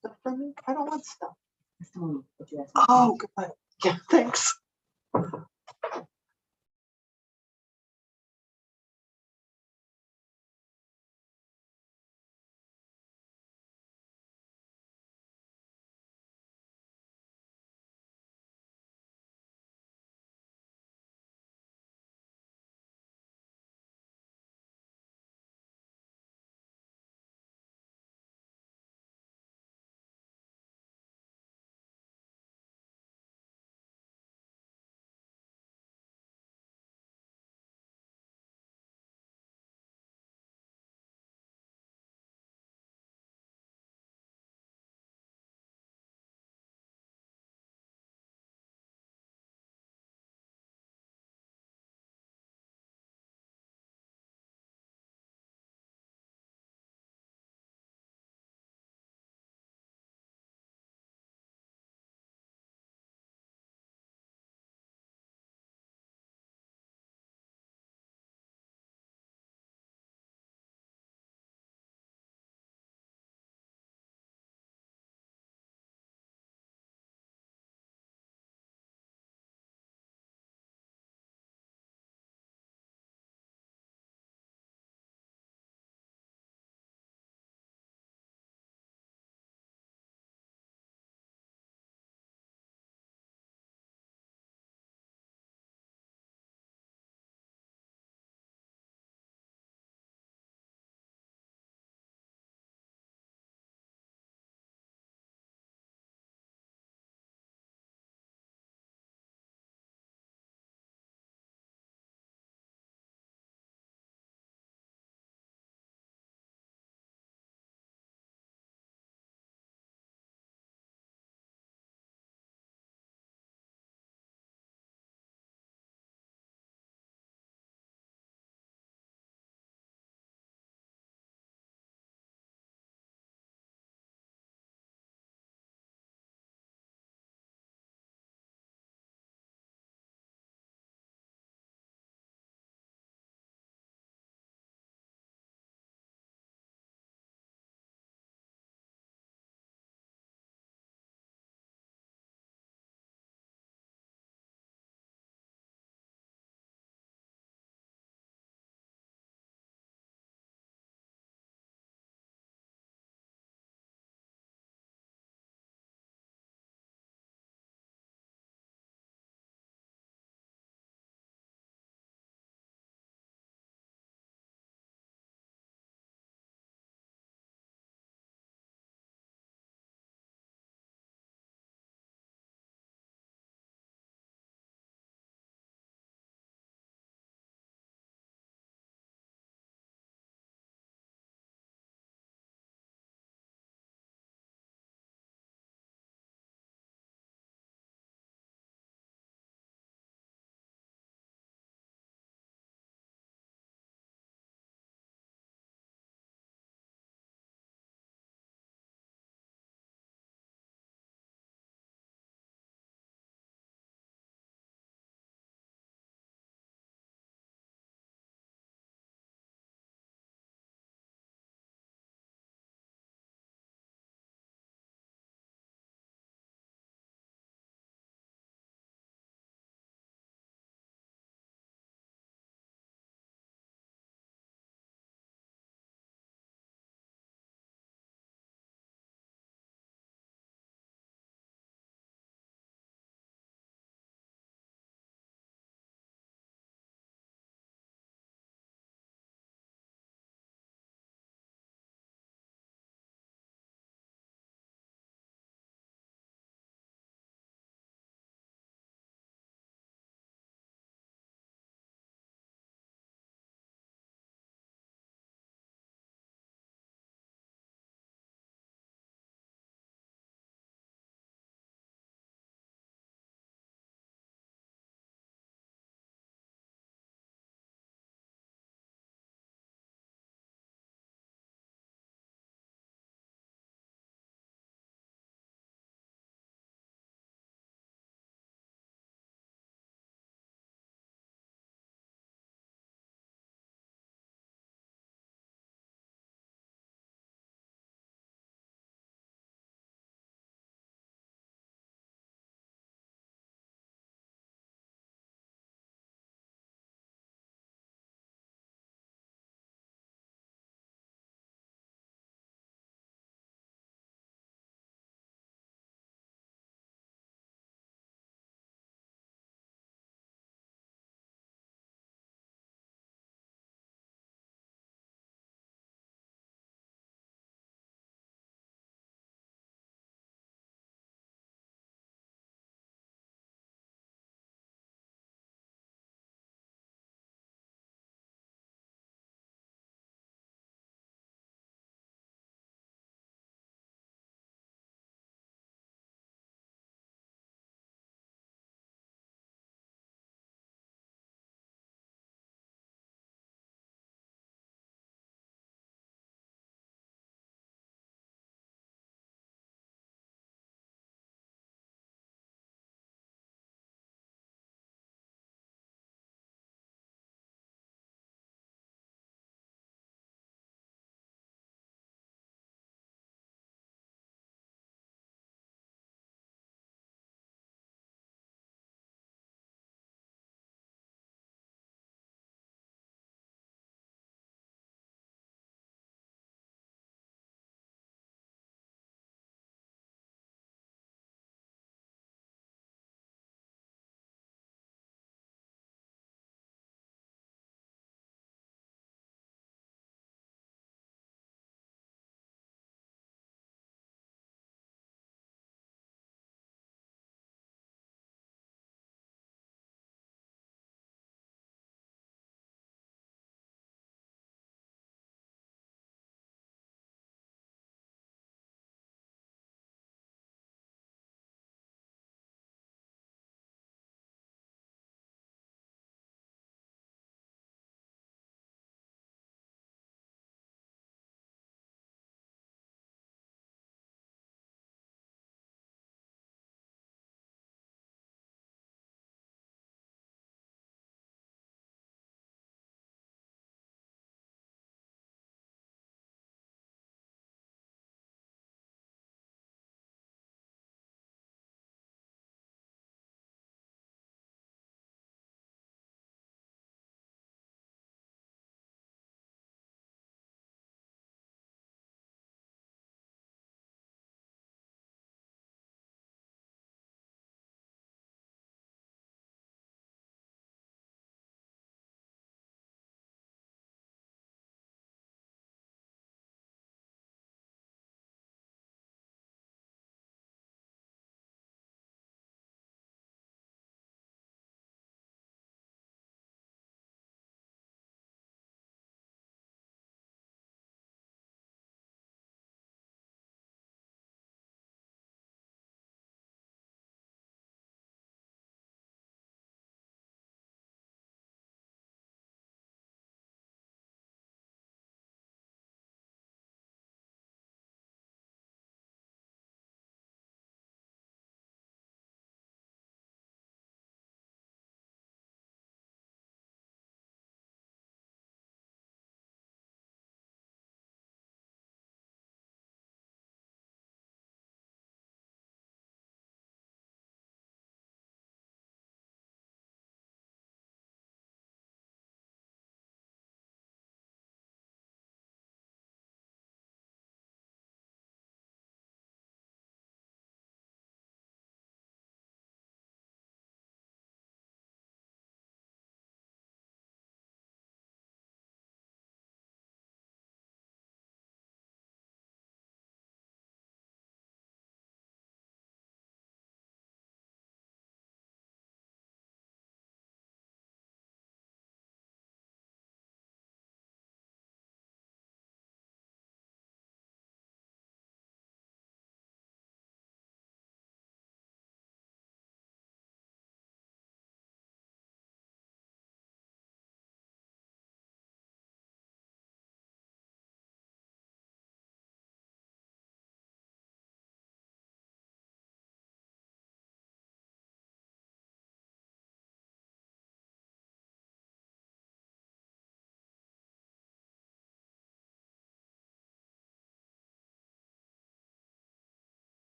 Stuff for me? I don't want stuff. Oh, good. Yeah, thanks.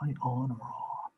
I on or off?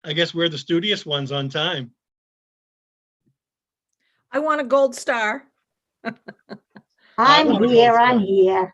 I guess we're the studious ones on time. I want a gold star. I'm want a gold here, star. I'm here.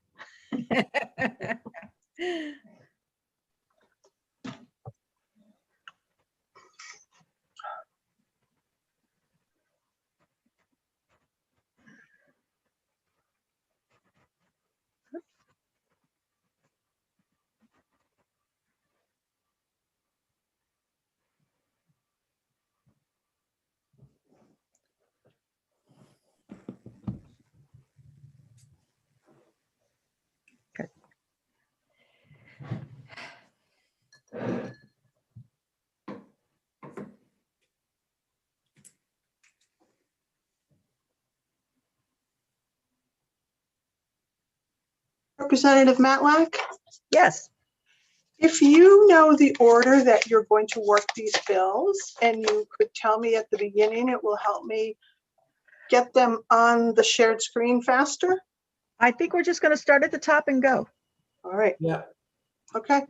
Representative Matlack, Yes. if you know the order that you're going to work these bills and you could tell me at the beginning, it will help me get them on the shared screen faster. I think we're just going to start at the top and go. All right. Yeah. Okay.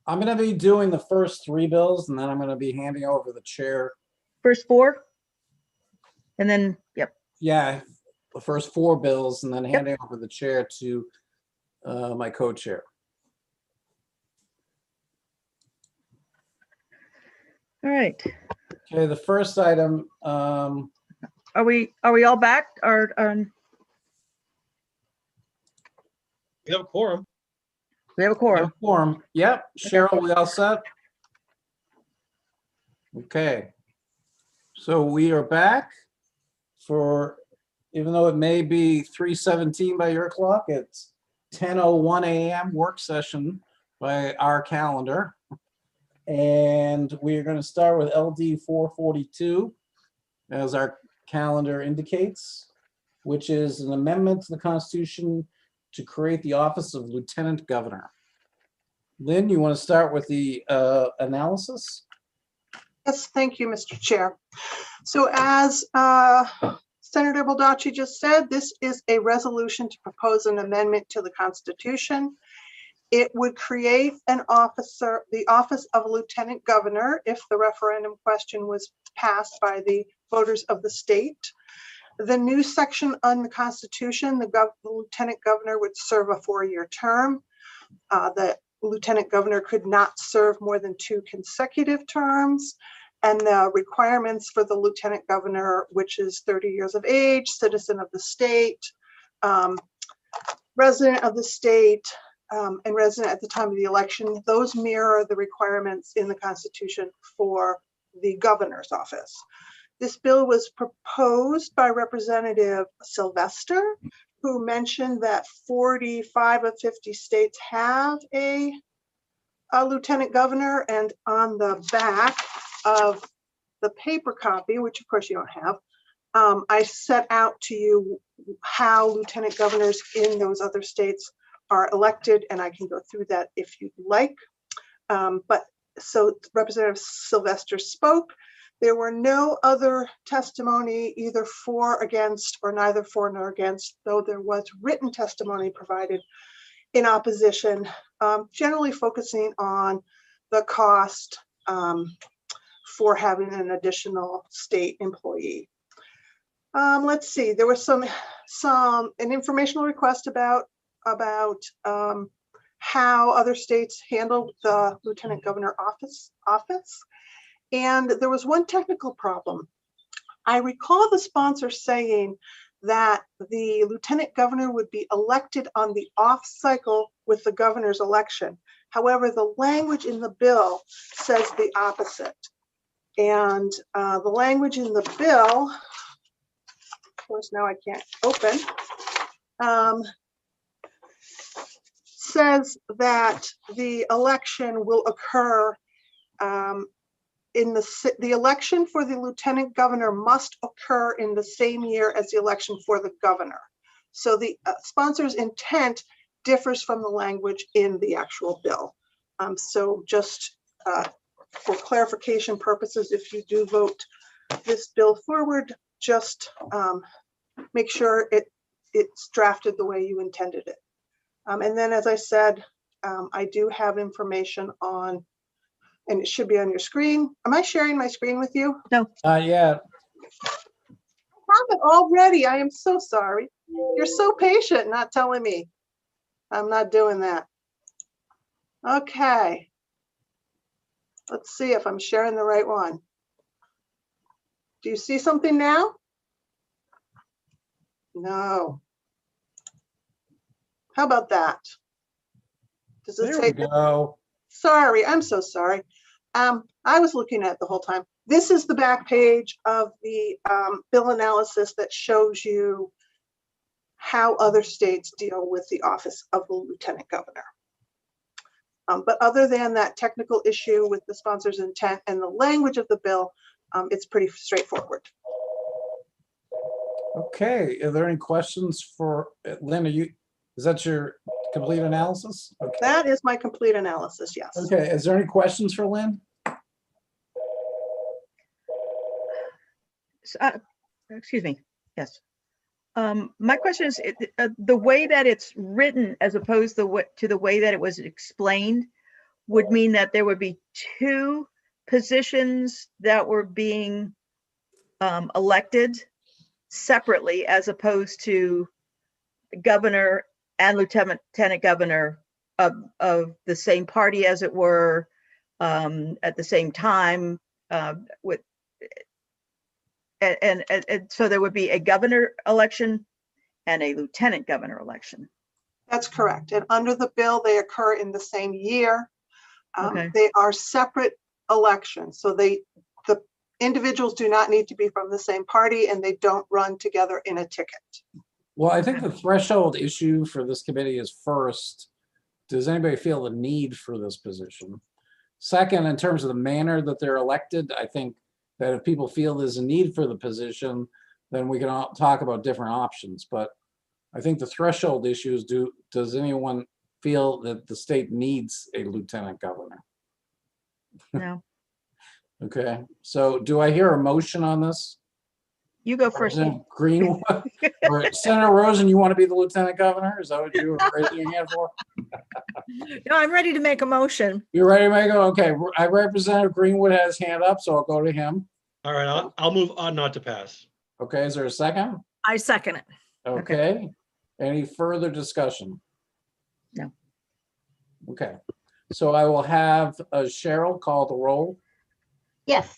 I'm going to be doing the first 3 bills, and then I'm going to be handing over the chair. First 4. And then, yep. Yeah, the first 4 bills, and then handing over the chair to my co-chair. All right. Okay, the first item. Are we all back or We have a quorum. we have a quorum? Quorum. Yep. Cheryl, we all set? Okay. So we are back for, even though it may be 3:17 by your clock, it's 10:01 a.m. work session by our calendar. And we're going to start with LD 442, as our calendar indicates, which is an amendment to the Constitution to create the office of Lieutenant Governor. Lynn, you want to start with the analysis? Yes, thank you, Mr. Chair. So as Senator Baldacci just said, this is a resolution to propose an amendment to the Constitution. It would create an officer, the office of Lieutenant Governor, if the referendum question was passed by the voters of the state. The new section on the Constitution, the Lieutenant Governor would serve a 4-year term. The Lieutenant Governor could not serve more than 2 consecutive terms. And the requirements for the Lieutenant Governor, which is 30 years of age, citizen of the state, resident of the state, and resident at the time of the election, those mirror the requirements in the Constitution for the governor's office. This bill was proposed by Representative Sylvester, who mentioned that 45 of 50 states have a lieutenant governor, and on the back of the paper copy, which of course you don't have, I set out to you how lieutenant governors in those other states are elected, and I can go through that if you'd like. But so Representative Sylvester spoke. There were no other testimony either for, against, or neither for nor against, though there was written testimony provided in opposition, generally focusing on the cost for having an additional state employee. Let's see, there was an informational request about how other states handle the Lieutenant Governor office. And there was one technical problem. I recall the sponsor saying that the Lieutenant Governor would be elected on the off cycle with the governor's election. However, the language in the bill says the opposite. And the language in the bill, of course, now I can't open, says that the election will occur in the election for the Lieutenant Governor must occur in the same year as the election for the governor. So the sponsor's intent differs from the language in the actual bill. So just for clarification purposes, if you do vote this bill forward, just make sure it's drafted the way you intended it. And then, as I said, I do have information on and it should be on your screen. Am I sharing my screen with you? No. Yeah. I have it already. I am so sorry. You're so patient not telling me. I'm not doing that. Okay. Let's see if I'm sharing the right one. Do you see something now? No. How about that? Does it There say? we go. Sorry, I'm so sorry. I was looking at it the whole time. This is the back page of the bill analysis that shows you how other states deal with the office of the lieutenant governor. But other than that technical issue with the sponsor's intent and the language of the bill, it's pretty straightforward. Okay, are there any questions for Lynn? Is that your complete analysis? Okay. That is my complete analysis, yes. Okay, is there any questions for Lynn? Excuse me, yes. My question is, the way that it's written as opposed to the way that it was explained would mean that there would be two positions that were being elected separately as opposed to governor and lieutenant governor of the same party, as it were, at the same time, with and so there would be a governor election and a lieutenant governor election. That's correct. And under the bill, they occur in the same year. Okay. They are separate elections. So the individuals do not need to be from the same party, and they don't run together in a ticket. Well, I think the threshold issue for this committee is, first, does anybody feel the need for this position? Second, in terms of the manner that they're elected, I think that if people feel there's a need for the position, then we can all talk about different options. But I think the threshold issue is, does anyone feel that the state needs a lieutenant governor? No. Okay, so do I hear a motion on this? You go first. Representative Greenwood or Senator Rosen, you want to be the lieutenant governor? Is that what you were raising your hand for? No, I'm ready to make a motion. You're ready to make it? Okay, Representative Greenwood has his hand up, so I'll go to him. All right, I'll move on not to pass. Okay, is there a second? I second it. Okay, any further discussion? No. Okay, so I will have Cheryl call the roll. Yes.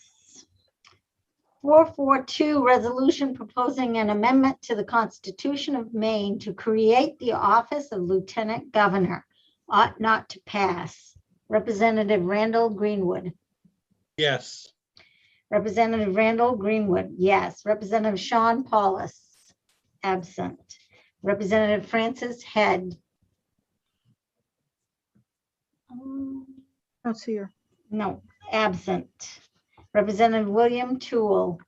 442, resolution proposing an amendment to the Constitution of Maine to create the office of Lieutenant Governor. Ought not to pass. Representative Randall Greenwood. Yes. Representative Randall Greenwood, yes. Representative Sean Paulus, absent. Representative Francis Head. Don't see her. No, absent. Representative William Toole.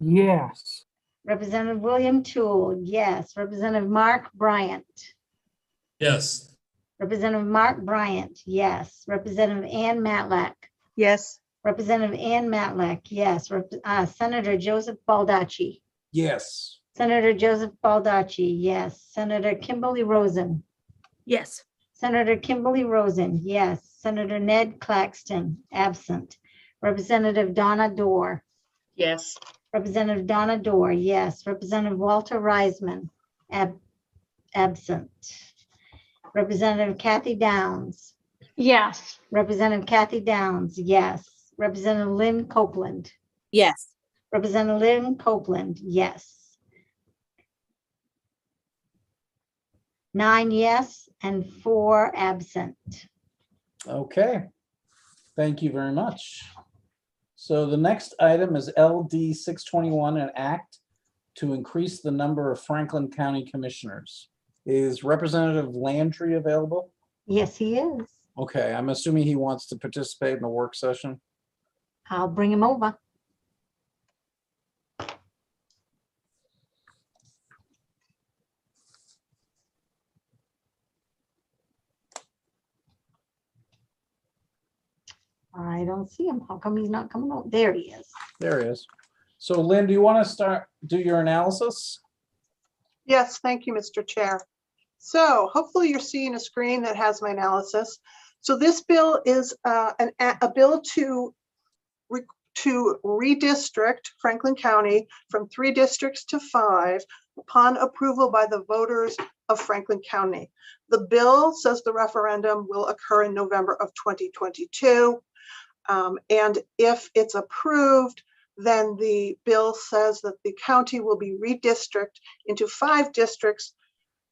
Yes. Representative William Toole, yes. Representative Mark Bryant. Yes. Representative Mark Bryant, yes. Representative Ann Matlack. Yes. Representative Ann Matlack, yes. Senator Joseph Baldacci. Yes. Senator Joseph Baldacci, yes. Senator Kimberly Rosen. Yes. Senator Kimberly Rosen, yes. Senator Ned Claxton, absent. Representative Donna Dorr. Yes. Representative Donna Dorr, yes. Representative Walter Reisman, absent. Representative Kathy Downs. Yes. Representative Kathy Downs, yes. Representative Lynn Copeland. Yes. Representative Lynn Copeland, yes. 9 yes and 4 absent. Okay, thank you very much. So the next item is LD 621, an act to increase the number of Franklin County commissioners. Is Representative Landry available? Yes, he is. Okay, I'm assuming he wants to participate in the work session. I'll bring him over. I don't see him. How come he's not coming out? There he is. There he is. So Lynn, do you want to do your analysis? Yes, thank you, Mr. Chair. So hopefully you're seeing a screen that has my analysis. So this bill is a bill to redistrict Franklin County from 3 districts to 5 upon approval by the voters of Franklin County. The bill says the referendum will occur in November of 2022. And if it's approved, then the bill says that the county will be redistricted into 5 districts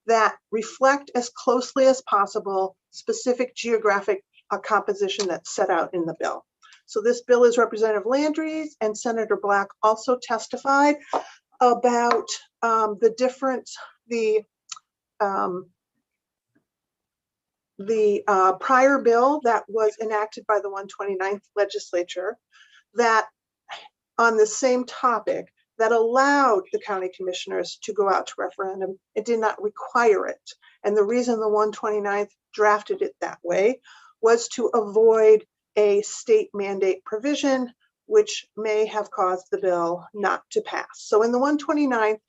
that reflect as closely as possible specific geographic composition that's set out in the bill. So this bill is Representative Landry's, and Senator Black also testified about the difference, the prior bill that was enacted by the 129th legislature that on the same topic that allowed the county commissioners to go out to referendum. It did not require it. And the reason the 129th drafted it that way was to avoid a state mandate provision, which may have caused the bill not to pass. So in the 129th,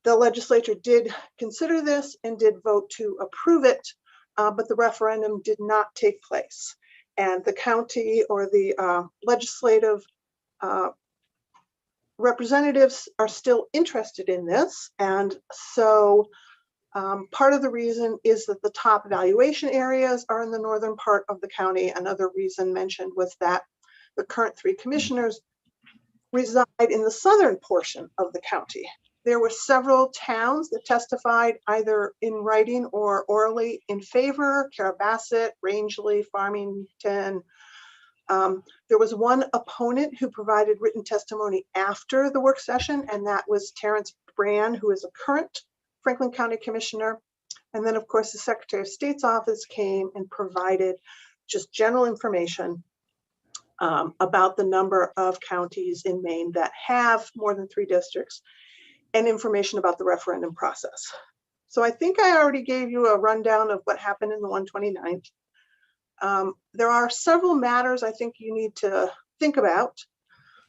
the legislature did consider this and did vote to approve it, but the referendum did not take place. And the county or the legislative representatives are still interested in this. And so part of the reason is that the top valuation areas are in the northern part of the county. Another reason mentioned was that the current 3 commissioners reside in the southern portion of the county. There were several towns that testified either in writing or orally in favor: Carrabassett, Rangeley, Farmington. There was one opponent who provided written testimony after the work session, and that was Terrence Brand, who is a current Franklin County Commissioner. And then, of course, the Secretary of State's office came and provided just general information about the number of counties in Maine that have more than 3 districts and information about the referendum process. So I think I already gave you a rundown of what happened in the 129th. There are several matters I think you need to think about.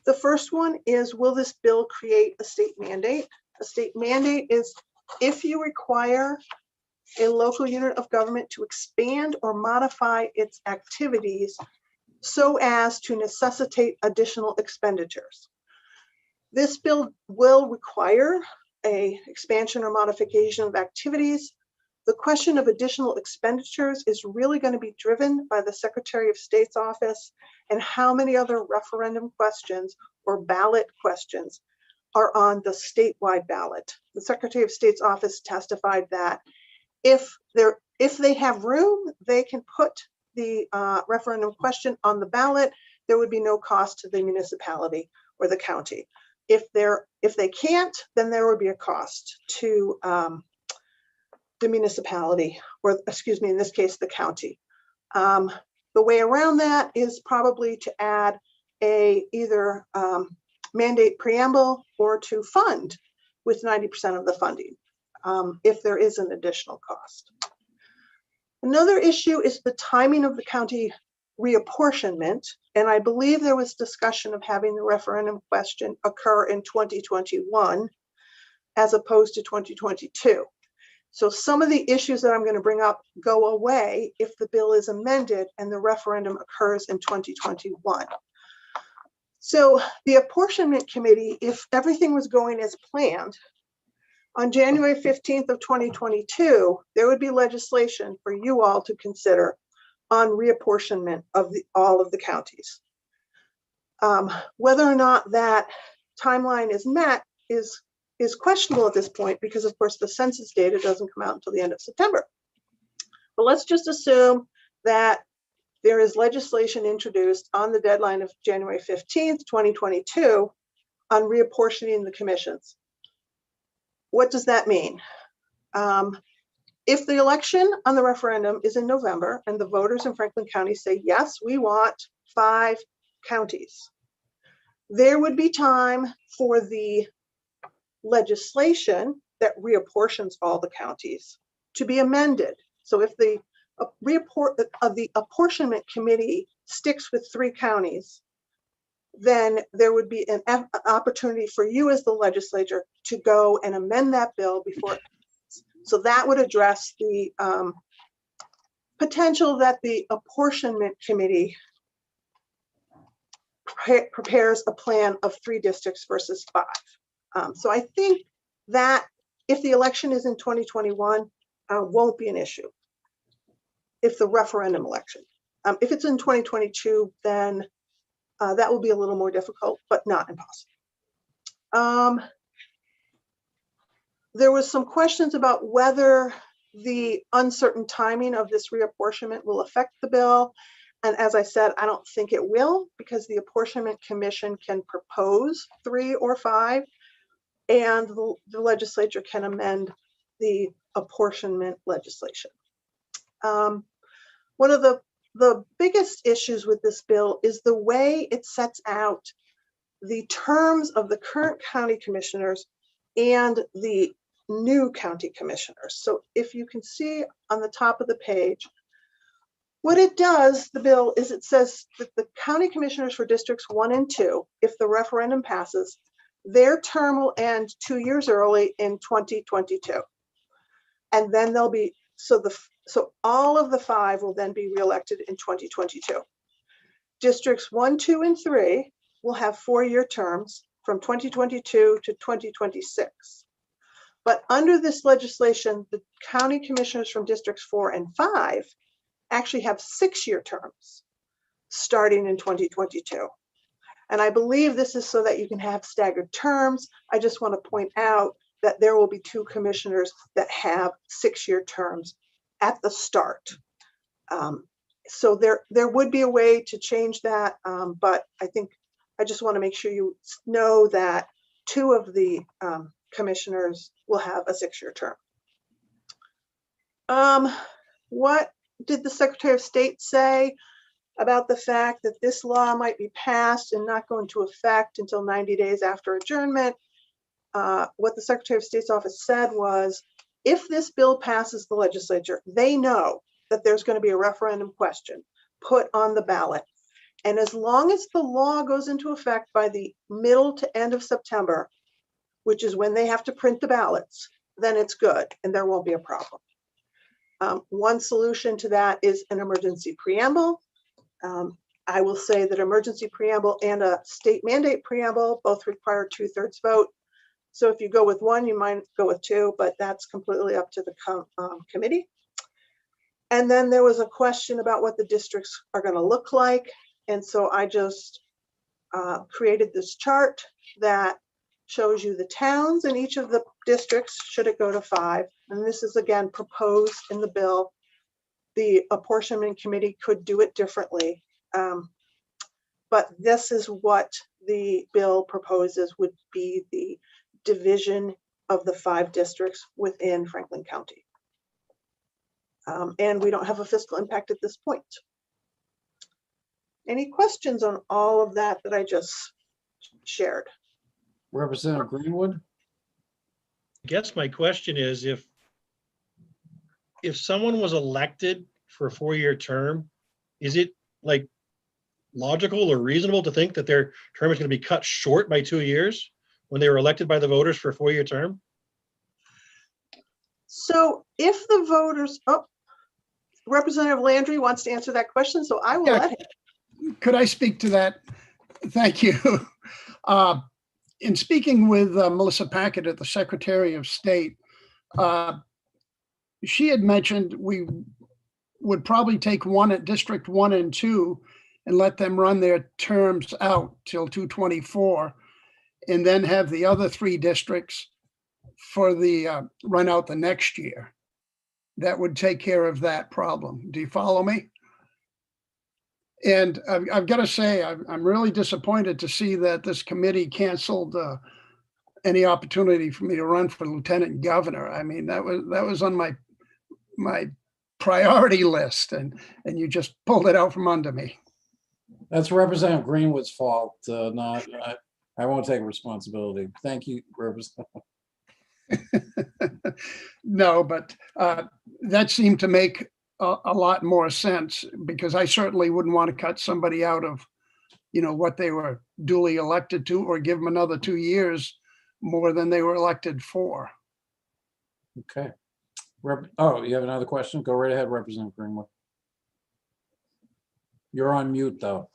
The first one is, will this bill create a state mandate? A state mandate is if you require a local unit of government to expand or modify its activities so as to necessitate additional expenditures. This bill will require an expansion or modification of activities. The question of additional expenditures is really going to be driven by the Secretary of State's office and how many other referendum questions or ballot questions are on the statewide ballot. The Secretary of State's office testified that if they have room, they can put the referendum question on the ballot. There would be no cost to the municipality or the county. If they can't, then there would be a cost to the municipality, or excuse me, in this case, the county. The way around that is probably to add either mandate preamble or to fund with 90% of the funding if there is an additional cost. Another issue is the timing of the county reapportionment. And I believe there was discussion of having the referendum question occur in 2021 as opposed to 2022. So some of the issues that I'm going to bring up go away if the bill is amended and the referendum occurs in 2021. So the apportionment committee, if everything was going as planned, on January 15th of 2022, there would be legislation for you all to consider on reapportionment of all of the counties. Whether or not that timeline is met is questionable at this point because, of course, the census data doesn't come out until the end of September. But let's just assume that there is legislation introduced on the deadline of January 15th, 2022 on reapportioning the commissions. What does that mean? If the election on the referendum is in November and the voters in Franklin County say, yes, we want 5 counties, there would be time for the legislation that reapportions all the counties to be amended. So if the apportionment committee sticks with 3 counties, then there would be an opportunity for you as the legislature to go and amend that bill before it passes. So that would address the potential that the apportionment committee prepares a plan of 3 districts versus 5. So I think that if the election is in 2021, won't be an issue. If the referendum election, if it's in 2022, then that will be a little more difficult, but not impossible. There was some questions about whether the uncertain timing of this reapportionment will affect the bill. And as I said, I don't think it will, because the Apportionment Commission can propose 3 or 5, and the legislature can amend the apportionment legislation. One of the biggest issues with this bill is the way it sets out the terms of the current county commissioners and the new county commissioners. So if you can see on the top of the page, what it does, the bill, is it says that the county commissioners for districts 1 and 2, if the referendum passes, their term will end 2 years early in 2022. And then they'll be, so all of the 5 will then be reelected in 2022. Districts 1, 2, and 3 will have 4-year terms from 2022 to 2026. But under this legislation, the county commissioners from districts 4 and 5 actually have 6-year terms starting in 2022. And I believe this is so that you can have staggered terms. I just want to point out that there will be 2 commissioners that have 6-year terms at the start. So there would be a way to change that, but I just want to make sure you know that 2 of the commissioners will have a 6-year term. What did the Secretary of State say about the fact that this law might be passed and not go into effect until 90 days after adjournment? What the Secretary of State's office said was, if this bill passes the legislature, they know that there's going to be a referendum question put on the ballot. And as long as the law goes into effect by the middle to end of September, which is when they have to print the ballots, then it's good and there won't be a problem. One solution to that is an emergency preamble. I will say that emergency preamble and a state mandate preamble both require 2/3 vote. So if you go with one, you might go with 2, but that's completely up to the committee. And then there was a question about what the districts are going to look like. And so I just created this chart that shows you the towns in each of the districts should it go to 5. And this is again proposed in the bill. The apportionment committee could do it differently. But this is what the bill proposes would be the division of the 5 districts within Franklin County. And we don't have a fiscal impact at this point. Any questions on all of that I just shared? Representative Greenwood? I guess my question is, if someone was elected for a 4-year term, is it like logical or reasonable to think that their term is going to be cut short by 2 years when they were elected by the voters for a 4-year term? So if the voters, Representative Landry wants to answer that question, so I will let him. Could I speak to that? Thank you. In speaking with Melissa Packett at the Secretary of State, she had mentioned we would probably take District 1 and 2 and let them run their terms out till 2/24, and then have the other 3 districts for the run out the next year. That would take care of that problem. Do you follow me? And I've got to say, I'm really disappointed to see that this committee canceled any opportunity for me to run for lieutenant governor. I mean, that was on my priority list, and you just pulled it out from under me. That's Representative Greenwood's fault. I won't take responsibility. Thank you, Representative. No, but that seemed to make a lot more sense, because I certainly wouldn't want to cut somebody out of, what they were duly elected to, or give them another 2 years more than they were elected for. Okay. Oh, you have another question? Go right ahead, Representative Greenwood. You're on mute, though.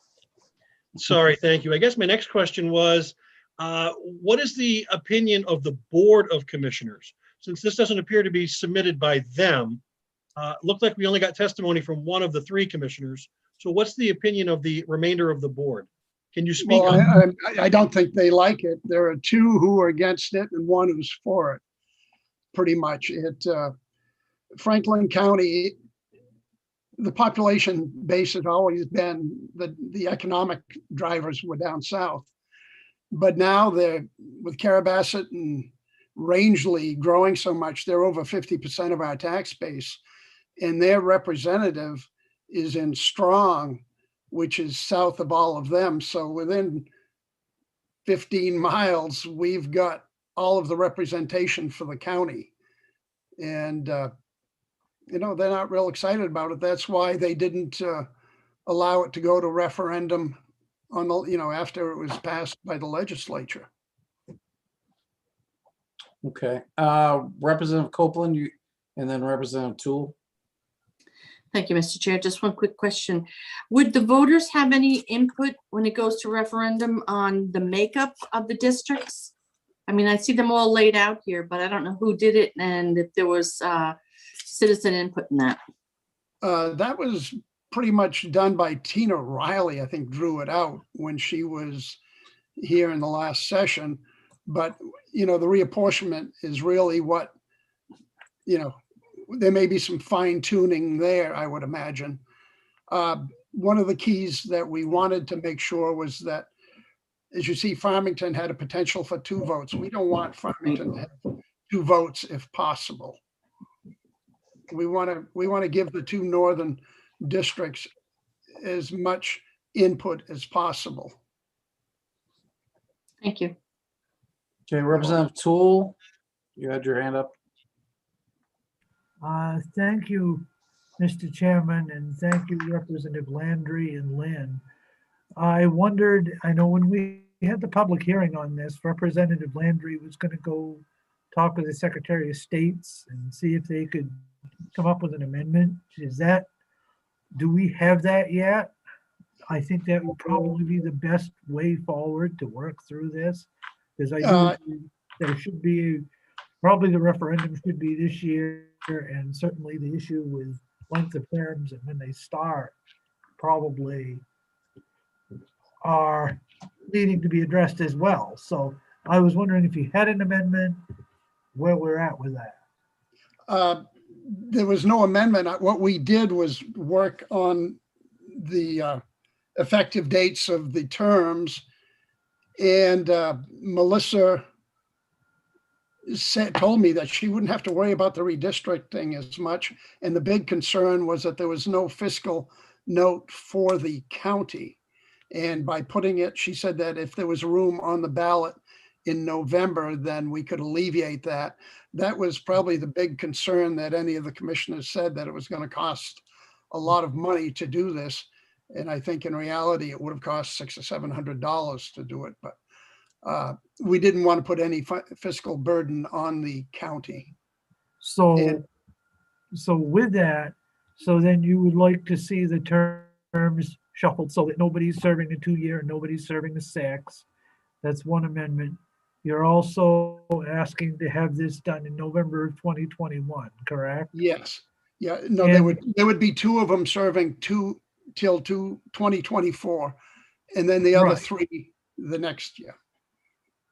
Sorry, thank you. I guess my next question was, what is the opinion of the Board of Commissioners? Since this doesn't appear to be submitted by them, looked like we only got testimony from one of the three commissioners. So what's the opinion of the remainder of the board? Can you speak Well, on? I don't think they like it. There are two who are against it and one who's for it. Pretty much Franklin County, the population base has always been the economic drivers were down south. But now they're with Carabasset and Rangeley growing so much, they're over 50% of our tax base. And their representative is in Strong, which is south of all of them. So within 15 miles, we've got all of the representation for the county. And, they're not real excited about it. That's why they didn't allow it to go to referendum on the, after it was passed by the legislature. Okay. Representative Copeland, and then Representative Toole. Thank you, Mr. Chair. Just one quick question. Would the voters have any input when it goes to referendum on the makeup of the districts? I mean, I see them all laid out here, but I don't know who did it and if there was citizen input in that. That was pretty much done by Tina Riley, I think drew it out when she was here in the last session. But, the reapportionment is really what, there may be some fine tuning there, I would imagine. One of the keys that we wanted to make sure was that, as you see, Farmington had a potential for 2 votes. We don't want Farmington to have 2 votes if possible. We want to give the 2 northern districts as much input as possible. Thank you. Okay, Representative Toole, you had your hand up. Thank you, Mr. Chairman, and thank you, Representative Landry and Lynn. I wondered, I know when we had the public hearing on this, Representative Landry was going to go talk with the Secretary of States and see if they could come up with an amendment. Do we have that yet? I think that would probably be the best way forward to work through this, because I do, there should be, probably the referendum should be this year, and certainly the issue with length of terms and when they start probably are needing to be addressed as well. So I was wondering if you had an amendment, where we're at with that. There was no amendment. What we did was work on the effective dates of the terms, and Melissa told me that she wouldn't have to worry about the redistricting as much. And the big concern was that there was no fiscal note for the county. And by putting it, she said that if there was room on the ballot in November, then we could alleviate that. That was probably the big concern that any of the commissioners said, that it was going to cost a lot of money to do this. And I think in reality, it would have cost $600 or $700 to do it. But we didn't want to put any fiscal burden on the county. So with that, so then you would like to see the terms shuffled so that nobody's serving a 2-year and nobody's serving a 6. That's one amendment. You're also asking to have this done in November of 2021, correct? Yes. Yeah. No, And there would be 2 of them serving till 2024, and then the other Right. 3 the next year.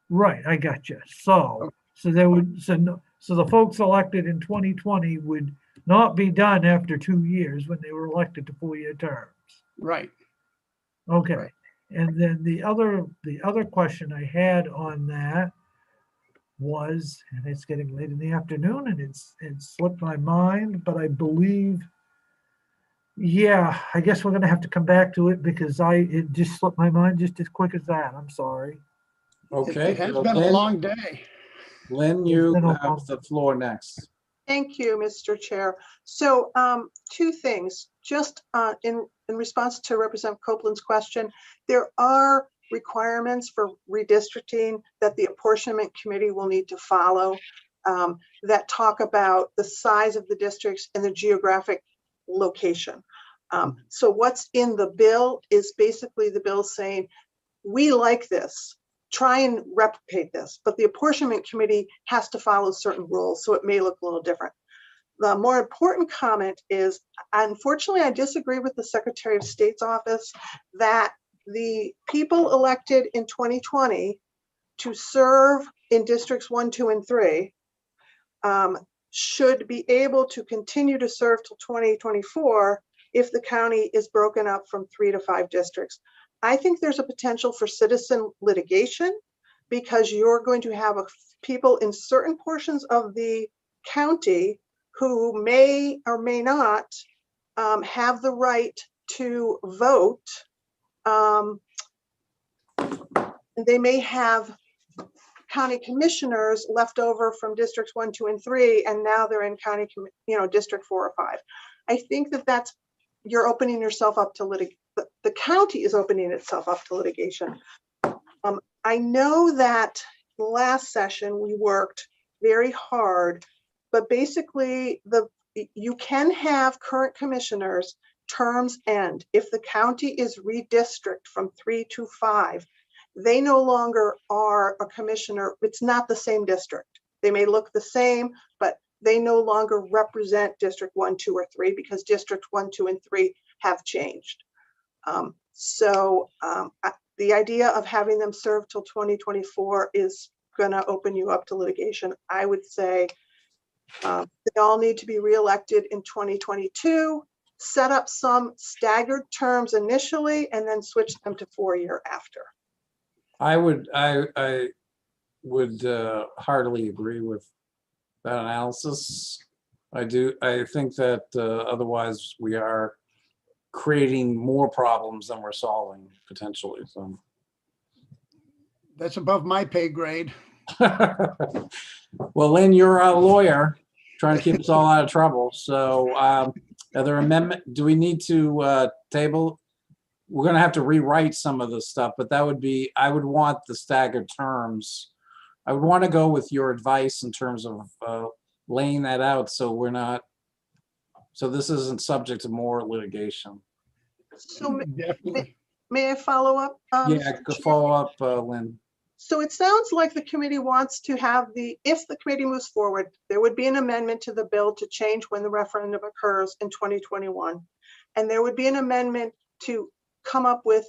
Right, I got you. So there would, so the folks elected in 2020 would not be done after 2 years when they were elected to 4-year terms. Right. Okay. Right. And then the other question I had on that was, and it's getting late in the afternoon and it slipped my mind, but I believe, yeah, I guess we're gonna have to come back to it because it just slipped my mind just as quick as that. I'm sorry. Okay. It has so been a Lynn- long day. Lynn, you been a have long- the floor next. Thank you, Mr. Chair. So 2 things, just in response to Representative Copeland's question, there are requirements for redistricting that the apportionment committee will need to follow that talk about the size of the districts and the geographic location. So what's in the bill is basically the bill saying, we like this, try and replicate this, but the apportionment committee has to follow certain rules, so it may look a little different. The more important comment is, unfortunately, I disagree with the Secretary of State's office that the people elected in 2020 to serve in districts 1, 2, and 3 should be able to continue to serve till 2024 if the county is broken up from 3 to 5 districts. I think there's a potential for citizen litigation because you're going to have people in certain portions of the county who may or may not have the right to vote. They may have county commissioners left over from districts 1, 2, and 3, and now they're in county, district 4 or 5. I think that you're opening yourself up to litigation. The county is opening itself up to litigation. I know that last session we worked very hard, but basically you can have current commissioners terms end. If the county is redistricted from 3 to 5, they no longer are a commissioner. It's not the same district. They may look the same, but they no longer represent district 1, 2, or 3 because district 1, 2, and 3 have changed. The idea of having them serve till 2024 is going to open you up to litigation. I would say they all need to be reelected in 2022, set up some staggered terms initially, and then switch them to 4-year after. I would heartily agree with that analysis. I think that otherwise we are creating more problems than we're solving potentially. So That's above my pay grade. well, Lynn, you're a lawyer trying to keep us all out of trouble. So are there do we need to table? We're going to have to rewrite some of the stuff, but that would be, I would want the staggered terms. I would want to go with your advice in terms of laying that out so we're not, so this isn't subject to more litigation. So may I follow up? Yeah, go follow up, Lynn. So it sounds like the committee wants to have if the committee moves forward, there would be an amendment to the bill to change when the referendum occurs in 2021. And there would be an amendment to come up with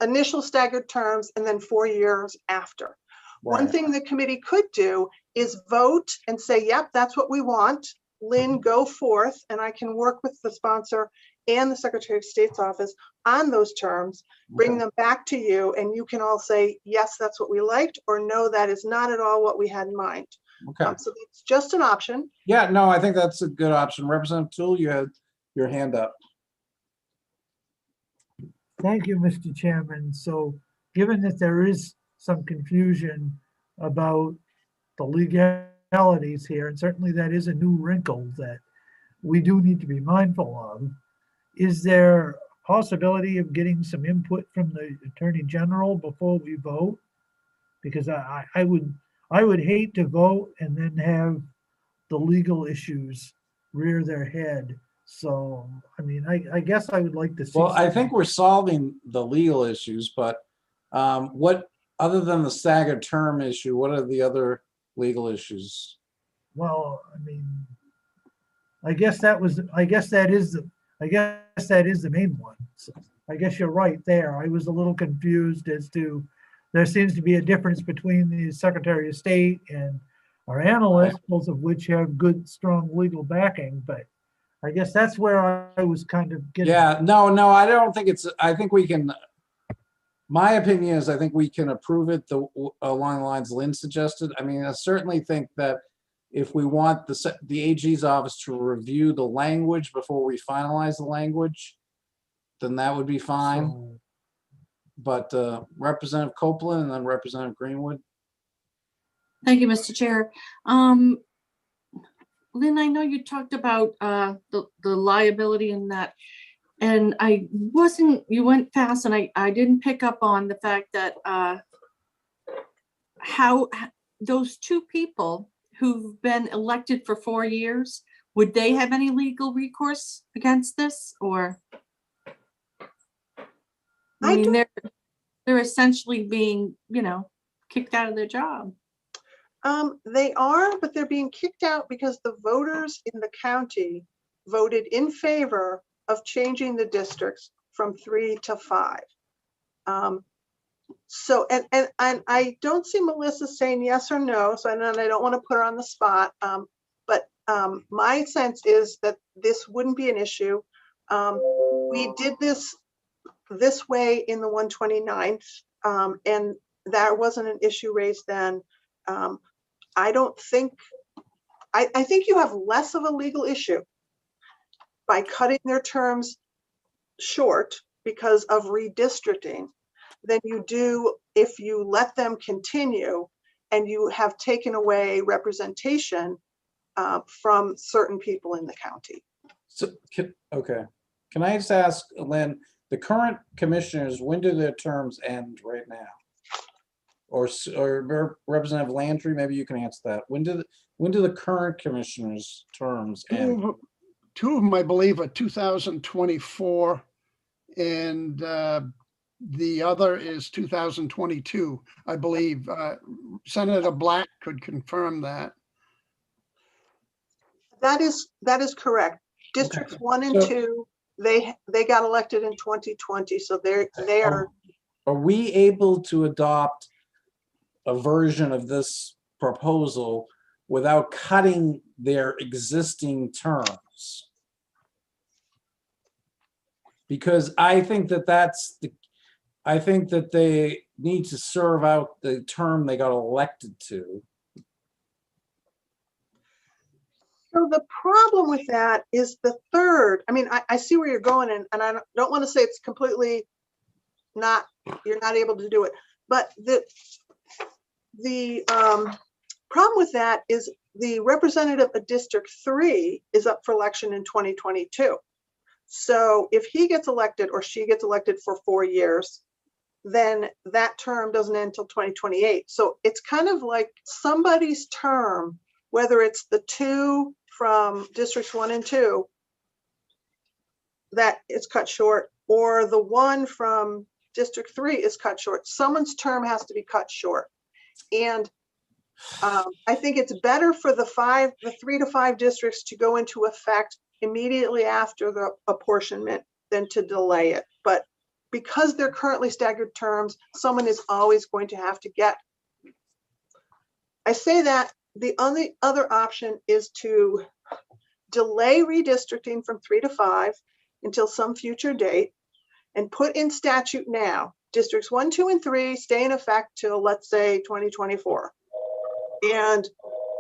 initial staggered terms and then 4 years after. Right. One thing the committee could do is vote and say, yep, that's what we want. Lynn, go forth, and I can work with the sponsor and the Secretary of State's office on those terms, bring them back to you, and you can all say, yes, that's what we liked, or no, that is not at all what we had in mind. Okay. So it's just an option. Yeah, no, I think that's a good option. Representative Toole, you had your hand up. Thank you, Mr. Chairman. So given that there is some confusion about the legalities here, and certainly that is a new wrinkle that we do need to be mindful of, is there a possibility of getting some input from the Attorney General before we vote? Because I would hate to vote and then have the legal issues rear their head. So, I mean, I guess I would like to see. Well, I think we're solving the legal issues, but what, other than the staggered term issue, what are the other legal issues? Well, I mean, I guess that is the main one. So I guess you're right there. I was a little confused as to, there seems to be a difference between the Secretary of State and our analysts, both of which have good, strong legal backing, but I guess that's where I was kind of getting. Yeah, no, I don't think it's, I think we can, my opinion is I think we can approve it along the lines Lynn suggested. I mean, I certainly think that if we want the AG's office to review the language before we finalize the language, then that would be fine. So, but Representative Copeland and then Representative Greenwood. Thank you, Mr. Chair. Lynn, I know you talked about the liability in that, and you went fast, and I didn't pick up on the fact that how those two people who've been elected for 4 years, would they have any legal recourse against this, or? I mean, they're essentially being, kicked out of their job. They are, but they're being kicked out because the voters in the county voted in favor of changing the districts from 3 to 5. So, and I don't see Melissa saying yes or no, so I don't want to put her on the spot. But my sense is that this wouldn't be an issue. We did this way in the 129th, and that wasn't an issue raised then. I think you have less of a legal issue by cutting their terms short because of redistricting than you do if you let them continue and you have taken away representation from certain people in the county. So, okay. Can I just ask, Lynn, the current commissioners, when do their terms end right now? Or Representative Landry, maybe you can answer that. When do the current commissioners' terms end? Two of them, I believe, are 2024, and the other is 2022, I believe. Senator Black could confirm that. That is correct. Districts 1 and 2, they got elected in 2020, so they are. Are we able to adopt a version of this proposal without cutting their existing terms? Because I think that they need to serve out the term they got elected to. So the problem with that is the third. I mean, I see where you're going, and I don't want to say it's completely you're not able to do it, but the problem with that is the representative of District 3 is up for election in 2022. So if he gets elected or she gets elected for 4 years, then that term doesn't end until 2028. So it's kind of like somebody's term, whether it's the 2 from Districts 1 and 2 that is cut short, or the 1 from District 3 is cut short. Someone's term has to be cut short. And I think it's better for the 3 to 5 districts to go into effect immediately after the apportionment than to delay it. But because they're currently staggered terms, someone is always going to have to get. I say that the only other option is to delay redistricting from 3 to 5 until some future date and put in statute now. Districts 1, 2, and 3 stay in effect till, let's say, 2024. And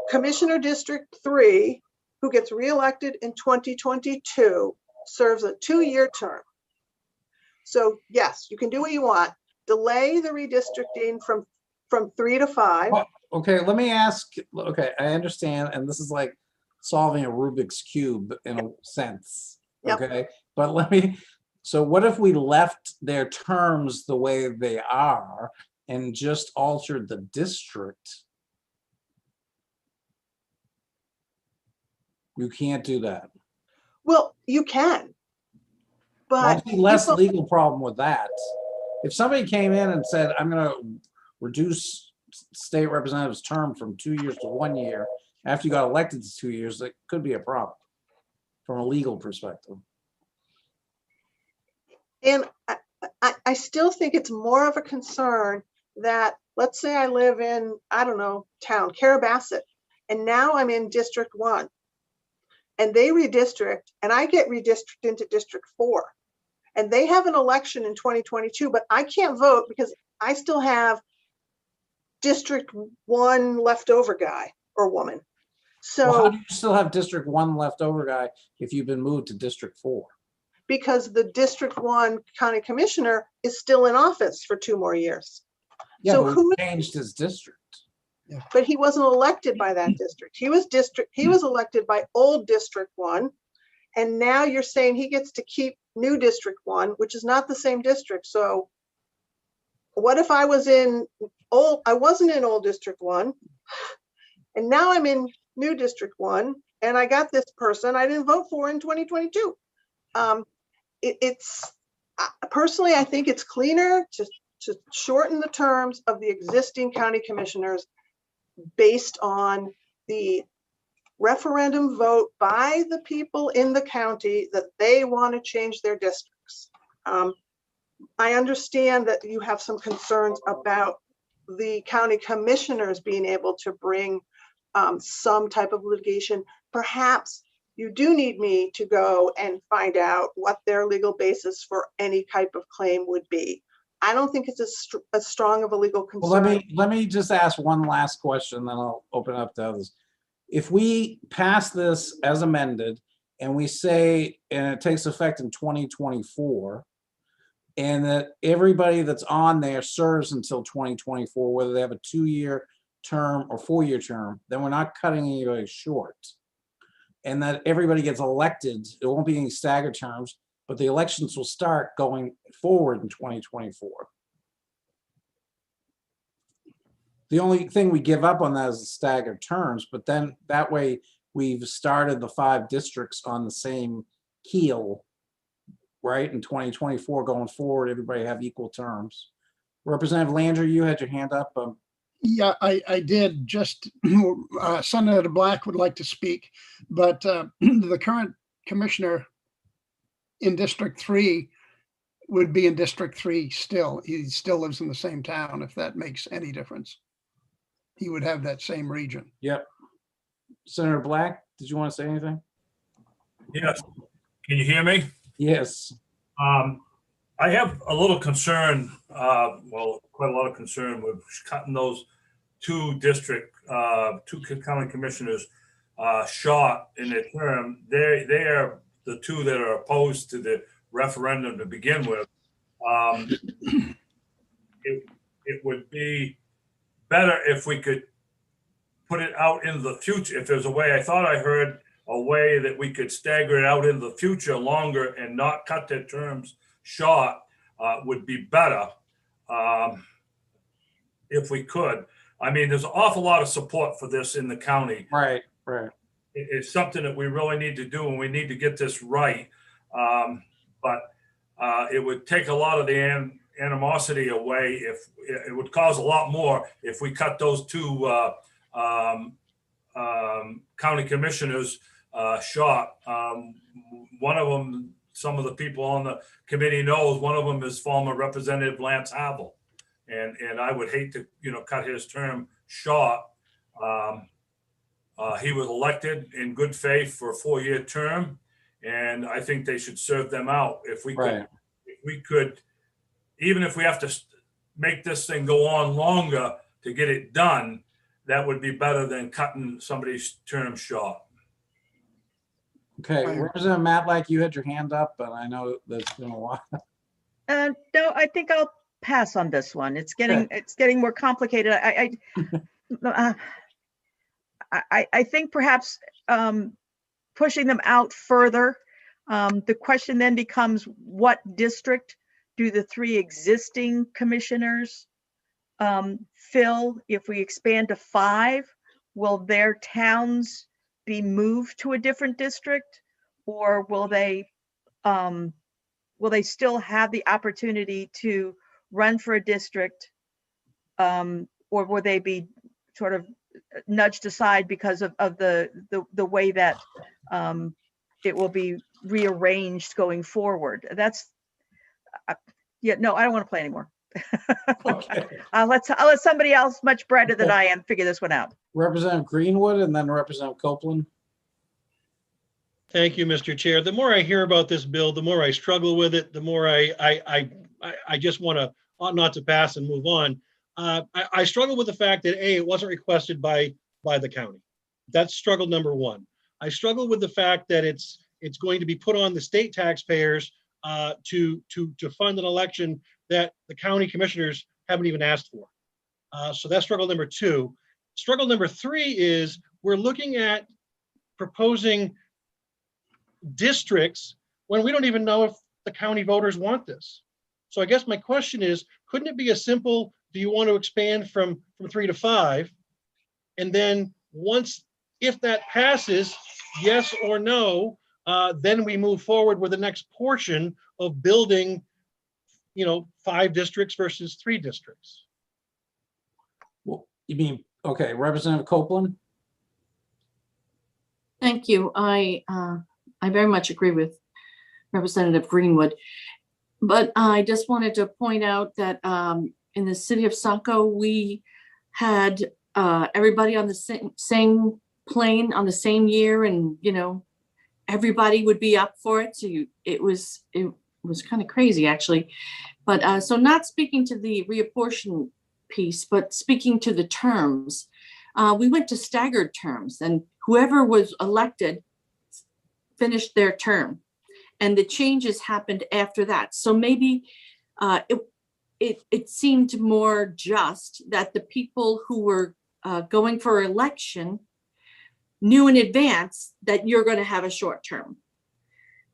Commissioner District 3, who gets reelected in 2022, serves a 2-year term. So yes, you can do what you want. Delay the redistricting from 3 to 5. Well, okay, let me ask. Okay, I understand, and this is like solving a Rubik's Cube in a sense. Okay, but so what if we left their terms the way they are and just altered the district? You can't do that. Well, you can, but I see less legal problem with that. If somebody came in and said, I'm going to reduce state representative's term from 2 years to 1 year, after you got elected to 2 years, that could be a problem from a legal perspective. And I still think it's more of a concern that, let's say I live in, I don't know, town, Carabasset, and now I'm in District 1. And they redistrict, and I get redistricted into District 4. And they have an election in 2022, but I can't vote because I still have District 1 leftover guy or woman. So well, how do you still have District 1 leftover guy if you've been moved to District 4? Because the District 1 county commissioner is still in office for 2 more years. Yeah, so but who changed his district? But he wasn't elected by that district. He was elected by old District 1. And now you're saying he gets to keep new District 1, which is not the same district. So what if I wasn't in old District 1, and now I'm in new District 1, and I got this person I didn't vote for in 2022. Personally, I think it's cleaner to shorten the terms of the existing county commissioners based on the referendum vote by the people in the county that they want to change their districts. I understand that you have some concerns about the county commissioners being able to bring some type of litigation. Perhaps you do need me to go and find out what their legal basis for any type of claim would be. I don't think it's as strong of a legal concern. Well, let me just ask one last question, then I'll open up to others. If we pass this as amended and we say, and it takes effect in 2024, and that everybody that's on there serves until 2024, whether they have a 2-year term or 4-year term, then we're not cutting anybody short. And that everybody gets elected, there won't be any staggered terms, but the elections will start going forward in 2024. The only thing we give up on that is the staggered terms, but then that way we've started the 5 districts on the same keel, right? In 2024 going forward, everybody have equal terms. Representative Landry, you had your hand up. Yeah, I did. Just Senator Black would like to speak, but the current commissioner in District 3 would be in District 3 still. He still lives in the same town, if that makes any difference. He would have that same region. Yep. Senator Black, did you want to say anything? Yes. Can you hear me? Yes. I have a little concern, well, quite a lot of concern with cutting those 2 county commissioners short in their term. They are the 2 that are opposed to the referendum to begin with. It would be better if we could put it out into the future. If there's a way, I thought I heard a way that we could stagger it out in the future longer and not cut their terms short would be better if we could. I mean, there's an awful lot of support for this in the county. Right. It's something that we really need to do, and we need to get this right. But it would take a lot of the animosity away. If it would cause a lot more if we cut those 2 county commissioners short. One of them, some of the people on the committee knows, one of them is former Representative Lance Havel, and I would hate to cut his term short. He was elected in good faith for a 4-year term, and I think they should serve them out. If we could, even if we have to make this thing go on longer to get it done, that would be better than cutting somebody's term short. Okay, Representative Matlack, you had your hand up, but I know that's been a while. No, I think I'll pass on this one. It's getting more complicated. I think perhaps pushing them out further. The question then becomes, what district do the 3 existing commissioners fill? If we expand to 5, will their towns be moved to a different district, or will they still have the opportunity to run for a district, or will they be sort of nudged aside because of the way that it will be rearranged going forward? That's no, I don't want to play anymore. Okay. I'll let somebody else much brighter than I am figure this one out. Representative Greenwood and then Representative Copeland. Thank you, Mr. Chair. The more I hear about this bill, the more I struggle with it, the more I just want to ought not to pass and move on. I struggle with the fact that it wasn't requested by the county. That's struggle number 1. I struggle with the fact that it's going to be put on the state taxpayers to fund an election that the county commissioners haven't even asked for. So that's struggle number 2. Struggle number 3 is we're looking at proposing districts when we don't even know if the county voters want this. So I guess my question is, couldn't it be a simple, do you want to expand from 3 to 5? And then once if that passes, yes or no, then we move forward with the next portion of building, 5 districts versus 3 districts. Well, you mean, okay, Representative Copeland? Thank you. I very much agree with Representative Greenwood. But I just wanted to point out that in the city of Saco, we had everybody on the same plane on the same year, and everybody would be up for it. So it was kind of crazy, actually. But so not speaking to the reapportion piece, but speaking to the terms, we went to staggered terms, and whoever was elected finished their term, and the changes happened after that. So maybe it seemed more just that the people who were going for election knew in advance that you're going to have a short term.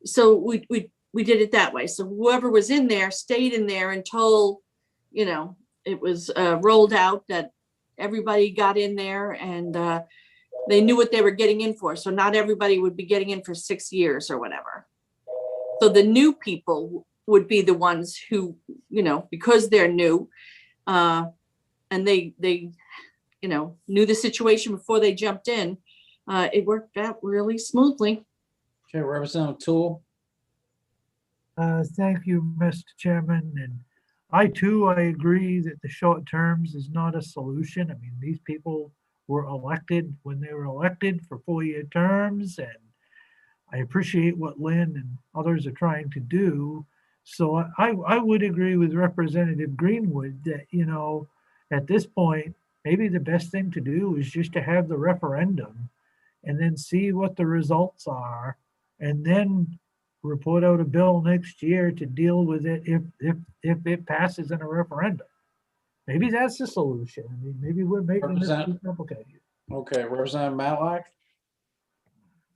So we did it that way. So whoever was in there stayed in there until, it was rolled out that everybody got in there, and they knew what they were getting in for. So not everybody would be getting in for 6 years or whatever. So the new people would be the ones who, because they're new, and they knew the situation before they jumped in, it worked out really smoothly. Okay, Representative Toole. Thank you, Mr. Chairman. And I agree that the short terms is not a solution. I mean, these people were elected when they were elected for 4-year terms, and I appreciate what Lynn and others are trying to do. So I would agree with Representative Greenwood that, at this point, maybe the best thing to do is just to have the referendum and then see what the results are, and then report out a bill next year to deal with it if it passes in a referendum. Maybe that's the solution. I mean, maybe we're making this too complicated. Okay, Representative Matlack.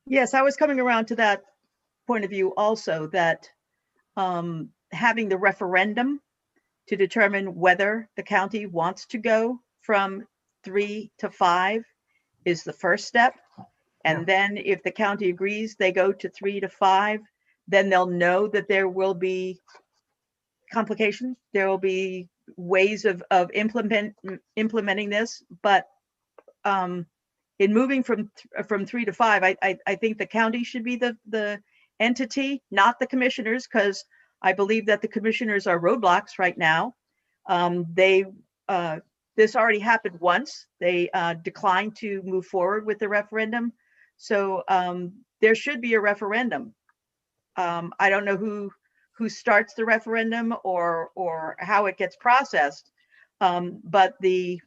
Yes, I was coming around to that point of view also, that having the referendum to determine whether the county wants to go from 3 to 5 is the first step. And then if the county agrees, they go to 3 to 5, then they'll know that there will be complications. There will be ways of implementing this. But in moving from 3 to 5, I think the county should be the entity, not the commissioners, because I believe that the commissioners are roadblocks right now. This already happened once. They declined to move forward with the referendum. So there should be a referendum. I don't know who starts the referendum or how it gets processed, but the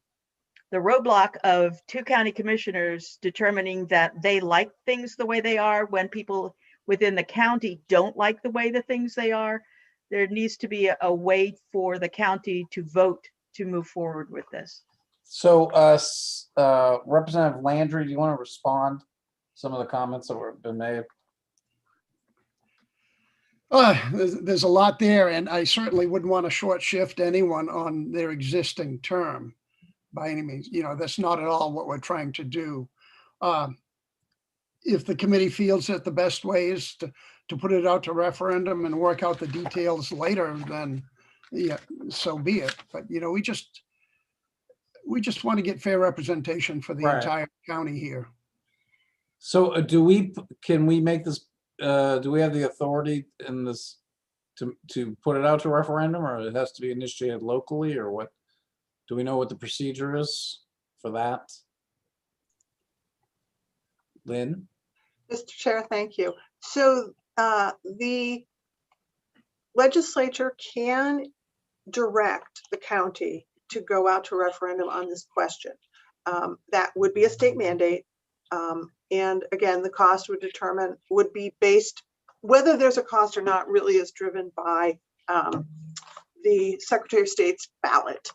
roadblock of 2 county commissioners determining that they like things the way they are when people within the county don't like the way the things they are, there needs to be a way for the county to vote to move forward with this. So Representative Landry, do you want to respond to some of the comments that have been made? There's a lot there, and I certainly wouldn't want to short shift anyone on their existing term by any means. That's not at all what we're trying to do. If the committee feels that the best way is to put it out to referendum and work out the details later, then yeah, so be it. But we just want to get fair representation for the entire county here. So can we make this, do we have the authority in this to put it out to referendum, or it has to be initiated locally, or what? Do we know what the procedure is for that? Lynn? Mr. Chair, thank you. So the legislature can direct the county to go out to referendum on this question. That would be a state mandate. And again, the cost would be based, whether there's a cost or not really is driven by the Secretary of State's ballot.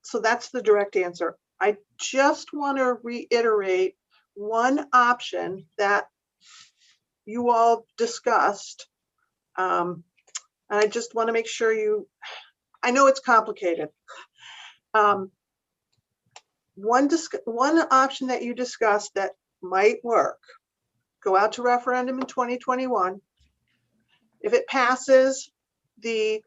So that's the direct answer. I just want to reiterate one option that you all discussed. And I just want to make sure I know it's complicated. one option that you discussed that might work, go out to referendum in 2021. If it passes, the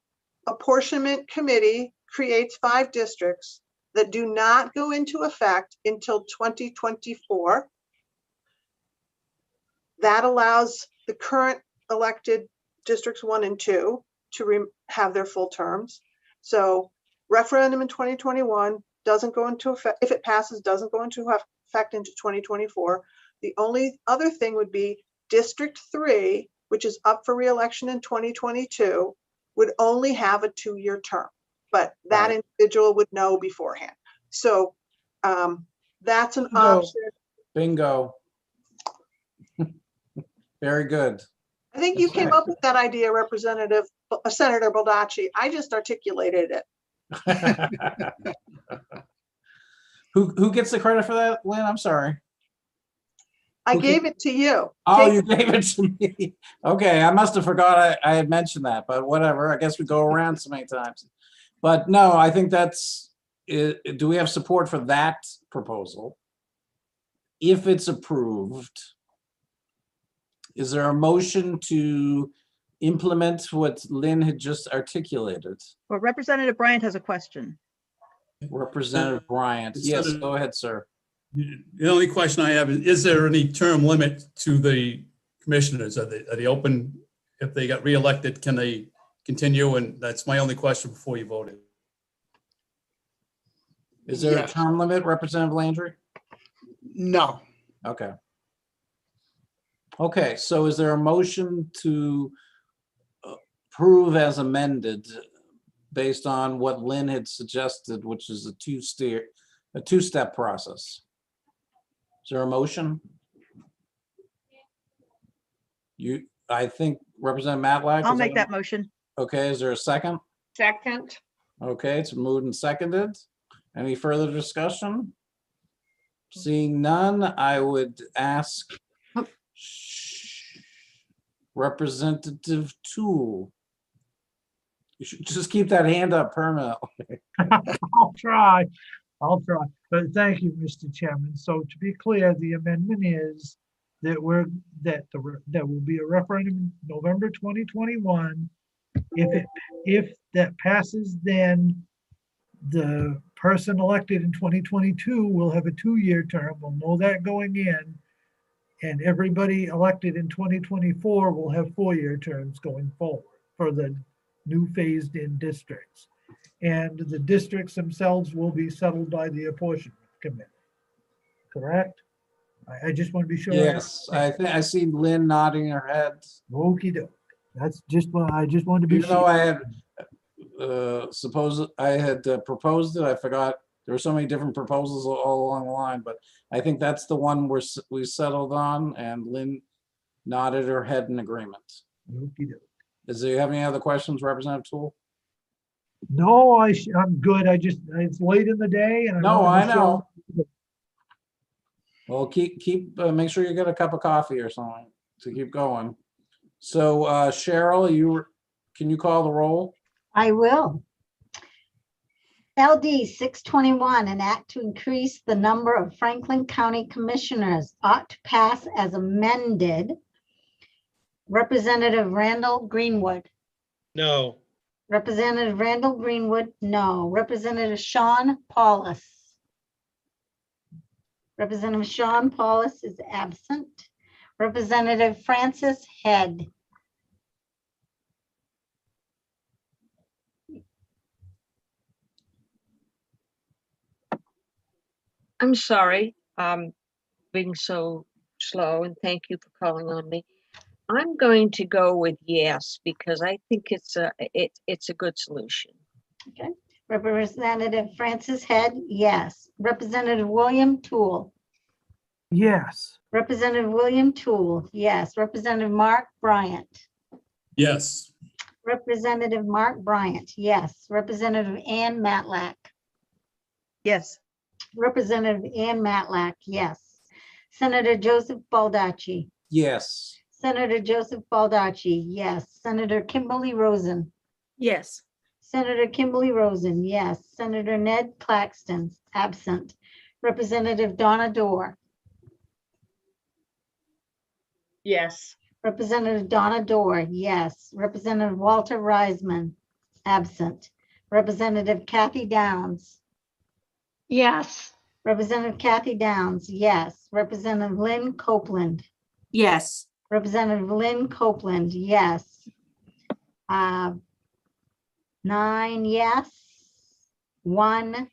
apportionment committee creates 5 districts that do not go into effect until 2024. That allows the current elected districts 1 and 2 to have their full terms. So referendum in 2021 doesn't go into effect, if it passes, doesn't go into effect into 2024. The only other thing would be District 3, which is up for re-election in 2022, would only have a 2-year term, but that individual would know beforehand. So that's an option. Bingo. Very good. I think you came up with that idea, Representative Senator Baldacci. I just articulated it. Who gets the credit for that, Lynn? I'm sorry. I gave it to you. Oh, you gave it to me. Okay, I must have forgot I had mentioned that, but whatever. I guess we go around so many times. But no, I think that's, do we have support for that proposal? If it's approved, is there a motion to implement what Lynn had just articulated? Well, Representative Bryant has a question. Representative Bryant. Yes, go ahead, sir. The only question I have is there any term limit to the commissioners? Are they open? If they got reelected, can they continue? And that's my only question before you voted. Is there a term limit, Representative Landry? No. Okay. Okay, so is there a motion to approve as amended based on what Lynn had suggested, which is a two-step process? Is there a motion? I think Representative Matlack. I'll make that motion. Okay, is there a second? Second. Okay, it's moved and seconded. Any further discussion? Seeing none, I would ask Representative Toole. You should just keep that hand up permanently. I'll try. But thank you, Mr. Chairman. So to be clear, the amendment is that there will be a referendum in November 2021. If that passes, then the person elected in 2022 will have a 2-year term. We'll know that going in. And everybody elected in 2024 will have 4-year terms going forward for the new phased in districts. And the districts themselves will be settled by the apportionment committee. Correct? I just want to be sure. Yes, I think I see Lynn nodding her head. Okie doke. That's just what I just wanted to be Even sure. though I had proposed it, I forgot there were so many different proposals all along the line, but I think that's the one we settled on, and Lynn nodded her head in agreement. Okie doke. Does you have any other questions, Representative Toole? No, I'm good. It's late in the day, and No, wanted I to show- know. Well, make sure you get a cup of coffee or something to keep going. So Cheryl, can you call the roll? I will. LD 621, an act to increase the number of Franklin County commissioners ought to pass as amended. Representative Randall Greenwood. No. Representative Randall Greenwood, no. Representative Sean Paulus. Representative Sean Paulus is absent. Representative Francis Head. I'm sorry, being so slow, and thank you for calling on me. I'm going to go with yes, because I think it's a good solution. Okay. Representative Francis Head, yes. Representative William Toole. Yes. Representative William Toole, yes. Representative Mark Bryant. Yes. Representative Mark Bryant, yes. Representative Ann Matlack. Yes. Representative Ann Matlack, yes. Senator Joseph Baldacci. Yes. Senator Joseph Baldacci, yes. Senator Kimberly Rosen. Yes. Senator Kimberly Rosen, yes. Senator Ned Claxton, absent. Representative Donna Dorr, Yes. Representative Donna Dorr, yes. Representative Walter Reisman, absent. Representative Kathy Downs, Yes. Representative Kathy Downs, yes. Representative Lynn Copeland, Yes. Representative Lynn Copeland, yes. 9 yes, 1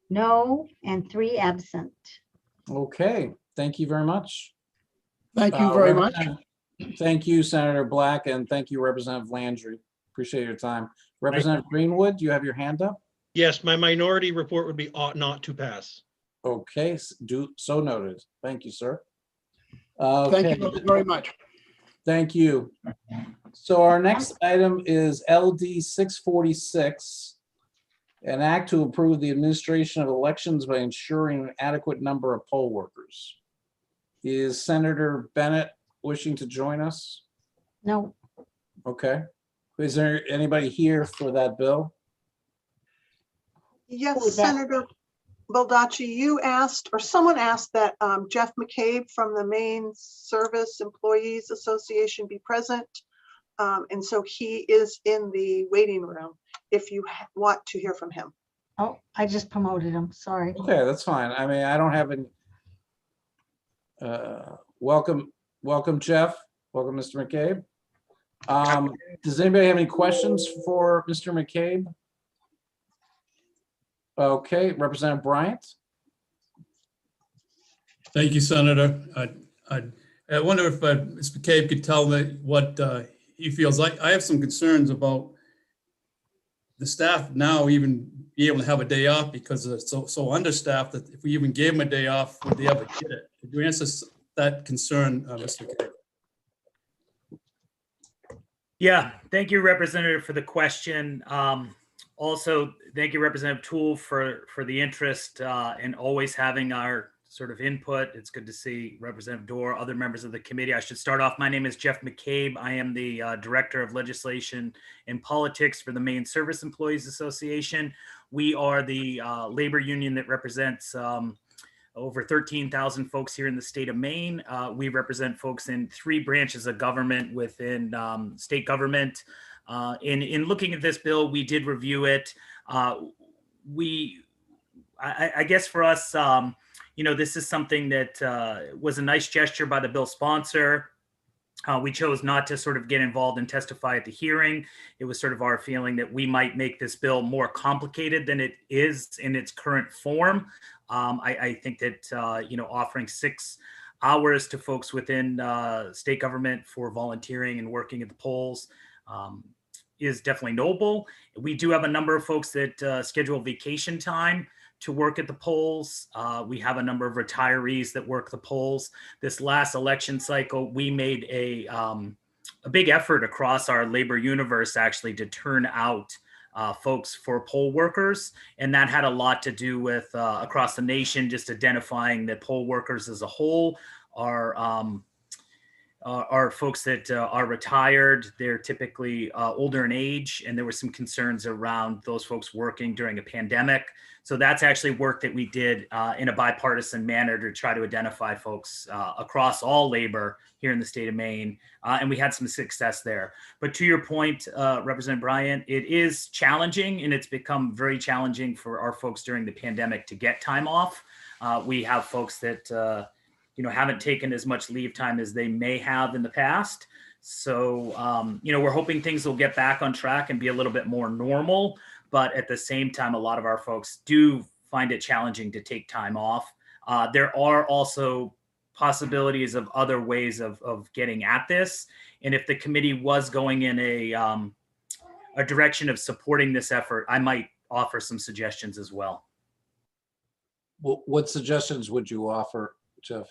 no, and 3 absent. Okay, thank you very much. Thank you very much. Thank you, Senator Black, and thank you, Representative Landry. Appreciate your time. Representative Greenwood, you have your hand up? Yes, my minority report would be ought not to pass. Okay, do so noted. Thank you, sir. Thank Okay, you very much. thank you. So our next item is LD 646, an act to approve the administration of elections by ensuring an adequate number of poll workers. Is Senator Bennett wishing to join us? No, Okay. Is there anybody here for that bill? Yes, Who is that? Senator Baldacci, you asked, or someone asked that Jeff McCabe from the Maine Service Employees Association be present. And so he is in the waiting room if you want to hear from him. oh, I just promoted him, sorry. Okay, that's fine. I mean, I don't have any. Welcome, Jeff. Welcome, Mr. McCabe. Does anybody have any questions for Mr. McCabe? Okay, Representative Bryant. Thank you, Senator. I wonder if Mr. McCabe could tell me what he feels like. I have some concerns about the staff now even be able to have a day off because it's so understaffed that if we even gave them a day off, would they ever get it? Could you answer that concern, Mr. McCabe? Yeah, thank you, Representative, for the question. Also, thank you, Representative Toole, for the interest in always having our sort of input. It's good to see Representative Dorr, other members of the committee. I should start off. My name is Jeff McCabe. I am the Director of Legislation and Politics for the Maine Service Employees Association. We are the labor union that represents over 13,000 folks here in the state of Maine. We represent folks in 3 branches of government within state government. In looking at this bill, we did review it. I guess for us, this is something that was a nice gesture by the bill sponsor. We chose not to sort of get involved and testify at the hearing. It was sort of our feeling that we might make this bill more complicated than it is in its current form. I think that, offering 6 hours to folks within state government for volunteering and working at the polls is definitely noble. We do have a number of folks that schedule vacation time to work at the polls. We have a number of retirees that work the polls. This last election cycle, we made a big effort across our labor universe actually to turn out folks for poll workers. And that had a lot to do with across the nation, just identifying that poll workers as a whole are folks that are retired. They're typically older in age, and there were some concerns around those folks working during a pandemic. So that's actually work that we did in a bipartisan manner to try to identify folks across all labor here in the state of Maine, and we had some success there. But to your point, Representative Bryant, it is challenging, and it's become very challenging for our folks during the pandemic to get time off. We have folks that haven't taken as much leave time as they may have in the past. So, we're hoping things will get back on track and be a little bit more normal. But at the same time, a lot of our folks do find it challenging to take time off. There are also possibilities of other ways of getting at this. And if the committee was going in a direction of supporting this effort, I might offer some suggestions as well. What suggestions would you offer, Jeff?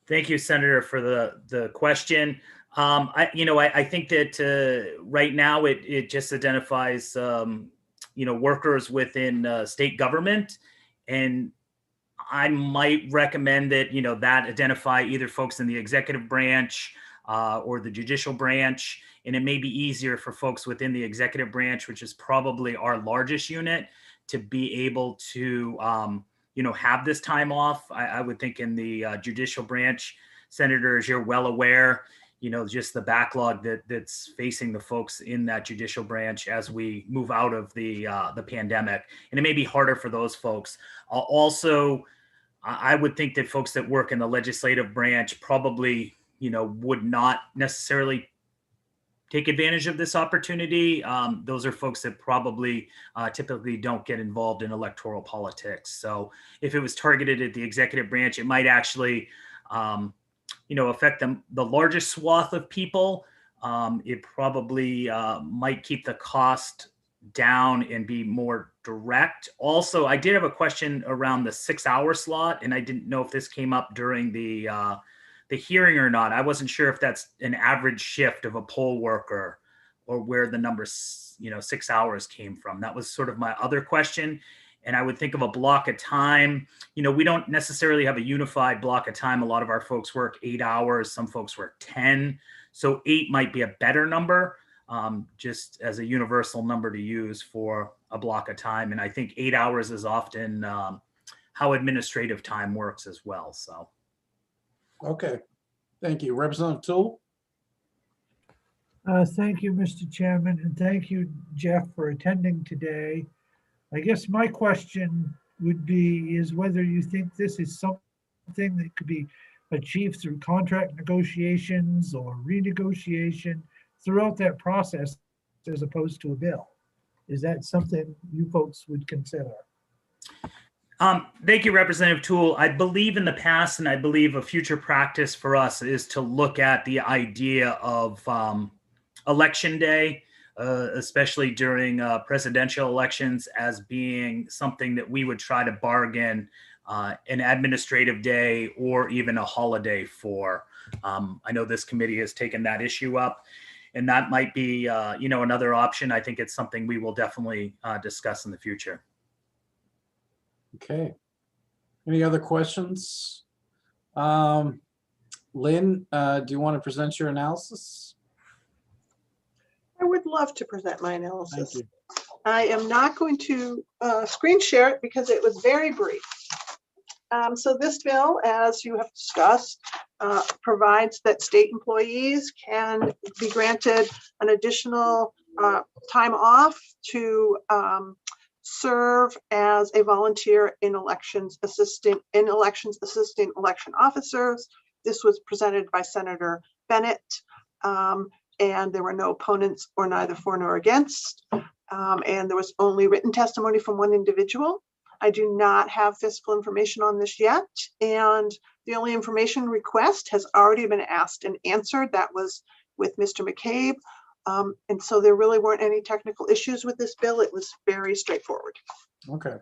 Thank you, Senator, for the question. I think that right now it just identifies workers within state government, and I might recommend that that identify either folks in the executive branch or the judicial branch, and it may be easier for folks within the executive branch, which is probably our largest unit, to be able to have this time off. I would think in the judicial branch, senators, you're well aware, just the backlog that's facing the folks in that judicial branch as we move out of the pandemic, and it may be harder for those folks. Also, I would think that folks that work in the legislative branch probably, would not necessarily take advantage of this opportunity. Those are folks that probably typically don't get involved in electoral politics. So if it was targeted at the executive branch, it might actually, affect the largest swath of people. It probably might keep the cost down and be more direct. Also, I did have a question around the 6-hour slot, and I didn't know if this came up during the hearing or not. I wasn't sure if that's an average shift of a poll worker or where the number 6 hours came from. That was sort of my other question. And I would think of a block of time. We don't necessarily have a unified block of time. A lot of our folks work 8 hours. Some folks work 10. So 8 might be a better number, just as a universal number to use for a block of time. And I think 8 hours is often how administrative time works as well. So. Okay, thank you. Representative Tool? Thank you, Mr. Chairman, and thank you, Jeff, for attending today. I guess my question would be is whether you think this is something that could be achieved through contract negotiations or renegotiation throughout that process as opposed to a bill. Is that something you folks would consider? Thank you, Representative Toole. I believe in the past, and I believe a future practice for us is to look at the idea of election day, especially during presidential elections, as being something that we would try to bargain an administrative day or even a holiday for. I know this committee has taken that issue up, and that might be another option. I think it's something we will definitely discuss in the future. Okay. Any other questions? Lynn, do you want to present your analysis? I would love to present my analysis. Thank you. I am not going to screen share it because it was very brief. So this bill, as you have discussed, provides that state employees can be granted an additional time off to serve as a volunteer in elections assisting election officers. This was presented by Senator Bennett, and there were no opponents or neither for nor against. And there was only written testimony from one individual. I do not have fiscal information on this yet, and the only information request has already been asked and answered. That was with Mr. McCabe. And so there really weren't any technical issues with this bill. It was very straightforward. Okay.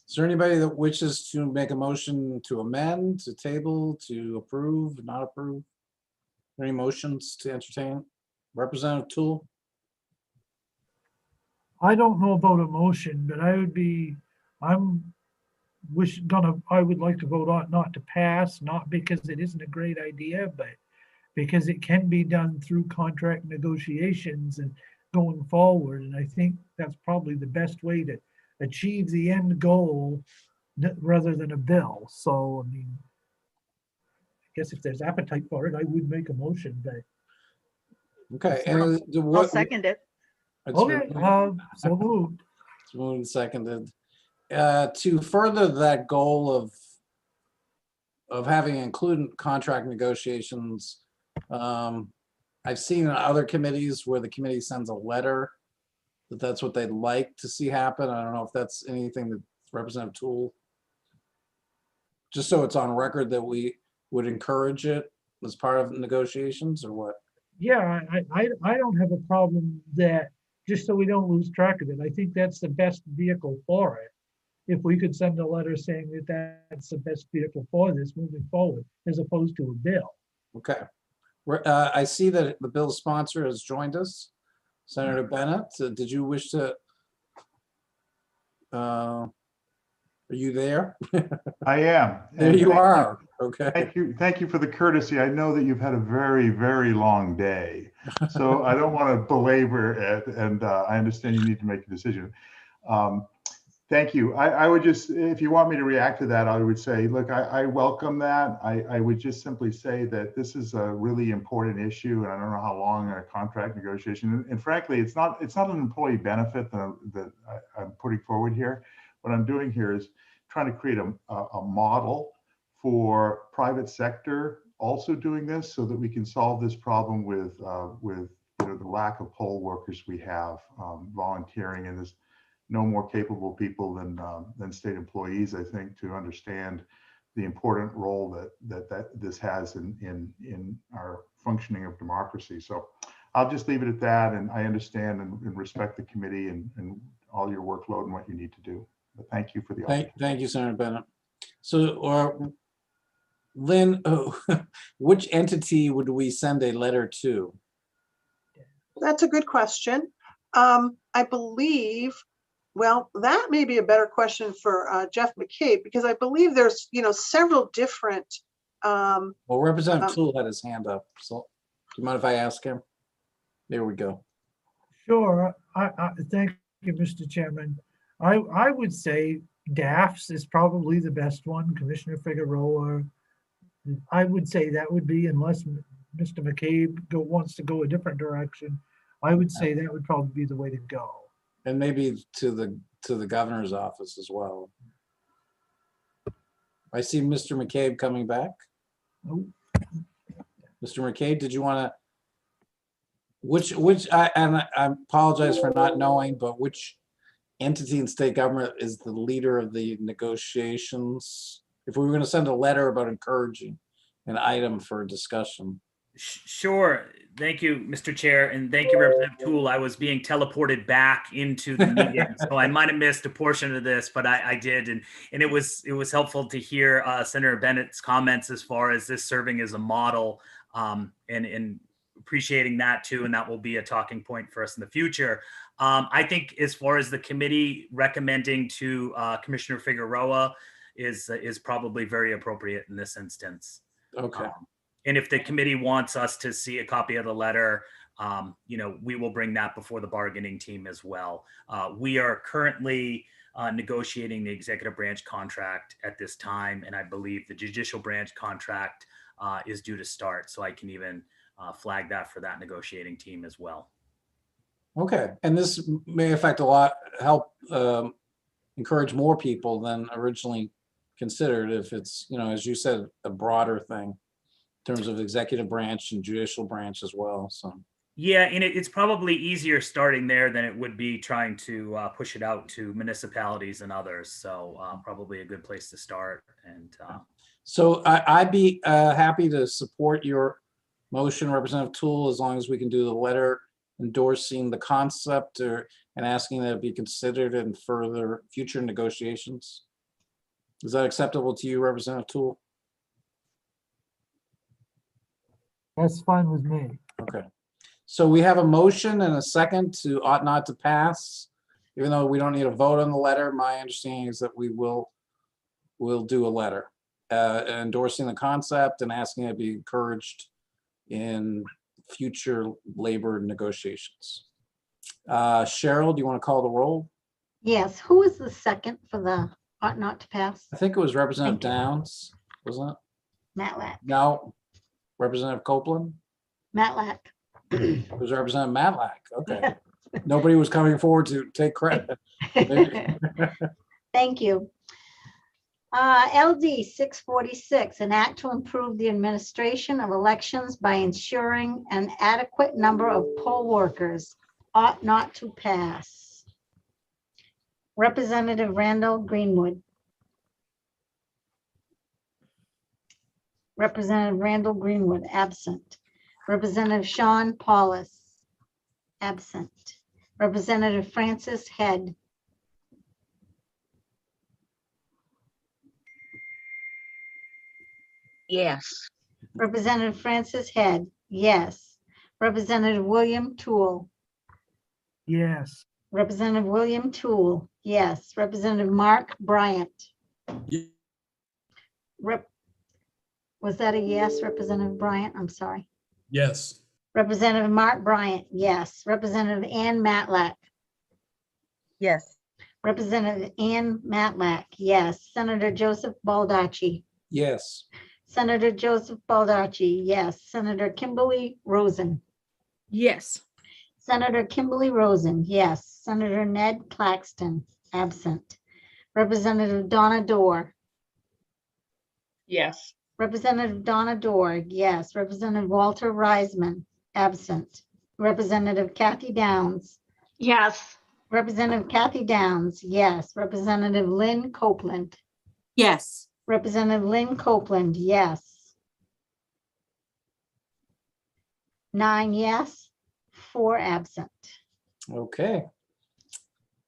Is there anybody that wishes to make a motion to amend, to table, to approve, not approve? Any motions to entertain? Representative Toole? I don't know about a motion, but I would like to vote on not to pass, not because it isn't a great idea, but because it can be done through contract negotiations and going forward. And I think that's probably the best way to achieve the end goal rather than a bill. So, I mean, I guess if there's appetite for it, I would make a motion, but. Okay. I'll second it. Okay, so moved. It's moved and seconded. To further that goal of having included contract negotiations, I've seen in other committees where the committee sends a letter that's what they'd like to see happen. I don't know if that's anything that Representative Toole, just so it's on record that we would encourage it as part of negotiations, or what? Yeah, I don't have a problem that, just so we don't lose track of it, I think that's the best vehicle for it. If we could send a letter saying that that's the best vehicle for this moving forward, as opposed to a bill. Okay. I see that the bill's sponsor has joined us, Senator Bennett. Did you wish to? Are you there? I am. There you are. Okay. Thank you for the courtesy. I know that you've had a very, very long day, so I don't want to belabor it, and I understand you need to make a decision. Thank you. I would just, if you want me to react to that, I would say, look, I welcome that. I would just simply say that this is a really important issue, and I don't know how long a contract negotiation. And frankly, it's not an employee benefit that I'm putting forward here. What I'm doing here is trying to create a model for private sector also doing this, so that we can solve this problem with the lack of poll workers we have volunteering, and there's no more capable people than state employees, I think, to understand the important role that this has in our functioning of democracy. So I'll just leave it at that, and I understand and respect the committee and all your workload and what you need to do. But thank you for the opportunity. Thank you, Senator Bennett. So, Lynn, which entity would we send a letter to? That's a good question. I believe, well, that may be a better question for Jeff McCabe, because I believe there's, several different. Well, Representative Toole had his hand up. So do you mind if I ask him? There we go. Sure. I thank you, Mr. Chairman. I would say DAFS is probably the best one, Commissioner Figueroa. I would say that would be, unless Mr. McCabe wants to go a different direction, I would say that would probably be the way to go. And maybe to the governor's office as well. I see Mr. McCabe coming back. Oh. Mr. McCabe, did you want to, I apologize for not knowing, but which entity in state government is the leader of the negotiations? If we were going to send a letter about encouraging an item for discussion. Sure. Thank you, Mr. Chair, and thank you, Representative Toole. I was being teleported back into the meeting, so I might have missed a portion of this, but I did, and it was helpful to hear Senator Bennett's comments as far as this serving as a model, and appreciating that too, and that will be a talking point for us in the future. I think as far as the committee recommending to Commissioner Figueroa is probably very appropriate in this instance. Okay. And if the committee wants us to see a copy of the letter, we will bring that before the bargaining team as well. We are currently negotiating the executive branch contract at this time, and I believe the judicial branch contract is due to start. So I can even flag that for that negotiating team as well. Okay, and this may affect a lot, help encourage more people than originally considered if it's, as you said, a broader thing in terms of executive branch and judicial branch as well. So yeah, and it's probably easier starting there than it would be trying to push it out to municipalities and others. So probably a good place to start. And so I'd be happy to support your motion, Representative Toole, as long as we can do the letter endorsing the concept and asking that it be considered in further future negotiations. Is that acceptable to you, Representative Toole? That's fine with me. Okay. So we have a motion and a second to ought not to pass. Even though we don't need a vote on the letter, my understanding is that we'll do a letter endorsing the concept and asking it to be encouraged in future labor negotiations. Cheryl, do you want to call the roll? Yes, who is the second for the ought not to pass? I think it was Representative Downs, wasn't it? Matlack. No, Representative Copeland? Matlack. It was Representative Matlack. Okay. Nobody was coming forward to take credit. Thank you. LD 646, an act to improve the administration of elections by ensuring an adequate number of poll workers, ought not to pass. Representative Randall Greenwood. Representative Randall Greenwood, absent. Representative Sean Paulus, absent. Representative Francis Head. Yes. Representative Francis Head, yes. Representative William Toole. Yes. Representative William Toole, yes. Representative Mark Bryant. Was that a yes, Representative Bryant? I'm sorry. Yes. Representative Mark Bryant, yes. Representative Ann Matlack. Yes. Representative Ann Matlack, yes. Senator Joseph Baldacci, Yes. Senator Joseph Baldacci, yes. Senator Kimberly Rosen, Yes. Senator Kimberly Rosen, yes. Senator Ned Claxton, absent. Representative Donna Dorr, Yes. Representative Donna Dorr, yes. Representative Walter Reisman, absent. Representative Kathy Downs, Yes. Representative Kathy Downs, yes. Representative Lynn Copeland, Yes. Representative Lynn Copeland, yes. 9 yes, 4 absent. Okay.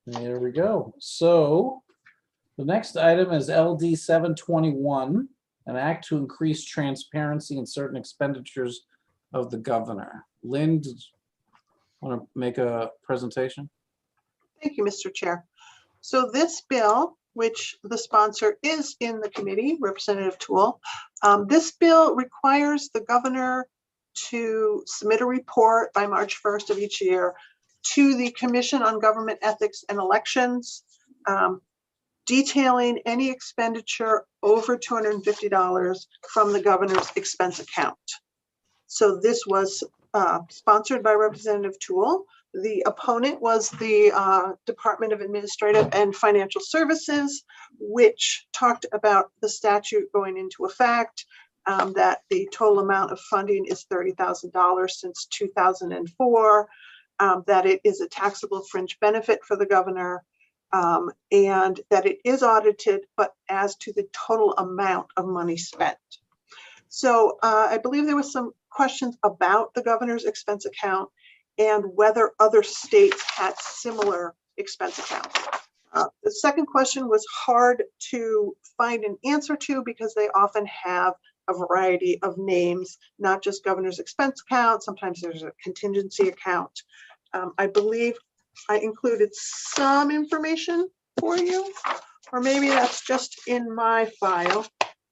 There we go. So the next item is LD 721, an act to increase transparency in certain expenditures of the governor. Lynn, want to make a presentation? Thank you, Mr. Chair. So this bill, which the sponsor is in the committee, Representative Toole, this bill requires the governor to submit a report by March 1st of each year to the Commission on Government Ethics and Elections, detailing any expenditure over $250 from the governor's expense account. So this was sponsored by Representative Toole. The opponent was the Department of Administrative and Financial Services, which talked about the statute going into effect, that the total amount of funding is $30,000 since 2004, that it is a taxable fringe benefit for the governor, and that it is audited, but as to the total amount of money spent. So I believe there was some questions about the governor's expense account and whether other states had similar expense accounts. The second question was hard to find an answer to because they often have a variety of names, not just governor's expense account. Sometimes there's a contingency account. I believe I included some information for you, or maybe that's just in my file,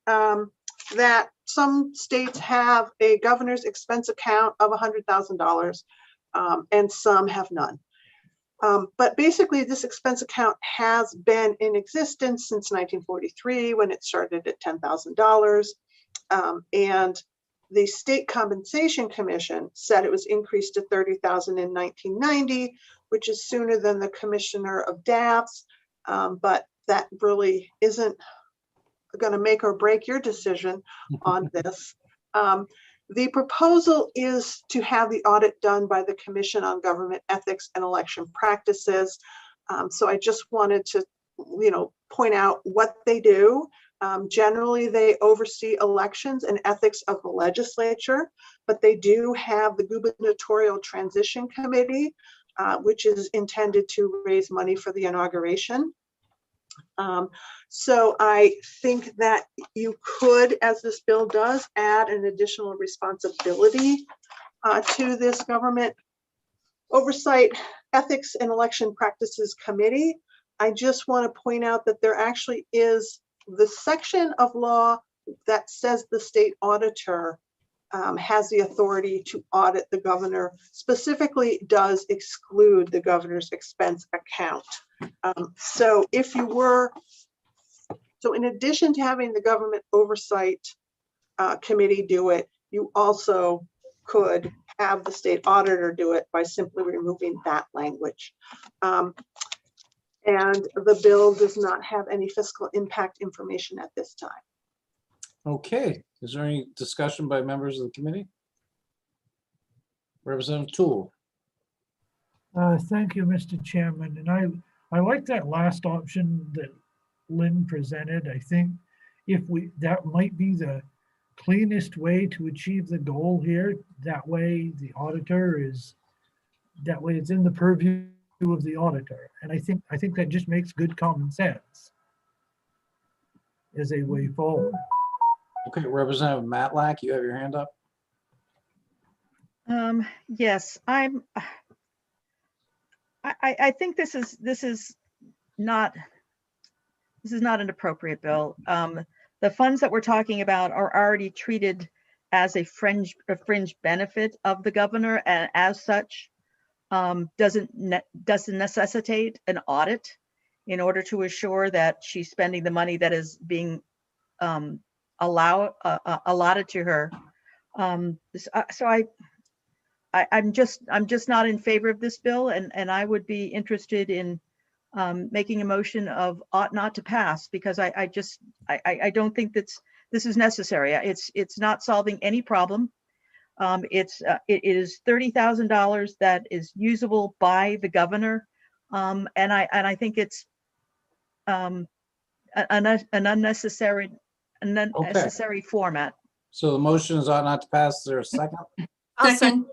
that some states have a governor's expense account of $100,000 and some have none. But basically this expense account has been in existence since 1943 when it started at $10,000. And the State Compensation Commission said it was increased to $30,000 in 1990, which is sooner than the Commissioner of DAPS, but that really isn't going to make or break your decision on this. The proposal is to have the audit done by the Commission on Government Ethics and Election Practices. So I just wanted to, point out what they do. Generally, they oversee elections and ethics of the legislature, but they do have the Gubernatorial Transition Committee, which is intended to raise money for the inauguration. So I think that you could, as this bill does, add an additional responsibility to this government oversight ethics and election practices committee. I just want to point out that there actually is the section of law that says the state auditor has the authority to audit the governor, specifically does exclude the governor's expense account. So if you were, so in addition to having the government oversight committee do it, you also could have the state auditor do it by simply removing that language. And the bill does not have any fiscal impact information at this time. Okay, is there any discussion by members of the committee? Representative Toole. Thank you, Mr. Chairman. And I like that last option that Lynn presented. I think that might be the cleanest way to achieve the goal here. That way the auditor is, that way it's in the purview of the auditor. And I think that just makes good common sense as a way forward. Okay, Representative Matlack, you have your hand up. Yes, I think this is not an appropriate bill. The funds that we're talking about are already treated as a fringe benefit of the governor, and as such, doesn't necessitate an audit. in order to assure that she's spending the money that is being allotted to her. So I'm just not in favor of this bill, and I would be interested in making a motion of ought not to pass, because I don't think this is necessary. It's not solving any problem. It is $30,000 that is usable by the governor, and I think it's an unnecessary format. So the motion is ought not to pass. Is there a second? I'll second.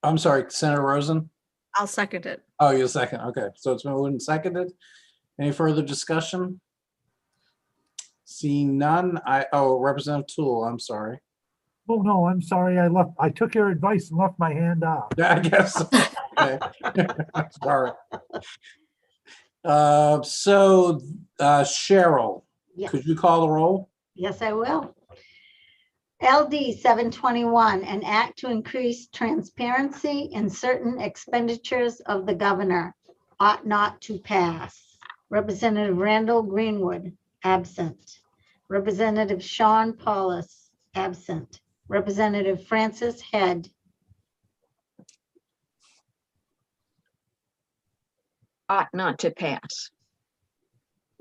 I'm sorry, Senator Rosen? I'll second it. Oh, you're second. Okay, so it's been moved and seconded. Any further discussion? Seeing none, Representative Tool, I'm sorry. Oh, no, I'm sorry. I took your advice and left my hand out. Yeah, I guess. So. Okay. Sorry. Cheryl, Yes. could you call the roll? Yes, I will. LD 721, an act to increase transparency in certain expenditures of the governor, ought not to pass. Representative Randall Greenwood, absent. Representative Sean Paulus, absent. Representative Francis Head. Ought not to pass.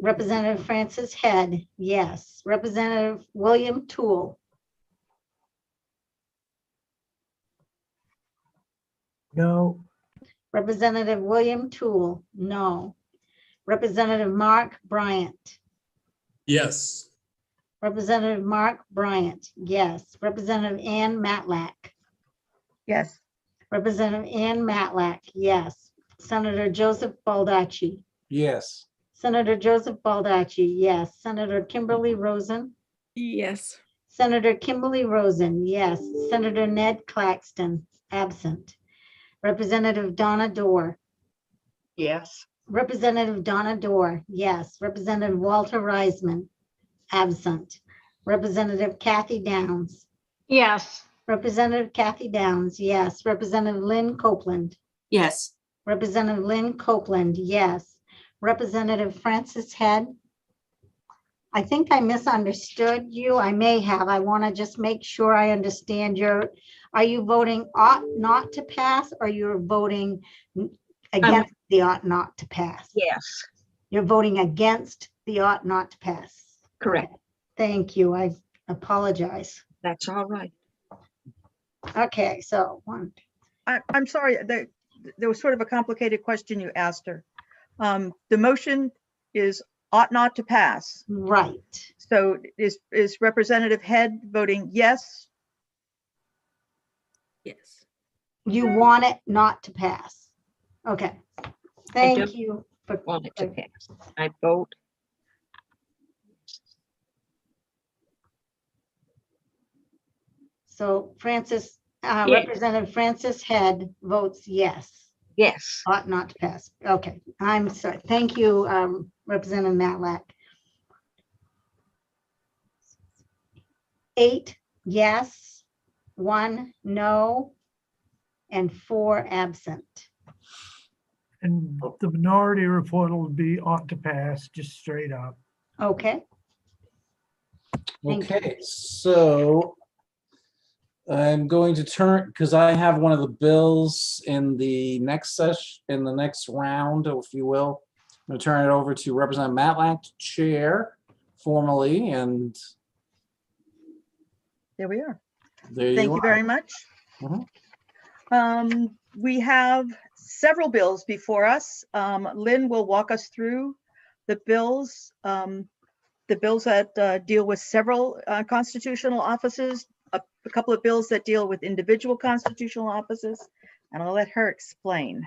Representative Francis Head, yes. Representative William Toole. No. Representative William Toole, no. Representative Mark Bryant. Yes. Representative Mark Bryant, yes. Representative Ann Matlack. Yes. Representative Ann Matlack, yes. Senator Joseph Baldacci. Yes. Senator Joseph Baldacci, yes. Senator Kimberly Rosen. Yes. Senator Kimberly Rosen, yes. Senator Ned Claxton, absent. Representative Donna Dorr. Yes. Representative Donna Dorr, yes. Representative Walter Reisman, absent. Representative Kathy Downs. Yes. Representative Kathy Downs, yes. Representative Lynn Copeland. Yes. Representative Lynn Copeland, yes. Representative Francis Head. I think I misunderstood you. I may have. I want to just make sure I understand are you voting ought not to pass, or you're voting against the ought not to pass? Yes. You're voting against the ought not to pass. Correct. Okay. Thank you. I apologize. That's all right. Okay, so one. I'm sorry, there was sort of a complicated question you asked her. The motion is ought not to pass. Right. So is Representative Head voting yes? Yes. You want it not to pass. Okay. Thank you. Want it to pass. I vote. So Yes. Representative Francis Head votes yes. Yes. Ought not to pass. Okay, I'm sorry. Thank you, Representative Matlack. 8 yes, 1 no, and 4 absent. And the minority report will be ought to pass, just straight up. Okay. Thank Okay, so I'm going to turn, because I have one of the bills in the next session, in the next round, if you will. I'm going to turn it over to Representative Matlack to chair formally, and There we are. there Thank you you are. very much. Mhm. We have several bills before us. Lynn will walk us through the bills that deal with several constitutional offices, a couple of bills that deal with individual constitutional offices, and I'll let her explain.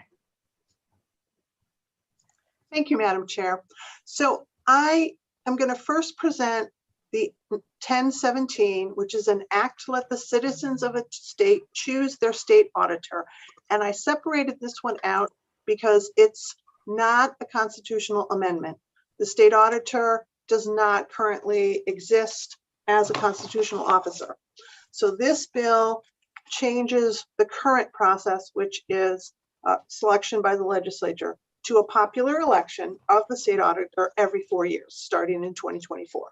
Thank you, Madam Chair. So I am going to first present the 1017, which is an act to let the citizens of a state choose their state auditor. And I separated this one out because it's not a constitutional amendment. The state auditor does not currently exist as a constitutional officer. So this bill changes the current process, which is selection by the legislature to a popular election of the state auditor every 4 years, starting in 2024.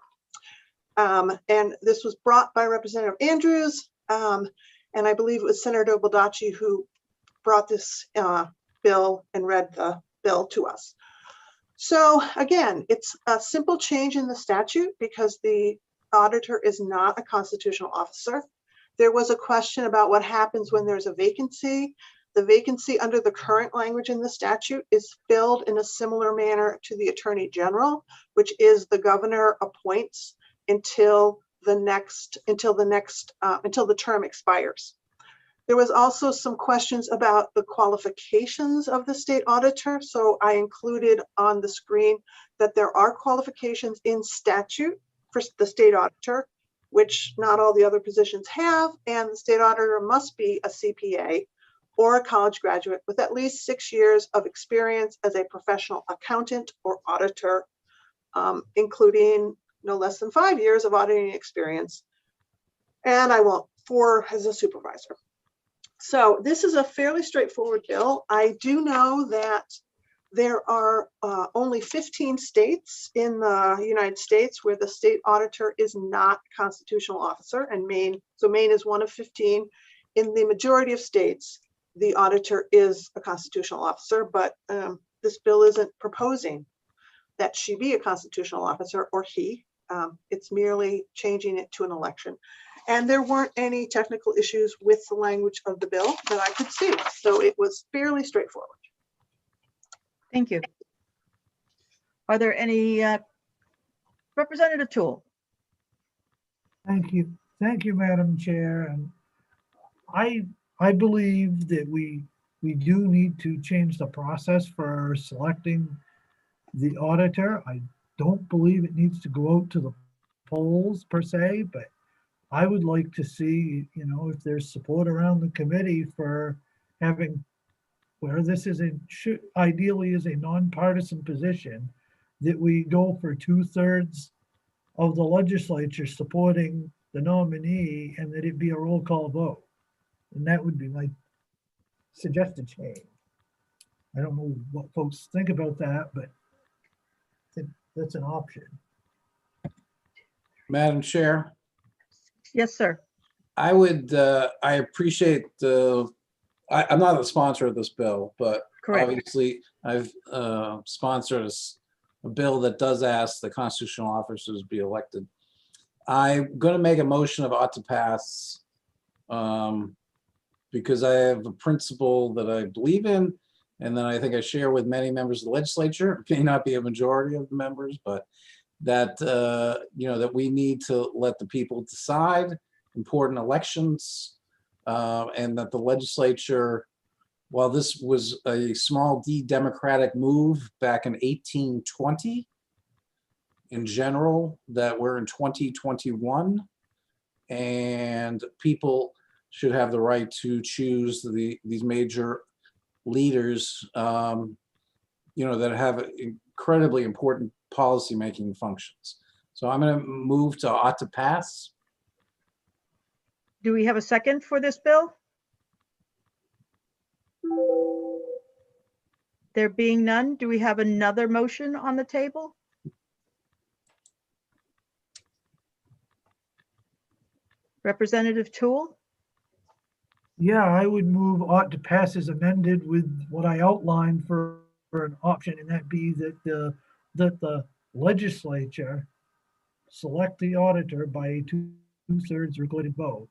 And this was brought by Representative Andrews, and I believe it was Senator Baldacci who brought this bill and read the bill to us. So again, it's a simple change in the statute because the auditor is not a constitutional officer. There was a question about what happens when there's a vacancy. The vacancy under the current language in the statute is filled in a similar manner to the Attorney General, which is the governor appoints until the term expires. There was also some questions about the qualifications of the state auditor. So I included on the screen that there are qualifications in statute for the state auditor, which not all the other positions have. And the state auditor must be a CPA or a college graduate with at least 6 years of experience as a professional accountant or auditor, including no less than 5 years of auditing experience. And 4 as a supervisor. So this is a fairly straightforward bill. I do know that there are only 15 states in the United States where the state auditor is not a constitutional officer, and Maine is one of 15. In the majority of states, the auditor is a constitutional officer, but this bill isn't proposing that she be a constitutional officer or he. It's merely changing it to an election. And there weren't any technical issues with the language of the bill that I could see. So it was fairly straightforward. Thank you. Are there any Representative Tool? Thank you. Thank you, Madam Chair. And I believe that we do need to change the process for selecting the auditor. I don't believe it needs to go out to the polls per se, but I would like to see, if there's support around the committee for having, where this is ideally is a nonpartisan position, that we go for 2/3 of the legislature supporting the nominee and that it be a roll call vote. And that would be my suggested change. I don't know what folks think about that, but I think that's an option. Madam Chair, Yes, sir. I appreciate I'm not a sponsor of this bill, but Correct. obviously I've sponsored a bill that does ask the constitutional officers be elected. I'm going to make a motion of ought to pass because I have a principle that I believe in and that I think I share with many members of the legislature. It may not be a majority of the members, but that that we need to let the people decide important elections, and that the legislature, while this was a small d democratic move back in 1820, in general, that we're in 2021, and people should have the right to choose these major leaders, that have incredibly important policymaking functions. So I'm going to move to ought to pass. Do we have a second for this bill? There being none, do we have another motion on the table? Representative Tool? Yeah, I would move ought to pass as amended with what I outlined for an option, and that be that the legislature select the auditor by a 2/3 recorded vote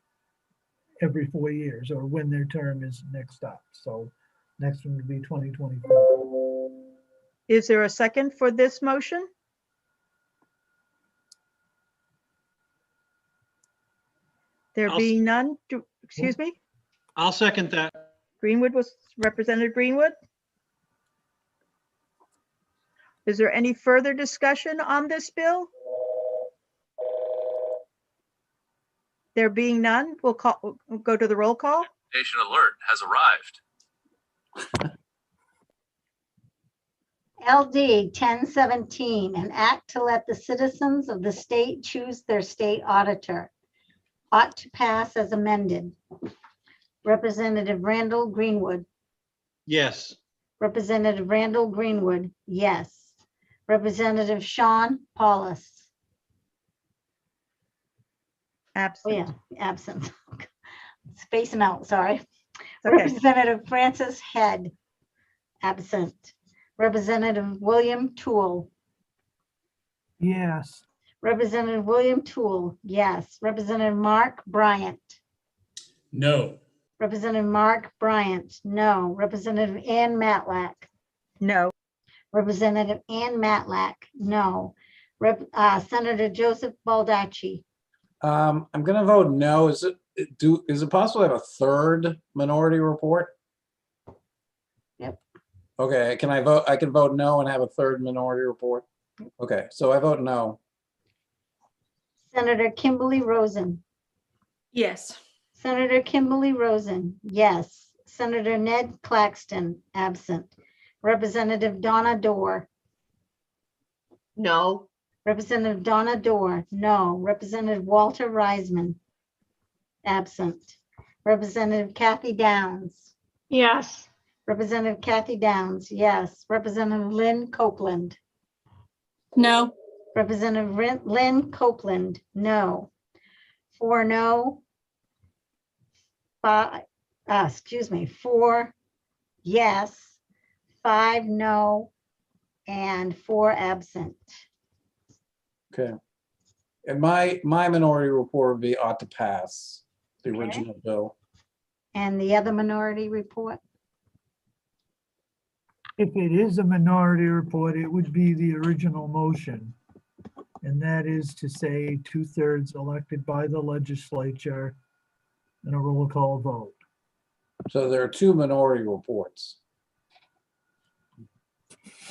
every 4 years, or when their term is next up. So next one would be 2024. Is there a second for this motion? There being none, excuse me? I'll second that. Greenwood was Representative Greenwood. Is there any further discussion on this bill? There being none, we'll go to the roll call. Nation alert has arrived. LD 1017, an act to let the citizens of the state choose their state auditor. Ought to pass as amended. Representative Randall Greenwood. Yes. Representative Randall Greenwood, yes. Representative Sean Paulus. Oh, Absent. yeah, absent. Spacing out, sorry. Okay. Representative Francis Head, absent. Representative William Toole. Yes. Representative William Toole, yes. Representative Mark Bryant. No. Representative Mark Bryant, no. Representative Ann Matlack. No. Representative Ann Matlack, no. Senator Joseph Baldacci. I'm gonna vote no. Is it possible to have a third minority report? Yep. Okay, can I vote? I can vote no and have a third minority report? Okay, so I vote no. Senator Kimberly Rosen. Yes. Senator Kimberly Rosen, yes. Senator Ned Claxton, absent. Representative Donna Dorr. No. Representative Donna Dorr, no. Representative Walter Reisman, absent. Representative Kathy Downs. Yes. Representative Kathy Downs, yes. Representative Lynn Copeland. No. Representative Lynn Copeland, no. 4 no. 4 yes, 5 no, and 4 absent. Okay. And my minority report would be ought to pass the Okay. original bill. And the other minority report? If it is a minority report, it would be the original motion. And that is to say 2/3 elected by the legislature and a roll call vote. So there are two minority reports.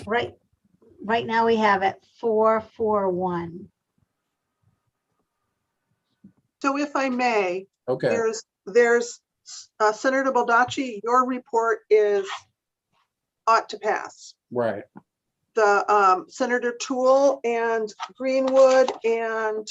Right now we have it 4-4-1. So if I may, Okay. there's Senator Baldacci, your report is ought to pass. Right. The Senator Toole and Greenwood and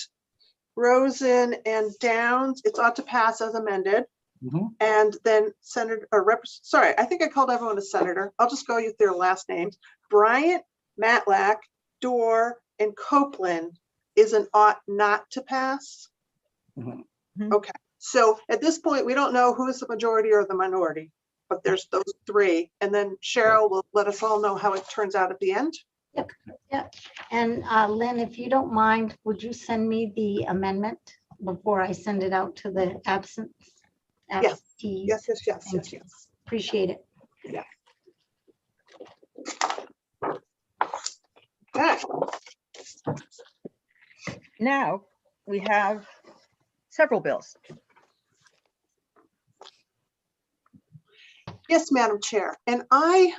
Rosen and Downs, it's ought to pass as amended. Mhm. And then sorry, I think I called everyone a senator. I'll just go with their last names. Bryant, Matlack, Dorr, and Copeland is an ought not to pass. Mhm. Okay, so at this point, we don't know who's the majority or the minority, but there's those three. And then Cheryl will let us all know how it turns out at the end. Yep. And Lynn, if you don't mind, would you send me the amendment before I send it out to the absent? Yes. Absentees? Yes. Appreciate it. Yeah. Okay. Now we have several bills. Yes, Madam Chair. And I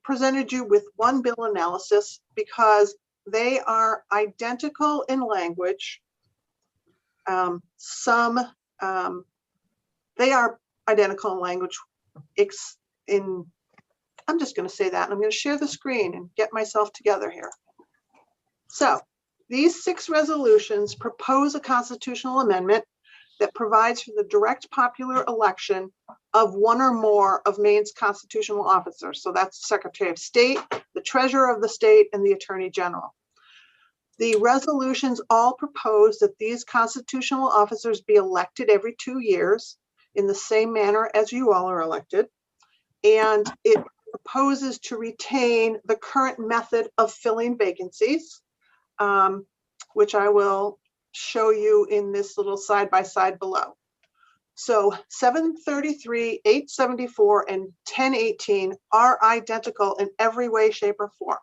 presented you with one bill analysis because they are identical in language. They are identical in language. I'm just going to say that. And I'm going to share the screen and get myself together here. So these 6 resolutions propose a constitutional amendment that provides for the direct popular election of one or more of Maine's constitutional officers. So that's the Secretary of State, the Treasurer of the State, and the Attorney General. The resolutions all propose that these constitutional officers be elected every 2 years in the same manner as you all are elected. And it proposes to retain the current method of filling vacancies, which I will show you in this little side-by-side below. So 733, 874, and 1018 are identical in every way, shape, or form.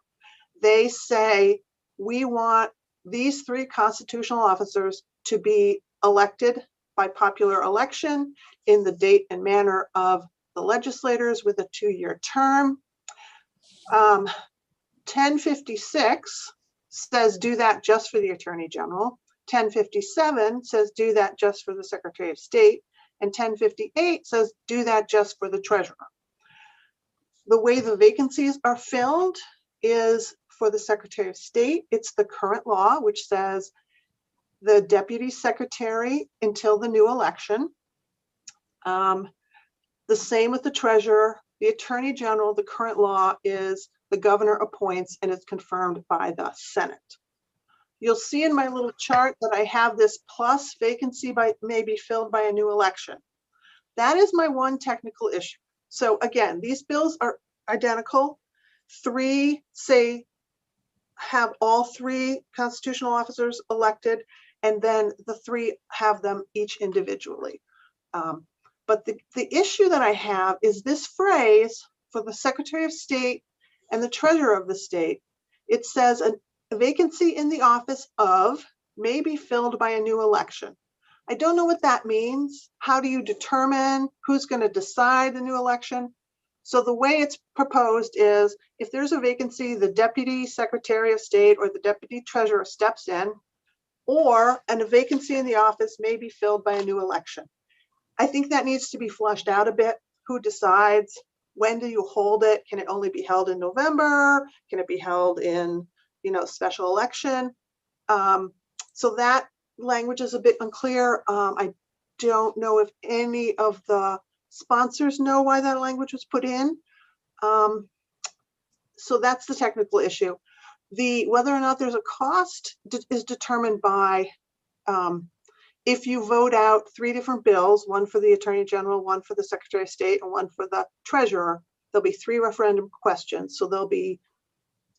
They say we want these 3 constitutional officers to be elected by popular election in the date and manner of the legislators with a 2-year term. 1056 says do that just for the Attorney General. 1057 says do that just for the Secretary of State. And 1058 says do that just for the Treasurer. The way the vacancies are filled is for the Secretary of State. It's the current law, which says the Deputy Secretary until the new election. The same with the Treasurer. The Attorney General, the current law is the governor appoints and is confirmed by the Senate. You'll see in my little chart that I have this plus vacancy may be filled by a new election. That is my one technical issue. So again, these bills are identical. Three say have all three constitutional officers elected, and then the three have them each individually. But the issue that I have is this phrase for the Secretary of State and the Treasurer of the state. It says a vacancy in the office of may be filled by a new election. I don't know what that means. How do you determine who's going to decide the new election? So the way it's proposed is if there's a vacancy, the Deputy Secretary of State or the Deputy Treasurer steps in, and a vacancy in the office may be filled by a new election. I think that needs to be fleshed out a bit. Who decides? When do you hold it? Can it only be held in November? Can it be held in, special election? So that language is a bit unclear. I don't know if any of the sponsors know why that language was put in. So that's the technical issue. Whether or not there's a cost is determined by if you vote out three different bills, one for the Attorney General, one for the Secretary of State, and one for the Treasurer, there'll be three referendum questions. So there'll be,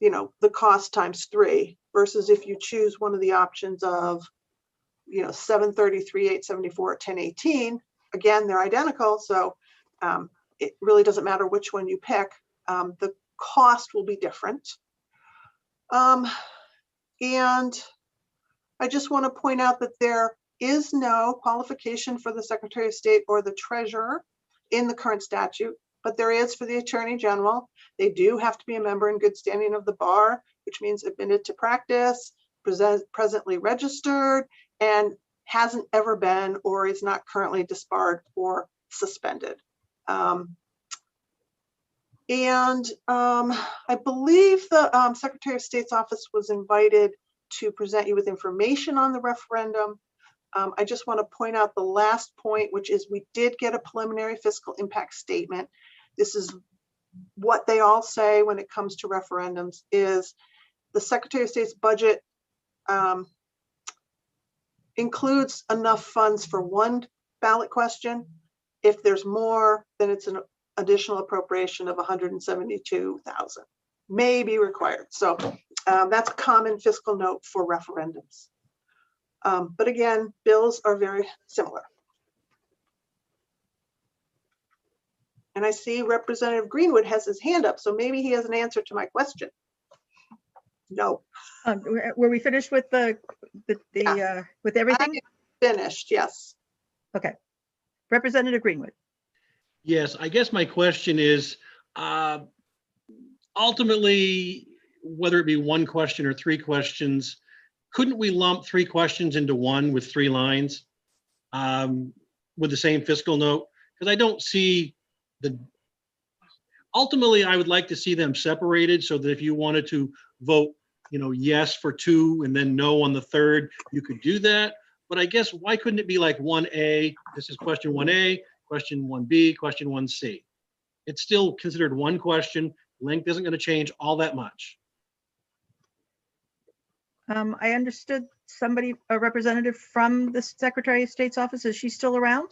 the cost times three, versus if you choose one of the options of, 733, 874, 1018, again, they're identical. So it really doesn't matter which one you pick. The cost will be different. And I just want to point out that there is no qualification for the Secretary of State or the Treasurer in the current statute, but there is for the Attorney General. They do have to be a member in good standing of the bar, which means admitted to practice, presently registered, and hasn't ever been or is not currently disbarred or suspended. I believe the Secretary of State's office was invited to present you with information on the referendum. I just want to point out the last point, which is we did get a preliminary fiscal impact statement. This is what they all say when it comes to referendums, is the Secretary of State's budget includes enough funds for one ballot question. If there's more, then it's an additional appropriation of 172,000 may be required. So that's a common fiscal note for referendums. But again, bills are very similar. And I see Representative Greenwood has his hand up, so maybe he has an answer to my question. No. Were we finished with with everything? Finished, yes. Okay. Representative Greenwood. Yes, I guess my question is, ultimately, whether it be one question or three questions, couldn't we lump three questions into one with three lines with the same fiscal note? Because I don't see ultimately, I would like to see them separated so that if you wanted to vote, yes for two and then no on the third, you could do that. But I guess why couldn't it be like 1A, this is question 1A, question 1B, question 1C? It's still considered one question. Length isn't going to change all that much. I understood a representative from the Secretary of State's office. Is she still around?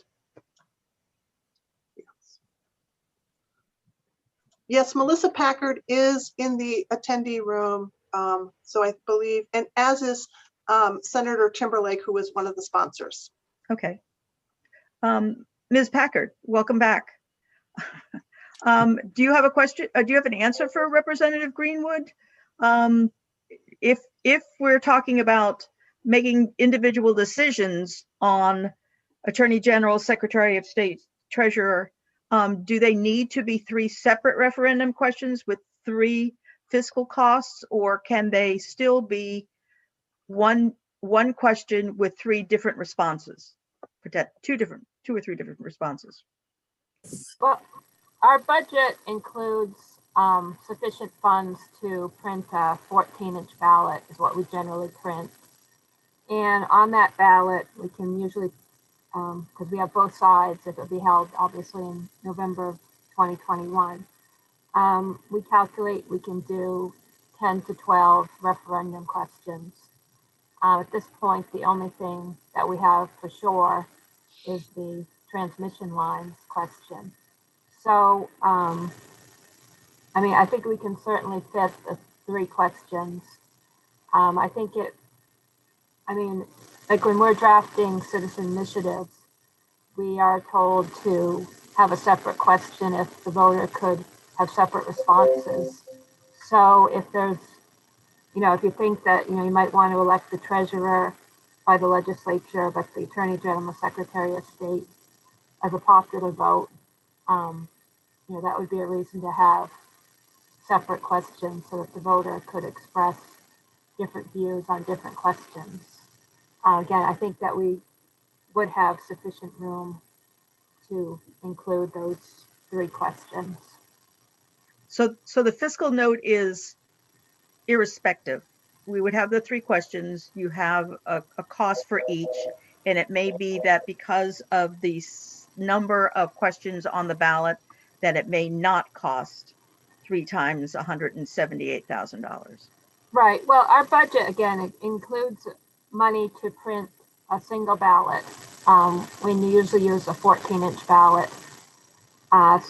Yes, Melissa Packard is in the attendee room. So I believe, and as is Senator Timberlake, who was one of the sponsors. Okay. Ms. Packard, welcome back. Do you have a question? Do you have an answer for Representative Greenwood? If we're talking about making individual decisions on Attorney General, Secretary of State, Treasurer, do they need to be three separate referendum questions with three fiscal costs, or can they still be one question with three different responses? Two or three different responses. Well, our budget includes sufficient funds to print a 14-inch ballot is what we generally print. And on that ballot, we can usually, because we have both sides, if it be held obviously in November of 2021. We calculate we can do 10 to 12 referendum questions. At this point, the only thing that we have for sure is the transmission lines question. So, I mean, I think we can certainly fit the 3 questions. I think I mean, like when we're drafting citizen initiatives, we are told to have a separate question if the voter could have separate responses. So if there's, if you think that, you might want to elect the treasurer by the legislature, but the attorney general, the secretary of state as a popular vote, that would be a reason to have separate questions so that the voter could express different views on different questions. Again, I think that we would have sufficient room to include those 3 questions. So the fiscal note is irrespective. We would have the 3 questions. You have a cost for each, and it may be that because of the number of questions on the ballot, that it may not cost 3 times $178,000. Right. Well, our budget, again, it includes money to print a single ballot. We usually use a 14-inch ballot.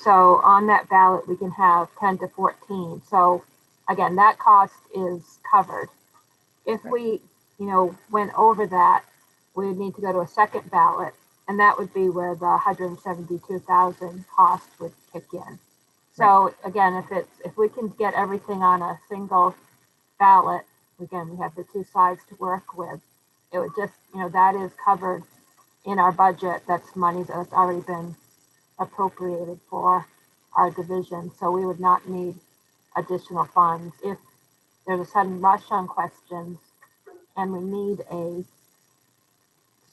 So on that ballot, we can have 10 to 14. So again, that cost is covered. If we, went over that, we would need to go to a second ballot, and that would be where the $172,000 cost would kick in. So again, if we can get everything on a single ballot, again, we have the 2 sides to work with. It would just, that is covered in our budget. That's money that's already been appropriated for our division. So we would not need additional funds. If there's a sudden rush on questions and we need a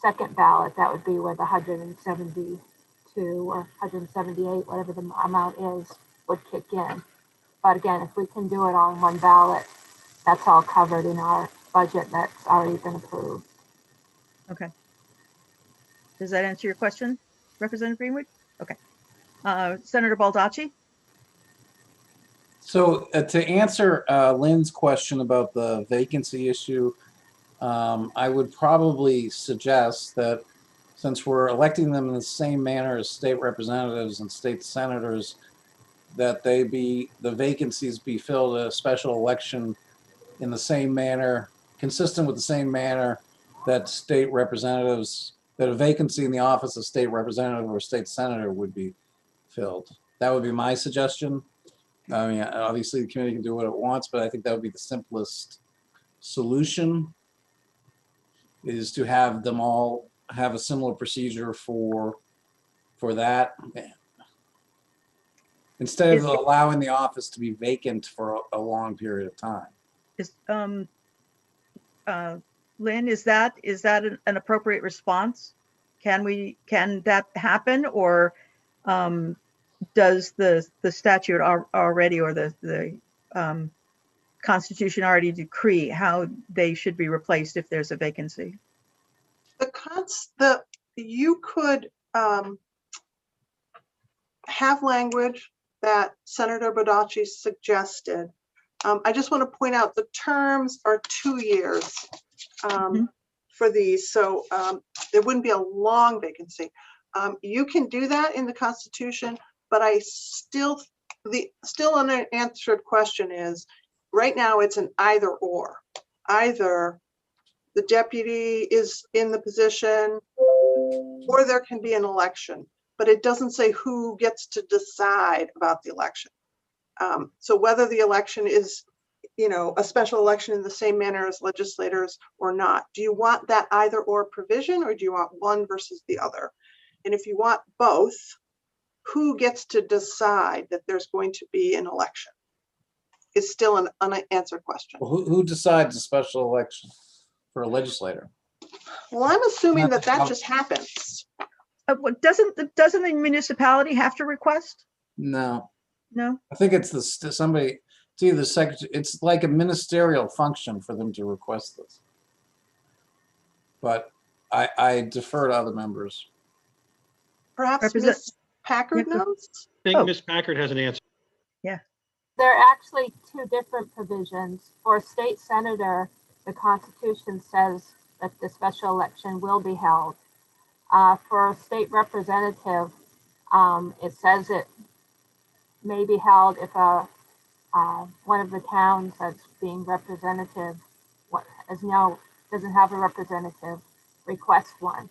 second ballot, that would be where the 172 or 178, whatever the amount is, would kick in. But again, if we can do it all in one ballot, that's all covered in our budget that's already been approved. Okay. Does that answer your question, Representative Greenwood? Okay. Senator Baldacci? So to answer Lynn's question about the vacancy issue, I would probably suggest that since we're electing them in the same manner as state representatives and state senators, that the vacancies be filled at a special election in the same manner, consistent with the same manner that state representatives, that a vacancy in the office of state representative or state senator would be filled. That would be my suggestion. I mean, obviously the committee can do what it wants, but I think that would be the simplest solution, is to have them all have a similar procedure for that, instead of allowing the office to be vacant for a long period of time. Lynn, is that an appropriate response? Can that happen, or does the statute already, or the Constitution already decree how they should be replaced if there's a vacancy? You could have language that Senator Baldacci suggested. I just want to point out the terms are 2 years for these, so there wouldn't be a long vacancy. You can do that in the Constitution, but the still unanswered question is, right now it's an either or. Either the deputy is in the position, or there can be an election, but it doesn't say who gets to decide about the election. So whether the election is, a special election in the same manner as legislators or not, do you want that either or provision, or do you want one versus the other? And if you want both, who gets to decide that there's going to be an election? Is still an unanswered question. Well, who decides a special election for a legislator? Well, I'm assuming that just happens. Doesn't the municipality have to request? No. No. I think it's somebody. It's either secretary. It's like a ministerial function for them to request this. But I defer to other members. Perhaps Packard knows? I think Ms. Packard has an answer. Yeah. There are actually two different provisions. For a state senator, the Constitution says that the special election will be held. For a state representative, it says it may be held if one of the towns that's being representative, as now doesn't have a representative, requests one.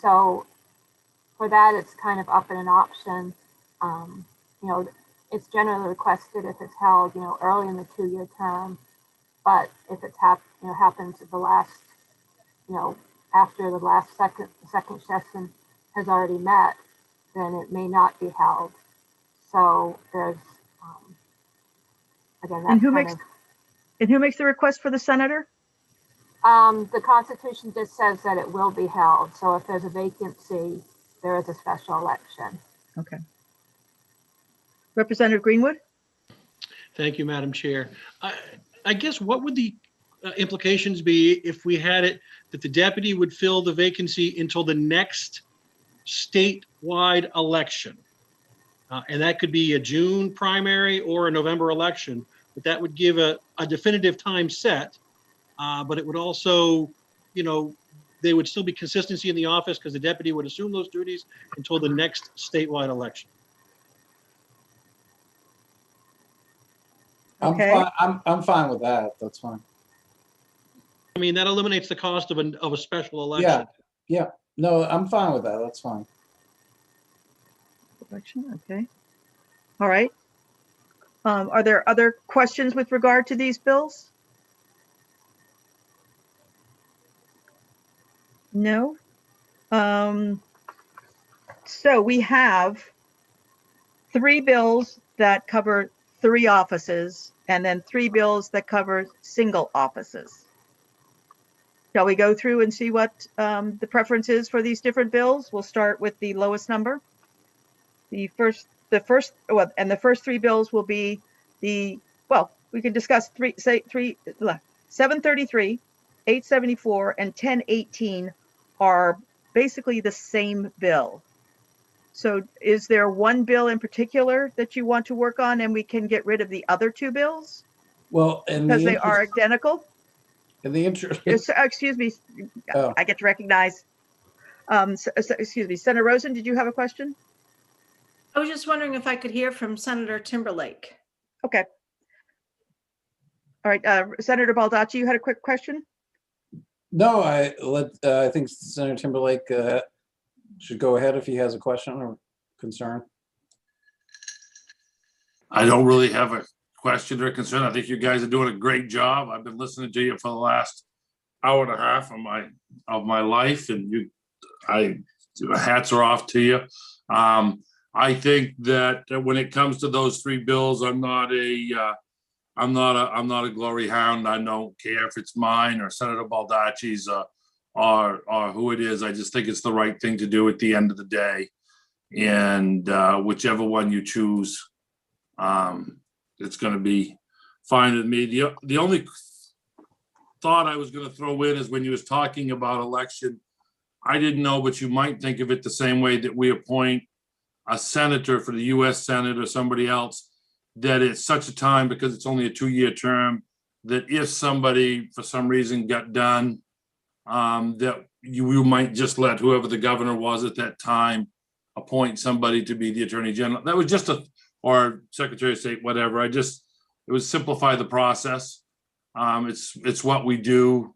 So for that, it's kind of up in an option. You know, it's generally requested if it's held, you know, early in the 2-year term, but if it's happens at the last, you know, after the last second session has already met, then it may not be held. So there's, again, that's And who makes the request for the senator? The Constitution just says that it will be held. So if there's a vacancy, there is a special election. Okay. Representative Greenwood? Thank you, Madam Chair. I guess what would the implications be if we had it that the deputy would fill the vacancy until the next statewide election? And that could be a June primary or a November election, but that would give a definitive time set. But it would also, you know, there would still be consistency in the office because the deputy would assume those duties until the next statewide election. Okay. I'm fine with that. That's fine. I mean, that eliminates the cost of a special election. Yeah. No, I'm fine with that. That's fine. Election, okay. All right. Are there other questions with regard to these bills? No. So we have 3 bills that cover 3 offices and then 3 bills that cover single offices. Shall we go through and see what the preference is for these different bills? We'll start with the lowest number. The first 3 bills will be we can discuss 733, 874, and 1018 are basically the same bill. So is there one bill in particular that you want to work on and we can get rid of the other 2 bills? Well, because they are identical? In the interest. Excuse me, I get to recognize. Excuse me, Senator Rosen, did you have a question? I was just wondering if I could hear from Senator Timberlake. Okay. All right, Senator Baldacci, you had a quick question? No, I think Senator Timberlake should go ahead if he has a question or concern. I don't really have a question or concern. I think you guys are doing a great job. I've been listening to you for the last hour and a half of my life, and hats are off to you. I think that when it comes to those 3 bills, I'm not a glory hound. I don't care if it's mine or Senator Baldacci's or who it is. I just think it's the right thing to do at the end of the day. And whichever one you choose, it's going to be fine with me. The only thought I was going to throw in is when you was talking about election, I didn't know, but you might think of it the same way that we appoint a senator for the U.S. Senate or somebody else, that it's such a time, because it's only a 2-year term, that if somebody for some reason got done, that you might just let whoever the governor was at that time appoint somebody to be the attorney general. That was just or secretary of state, whatever. It would simplify the process. It's what we do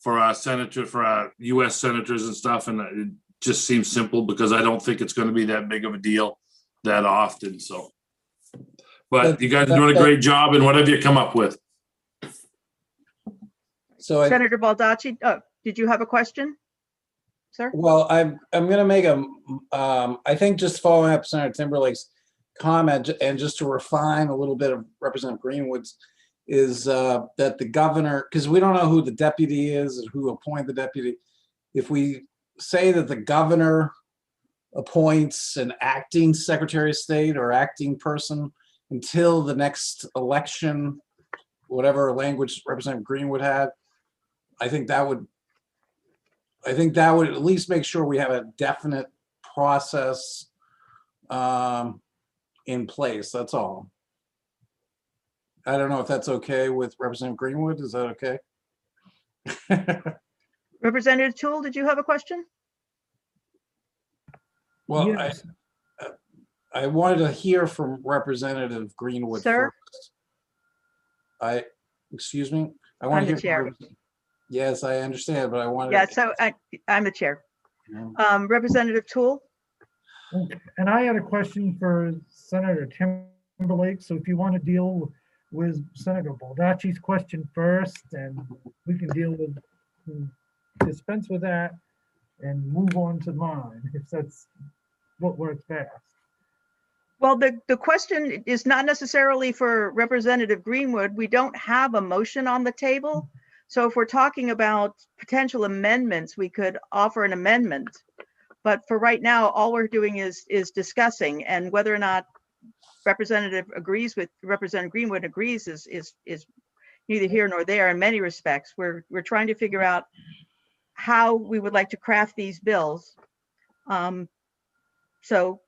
for our senator, for our U.S. senators and stuff, and it just seems simple because I don't think it's going to be that big of a deal that often. So, but you guys are doing a great job in whatever you come up with. So Senator Baldacci, did you have a question, sir? Well, I'm going to make I think just following up Senator Timberlake's comment and just to refine a little bit of Representative Greenwood's is that the governor, because we don't know who the deputy is and who appointed the deputy. If we say that the governor appoints an acting secretary of state or acting person until the next election, whatever language Representative Greenwood had, I think that would at least make sure we have a definite process in place, that's all. I don't know if that's okay with Representative Greenwood. Is that okay? Representative Tool, did you have a question? Well, Yes. I wanted to hear from Representative Greenwood Sir? first. Excuse me? I want I'm to the hear. chair. Yes, I understand, but I wanted. Yeah, so I'm the chair. Representative Tool? Okay. And I had a question for Senator Timberlake. So if you want to deal with Senator Baldacci's question first, and we can deal with, dispense with that and move on to mine, if that's what works best. Well, the question is not necessarily for Representative Greenwood. We don't have a motion on the table. So if we're talking about potential amendments, we could offer an amendment. But for right now, all we're doing is discussing, and whether or not Representative Greenwood agrees is neither here nor there in many respects. We're trying to figure out how we would like to craft these bills. So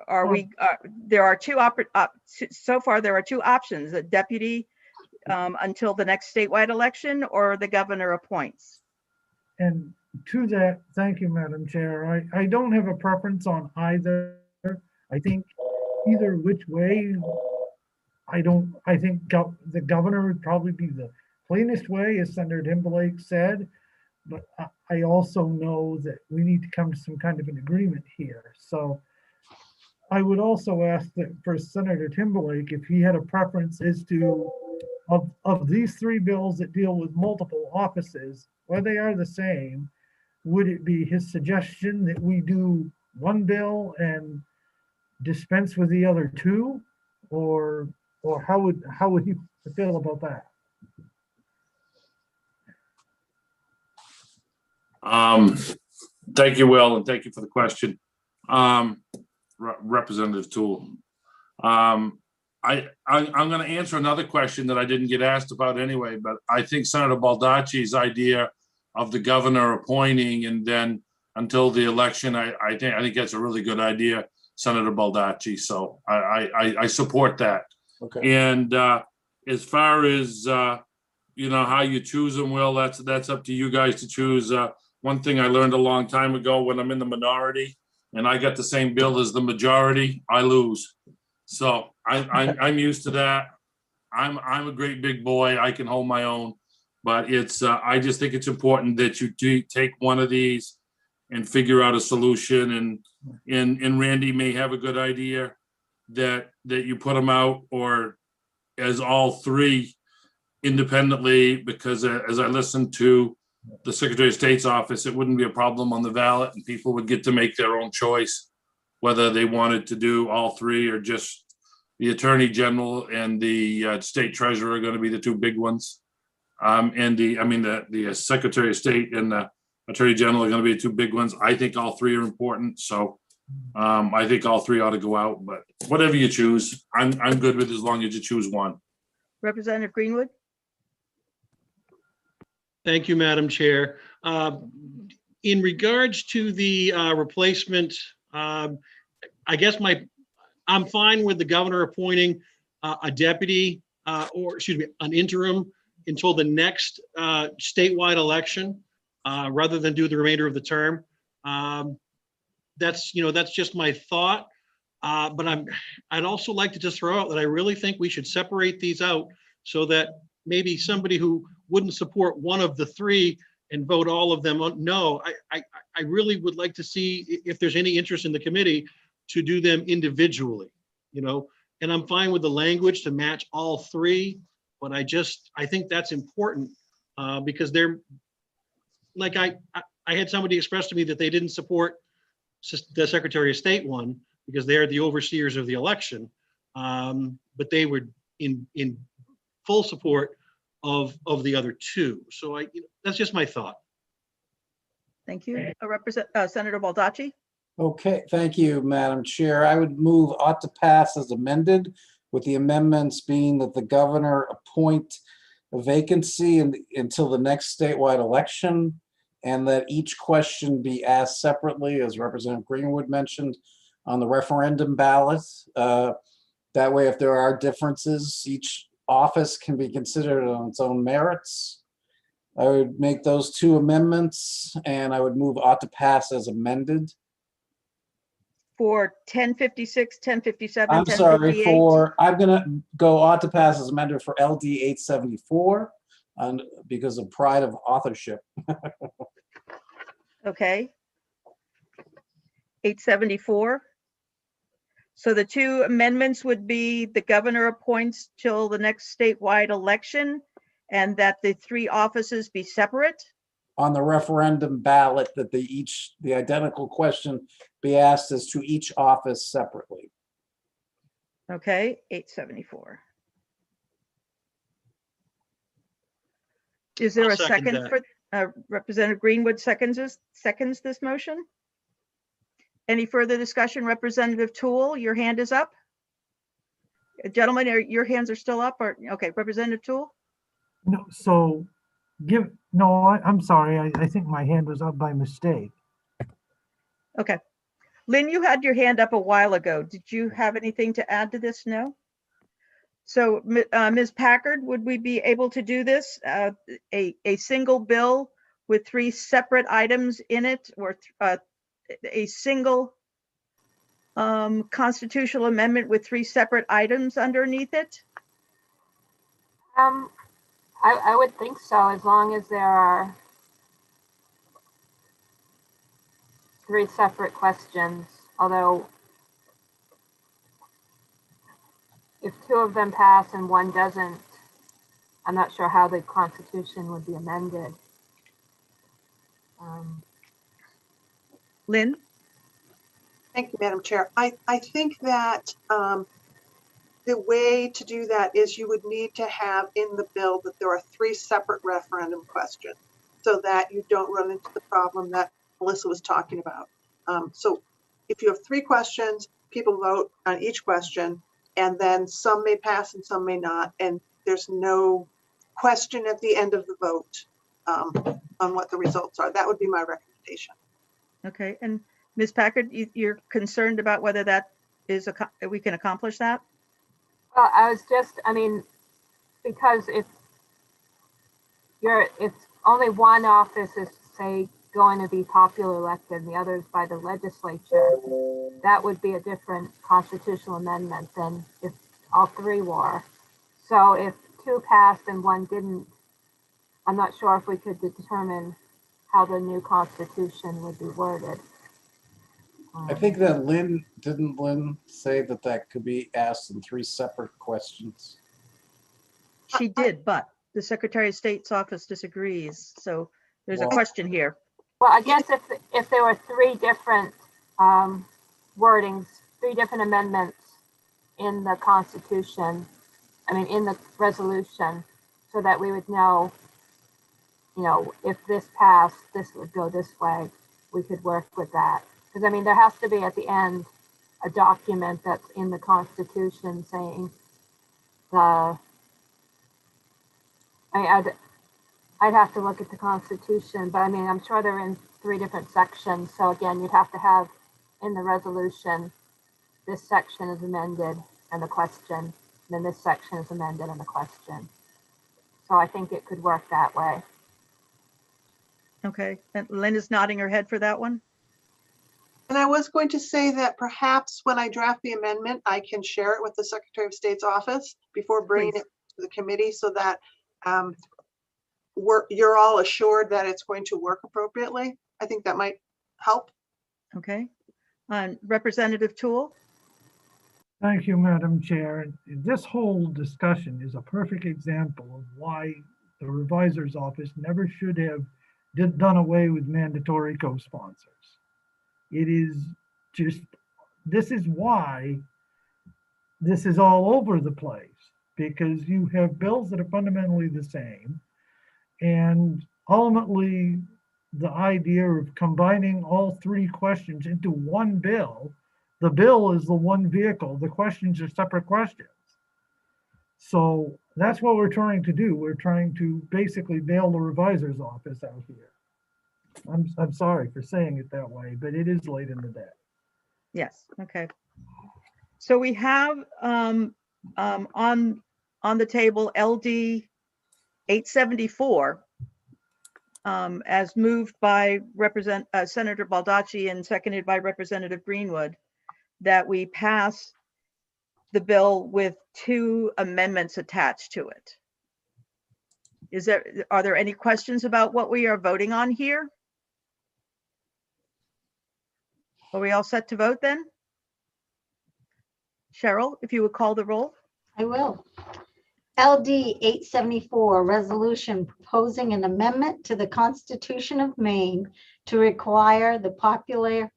are we, there are two, so far there are two options, a deputy until the next statewide election, or the governor appoints. And to that, thank you, Madam Chair. I don't have a preference on either. I think either which way, I think the governor would probably be the cleanest way, as Senator Timberlake said. But I also know that we need to come to some kind of an agreement here. So I would also ask that for Senator Timberlake, if he had a preference as to, of these three bills that deal with multiple offices, where they are the same, would it be his suggestion that we do one bill and dispense with the other two? Or how would you feel about that? Thank you, Will, and thank you for the question. Representative Toole. I'm going to answer another question that I didn't get asked about anyway, but I think Senator Baldacci's idea of the governor appointing and then until the election, I think that's a really good idea, Senator Baldacci. So I support that. Okay. And as far as how you choose them, Will, that's up to you guys to choose. One thing I learned a long time ago, when I'm in the minority and I got the same bill as the majority, I lose. So I'm used to that. I'm a great big boy. I can hold my own, but I just think it's important that you do take one of these and figure out a solution. And Randy may have a good idea that you put them out or as all three independently, because as I listened to the Secretary of State's office, it wouldn't be a problem on the ballot and people would get to make their own choice, whether they wanted to do all three or just the Attorney General and the State Treasurer are going to be the two big ones. And the Secretary of State and the Attorney General are going to be the two big ones. I think all three are important. So I think all three ought to go out, but whatever you choose, I'm good with as long as you choose one. Representative Greenwood? Thank you, Madam Chair. In regards to the replacement, I guess I'm fine with the governor appointing a deputy an interim until the next statewide election, rather than do the remainder of the term. That's just my thought. But I'd also like to just throw out that I really think we should separate these out so that maybe somebody who wouldn't support one of the three and vote all of them no. I really would like to see if there's any interest in the committee to do them individually, and I'm fine with the language to match all three, but I think that's important because they're like, I had somebody express to me that they didn't support the Secretary of State one because they're the overseers of the election, but they were in full support of the other two. So that's just my thought. Thank you. Senator Baldacci? Okay, thank you, Madam Chair. I would move ought to pass as amended, with the amendments being that the governor appoint a vacancy until the next statewide election, and that each question be asked separately, as Representative Greenwood mentioned, on the referendum ballot. That way, if there are differences, each office can be considered on its own merits. I would make those two amendments, and I would move ought to pass as amended. For 1056, 1057, I'm sorry 1058. I'm gonna go ought to pass as amended for LD 874, and because of pride of authorship. Okay. 874. So the two amendments would be the governor appoints till the next statewide election and that the three offices be separate. On the referendum ballot, that the identical question be asked as to each office separately. Okay, 874. Is there I'll a second second for Representative Greenwood seconds this motion? Any further discussion? Representative Toole, your hand is up. Gentlemen, your hands are still up, or okay, Representative Toole? No, so I'm sorry. I think my hand was up by mistake. Okay. Lynn, you had your hand up a while ago. Did you have anything to add to this? No? So Ms. Packard, would we be able to do this? A single bill with three separate items in it, or a single constitutional amendment with three separate items underneath it? I would think so, as long as there are three separate questions, although if two of them pass and one doesn't, I'm not sure how the Constitution would be amended. Lynn? Thank you, Madam Chair. I think that the way to do that is you would need to have in the bill that there are three separate referendum questions so that you don't run into the problem that Melissa was talking about. So if you have three questions, people vote on each question, and then some may pass and some may not, and there's no question at the end of the vote on what the results are. That would be my recommendation. Okay, and Ms. Packard, you're concerned about whether that is we can accomplish that? Well, I mean, because if only one office is, say, going to be popular elected and the others by the legislature, that would be a different constitutional amendment than if all three were. So if two passed and one didn't, I'm not sure if we could determine how the new constitution would be worded. I think that didn't Lynn say that could be asked in three separate questions? She did, but the Secretary of State's office disagrees. So there's a question here. Well, I guess if there were three different wordings, three different amendments in the Constitution, I mean, in the resolution, so that we would know, if this passed, this would go this way, we could work with that. Because, I mean, there has to be at the end a document that's in the Constitution saying I'd have to look at the Constitution, but I mean, I'm sure they're in three different sections. So again, you'd have to have in the resolution, this section is amended and the question, then this section is amended and the question. So I think it could work that way. Okay, and Lynn is nodding her head for that one. And I was going to say that perhaps when I draft the amendment, I can share it with the Secretary of State's office before bringing it to the committee so that you're all assured that it's going to work appropriately. I think that might help. Okay. Representative Toole? Thank you, Madam Chair. This whole discussion is a perfect example of why the revisor's office never should have done away with mandatory co-sponsors. It is just, this is why this is all over the place, because you have bills that are fundamentally the same. And ultimately, the idea of combining all three questions into one bill, the bill is the one vehicle, the questions are separate questions. So that's what we're trying to do. We're trying to basically bail the revisor's office out here. I'm sorry for saying it that way, but it is late in the day. Yes, okay. So we have on the table LD 874 as moved by Senator Baldacci and seconded by Representative Greenwood, that we pass the bill with 2 amendments attached to it. Are there any questions about what we are voting on here? Are we all set to vote then? Cheryl, if you would call the roll. I will. LD 874, resolution proposing an amendment to the Constitution of Maine to require the popular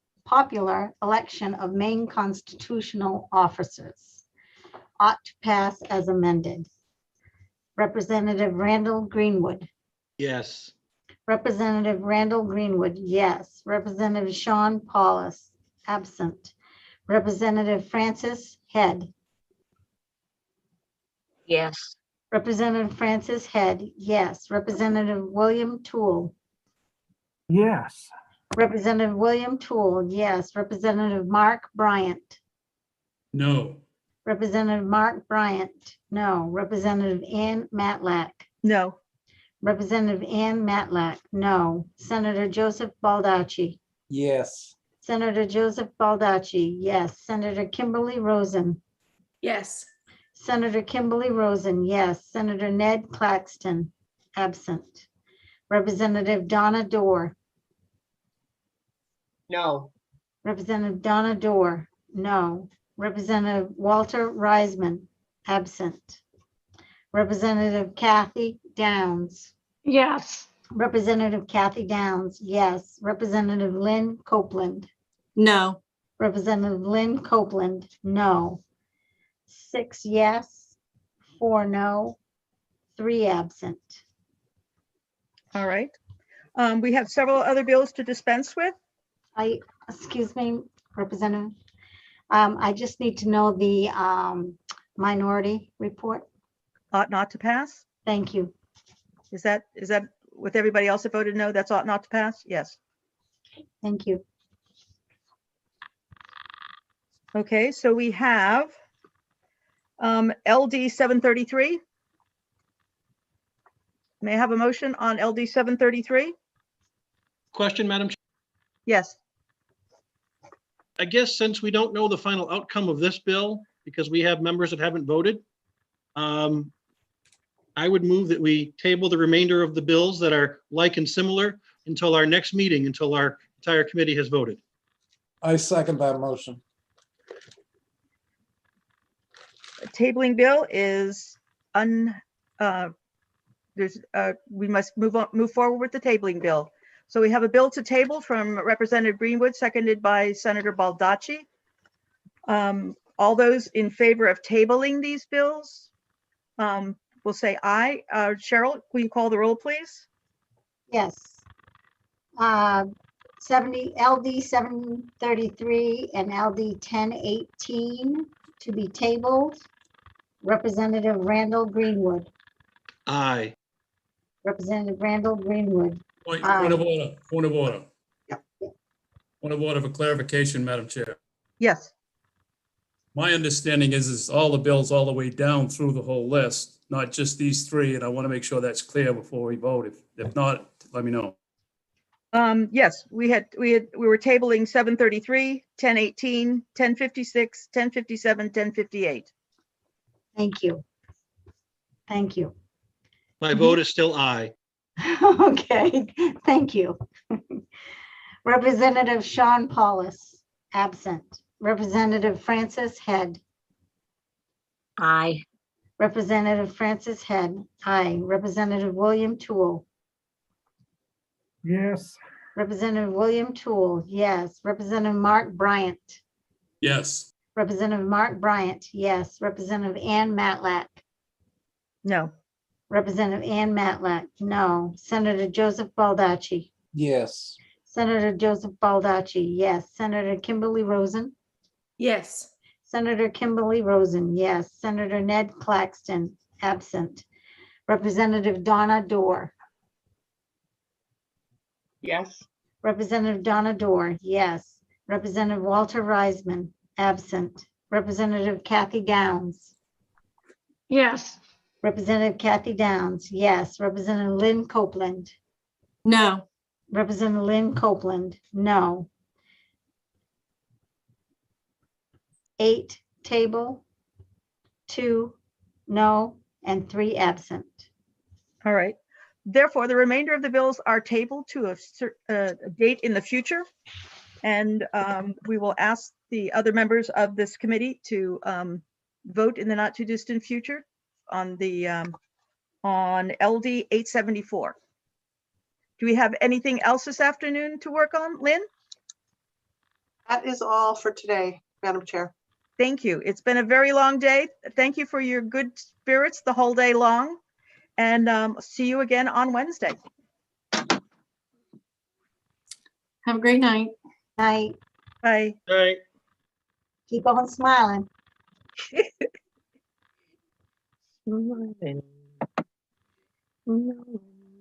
election of Maine constitutional officers. Ought to pass as amended. Representative Randall Greenwood. Yes. Representative Randall Greenwood, yes. Representative Sean Paulus, absent. Representative Francis Head. Yes. Representative Francis Head, yes. Representative William Toole. Yes. Representative William Toole, yes. Representative Mark Bryant. No. Representative Mark Bryant, no. Representative Ann Matlack. No. Representative Ann Matlack, no. Senator Joseph Baldacci. Yes. Senator Joseph Baldacci, yes. Senator Kimberly Rosen. Yes. Senator Kimberly Rosen, yes. Senator Ned Claxton, absent. Representative Donna Dorr. No. Representative Donna Dorr, no. Representative Walter Reisman, absent. Representative Kathy Downs. Yes. Representative Kathy Downs, yes. Representative Lynn Copeland. No. Representative Lynn Copeland, no. 6 yes, 4 no, 3 absent. All right. We have several other bills to dispense with. Excuse me, Representative. I just need to know the minority report. Ought not to pass. Thank you. Is that with everybody else that voted no, that's ought not to pass? Yes. Thank you. Okay, so we have LD 733. May I have a motion on LD 733? Question, Madam Chair. Yes. I guess since we don't know the final outcome of this bill, because we have members that haven't voted, I would move that we table the remainder of the bills that are like and similar until our next meeting, until our entire committee has voted. I second that motion. Tabling bill is we must move forward with the tabling bill. So we have a bill to table from Representative Greenwood, seconded by Senator Baldacci. All those in favor of tabling these bills will say aye. Cheryl, will you call the roll, please? Yes. LD 733 and LD 1018 to be tabled. Representative Randall Greenwood. Aye. Representative Randall Greenwood. Point Aye. of order, point of order. Yeah. Point of order for clarification, Madam Chair. Yes. My understanding is all the bills all the way down through the whole list, not just these 3, and I want to make sure that's clear before we vote. If not, let me know. Yes, we were tabling 733, 1018, 1056, 1057, 1058. Thank you. Thank you. My vote is still aye. Okay, thank you. Representative Sean Paulus, absent. Representative Francis Head. Aye. Representative Francis Head, aye. Representative William Toole. Yes. Representative William Toole, yes. Representative Mark Bryant. Yes. Representative Mark Bryant, yes. Representative Ann Matlack. No. Representative Ann Matlack, no. Senator Joseph Baldacci. Yes. Senator Joseph Baldacci, yes. Senator Kimberly Rosen. Yes. Senator Kimberly Rosen, yes. Senator Ned Claxton, absent. Representative Donna Dorr. Yes. Representative Donna Dorr, yes. Representative Walter Reisman, absent. Representative Kathy Downs. Yes. Representative Kathy Downs, yes. Representative Lynn Copeland. No. Representative Lynn Copeland, no. 8 table, 2 no, and 3 absent. All right. Therefore, the remainder of the bills are tabled to a date in the future. And we will ask the other members of this committee to vote in the not too distant future on the on LD 874. Do we have anything else this afternoon to work on, Lynn? That is all for today, Madam Chair. Thank you. It's been a very long day. Thank you for your good spirits the whole day long. And see you again on Wednesday. Have a great night. Night. Bye. Right. Keep on smiling. Smiling. No.